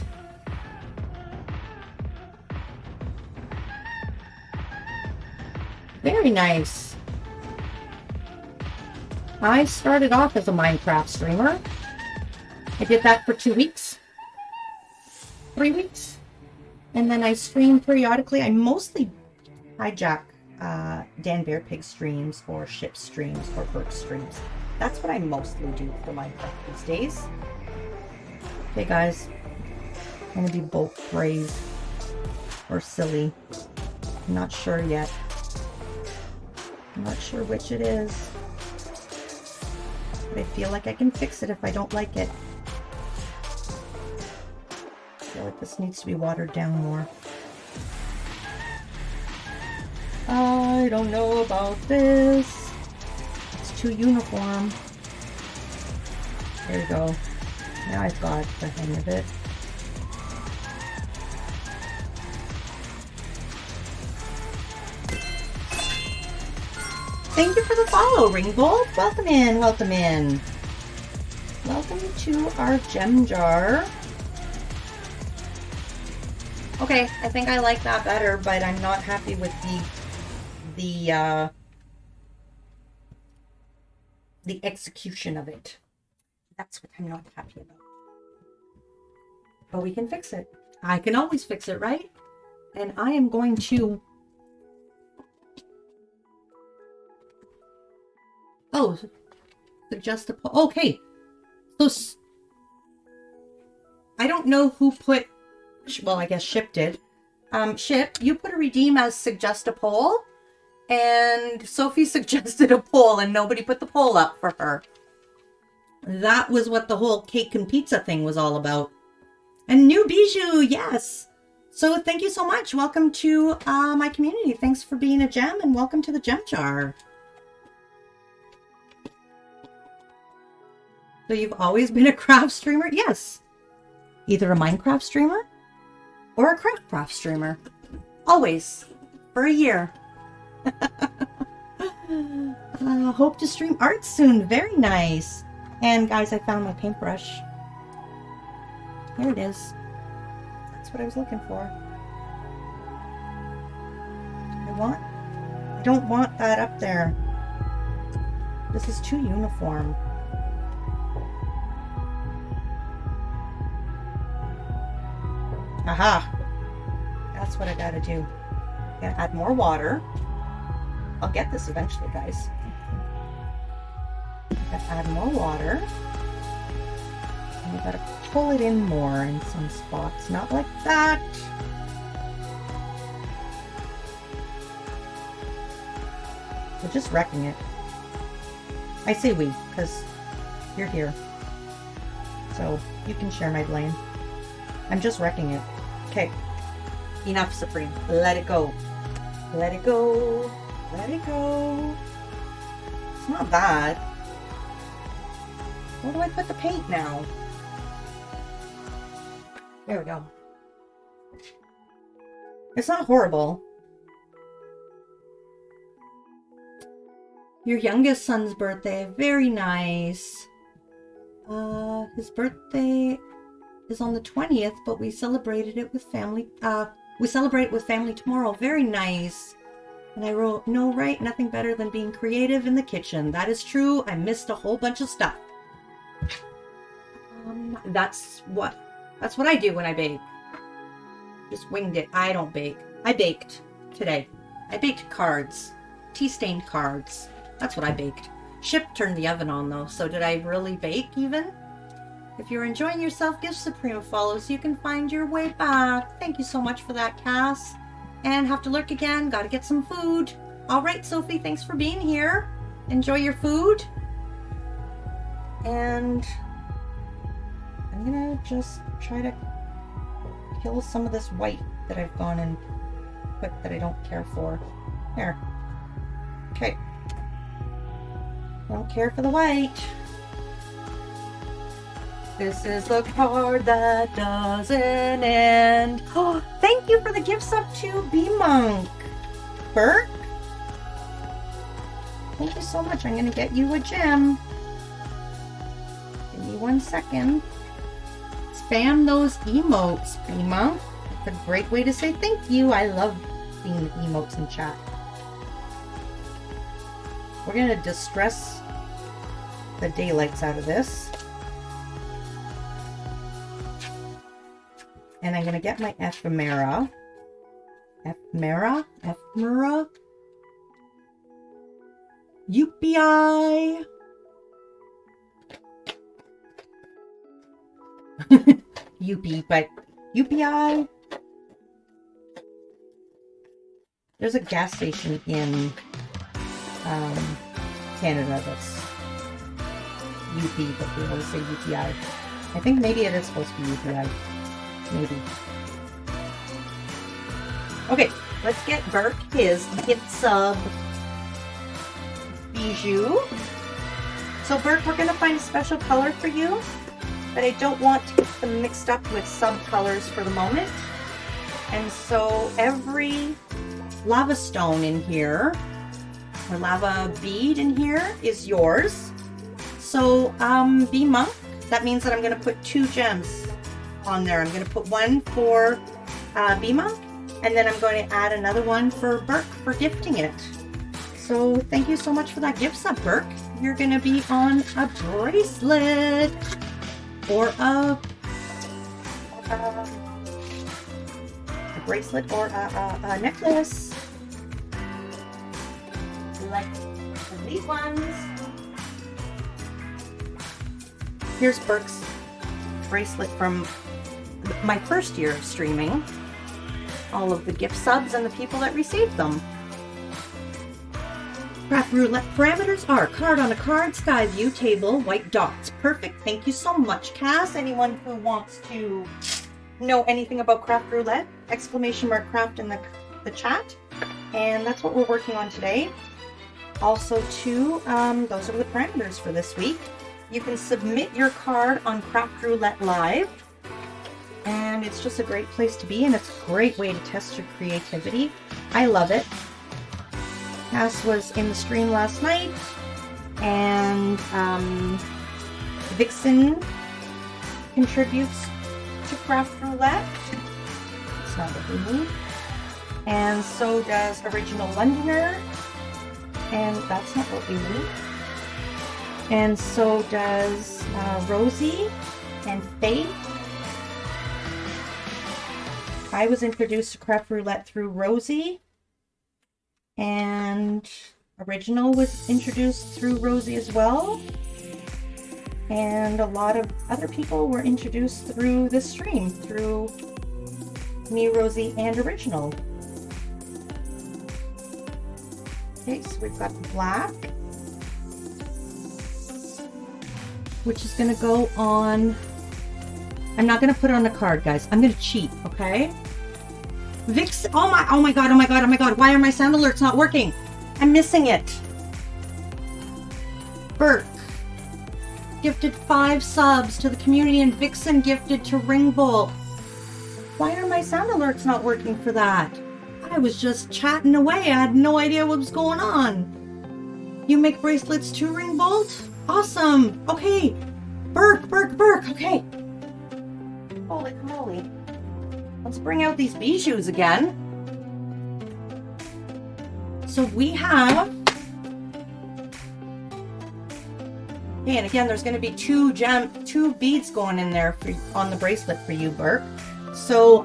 Very nice. I started off as a Minecraft streamer. I did that for 2 weeks. 3 weeks. And then I stream periodically. I mostly hijack Dan Bear Pig streams or Ship streams or Burke streams. That's what I mostly do for Minecraft these days. Okay guys, I'm gonna be both brave or silly. I'm not sure yet. I'm not sure which it is. But I feel like I can fix it if I don't like it. I feel like this needs to be watered down more. I don't know about this. It's too uniform. There you go. Now I've got the hang of it. Thank you for the follow, Ringbolt. Welcome in, welcome in. Welcome to our gem jar. Okay, I think I like that better, but I'm not happy with the execution of it. That's what I'm not happy about. But we can fix it. I can always fix it, right? And I am going to... Oh, suggest a... Okay. So... I don't know who put, well, I guess Ship did. Ship, you put a redeem as suggest a poll, and Sophie suggested a poll, and nobody put the poll up for her. That was what the whole cake and pizza thing was all about. And new Bijou, yes. So thank you so much. Welcome to my community. Thanks for being a gem, and welcome to the gem jar. So you've always been a craft streamer? Yes. Either a Minecraft streamer or a craft streamer. Always. For a year. Hope to stream art soon. Very nice. And guys, I found my paintbrush. Here it is. That's what I was looking for. I don't want that up there. This is too uniform. Aha! That's what I gotta do. Gotta add more water. I'll get this eventually, guys. Gotta add more water. And you gotta pull it in more in some spots. Not like that. We're just wrecking it. I say we, because you're here. So you can share my blame. I'm just wrecking it. Okay. Enough, Supreme. Let it go. Let it go. Let it go. It's not bad. Where do I put the paint now? There we go. It's not horrible. Your youngest son's birthday. Very nice. His birthday is on the 20th, but we celebrated it with family. We celebrate it with family tomorrow. Very nice. And I wrote, no, right? Nothing better than being creative in the kitchen. That is true. I missed a whole bunch of stuff. That's what I do when I bake. Just winged it. I don't bake. I baked today. I baked cards. Tea-stained cards. That's what I baked. Ship turned the oven on though, so did I really bake even? If you're enjoying yourself, give Supreme a follow so you can find your way back. Thank you so much for that, Cass. And have to lurk again. Gotta get some food. Alright, Sophie, thanks for being here. Enjoy your food. And I'm gonna just try to kill some of this white that I've gone and put that I don't care for. There. Okay. Don't care for the white. This is the card that doesn't end. Oh, thank you for the gifts up to B-Monk. Burke? Thank you so much. I'm going to get you a gem. Give me 1 second. Spam those emotes, B-Monk. It's a great way to say thank you. I love seeing the emotes in chat. We're going to distress the daylights out of this. And I'm going to get my ephemera. Ephemera? UPI! UP, but UPI? There's a gas station in Canada that's UP, but we always say UPI. I think maybe it is supposed to be UPI. Maybe. Okay, let's get Burke his gift sub Bijou. So Burke, we're going to find a special color for you, but I don't want to get them mixed up with sub-colors for the moment. And so every lava stone in here, or lava bead in here, is yours. So, B-Monk, that means that I'm going to put 2 gems on there. I'm going to put one for B-Monk, and then I'm going to add another one for Burke for gifting it. So thank you so much for that gift sub, Burke. You're going to be on a bracelet or a bracelet or a necklace like these ones. Here's Burke's bracelet from my first year of streaming, all of the gift subs and the people that received them. Craft Roulette parameters are card on a card, sky view, table, white dots. Perfect. Thank you so much, Cass. Anyone who wants to know anything about Craft Roulette, !craft in the chat. And that's what we're working on today. Also, too, those are the parameters for this week. You can submit your card on Craft Roulette Live. And it's just a great place to be, and it's a great way to test your creativity. I love it. Cass was in the stream last night, and Vixen contributes to Craft Roulette. It's not what we need. And so does Original Londoner. And that's not what we need. And so does Rosie and Faith. I was introduced to Craft Roulette through Rosie. And Original was introduced through Rosie as well. And a lot of other people were introduced through this stream, through me, Rosie, and Original. Okay, so we've got the black, which is going to go on. I'm not going to put it on the card, guys. I'm going to cheat, okay? Vix, oh my god. Why are my sound alerts not working? I'm missing it. Burke gifted 5 subs to the community, and Vixen gifted to Ringbolt. Why are my sound alerts not working for that? I was just chatting away. I had no idea what was going on. You make bracelets too, Ringbolt? Awesome. Okay. Burke. Okay. Holy moly. Let's bring out these bijoux again. So we have... Okay, and again, there's going to be 2 beads going in there on the bracelet for you, Burke. So,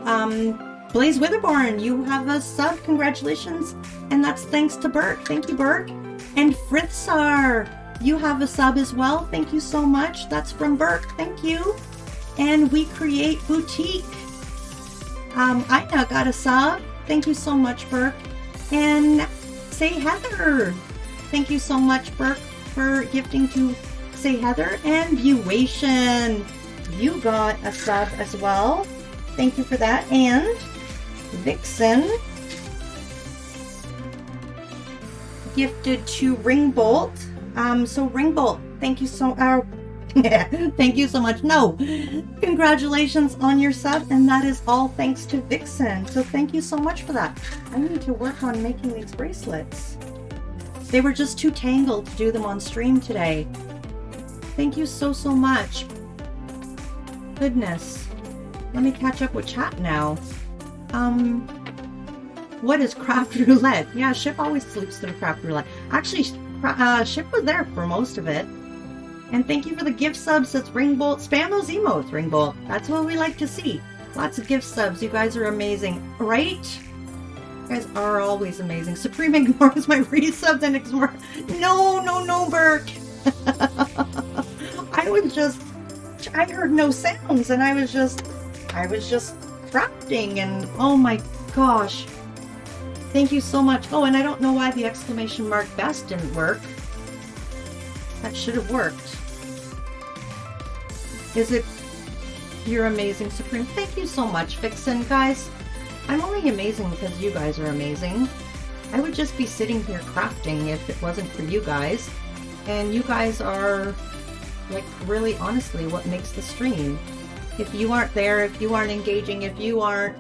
Blaze Witherborn, you have a sub. Congratulations. And that's thanks to Burke. Thank you, Burke. And Fritzar, you have a sub as well. Thank you so much. That's from Burke. Thank you. And We Create Boutique. Ina got a sub. Thank you so much, Burke. And Say Heather. Thank you so much, Burke, for gifting to Say Heather. And Viewation, you got a sub as well. Thank you for that. And Vixen gifted to Ringbolt. So Ringbolt, thank you so thank you so much. No, congratulations on your sub, and that is all thanks to Vixen. So thank you so much for that. I need to work on making these bracelets. They were just too tangled to do them on stream today. Thank you so much. Goodness. Let me catch up with chat now. What is Craft Roulette? Yeah, Ship always sleeps through Craft Roulette. Actually, Ship was there for most of it. And thank you for the gift subs. It's Ringbolt. Spam those emotes, Ringbolt. That's what we like to see. Lots of gift subs. You guys are amazing. Right? You guys are always amazing. Supreme ignores my resubs and ignore... No, Burke. I heard no sounds, and I was just crafting, and oh my gosh. Thank you so much. Oh, and I don't know why the exclamation mark best didn't work. That should have worked. Is it? You're amazing, Supreme. Thank you so much, Vixen. Guys, I'm only amazing because you guys are amazing. I would just be sitting here crafting if it wasn't for you guys. And you guys are, like, really honestly what makes the stream. If you aren't there, if you aren't engaging, if you aren't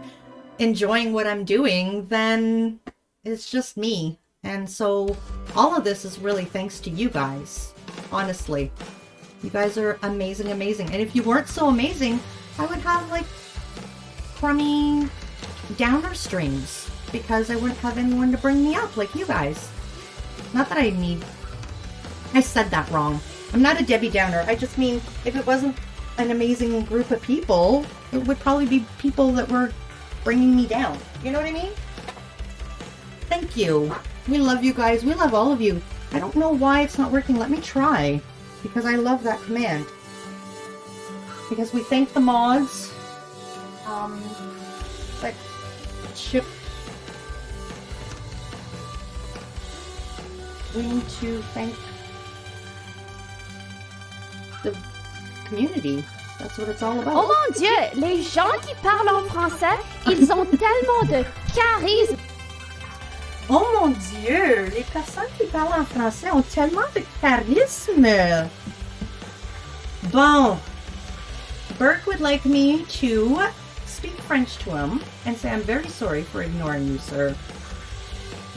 enjoying what I'm doing, then it's just me. And so all of this is really thanks to you guys. Honestly, you guys are amazing. And if you weren't so amazing, I would have like crummy downer streams because I wouldn't have anyone to bring me up like you guys. Not that I said that wrong. I'm not a Debbie Downer. I just mean if it wasn't an amazing group of people, it would probably be people that were bringing me down. You know what I mean? Thank you. We love you guys. We love all of you. I don't know why it's not working. Let me try. Because I love that command. Because we thank the mods. But ship. We need to thank the community. That's what it's all about. Oh mon Dieu, les gens qui parlent en français, ils ont tellement de charisme. Oh mon Dieu, les personnes qui parlent en français ont tellement de charisme. Bon, Burke would like me to speak French to him and say I'm very sorry for ignoring you, sir.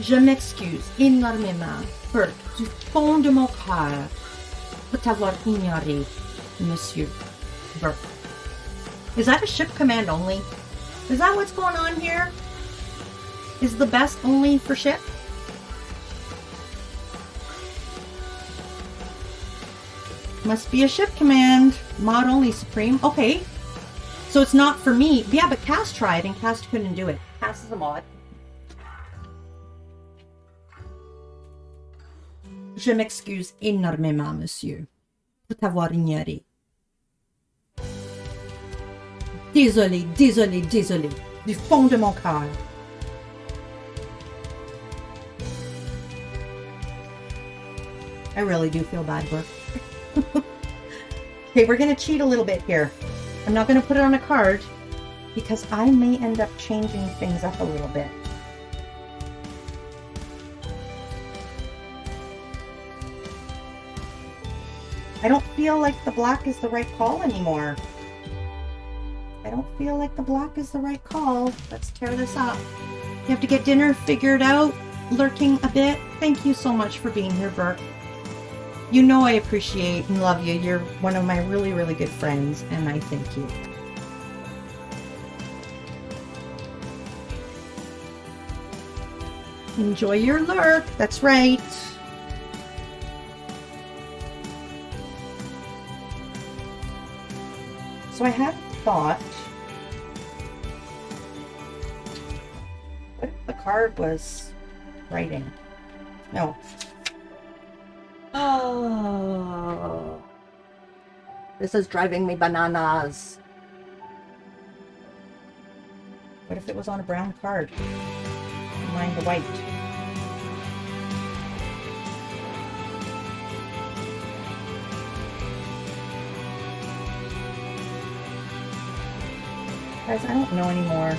Je m'excuse énormément, Burke, du fond de mon cœur, pour t'avoir ignoré, Monsieur Burke. Is that a ship command only? Is that what's going on here? Is the best only for ship? Must be a ship command. Mod only, Supreme. Okay. So it's not for me. Yeah, but Cass tried and Cass couldn't do it. Cass is a mod. Je m'excuse énormément, monsieur, pour t'avoir ignoré. Désolé, désolé, désolé. Du fond de mon cœur. I really do feel bad, Brooke. Okay, we're going to cheat a little bit here. I'm not going to put it on a card because I may end up changing things up a little bit. I don't feel like the black is the right call anymore. I don't feel like the black is the right call. Let's tear this up. You have to get dinner figured out, lurking a bit. Thank you so much for being here, Burke. You know I appreciate and love you. You're one of my really, really good friends, and I thank you. Enjoy your lurk. That's right. So I had thought, what if the card was writing? No. Oh, this is driving me bananas. What if it was on a brown card? Mind the white. Guys, I don't know anymore.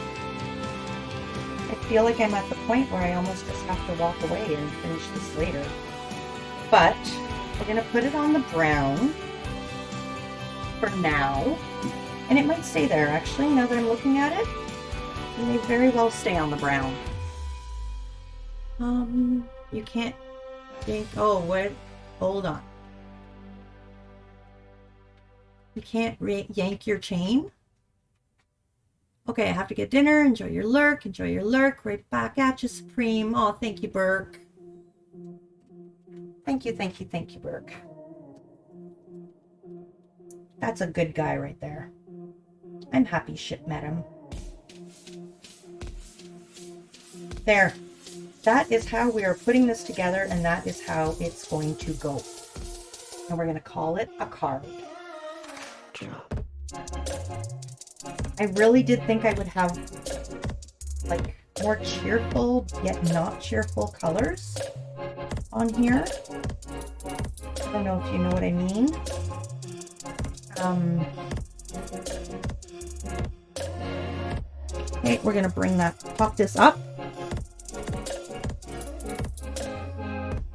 I feel like I'm at the point where I almost just have to walk away and finish this later. But we're going to put it on the brown for now. And it might stay there, actually, now that I'm looking at it. It may very well stay on the brown. You can't think... Oh, wait. Hold on. You can't yank your chain? Okay, I have to get dinner. Enjoy your lurk. Enjoy your lurk. Right back at you, Supreme. Oh, thank you, Burke. Thank you, thank you, thank you, Burke. That's a good guy right there. I'm happy ship met him. There. That is how we are putting this together, and that is how it's going to go. And we're going to call it a card. I really did think I would have like more cheerful yet not cheerful colors on here. I don't know if you know what I mean. Okay, we're gonna pop this up.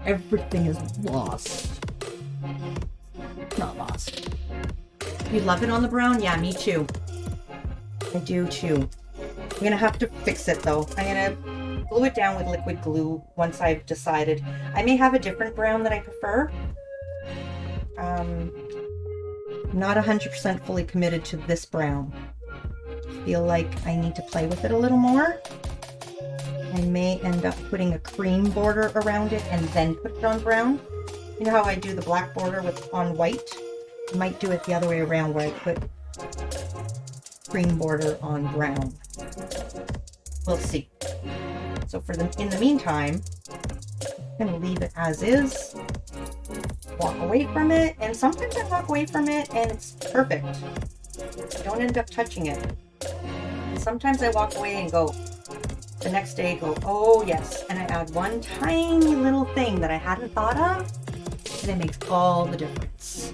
Everything is lost. Not lost. You love it on the brown? Yeah, me too. I do too. I'm gonna have to fix it though. I'm gonna glue it down with liquid glue once I've decided. I may have a different brown that I prefer. Not 100% fully committed to this brown. Feel like I need to play with it a little more. I may end up putting a cream border around it and then put it on brown. You know how I do the black border on white? I might do it the other way around where I put cream border on brown. We'll see. So in the meantime, I'm gonna leave it as is. Walk away from it, and sometimes I walk away from it and it's perfect. I don't end up touching it. And sometimes I walk away and go, the next day go, oh yes. And I add one tiny little thing that I hadn't thought of, and it makes all the difference.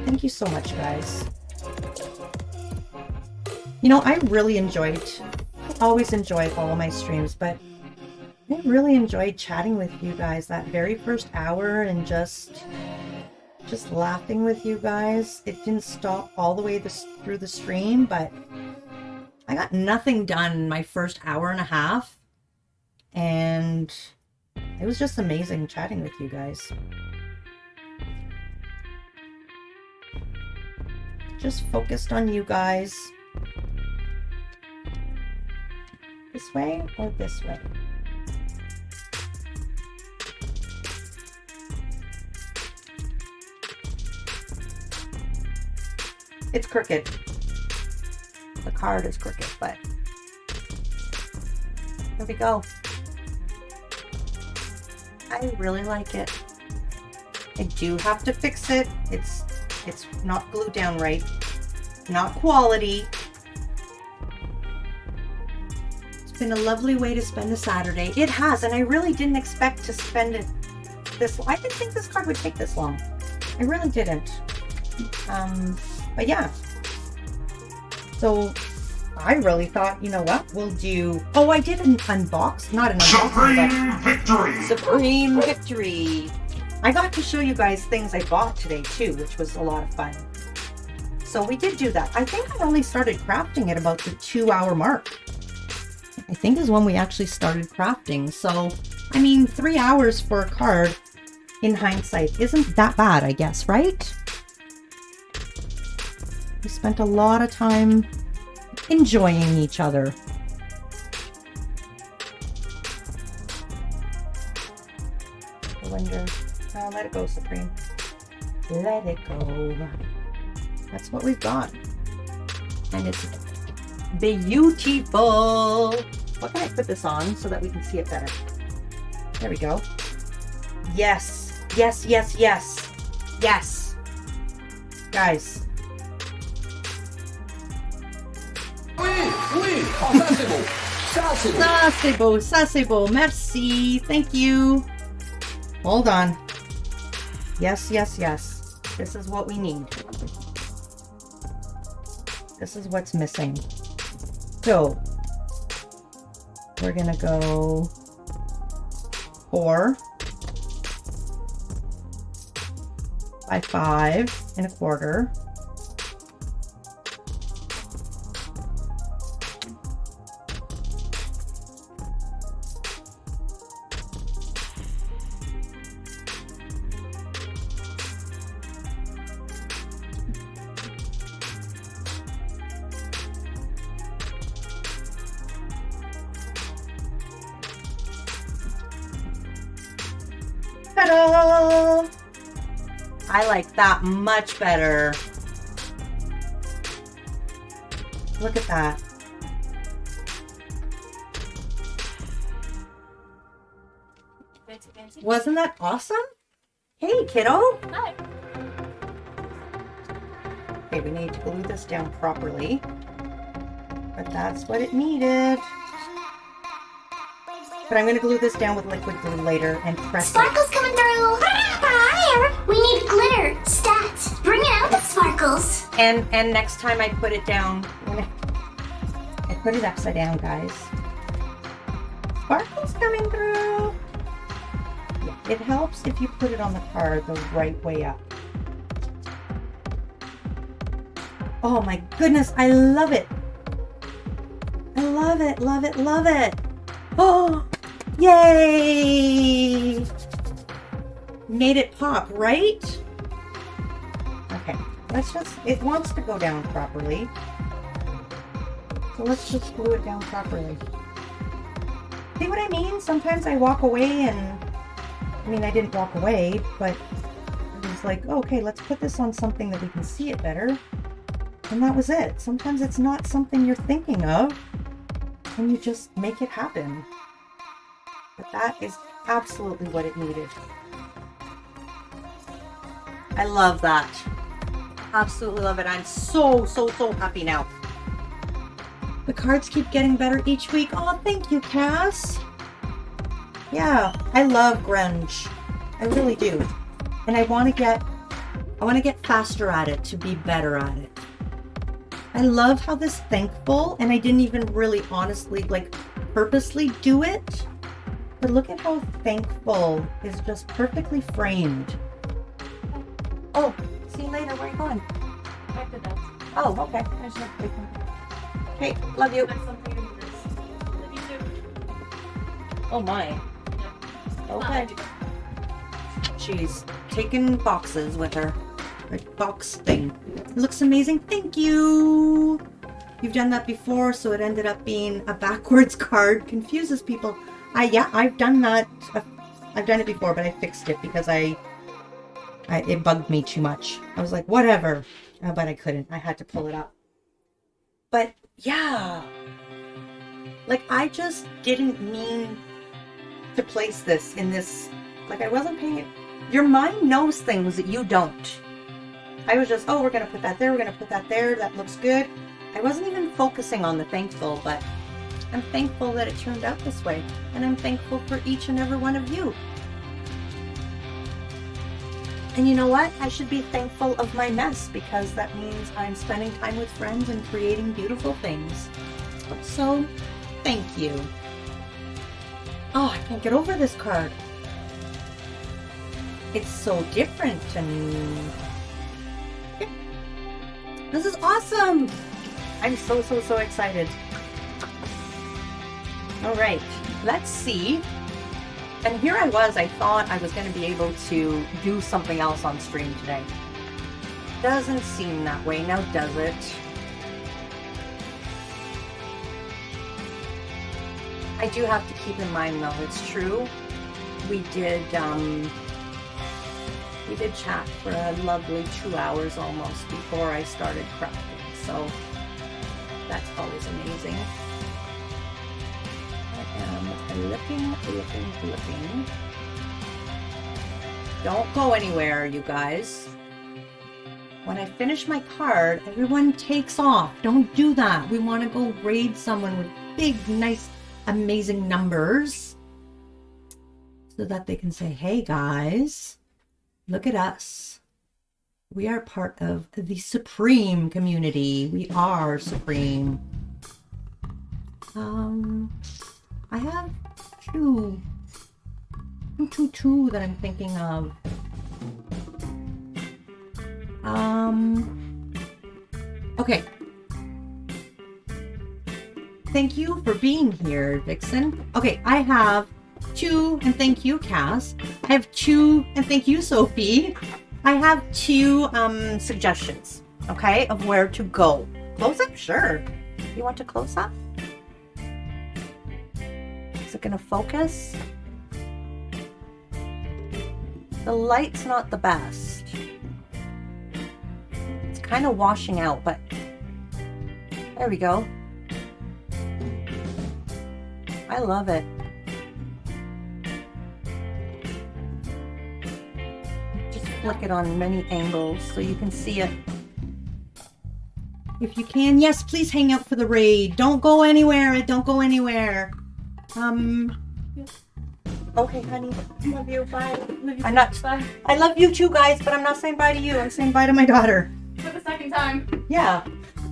Thank you so much, guys. You know, I really always enjoy all my streams, but I really enjoyed chatting with you guys that very first hour and just laughing with you guys. It didn't stop all the way through the stream, but I got nothing done in my first hour and a half, and it was just amazing chatting with you guys. Just focused on you guys. This way or this way? It's crooked. The card is crooked, but there we go. I really like it. I do have to fix it. It's not glued down right. Not quality. It's been a lovely way to spend a Saturday. It has, and I really didn't expect to spend it this long. I didn't think this card would take this long. I really didn't. But yeah. So I really thought, you know what, we'll do... Oh, I did an unbox. Not an unboxing, but... Supreme Victory! Supreme Victory! I got to show you guys things I bought today too, which was a lot of fun. So we did do that. I think I only started crafting at about the 2-hour mark. I think is when we actually started crafting. So, I mean, 3 hours for a card, in hindsight, isn't that bad, I guess, right? We spent a lot of time enjoying each other. I wonder... Oh, let it go, Supreme. Let it go. That's what we've got. And it's Bee-YOU-tiful. What can I put this on so that we can see it better? There we go. Yes. Yes, yes, yes. Yes. Guys. Oui, ça c'est beau. Ça c'est beau. Ça c'est beau, ça c'est beau. Merci. Thank you. Hold on. Yes, yes, yes. This is what we need. This is what's missing. So, we're gonna go 4 by 5 1/4. Ta-da! I like that much better. Look at that. Wasn't that awesome? Hey, kiddo. Hi. Okay, we need to glue this down properly. But that's what it needed. But I'm going to glue this down with liquid glue later and press Sparkles coming through. Fire! We need glitter. Stats. Bring out the sparkles. And next time I put it down, I put it upside down, guys. Sparkles coming through. Yeah, it helps if you put it on the card the right way up. Oh my goodness, I love it. I love it, love it, love it. Oh, yay! Made it pop, right? Okay, let's just, it wants to go down properly. So let's just glue it down properly. See what I mean? Sometimes I walk away and, I mean, I didn't walk away, but it was like, okay, let's put this on something that we can see it better. And that was it. Sometimes it's not something you're thinking of, and you just make it happen. But that is absolutely what it needed. I love that. Absolutely love it. I'm so, so, so happy now. The cards keep getting better each week. Oh, thank you, Cass. Yeah, I love grunge. I really do. And I want to get faster at it to be better at it. I love how this thankful, and I didn't even really honestly, like, purposely do it. But look at how thankful is just perfectly framed. Oh, see you later. Where are you going? Back to that. Oh, okay. I just have to take one. Okay, love you. Next something in this. Love you too. Oh my. Yeah. Okay. She's taking boxes with her. Like box thing. It looks amazing. Thank you. You've done that before, so it ended up being a backwards card. Confuses people. Yeah, I've done that. I've done it before, but I fixed it because it bugged me too much. I was like, whatever. But I couldn't. I had to pull it up. But yeah. Like, I just didn't mean to place this in this. Like, I wasn't paying it. Your mind knows things that you don't. I was just, oh, we're going to put that there. We're going to put that there. That looks good. I wasn't even focusing on the thankful, but I'm thankful that it turned out this way. And I'm thankful for each and every one of you. And you know what? I should be thankful of my mess because that means I'm spending time with friends and creating beautiful things. So, thank you. Oh, I can't get over this card. It's so different and this is awesome. I'm so excited. All right, let's see. And here I was, I thought I was going to be able to do something else on stream today. Doesn't seem that way now, does it? I do have to keep in mind though, it's true. We did chat for a lovely 2 hours almost before I started crafting, so that's always amazing. I am looking. Don't go anywhere, you guys. When I finish my card, everyone takes off. Don't do that. We want to go raid someone with big, nice, amazing numbers so that they can say, hey guys, look at us. We are part of the Supreme community. We are Supreme. I have two that I'm thinking of. Okay. Thank you for being here, Vixen. Okay, I have 2, and thank you, Cass. I have 2, and thank you, Sophie. I have 2 suggestions, okay, of where to go. Close up? Sure. You want to close up? Is it gonna focus? The light's not the best. It's kind of washing out, but there we go. I love it. Just flick it on many angles so you can see it. If you can, yes, please hang out for the raid. Don't go anywhere. Don't go anywhere. Okay, honey. Love you. Bye. Love you. I'm not. Bye. I love you too, guys, but I'm not saying bye to you. I'm saying bye to my daughter. For the second time. Yeah.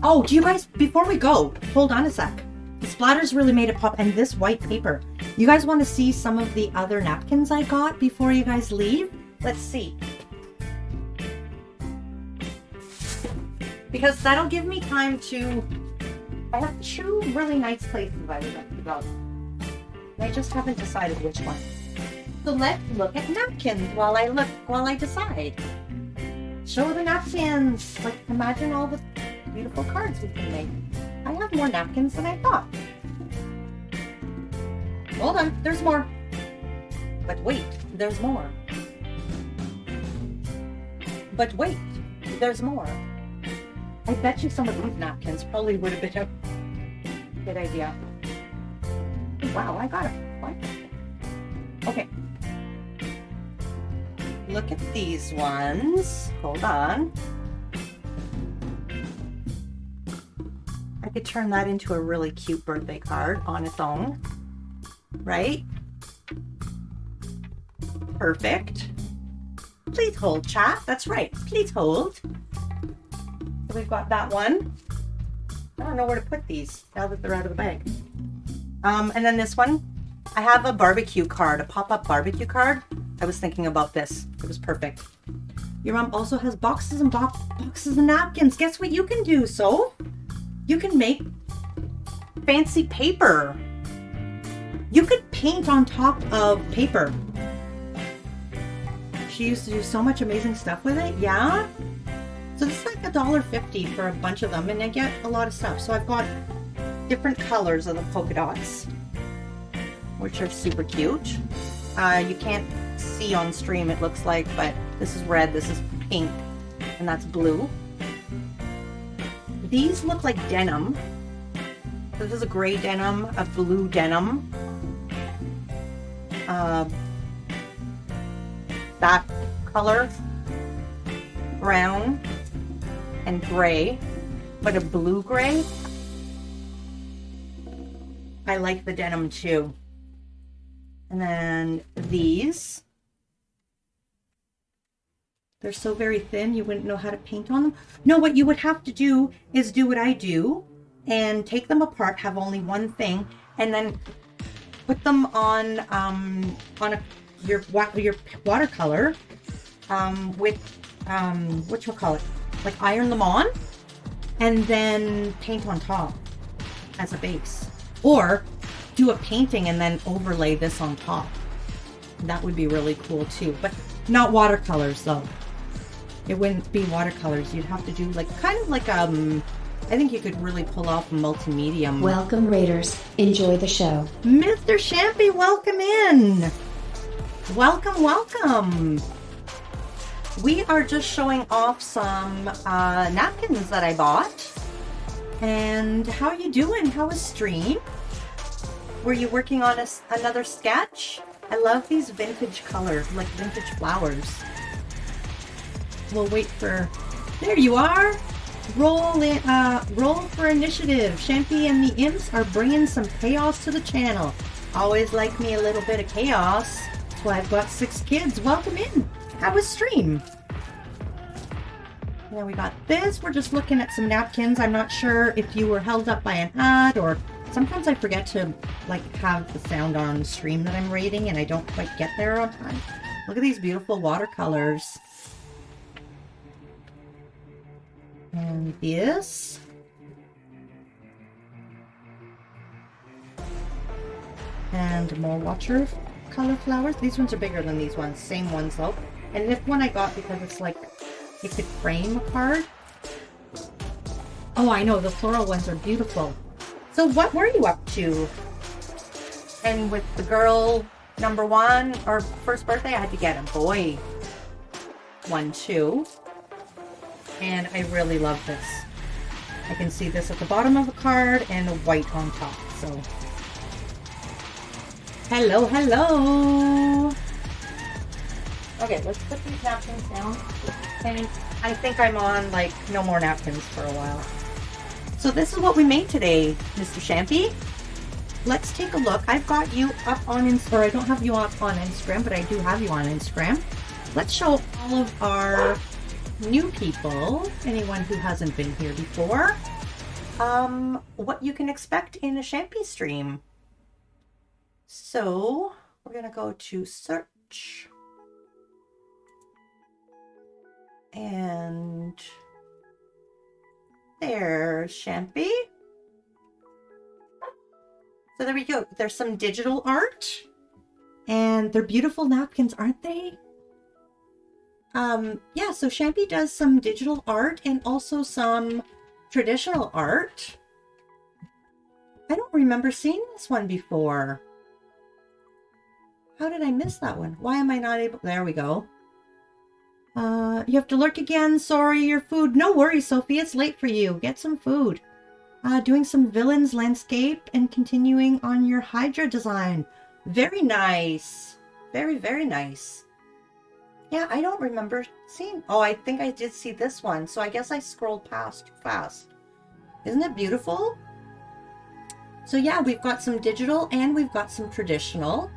Oh, do you guys, before we go, hold on a sec. The splatters really made it pop, and this white paper. You guys want to see some of the other napkins I got before you guys leave? Let's see. Because that'll give me time to... I have 2 really nice places I would like to go. I just haven't decided which one. So let's look at napkins while I decide. Show the napkins. Like, imagine all the beautiful cards we can make. I have more napkins than I thought. Hold on, there's more. But wait, there's more. But wait, there's more. I bet you some of these napkins probably would have been a good idea. Wow, I got it. What? Okay. Look at these ones. Hold on. I could turn that into a really cute birthday card on its own, right? Perfect. Please hold, chat. That's right. Please hold. So we've got that one. I don't know where to put these now that they're out of the bag. And then this one, I have a barbecue card, a pop-up barbecue card. I was thinking about this. It was perfect. Your mom also has boxes and boxes of napkins. Guess what you can do, so? You can make fancy paper. You could paint on top of paper. She used to do so much amazing stuff with it. Yeah? So this is like $1.50 for a bunch of them, and I get a lot of stuff. So I've got different colors of the polka dots, which are super cute. You can't see on stream, it looks like, but this is red, this is pink, and that's blue. These look like denim. This is a gray denim, a blue denim. That color, brown and gray, but a blue gray. I like the denim too. And then these. They're so very thin, you wouldn't know how to paint on them. No, what you would have to do is do what I do and take them apart, have only one thing, and then put them on your watercolor with whatchamacallit, like iron them on, and then paint on top as a base. Or do a painting and then overlay this on top. That would be really cool too, but not watercolors though. It wouldn't be watercolors. You'd have to do like kind of like I think you could really pull off a multi-medium. Welcome, Raiders. Enjoy the show. Mr. Champy, welcome in. Welcome, welcome. We are just showing off some napkins that I bought. And how are you doing? How was stream? Were you working on another sketch? I love these vintage colors, like vintage flowers. We'll wait for... There you are! Roll for initiative. Champy and the imps are bringing some chaos to the channel. Always like me a little bit of chaos. That's why I've got 6 kids. Welcome in. How was stream? Now we got this. We're just looking at some napkins. I'm not sure if you were held up by an ad, or sometimes I forget to like have the sound on stream that I'm reading and I don't quite get there on time. Look at these beautiful watercolors. And this. And more watercolor flowers. These ones are bigger than these ones. Same ones though. And this one I got because it's like it could frame a card. Oh, I know. The floral ones are beautiful. So what were you up to? And with the girl number 1 or first birthday, I had to get a boy 1 too. And I really love this. I can see this at the bottom of the card and a white on top. So, hello, hello. Okay, let's put these napkins down. And I think I'm on like no more napkins for a while. So this is what we made today, Mr. Champy. Let's take a look. I've got you up on Instagram, or I don't have you up on Instagram, but I do have you on Instagram. Let's show all of our new people, anyone who hasn't been here before, what you can expect in a Champy stream. So we're gonna go to search. And there's Champy. So there we go. There's some digital art. And they're beautiful napkins, aren't they? Yeah, so Champy does some digital art and also some traditional art. I don't remember seeing this one before. How did I miss that one? Why am I not able... There we go. You have to lurk again. Sorry, your food. No worries, Sophie. It's late for you. Get some food. Doing some villains landscape and continuing on your Hydra design. Very nice. Very, very nice. Yeah, I don't remember seeing... Oh, I think I did see this one. So I guess I scrolled past too fast. Isn't it beautiful? So yeah, we've got some digital and we've got some traditional.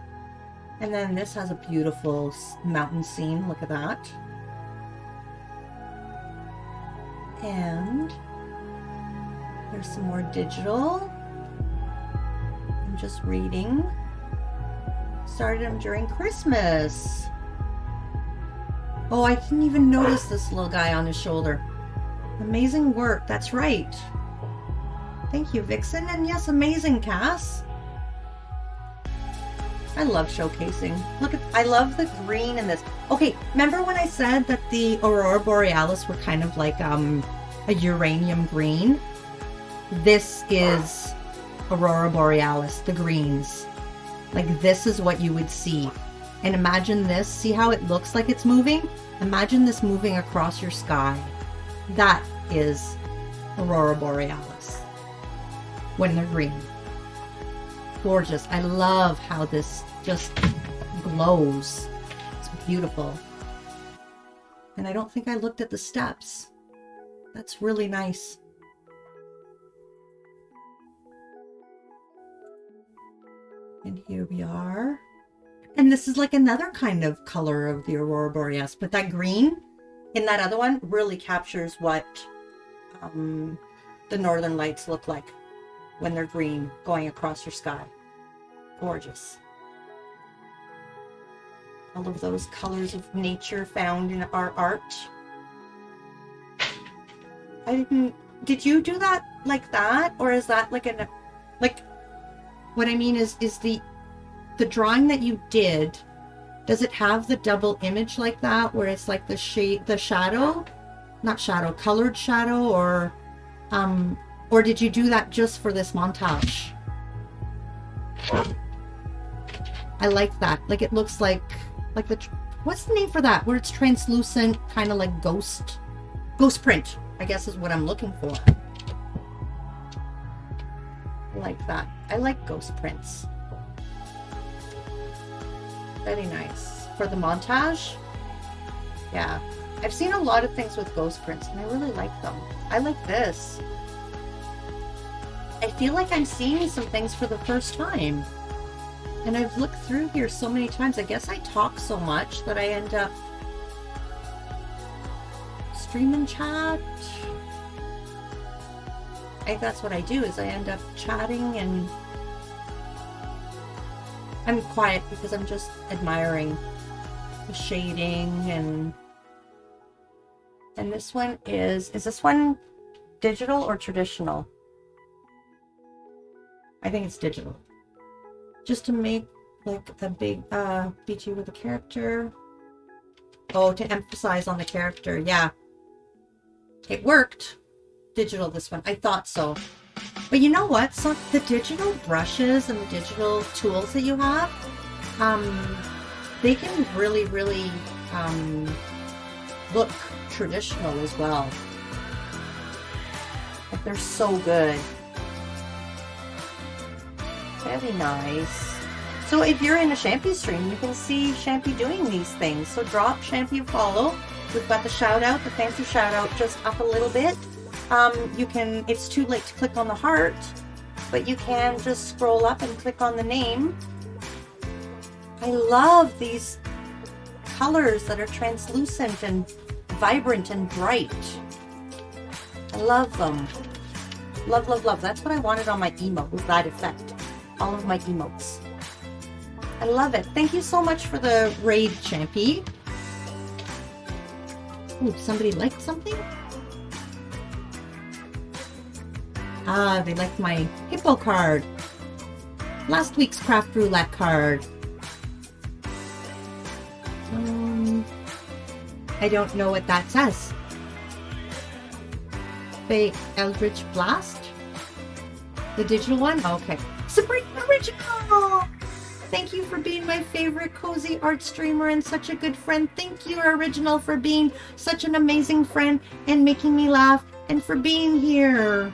And then this has a beautiful mountain scene. Look at that. And there's some more digital. I'm just reading. Started them during Christmas. Oh, I didn't even notice this little guy on his shoulder. Amazing work. That's right. Thank you, Vixen. And yes, amazing, Cass. I love showcasing. Look at, I love the green in this. Okay, remember when I said that the Aurora Borealis were kind of like a uranium green? This is Aurora Borealis, the greens. Like this is what you would see. And imagine this, see how it looks like it's moving? Imagine this moving across your sky. That is Aurora Borealis when they're green. Gorgeous. I love how this just glows. It's beautiful. And I don't think I looked at the steps. That's really nice. And here we are. And this is like another kind of color of the Aurora Borealis, but that green in that other one really captures what the northern lights look like when they're green going across your sky. Gorgeous. All of those colors of nature found in our art. Did you do that like that? Or is that like what I mean is the drawing that you did, does it have the double image like that where it's like the shadow, not shadow, colored shadow, or did you do that just for this montage? I like that. Like it looks like what's the name for that? Where it's translucent, kind of like ghost print, I guess is what I'm looking for. I like that. I like ghost prints. Very nice. For the montage? Yeah. I've seen a lot of things with ghost prints and I really like them. I like this. I feel like I'm seeing some things for the first time. And I've looked through here so many times. I guess I talk so much that I end up stream and chat. I think that's what I do, is I end up chatting and I'm quiet because I'm just admiring the shading and this one is this one digital or traditional? I think it's digital. Just to make like a big BG with a character. Oh, to emphasize on the character. Yeah. It worked. Digital, this one. I thought so. But you know what? So the digital brushes and the digital tools that you have, they can really, really look traditional as well. Like they're so good. Very nice. So if you're in a Champy stream, you can see Champy doing these things. So drop Champy a follow. We've got the shout out, the fancy shout out just up a little bit. You can, it's too late to click on the heart, but you can just scroll up and click on the name. I love these colors that are translucent and vibrant and bright. I love them. Love, love, love. That's what I wanted on my emote, was that effect. All of my emotes. I love it. Thank you so much for the raid, Champy. Ooh, somebody liked something? Ah, they liked my hippo card. Last week's Craft Roulette card. I don't know what that says. Fake Eldritch Blast? The digital one? Okay. Supreme Original! Thank you for being my favorite cozy art streamer and such a good friend. Thank you, Original, for being such an amazing friend and making me laugh and for being here.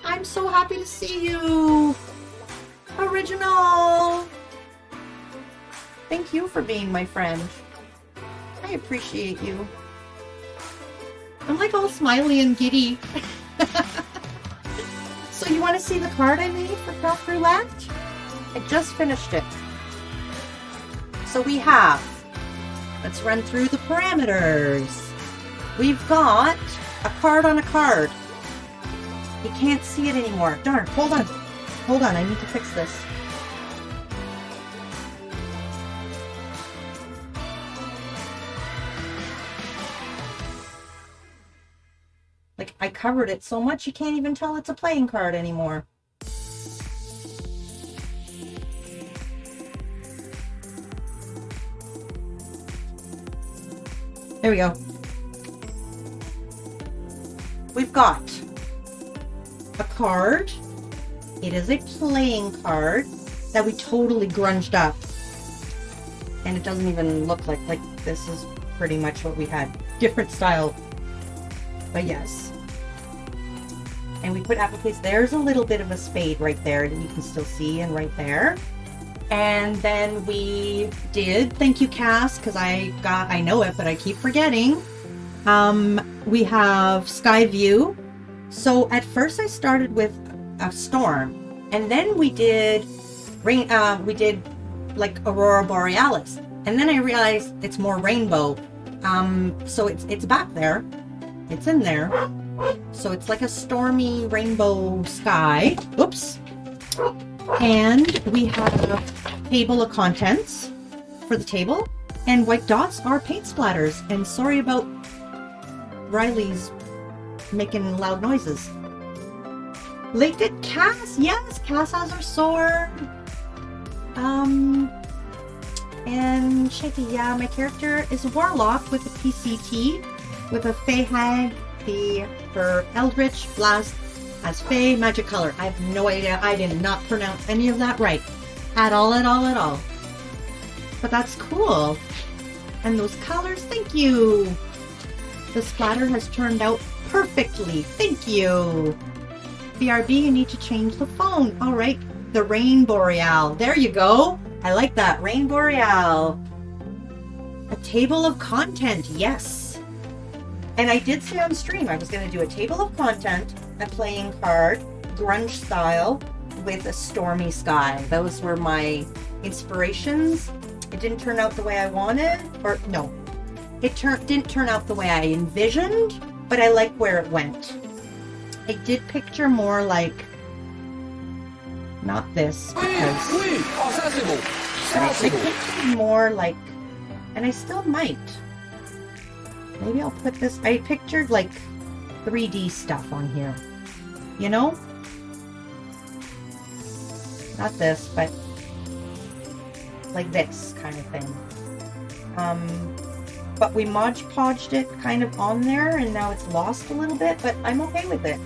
I'm so happy to see you. Original! Thank you for being my friend. I appreciate you. I'm like all smiley and giddy. So you want to see the card I made for Craft Roulette? I just finished it. So we have, let's run through the parameters. We've got a card on a card. You can't see it anymore. Darn, hold on. Hold on, I need to fix this. Like, I covered it so much you can't even tell it's a playing card anymore. There we go. We've got a card. It is a playing card that we totally grunged up. And it doesn't even look like this is pretty much what we had. Different style. But yes. And we put appliques. There's a little bit of a spade right there that you can still see, and right there. And then we did, thank you Cass, because I know it, but I keep forgetting. We have Sky View. So at first I started with a storm, and then we did rain. We did like Aurora Borealis, and then I realized it's more rainbow. So it's back there. It's in there. So it's like a stormy rainbow sky. Oops. And we have table of contents for the table, and white dots are paint splatters. And sorry about Riley's making loud noises. Late did Cass, yes, Cass has her sword. And Shaky, yeah, my character is a warlock with a PCT, with a Fey Hag, her Eldritch Blast as Fey Magic Color. I have no idea, I did not pronounce any of that right. At all. But that's cool. And those colors, thank you. The splatter has turned out perfectly, thank you. BRB, you need to change the phone. All right, the Rain Boreal. There you go. I like that, Rain Boreal. A table of content, yes. And I did say on stream I was going to do a table of content, a playing card, grunge style, with a stormy sky. Those were my inspirations. It didn't turn out the way I wanted, or no, it didn't turn out the way I envisioned, but I like where it went. I did picture more like, not this, because but I pictured more like, and I still might. Maybe I'll put this, I pictured like 3D stuff on here, you know? Not this, but like this kind of thing. But we Mod Podged it kind of on there, and now it's lost a little bit, but I'm okay with it.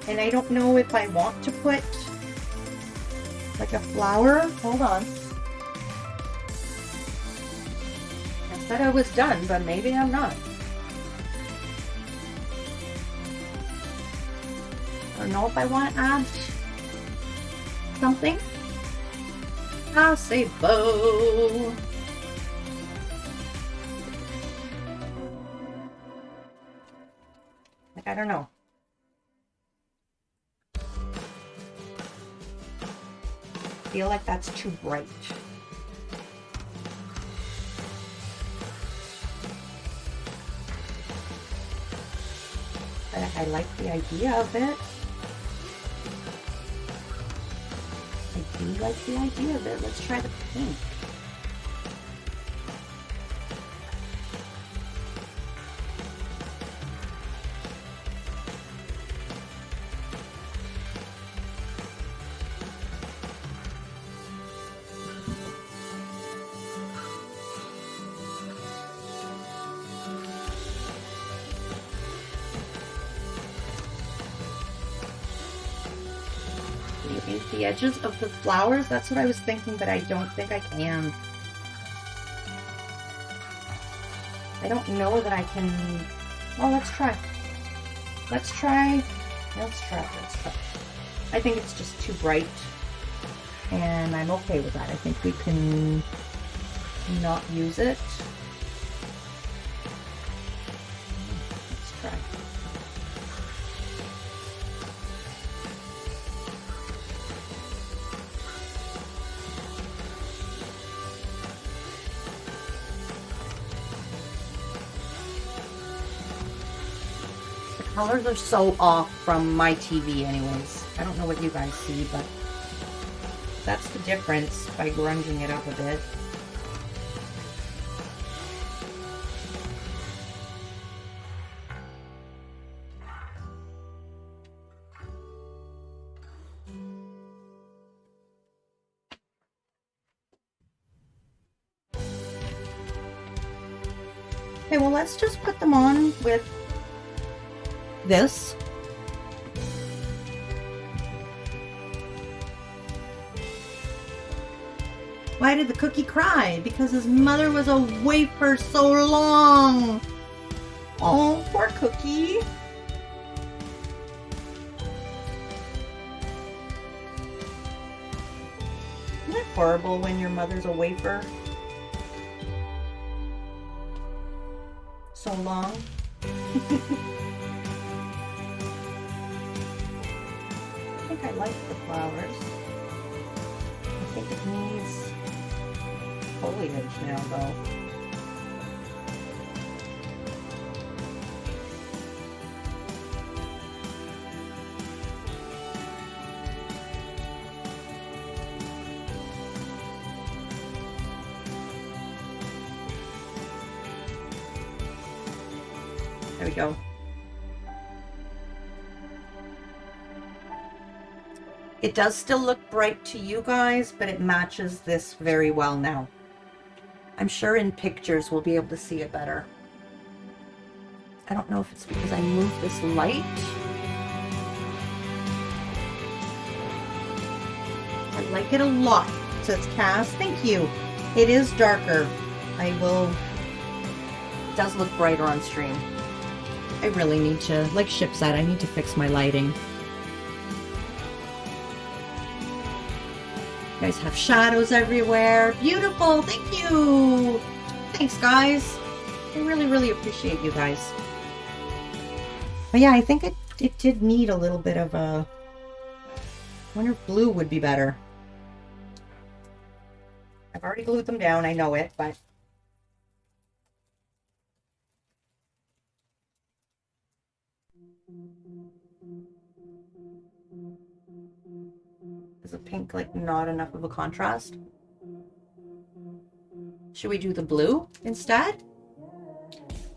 And I don't know if I want to put like a flower. Hold on. I said I was done, but maybe I'm not. I don't know if I want to add something. I'll say bow. Like, I don't know. I feel like that's too bright. But I like the idea of it. I do like the idea of it. Let's try the pink. The edges of the flowers, that's what I was thinking, but I don't think I can. I don't know that I can. Well, let's try. Let's try. I think it's just too bright, and I'm okay with that. I think we can not use it. Let's try. colors are so off from my TV anyways. I don't know what you guys see, but that's the difference by grunging it up a bit. Okay, well, let's just put them on with this. Why did the cookie cry? Because his mother was away for so long. Oh, poor cookie. Isn't it horrible when your mother's a wafer so long? I think I like the flowers. I think it needs foliage now, though. There we go. It does still look bright to you guys, but it matches this very well now. I'm sure in pictures we'll be able to see it better. I don't know if it's because I moved this light. I like it a lot, says Cass. Thank you. It is darker. I will... It does look brighter on stream. I really need to, like Ship said, I need to fix my lighting. You guys have shadows everywhere. Beautiful, thank you. Thanks, guys. I really, really appreciate you guys. But yeah, I think it did need a little bit of a... I wonder if blue would be better. I've already glued them down, I know it, but... Is the pink like not enough of a contrast? Should we do the blue instead?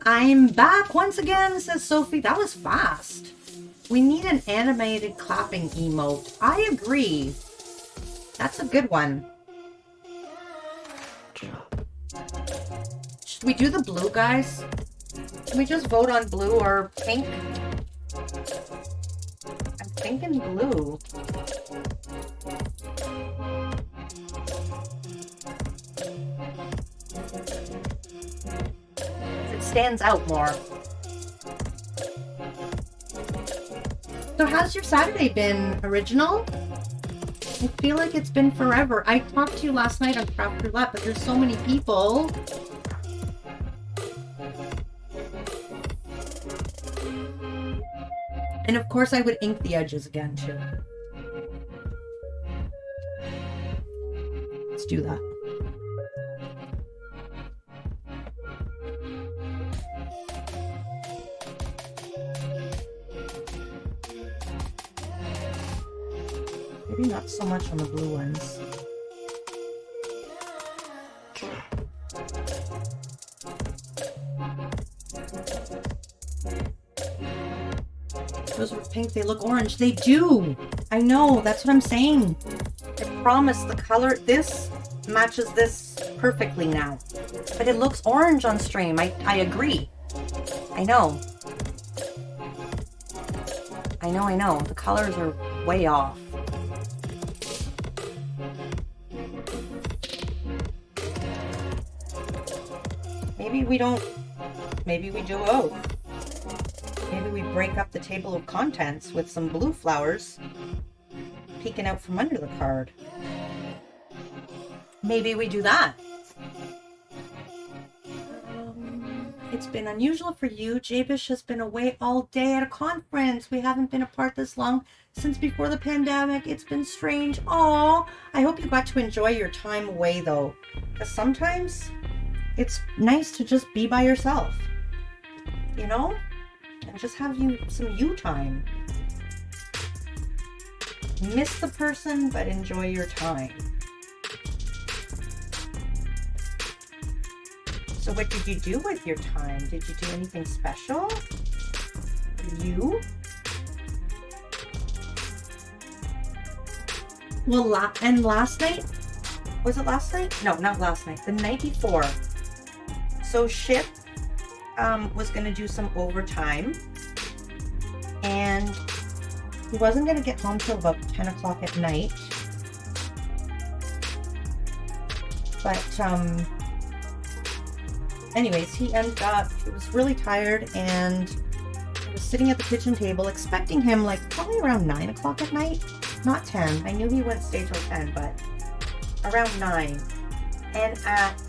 I'm back once again, says Sophie. That was fast. We need an animated clapping emote. I agree. That's a good one. Should we do the blue, guys? Can we just vote on blue or pink? I'm thinking blue. It stands out more. So how's your Saturday been, Original? I feel like it's been forever. I talked to you last night on Craft Roulette, but there's so many people. And of course I would ink the edges again too. Let's do that. Maybe not so much on the blue ones. Those were pink, they look orange. They do! I know, that's what I'm saying. I promise the color, this matches this perfectly now. But it looks orange on stream. I agree. I know. I know. The colors are way off. Maybe we don't... Maybe we do both. Maybe we break up the table of contents with some blue flowers peeking out from under the card. Maybe we do that. It's been unusual for you. Jabish has been away all day at a conference. We haven't been apart this long since before the pandemic. It's been strange. Aw, I hope you got to enjoy your time away though. Because sometimes it's nice to just be by yourself. You know? and just have some you time. Miss the person, but enjoy your time. So what did you do with your time? Did you do anything special? You? Well, and last night? Was it last night? No, not last night. The night before. So Ship was going to do some overtime. And he wasn't going to get home till about 10 o'clock at night. But, anyways, he ended up, he was really tired, and I was sitting at the kitchen table expecting him like probably around 9 o'clock at night. Not 10. I knew he wouldn't stay till 10, but around 9. And at,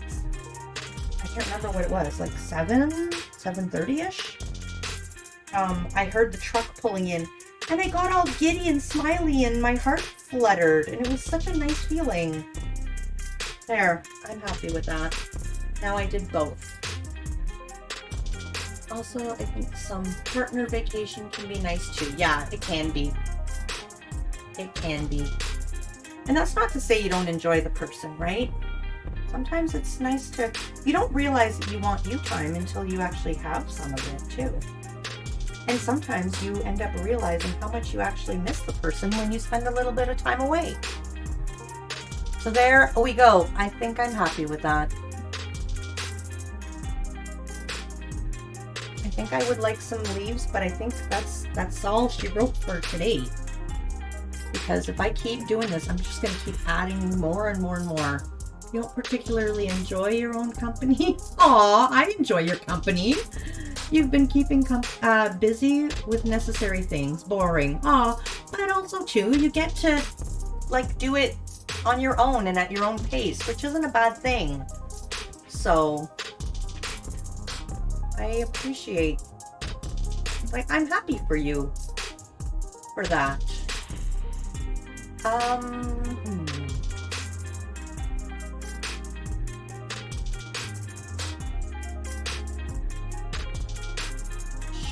I can't remember what it was, like 7:30-ish. I heard the truck pulling in, and I got all giddy and smiley, and my heart fluttered, and it was such a nice feeling. There, I'm happy with that. Now I did both. Also, I think some partner vacation can be nice too. Yeah, it can be. It can be. And that's not to say you don't enjoy the person, right? Sometimes it's nice to... You don't realize that you want you time until you actually have some of it too. And sometimes you end up realizing how much you actually miss the person when you spend a little bit of time away. So there we go. I think I'm happy with that. I think I would like some leaves, but I think that's all she wrote for today. Because if I keep doing this, I'm just going to keep adding more and more and more. You don't particularly enjoy your own company? Aw, I enjoy your company. You've been keeping busy with necessary things. Boring. Aw, but also too, you get to like do it on your own and at your own pace, which isn't a bad thing. So I appreciate, like, I'm happy for you for that.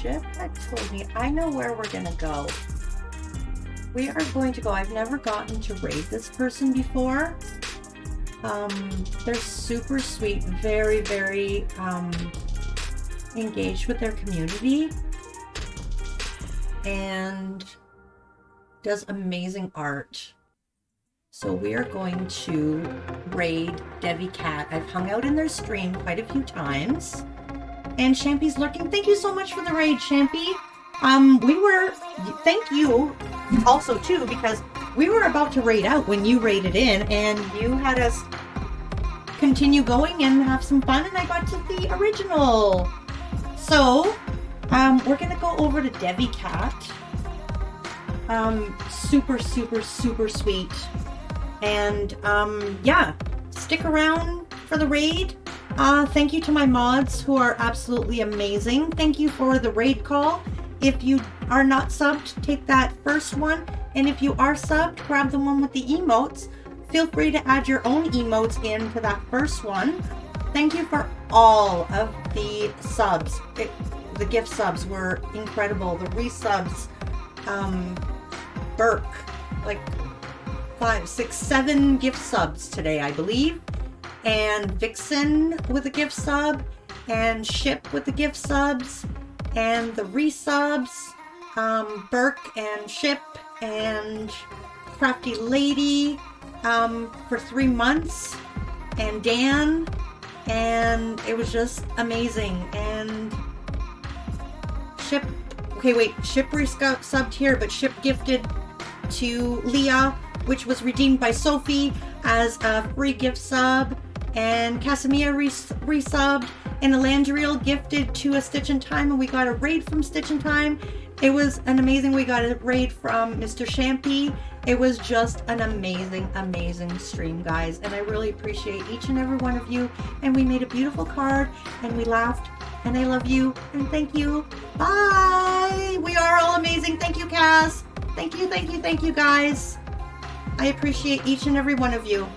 Ship had told me, I know where we're gonna go. We are going to go, I've never gotten to raid this person before. They're super sweet, very, very engaged with their community, and does amazing art. So we are going to raid Devi Cat. I've hung out in their stream quite a few times. And Champy's lurking. Thank you so much for the raid, Champy. Thank you also too, because we were about to raid out when you raided in, and you had us continue going and have some fun, and I got to the original. So, we're gonna go over to Devi Cat. Super, super, super sweet. And, yeah, stick around for the raid. Thank you to my mods who are absolutely amazing. Thank you for the raid call. If you are not subbed, take that first one. And if you are subbed, grab the one with the emotes. Feel free to add your own emotes into that first one. Thank you for all of the subs. The gift subs were incredible. The resubs, Burke, like 5, 6, 7 gift subs today, I believe. And Vixen with a gift sub, and Ship with the gift subs, and the resubs, Burke and Ship, and Crafty Lady for 3 months, and Dan, and it was just amazing. And Ship, okay wait, Ship subbed here, but Ship gifted to Leah, which was redeemed by Sophie as a free gift sub, and Casimir resubbed, and Elandriel gifted to a Stitch in Time, and we got a raid from Stitch in Time. It was an amazing, we got a raid from Mr. Champy. It was just an amazing, amazing stream, guys, and I really appreciate each and every one of you, and we made a beautiful card, and we laughed, and I love you, and thank you. Bye! We are all amazing. Thank you, Cass. Thank you, thank you, thank you, guys. I appreciate each and every one of you.